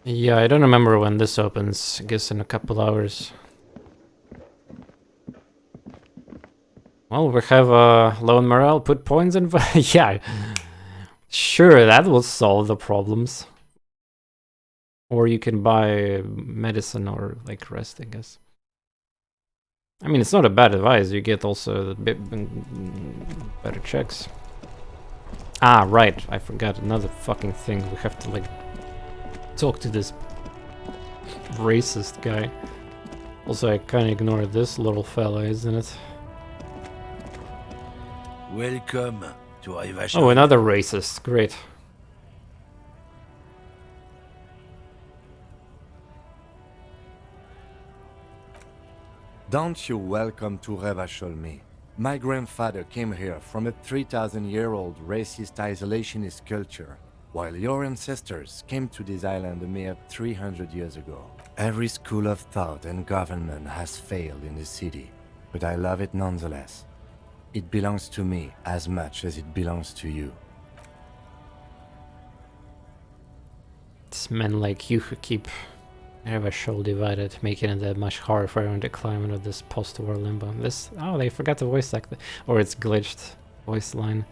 Yeah, I don't remember when this opens. I guess in a couple hours. Well, we have low on morale, put points in... Yeah, sure, that will solve the problems. Or you can buy medicine or like rest, I guess. I mean, it's not a bad advice, you get also a bit better checks. Ah, right, I forgot another fucking thing. We have to like talk to this racist guy. Also, I can't ignore this little fella, isn't it? Welcome to Ivashov. Oh, another racist. Great. Don't you welcome to Revacholme. My grandfather came here from a 3,000-year-old racist isolationist culture, while your ancestors came to this island a mere 300 years ago. Every school of thought and government has failed in this city, but I love it nonetheless. It belongs to me as much as it belongs to you. It's men like you who keep Revachol divided, making it much harder for everyone to climb into this post-war limbo. This... oh, they forgot the voice actor. Or it's glitched voice line.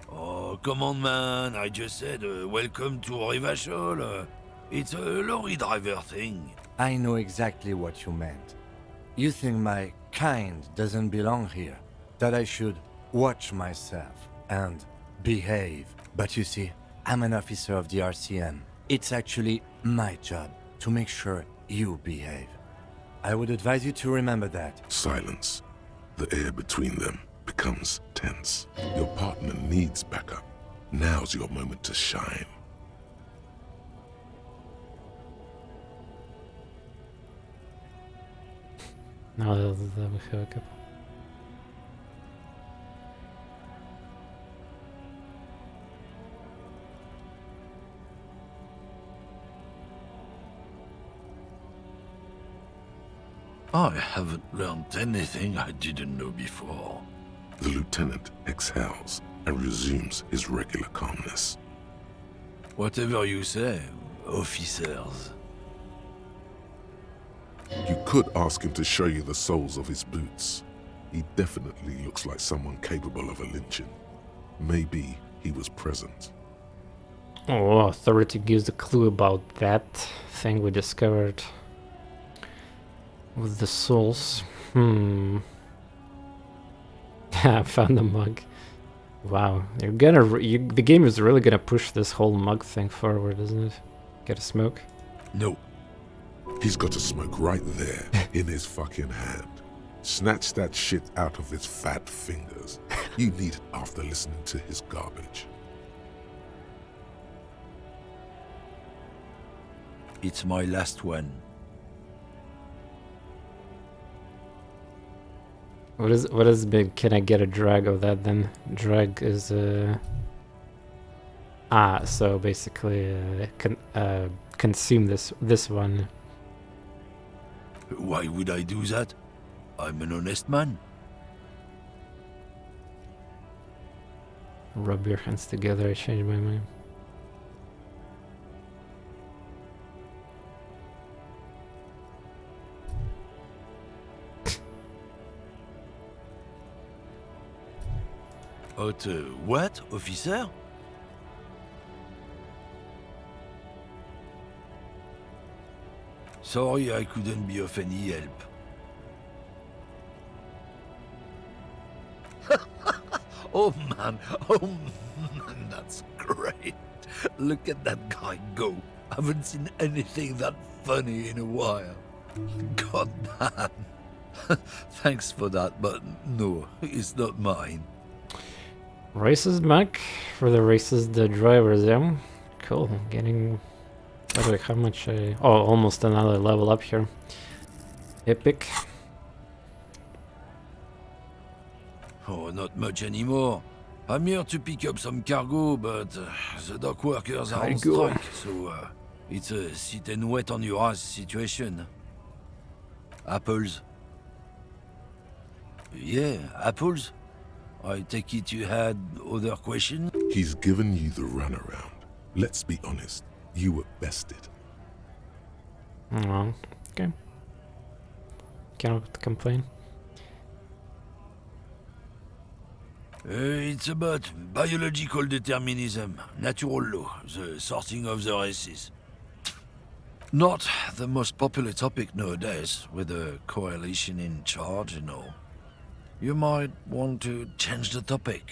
Oh, come on, man. I just said, welcome to Revachol. It's a lorry driver thing. I know exactly what you meant. You think my kind doesn't belong here, that I should watch myself and behave. But you see, I'm an officer of the RCM. It's actually my job to make sure you behave. I would advise you to remember that. Silence. The air between them becomes tense. Your partner needs backup. Now's your moment to shine. No, that will hook up. I haven't learned anything I didn't know before. The lieutenant exhales and resumes his regular calmness. Whatever you say, officers. You could ask him to show you the soles of his boots. He definitely looks like someone capable of a lynching. Maybe he was present. Oh, authority gives a clue about that thing we discovered with the souls. I found the mug. Wow, you're gonna the game is really gonna push this whole mug thing forward, isn't it? Get a smoke? No. He's got a smoke right there in his fucking hand. Snatch that shit out of his fat fingers. You need it after listening to his garbage. It's my last one. What is big? Can I get a drag of that then? Drag is so basically consume this one. Why would I do that? I'm an honest man. Rub your hands together, I changed my mind. What, officer? Sorry I couldn't be of any help. Oh man, that's great. Look at that guy go. Haven't seen anything that funny in a while. God damn. Thanks for that, but no, it's not mine. Racist Mac for the racist drivers, yeah? Cool, getting... Wait, how much oh, almost another level up here. Epic. Oh, not much anymore. I'm here to pick up some cargo, but the dock workers are on strike, so it's a sit and wait on your ass situation. Apples? Yeah, apples? I take it you had other questions? He's given you the runaround. Let's be honest, you were bested. Oh, okay. Cannot complain. It's about biological determinism, natural law, the sorting of the races. Not the most popular topic nowadays, with the coalition in charge and all. You might want to change the topic.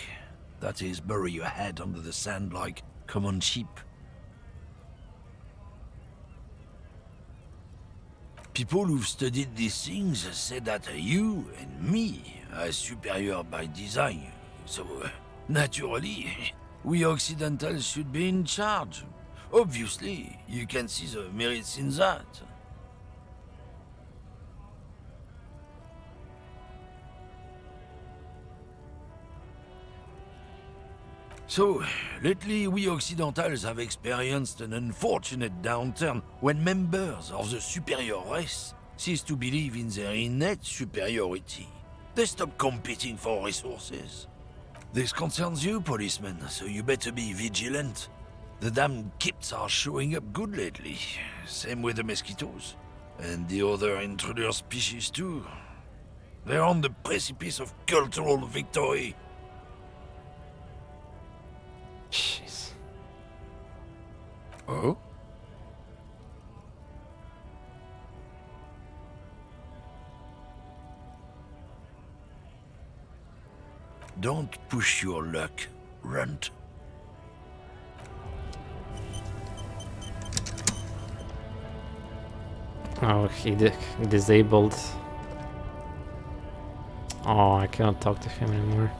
That is, bury your head under the sand like common sheep. People who've studied these things say that you and me are superior by design. So, naturally, we Occidentals should be in charge. Obviously, you can see the merits in that. So, lately we Occidentals have experienced an unfortunate downturn when members of the superior race cease to believe in their innate superiority. They stop competing for resources. This concerns you, policeman, so you better be vigilant. The damn kips are showing up good lately. Same with the mosquitoes. And the other intruder species too. They're on the precipice of cultural victory. Jeez. Oh? Don't push your luck, Runt. Oh, he disabled. Oh, I cannot talk to him anymore.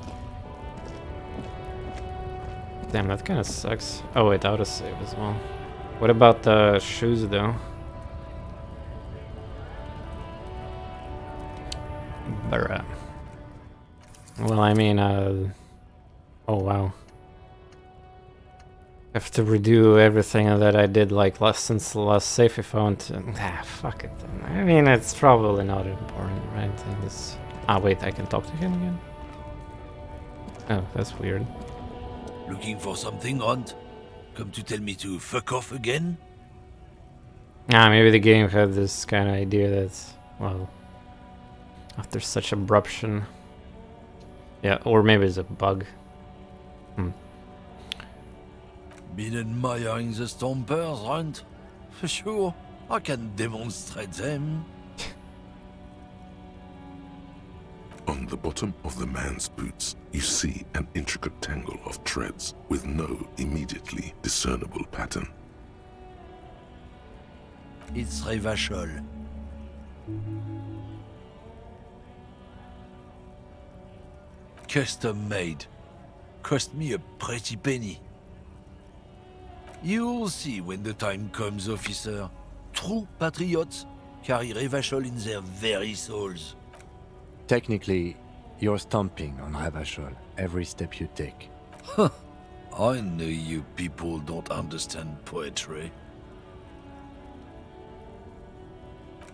Damn, that kind of sucks. Oh wait, autosave as well. What about the shoes though? Bruh. Well, I mean, oh wow. I have to redo everything that I did like since the last save if I want to. Fuck it then. I mean, it's probably not important, right? Ah, wait, I can talk to him again? Oh, that's weird. Looking for something, Runt? Come to tell me to fuck off again? Ah, maybe the game had this kind of idea that, well, after such abruption. Yeah, or maybe it's a bug. Been admiring the stompers, Runt? For sure, I can demonstrate them. On the bottom of the man's boots, you see an intricate tangle of threads with no immediately discernible pattern. It's Revachol. Custom made. Cost me a pretty penny. You'll see when the time comes, officer. True patriots carry Revachol in their very souls. Technically, you're stomping on Ravachol every step you take. Huh. I know you people don't understand poetry.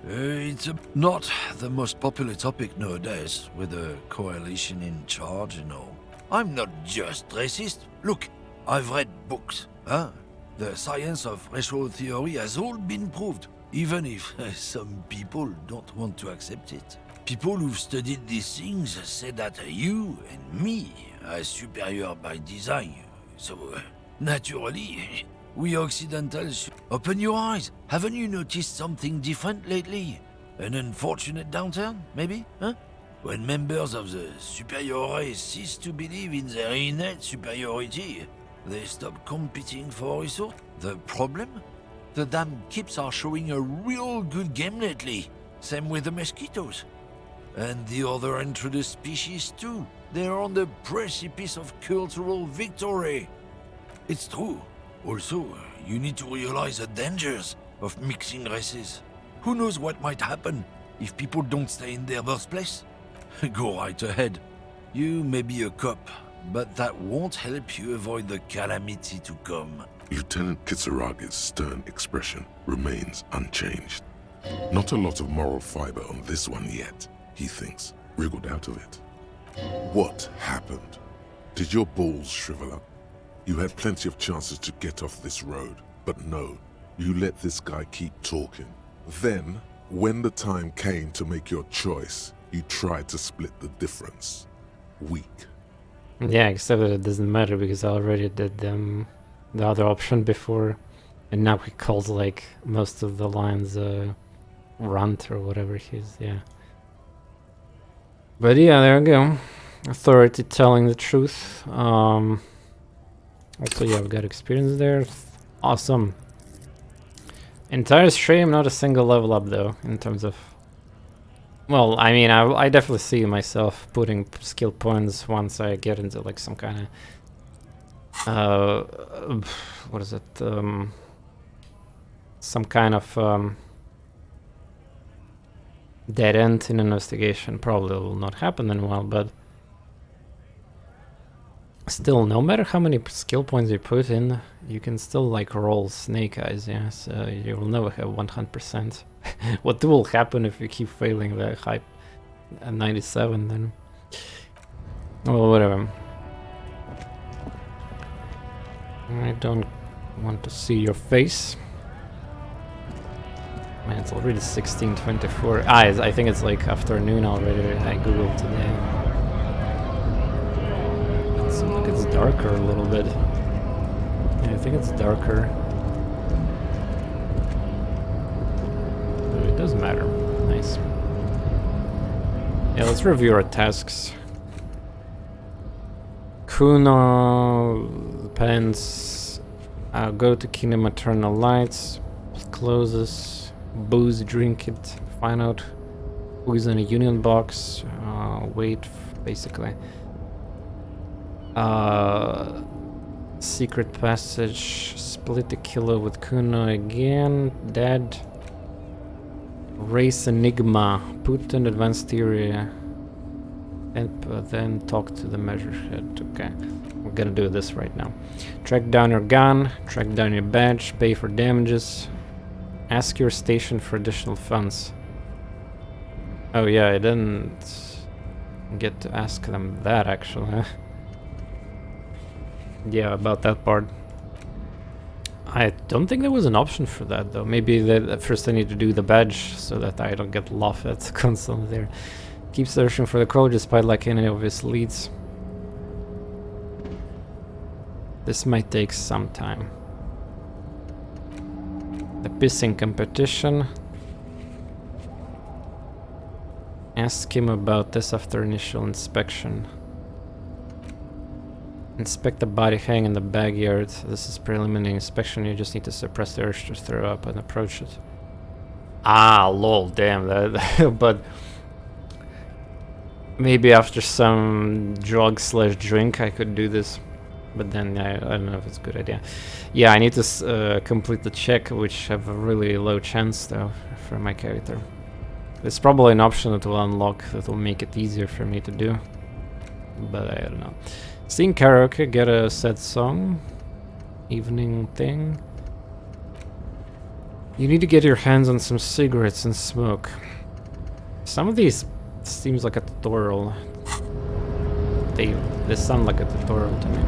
It's not the most popular topic nowadays, with the coalition in charge and all. I'm not just racist. Look, I've read books, huh? The science of racial theory has all been proved, even if some people don't want to accept it. People who've studied these things say that you and me are superior by design. So, naturally, we Occidentals... Open your eyes! Haven't you noticed something different lately? An unfortunate downturn, maybe? Huh? When members of the superior race cease to believe in their innate superiority, they stop competing for resources. The problem? The damn kips are showing a real good game lately. Same with the mosquitoes. And the other introduced species too. They're on the precipice of cultural victory. It's true. Also, you need to realize the dangers of mixing races. Who knows what might happen if people don't stay in their birthplace? Go right ahead. You may be a cop, but that won't help you avoid the calamity to come. Lieutenant Kitsuragi's stern expression remains unchanged. Not a lot of moral fiber on this one yet, he thinks, wriggled out of it. What happened? Did your balls shrivel up? You had plenty of chances to get off this road, but no, you let this guy keep talking. Then, when the time came to make your choice, you tried to split the difference. Weak. Yeah, except that it doesn't matter because I already did the other option before, and now he calls like most of the lines runt or whatever he's, yeah. But yeah, there we go. Authority telling the truth. Also, yeah, I've got experience there. Awesome. Entire stream, not a single level up though, in terms of... Well, I mean, I definitely see myself putting skill points once I get into like some kind of... what is it? Some kind of... dead end in investigation. Probably will not happen in a while, but... Still, no matter how many skill points you put in, you can still like roll snake eyes, yeah, so you will never have 100%. What will happen if you keep failing the high 97 then? Well, whatever. I don't want to see your face. Man, it's already 16:24. I think it's like afternoon already. I googled today. Look, it's darker a little bit. Yeah, I think it's darker. But it doesn't matter. Nice. Yeah, let's review our tasks. Cuno pens. Go to Kingdom Maternal Lights. Closes. Booze, drink it. Find out who is in a union box. Wait, basically. Secret passage. Split the killer with Cuno again. Dead. Race Enigma. Put an advanced theory. And then talk to the Measurehead. Okay. We're gonna do this right now. Track down your gun. Track down your badge. Pay for damages. Ask your station for additional funds. Oh yeah, I didn't get to ask them that actually. Yeah, about that part. I don't think there was an option for that though. Maybe first I need to do the badge so that I don't get laughed at constantly there. Keep searching for the code despite like any obvious leads. This might take some time. The pissing competition. Ask him about this after initial inspection. Inspect the body hanging in the backyard. This is preliminary inspection. You just need to suppress the urge to throw up and approach it. Ah, lol, damn that. But maybe after some drug/drink I could do this. But then I don't know if it's a good idea. Yeah, I need to complete the check, which have a really low chance though for my character. There's probably an option that will unlock that will make it easier for me to do. But I don't know. Sing karaoke, get a sad song. Evening thing. You need to get your hands on some cigarettes and smoke. Some of these seems like a tutorial. They sound like a tutorial to me.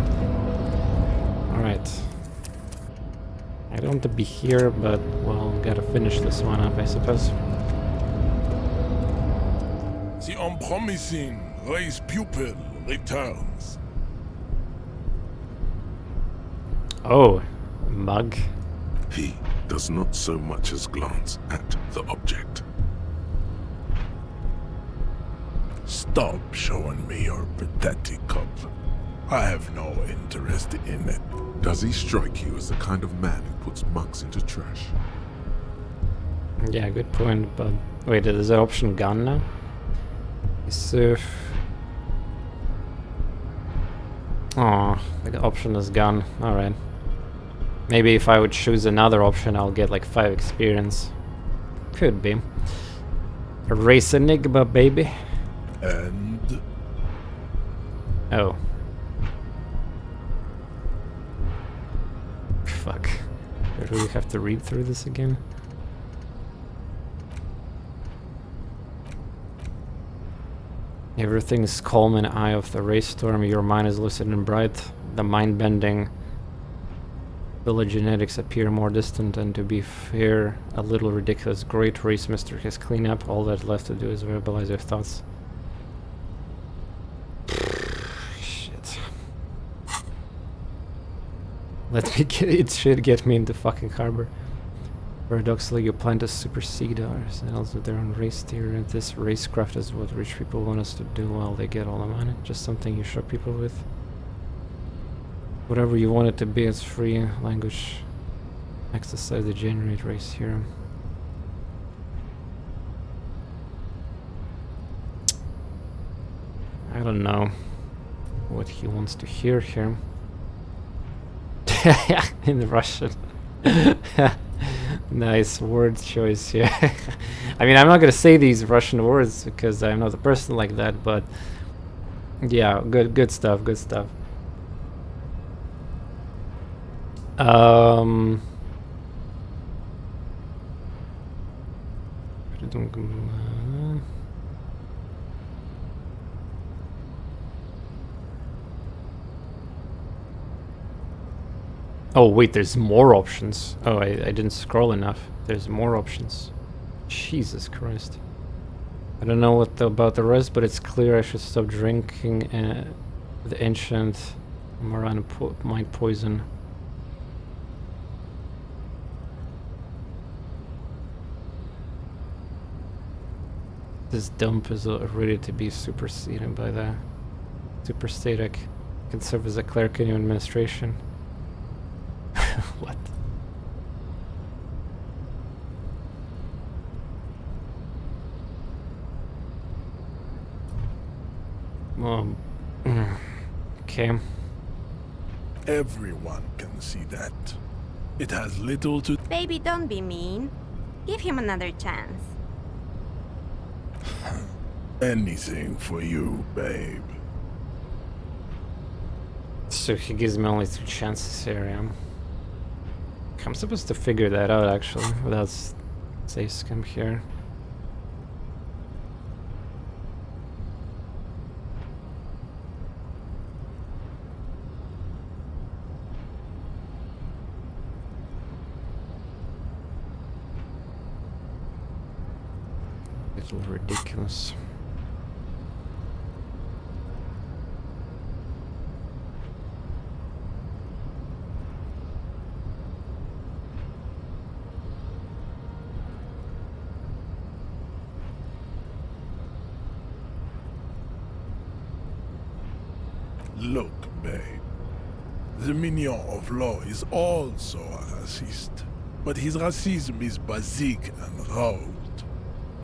Alright. I don't want to be here, but well, gotta finish this one up, I suppose. The unpromising race pupil returns. Oh, mug. He does not so much as glance at the object. Stop showing me your pathetic cup. I have no interest in it. Does he strike you as the kind of man who puts mugs into trash? Yeah, good point, but wait, is the option gone now? Surf. Oh, the option is gone. Alright. Maybe if I would choose another option, I'll get like 5 experience. Could be. Race Enigma, baby. And? Oh. Fuck. I really have to read through this again? Everything is calm in the eye of the race storm. Your mind is lucid and bright. The mind-bending phylogenetics appear more distant and, to be fair, a little ridiculous. Great race mystery has cleaned up. All that's left to do is verbalize your thoughts. Shit. Let me get it. Should get me into fucking harbor. Paradoxically, you plan to supersede ourselves with their own race theory, and this racecraft is what rich people want us to do while they get all the money. Just something you shock people with. Whatever you want it to be, it's free language. Exercise the generate race here. I don't know what he wants to hear here. In Russian. Nice word choice here. I mean, I'm not gonna say these Russian words because I'm not a person like that, but yeah, good stuff, good stuff. Oh wait, there's more options. Oh, I didn't scroll enough. There's more options. Jesus Christ. I don't know about the rest, but it's clear I should stop drinking the ancient Marana mind poison. This dump is ready to be superseded by the superstatic. Can serve as a cleric in your administration. What? Okay. Everyone can see that. It has little to... Baby, don't be mean. Give him another chance. Anything for you, babe. So he gives me only 2 chances here, yeah. I'm supposed to figure that out, actually, without save scum here. Little ridiculous. Look, babe. The minion of law is also a racist. But his racism is basic and rote.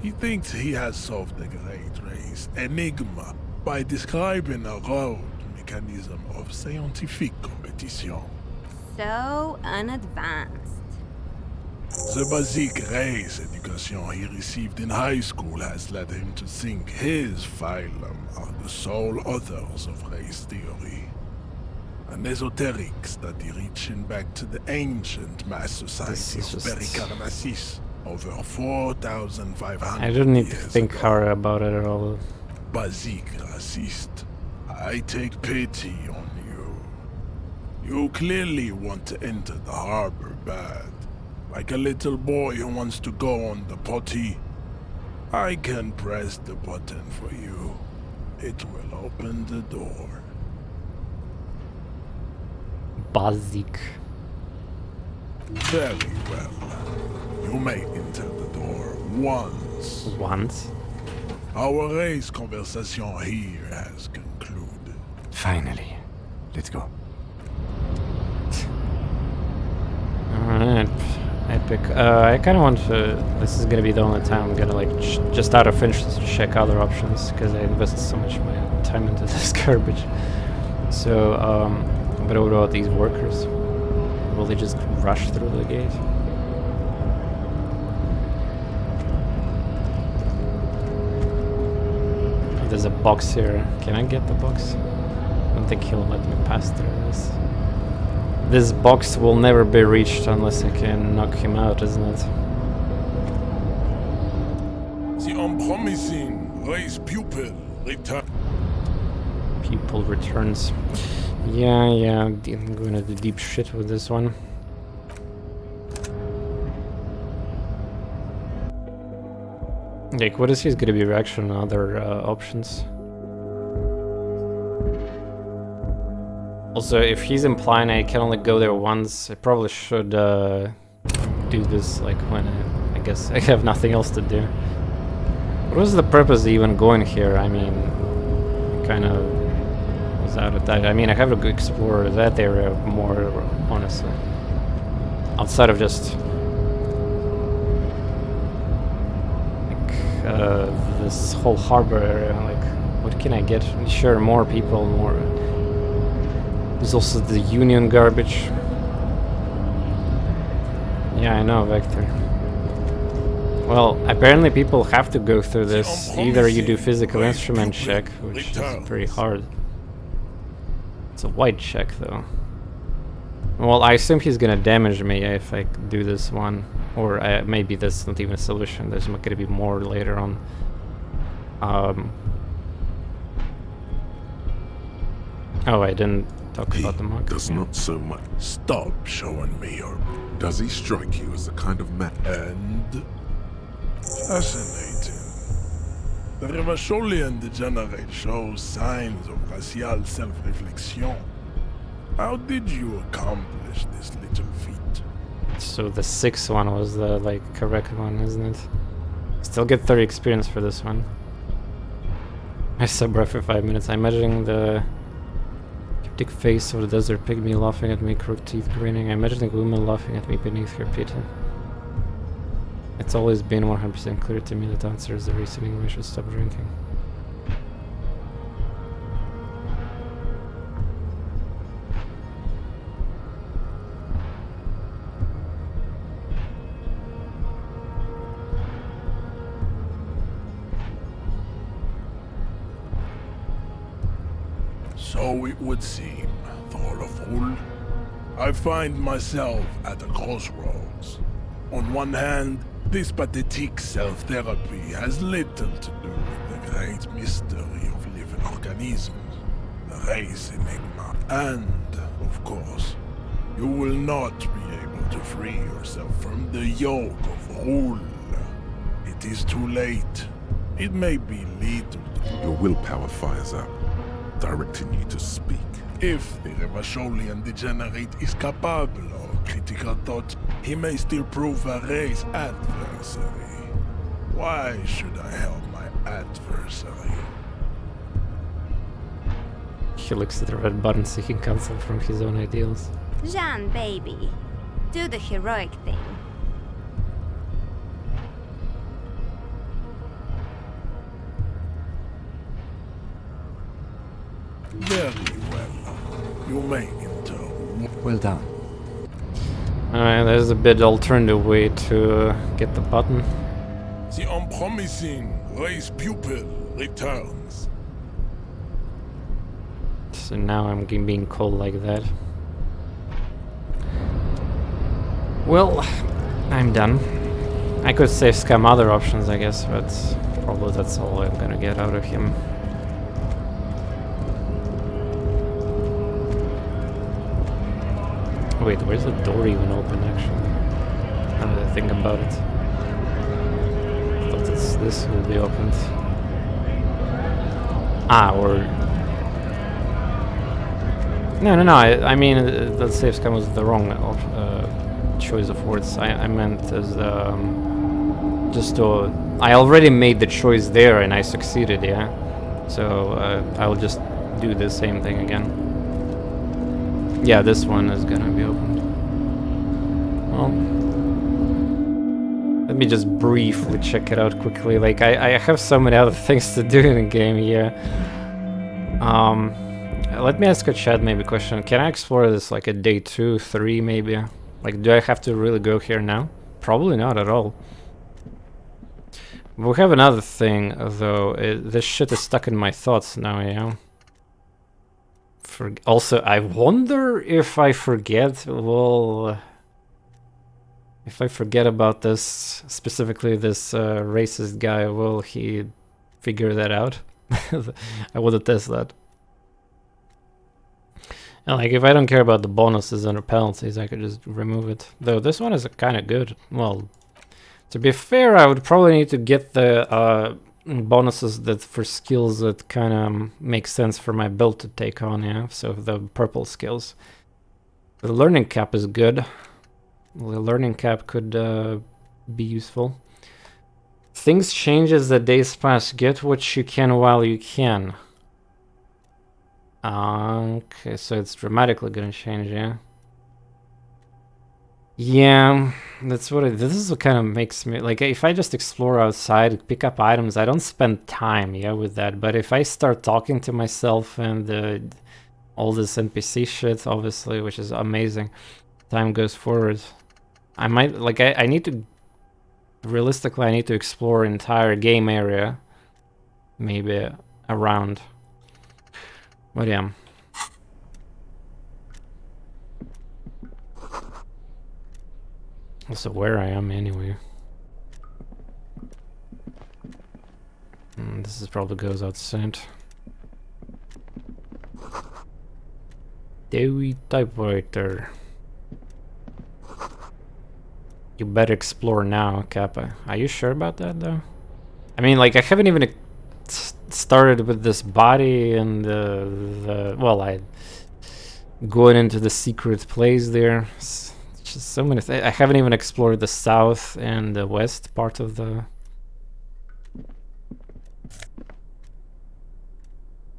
He thinks he has solved the great race enigma by describing a rote mechanism of scientific competition. So unadvanced. The basic race education he received in high school has led him to think his phylum are the sole authors of race theory. An esoteric study reaching back to the ancient mass society of Pericarnassus, over 4,500 I don't need to years think ago. hard about it at all. Basic racist, I take pity on you. You clearly want to enter the harbor bad. Like a little boy who wants to go on the potty. I can press the button for you. It will open the door. Basic. Very well. You may enter the door once. Once? Our race conversation here has concluded. Finally. Let's go. Alright. Epic. I kind of want to... This is gonna be the only time I'm gonna like just out of interest check other options, because I invested so much of my time into this garbage. So, but what about these workers? Will they just rush through the gate? There's a box here. Can I get the box? I don't think he'll let me pass through this. This box will never be reached unless I can knock him out, isn't it? The unpromising race pupil return. Pupil returns. Yeah, I'm going to do deep shit with this one. Like, what is his gonna be reaction on other options? Also, if he's implying I can only go there once, I probably should do this like when I guess I have nothing else to do. What was the purpose of even going here? I mean, kind of was out of that. I mean, I have to explore that area more, honestly. Outside of just this whole harbor area, like, what can I get? Sure, more people, more. There's also the union garbage. Yeah, I know, Vector. Well, apparently people have to go through this. Either you do physical instrument check, which is pretty hard. It's a white check, though. Well, I assume he's gonna damage me if I do this one. Or maybe that's not even a solution. There's gonna be more later on. Oh, I didn't talk about the monk. Does not so much. Stop showing me your... Does he strike you as the kind of man? And... fascinating. The Revacholian degenerate shows signs of racial self-reflection. How did you accomplish this little feat? So the 6th one was the correct one, isn't it? Still get 30 experience for this one. I sub for 5 minutes. I'm imagining the cryptic face of the desert pygmy laughing at me, crooked teeth grinning. I'm imagining a woman laughing at me beneath her pity. It's always been 100% clear to me that answer is the reasoning we should stop drinking. So it would seem, for a fool. I find myself at a crossroads. On one hand, this pathetic self-therapy has little to do with the great mystery of living organisms, the race enigma, and, of course, you will not be able to free yourself from the yoke of rule. It is too late. It may be little. Your willpower fires up, directing you to speak. If the Revacholian degenerate is capable of critical thought, he may still prove a race adversary. Why should I help my adversary? He looks at the red button seeking counsel from his own ideals. Jean, baby. Do the heroic thing. Very well. You may enter. Well done. Alright, there's a bit alternative way to get the button. The unpromising race pupil returns. So now I'm being called like that. Well, I'm done. I could save scam other options, I guess, but probably that's all I'm gonna get out of him. Wait, where's the door even open, actually? Now that I think about it. I thought this will be opened. Ah, or... No, I mean, the save scam was the wrong choice of words. I meant as just to... I already made the choice there and I succeeded, yeah? So I'll just do the same thing again. Yeah, this one is gonna be opened. Well, let me just briefly check it out quickly. Like, I have so many other things to do in the game here. Let me ask a chat maybe question. Can I explore this like a day 2, 3 maybe? Like, do I have to really go here now? Probably not at all. We have another thing though. This shit is stuck in my thoughts now, yeah? Also, I wonder if I forget, well... if I forget about this, specifically this racist guy, will he figure that out? I would test that. And like, if I don't care about the bonuses and the penalties, I could just remove it. Though this one is kind of good. Well, to be fair, I would probably need to get the bonuses that for skills that kind of make sense for my build to take on, yeah? So the purple skills. The learning cap is good. The learning cap could be useful. Things change as the days pass. Get what you can while you can. Okay, so it's dramatically gonna change, yeah? Yeah, that's what this is what kind of makes me... Like, if I just explore outside, pick up items, I don't spend time, yeah, with that. But if I start talking to myself and all this NPC shit, obviously, which is amazing, time goes forward. I might... Like, I need to... Realistically, I need to explore entire game area. Maybe around. But yeah. Also, where I am anyway. This is probably goes outside. Dewey typewriter. You better explore now, Kappa. Are you sure about that, though? I mean, like, I haven't even started with this body and well, I going into the secret place there. It's just so many things. I haven't even explored the south and the west part of the...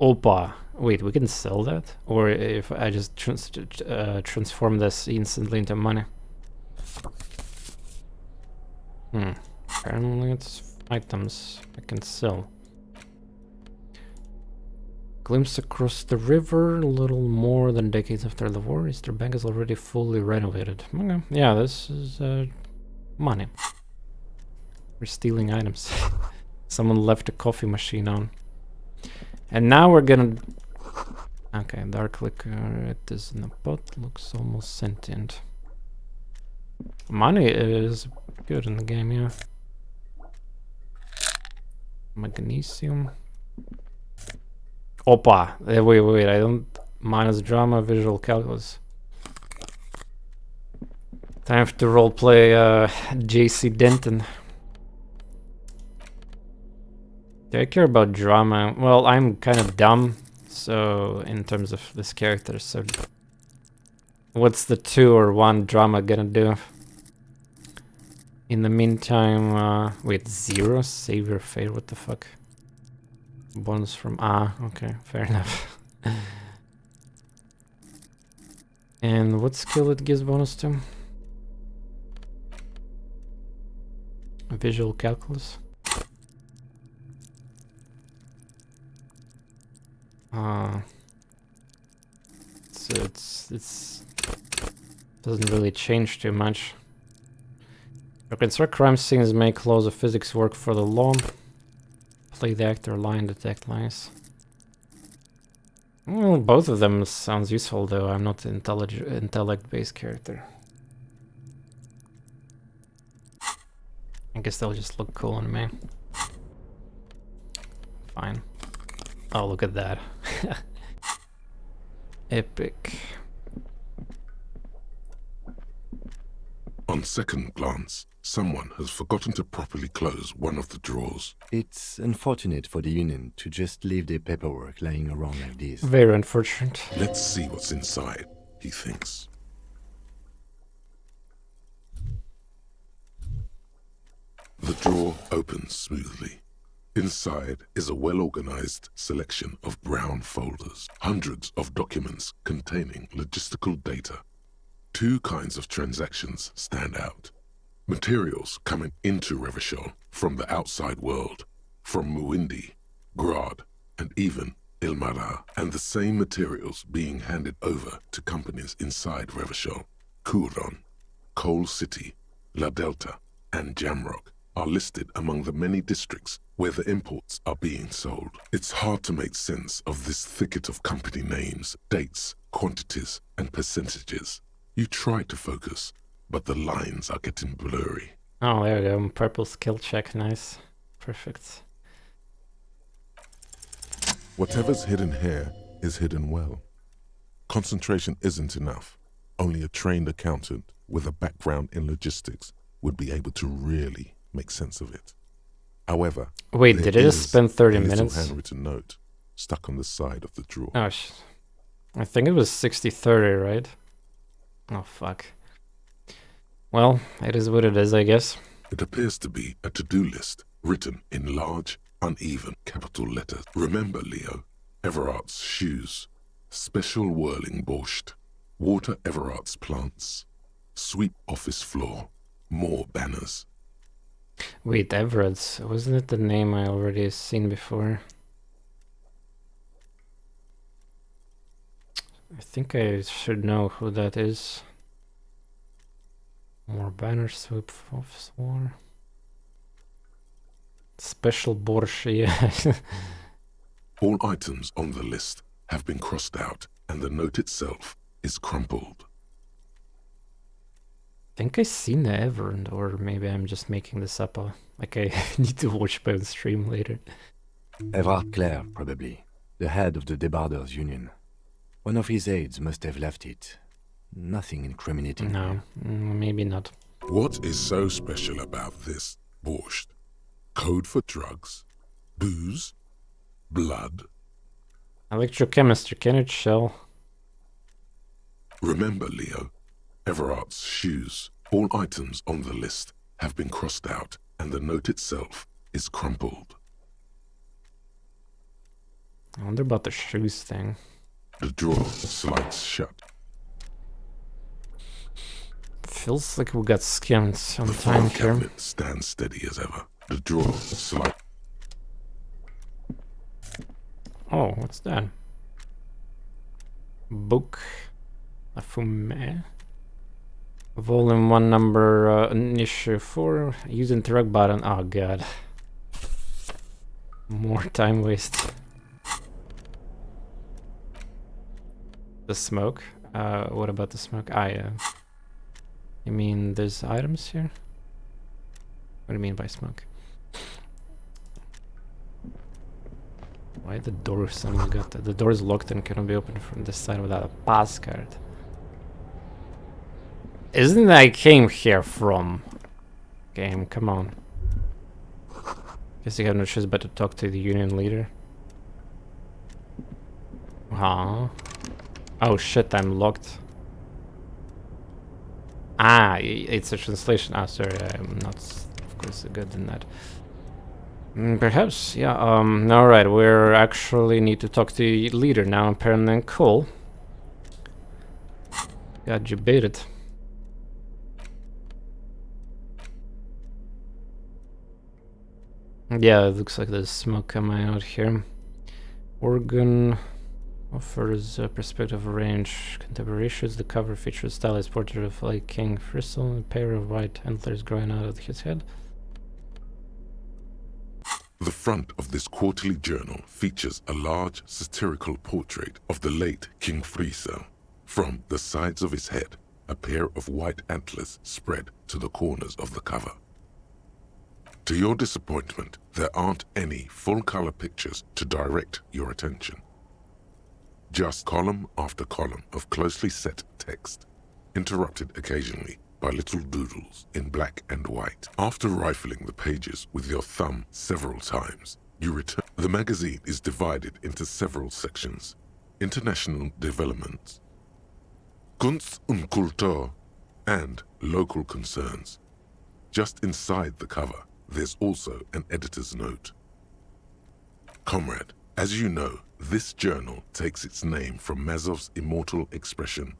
Opa. Wait, we can sell that? Or if I just transform this instantly into money? Apparently it's items I can sell. Glimpse across the river, a little more than decades after the war. Easter Bank is already fully renovated. Okay, yeah, this is money. We're stealing items. Someone left a coffee machine on. And now we're gonna... Okay, dark liquor, it is in a pot, looks almost sentient. Money is good in the game, yeah. Magnesium. Opa! Wait, I don't... Minus drama, visual calculus. Time to roleplay JC Denton. Do I care about drama? Well, I'm kind of dumb, so in terms of this character, so what's the 2 or 1 drama gonna do? In the meantime, wait, 0? Save your fate, what the fuck? Bonus from... okay, fair enough. And what skill it gives bonus to? Visual calculus? It's doesn't really change too much. Reconstruct crime scenes, make laws of physics work for the law. Play the actor, line, detect lies. Well, both of them sounds useful, though. I'm not an intellect-based character. I guess they'll just look cool on me. Fine. Oh, look at that. Epic. On second glance, someone has forgotten to properly close one of the drawers. It's unfortunate for the Union to just leave their paperwork lying around like this. Very unfortunate. Let's see what's inside, he thinks. The drawer opens smoothly. Inside is a well-organized selection of brown folders, hundreds of documents containing logistical data. 2 kinds of transactions stand out. Materials coming into Revachol from the outside world, from Muindi, Grad, and even Ilmara, and the same materials being handed over to companies inside Revachol. Kuron, Coal City, La Delta, and Jamrock are listed among the many districts where the imports are being sold. It's hard to make sense of this thicket of company names, dates, quantities, and percentages. You try to focus, but the lines are getting blurry. Oh, there we go. Purple skill check. Nice. Perfect. Whatever's hidden here is hidden well. Concentration isn't enough. Only a trained accountant with a background in logistics would be able to really make sense of it. However, wait, did I just spend 30 minutes? A handwritten note stuck on the side of the drawer. Oh, I think it was 60-30, right? Oh, fuck. Well, it is what it is, I guess. It appears to be a to-do list written in large, uneven capital letters. Remember, Leo, Everard's shoes, special whirling borscht, water Everard's plants, sweep office floor, more banners. Wait, Everard's, wasn't it the name I already seen before? I think I should know who that is. More banners, sweep office floor. Special borscht, yeah. All items on the list have been crossed out, and the note itself is crumpled. think I seen the Everend, or maybe I'm just making this up. Like I need to watch my own stream later. Everard Clare, probably. The head of the Debarders Union. One of his aides must have left it. Nothing incriminating. No, maybe not. What is so special about this borscht? Code for drugs? Booze? Blood? Electrochemistry, can it shell? Remember, Leo, Everard's shoes. All items on the list have been crossed out, and the note itself is crumpled. I wonder about the shoes thing. The drawer slides shut. Feels like we got skimmed on The time file here. cabinet stands steady as ever. The drawer slides. Oh, what's that? Book. A Fume. Volume 1, number issue 4. Use interact button. Oh god. More time waste. The smoke. What about the smoke? You mean there's items here? What do you mean by smoke? Why the door suddenly got that? The door is locked and cannot be opened from this side without a passcard. Isn't that I came here from? Game, come on. Guess you have no choice but to talk to the union leader. Huh? Oh shit, I'm locked. It's a translation. Sorry, I'm not, of course, good in that. Perhaps, yeah. Alright, we're actually need to talk to the leader now, apparently. Cool. Got you baited. Yeah, it looks like there's smoke coming out here. Organ offers a perspective of range. Contemporary issues. The cover features a stylized portrait of Lake King Fristle, a pair of white antlers growing out of his head. The front of this quarterly journal features a large satirical portrait of the late King Frisell. From the sides of his head, a pair of white antlers spread to the corners of the cover. To your disappointment, there aren't any full-color pictures to direct your attention. Just column after column of closely set text, interrupted occasionally by little doodles in black and white. After rifling the pages with your thumb several times, you return. The magazine is divided into several sections. International developments, Kunst und Kultur, and local concerns. Just inside the cover, there's also an editor's note. Comrade, as you know, this journal takes its name from Mazov's immortal expression,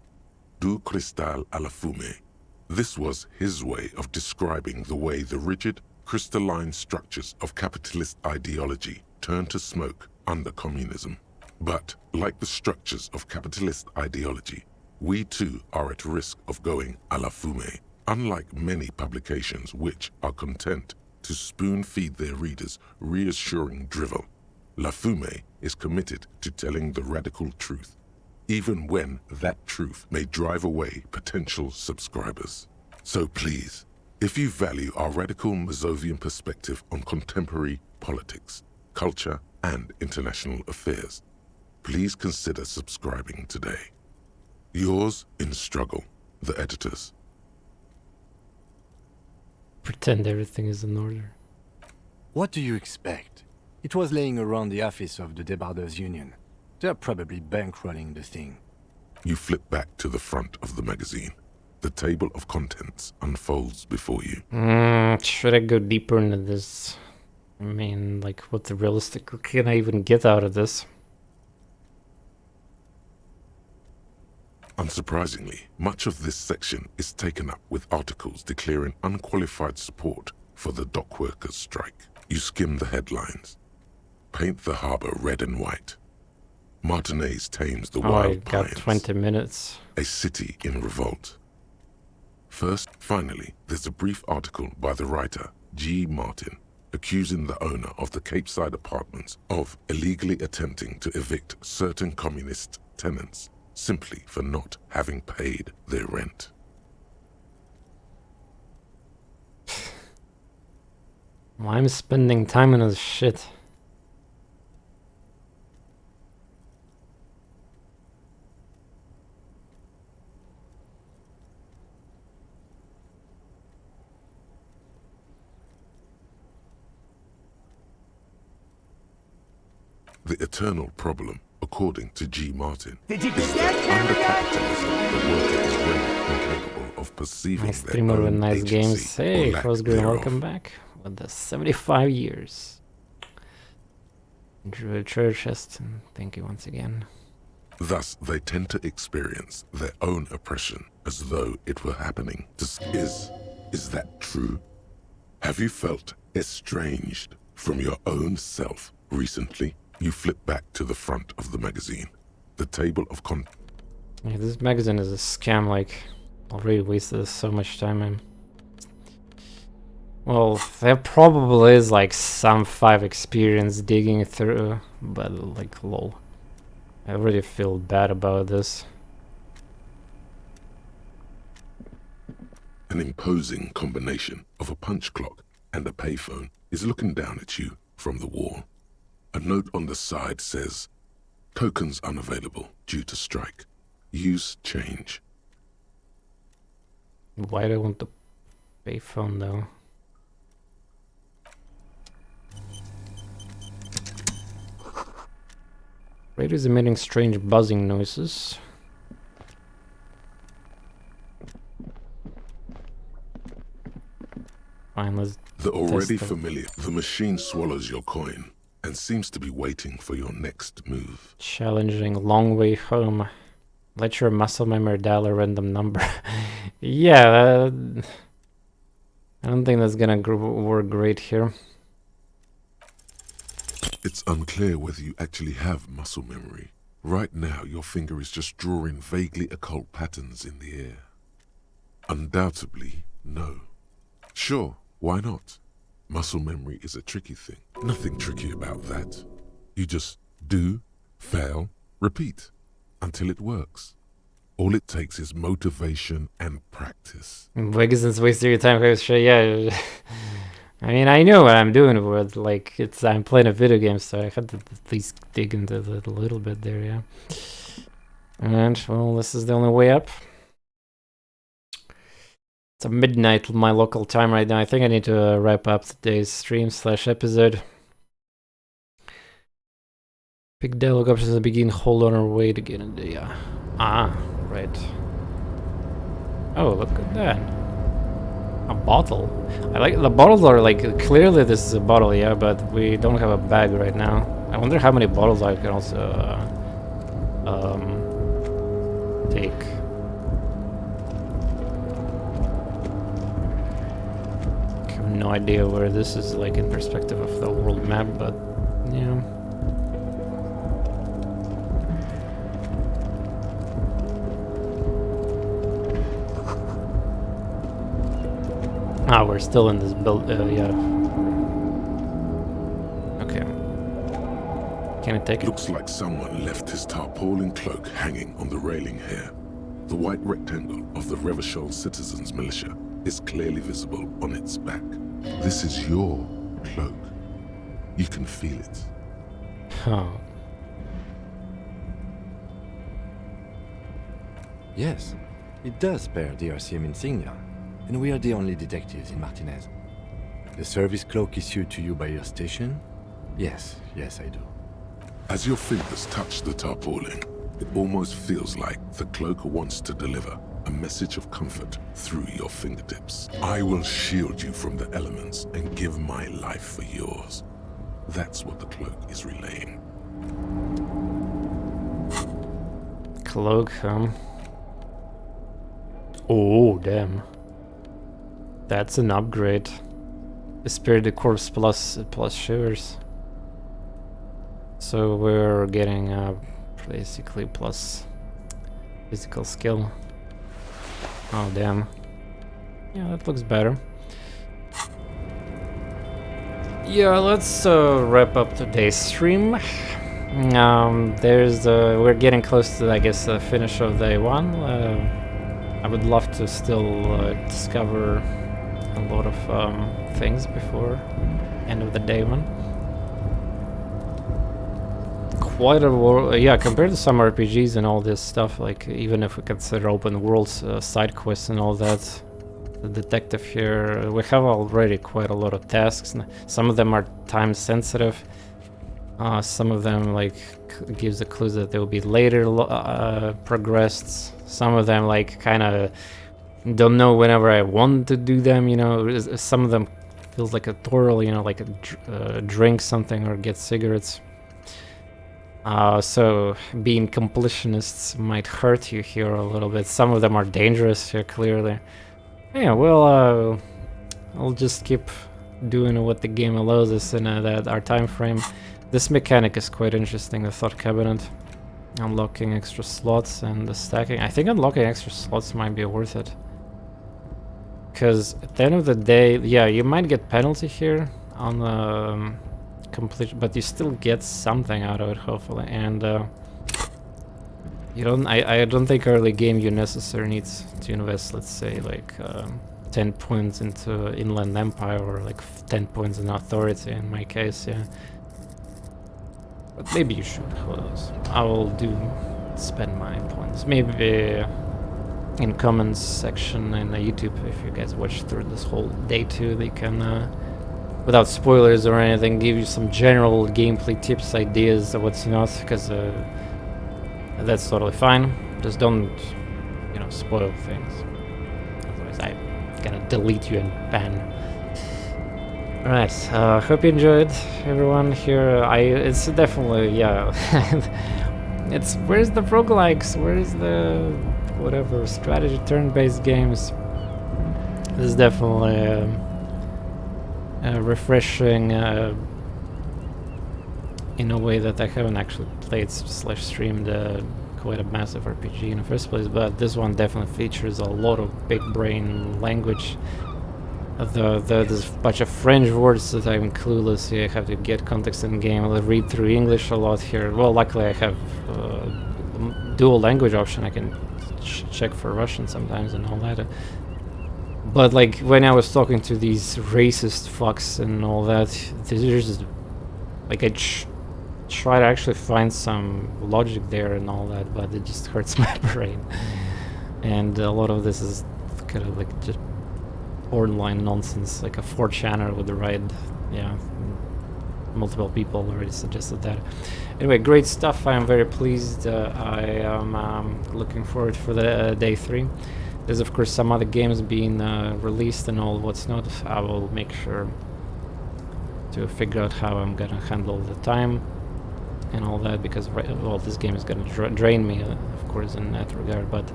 Du cristal à la fumée. This was his way of describing the way the rigid, crystalline structures of capitalist ideology turn to smoke under communism. But, like the structures of capitalist ideology, we too are at risk of going à la fumée, unlike many publications which are content to spoon-feed their readers reassuring drivel. La Fumée is committed to telling the radical truth, even when that truth may drive away potential subscribers. So please, if you value our radical Mazovian perspective on contemporary politics, culture, and international affairs, please consider subscribing today. Yours in struggle, the editors. Pretend everything is in order. What do you expect? It was laying around the office of the Debarders Union. They're probably bankrolling the thing. You flip back to the front of the magazine. The table of contents unfolds before you. Should I go deeper into this? I mean, like, what the realistic can I even get out of this? Unsurprisingly, much of this section is taken up with articles declaring unqualified support for the dock workers' strike. You skim the headlines. Paint the harbor red and white. Martinez tames the wild I got pines. 20 minutes. A city in revolt. First, finally, there's a brief article by the writer, G. Martin, accusing the owner of the Cape Side Apartments of illegally attempting to evict certain communist tenants, simply for not having paid their rent. Why am I spending time on this shit? The eternal problem, according to G. Martin, Did you is get that that, under guy? capitalism, the worker is rendered incapable of perceiving Nice their streamer with own nice agency games. or Hey, lack Frostgreen, thereof. welcome back with the 75 years. Drew Churcheston, thank you once again. Thus, they tend to experience their own oppression as though it were happening to is that true? Have you felt estranged from your own self recently? You flip back to the front of the magazine. The table of Yeah, this magazine is a scam, like, already wasted so much time in. Well, there probably is like some 5 experience digging through, but like, lol. I already feel bad about this. An imposing combination of a punch clock and a payphone is looking down at you from the wall. A note on the side says, tokens unavailable due to strike. Use change. Why do I want the payphone though? Radio is emitting strange buzzing noises. Fine, let's The already test it. familiar, the machine swallows your coin and seems to be waiting for your next move. Challenging long way home. Let your muscle memory dial a random number. Yeah, I don't think that's gonna work great here. It's unclear whether you actually have muscle memory. Right now, your finger is just drawing vaguely occult patterns in the air. Undoubtedly, no. Sure, why not? Muscle memory is a tricky thing. Nothing tricky about that. You just do, fail, repeat, until it works. All it takes is motivation and practice. Wiggison's wasting your time. Yeah. I mean, I know what I'm doing with, like, I'm playing a video game, so I had to at least dig into it a little bit there, yeah. And, well, this is the only way up. It's midnight my local time right now. I think I need to wrap up today's stream/episode. Pick dialogue options and begin. Hold on our way to get into, yeah. Ah, right. Oh, look at that. A bottle. I like the bottles are like clearly this is a bottle, yeah, but we don't have a bag right now. I wonder how many bottles I can also take. I have no idea where this is like in perspective of the world map, but yeah. Ah, we're still in this build, yeah. Okay. Can I take it? Looks like someone left his tarpaulin cloak hanging on the railing here. The white rectangle of the Revachol Citizens Militia is clearly visible on its back. This is your cloak. You can feel it. Huh. Yes, it does bear the RCM insignia, and we are the only detectives in Martinez. The service cloak issued to you by your station? Yes, I do. As your fingers touch the tarpaulin, it almost feels like the cloak wants to deliver a message of comfort through your fingertips. I will shield you from the elements and give my life for yours. That's what the cloak is relaying. Cloak, Oh, damn. That's an upgrade. Spirited Corpse plus shivers. So we're getting basically plus physical skill. Oh, damn. Yeah, that looks better. Yeah, let's wrap up today's stream. We're getting close to, I guess, the finish of day 1. I would love to still discover a lot of things before end of the day one. Quite a yeah, compared to some RPGs and all this stuff, like even if we consider open worlds, side quests and all that, the detective here, we have already quite a lot of tasks. Some of them are time sensitive. Some of them like gives the clues that they will be later progressed. Some of them like kind of don't know whenever I want to do them, you know. Some of them feels like a tutorial, you know, like a drink something or get cigarettes. So being completionists might hurt you here a little bit. Some of them are dangerous here, clearly. Yeah, well, I'll just keep doing what the game allows us in our time frame. This mechanic is quite interesting, the thought cabinet. Unlocking extra slots and the stacking. I think unlocking extra slots might be worth it. Because at the end of the day, yeah, you might get penalty here on the completion, but you still get something out of it, hopefully. And you don't. I don't think early game you necessarily need to invest, let's say, like 10 points into Inland Empire or like 10 points in Authority in my case, yeah. But maybe you should. Who knows? I will spend my points. Maybe in comments section in YouTube, if you guys watch through this whole day too, they can, without spoilers or anything, give you some general gameplay tips, ideas of what's not, because that's totally fine. Just don't, you know, spoil things. Otherwise, I'm gonna delete you and ban. Alright, hope you enjoyed, everyone. Here, it's definitely, yeah. Where's the roguelikes? Where's the whatever strategy turn-based games? This is definitely refreshing in a way that I haven't actually played / streamed quite a massive RPG in the first place, but this one definitely features a lot of big brain language. There's a bunch of French words that I'm clueless here. I have to get context in the game. I'll read through English a lot here. Well, luckily I have dual language option. I can check for Russian sometimes and all that. But like when I was talking to these racist fucks and all that, there's just like I try to actually find some logic there and all that, but it just hurts my brain. And a lot of this is kind of like just borderline nonsense, like a 4chaner with the right, yeah, multiple people already suggested that. Anyway, great stuff. I am very pleased. I am looking forward for the day 3. There's of course some other games being released and all what's not. I will make sure to figure out how I'm gonna handle the time and all that, because well, this game is gonna drain me, of course, in that regard, but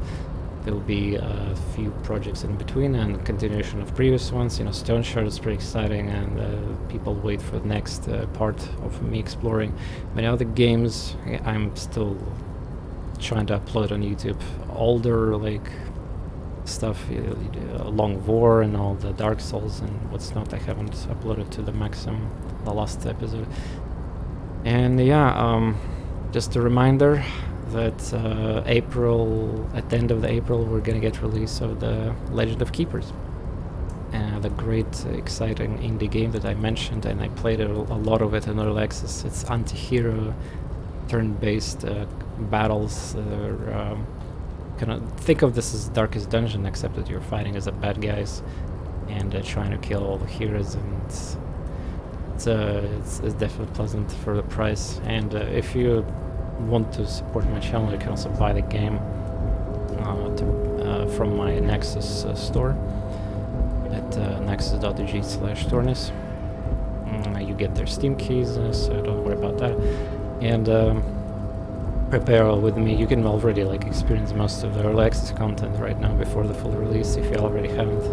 there will be a few projects in between and continuation of previous ones. You know, Stone Shard is pretty exciting, and people wait for the next part of me exploring many other games. I'm still trying to upload on YouTube older like stuff, Long War and all the Dark Souls and what's not. I haven't uploaded to the maximum, the last episode. And yeah, just a reminder that at the end of April, we're gonna get release of the Legend of Keepers, the great, exciting indie game that I mentioned, and I played a lot of it in early access. It's anti-hero, turn-based battles. Kind of think of this as Darkest Dungeon, except that you're fighting as a bad guys and trying to kill all the heroes, and it's definitely pleasant for the price. And if you want to support my channel, you can also buy the game from my Nexus store at nexus.gg/TorNis. You get their Steam keys, so don't worry about that. And prepare with me. You can already like experience most of the early access content right now before the full release if you already haven't.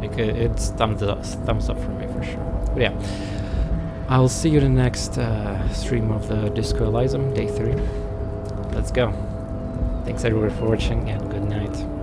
Like, it's thumbs up for me for sure. But yeah, I'll see you in the next stream of the Disco Elysium, day 3. Let's go. Thanks everyone for watching, and good night.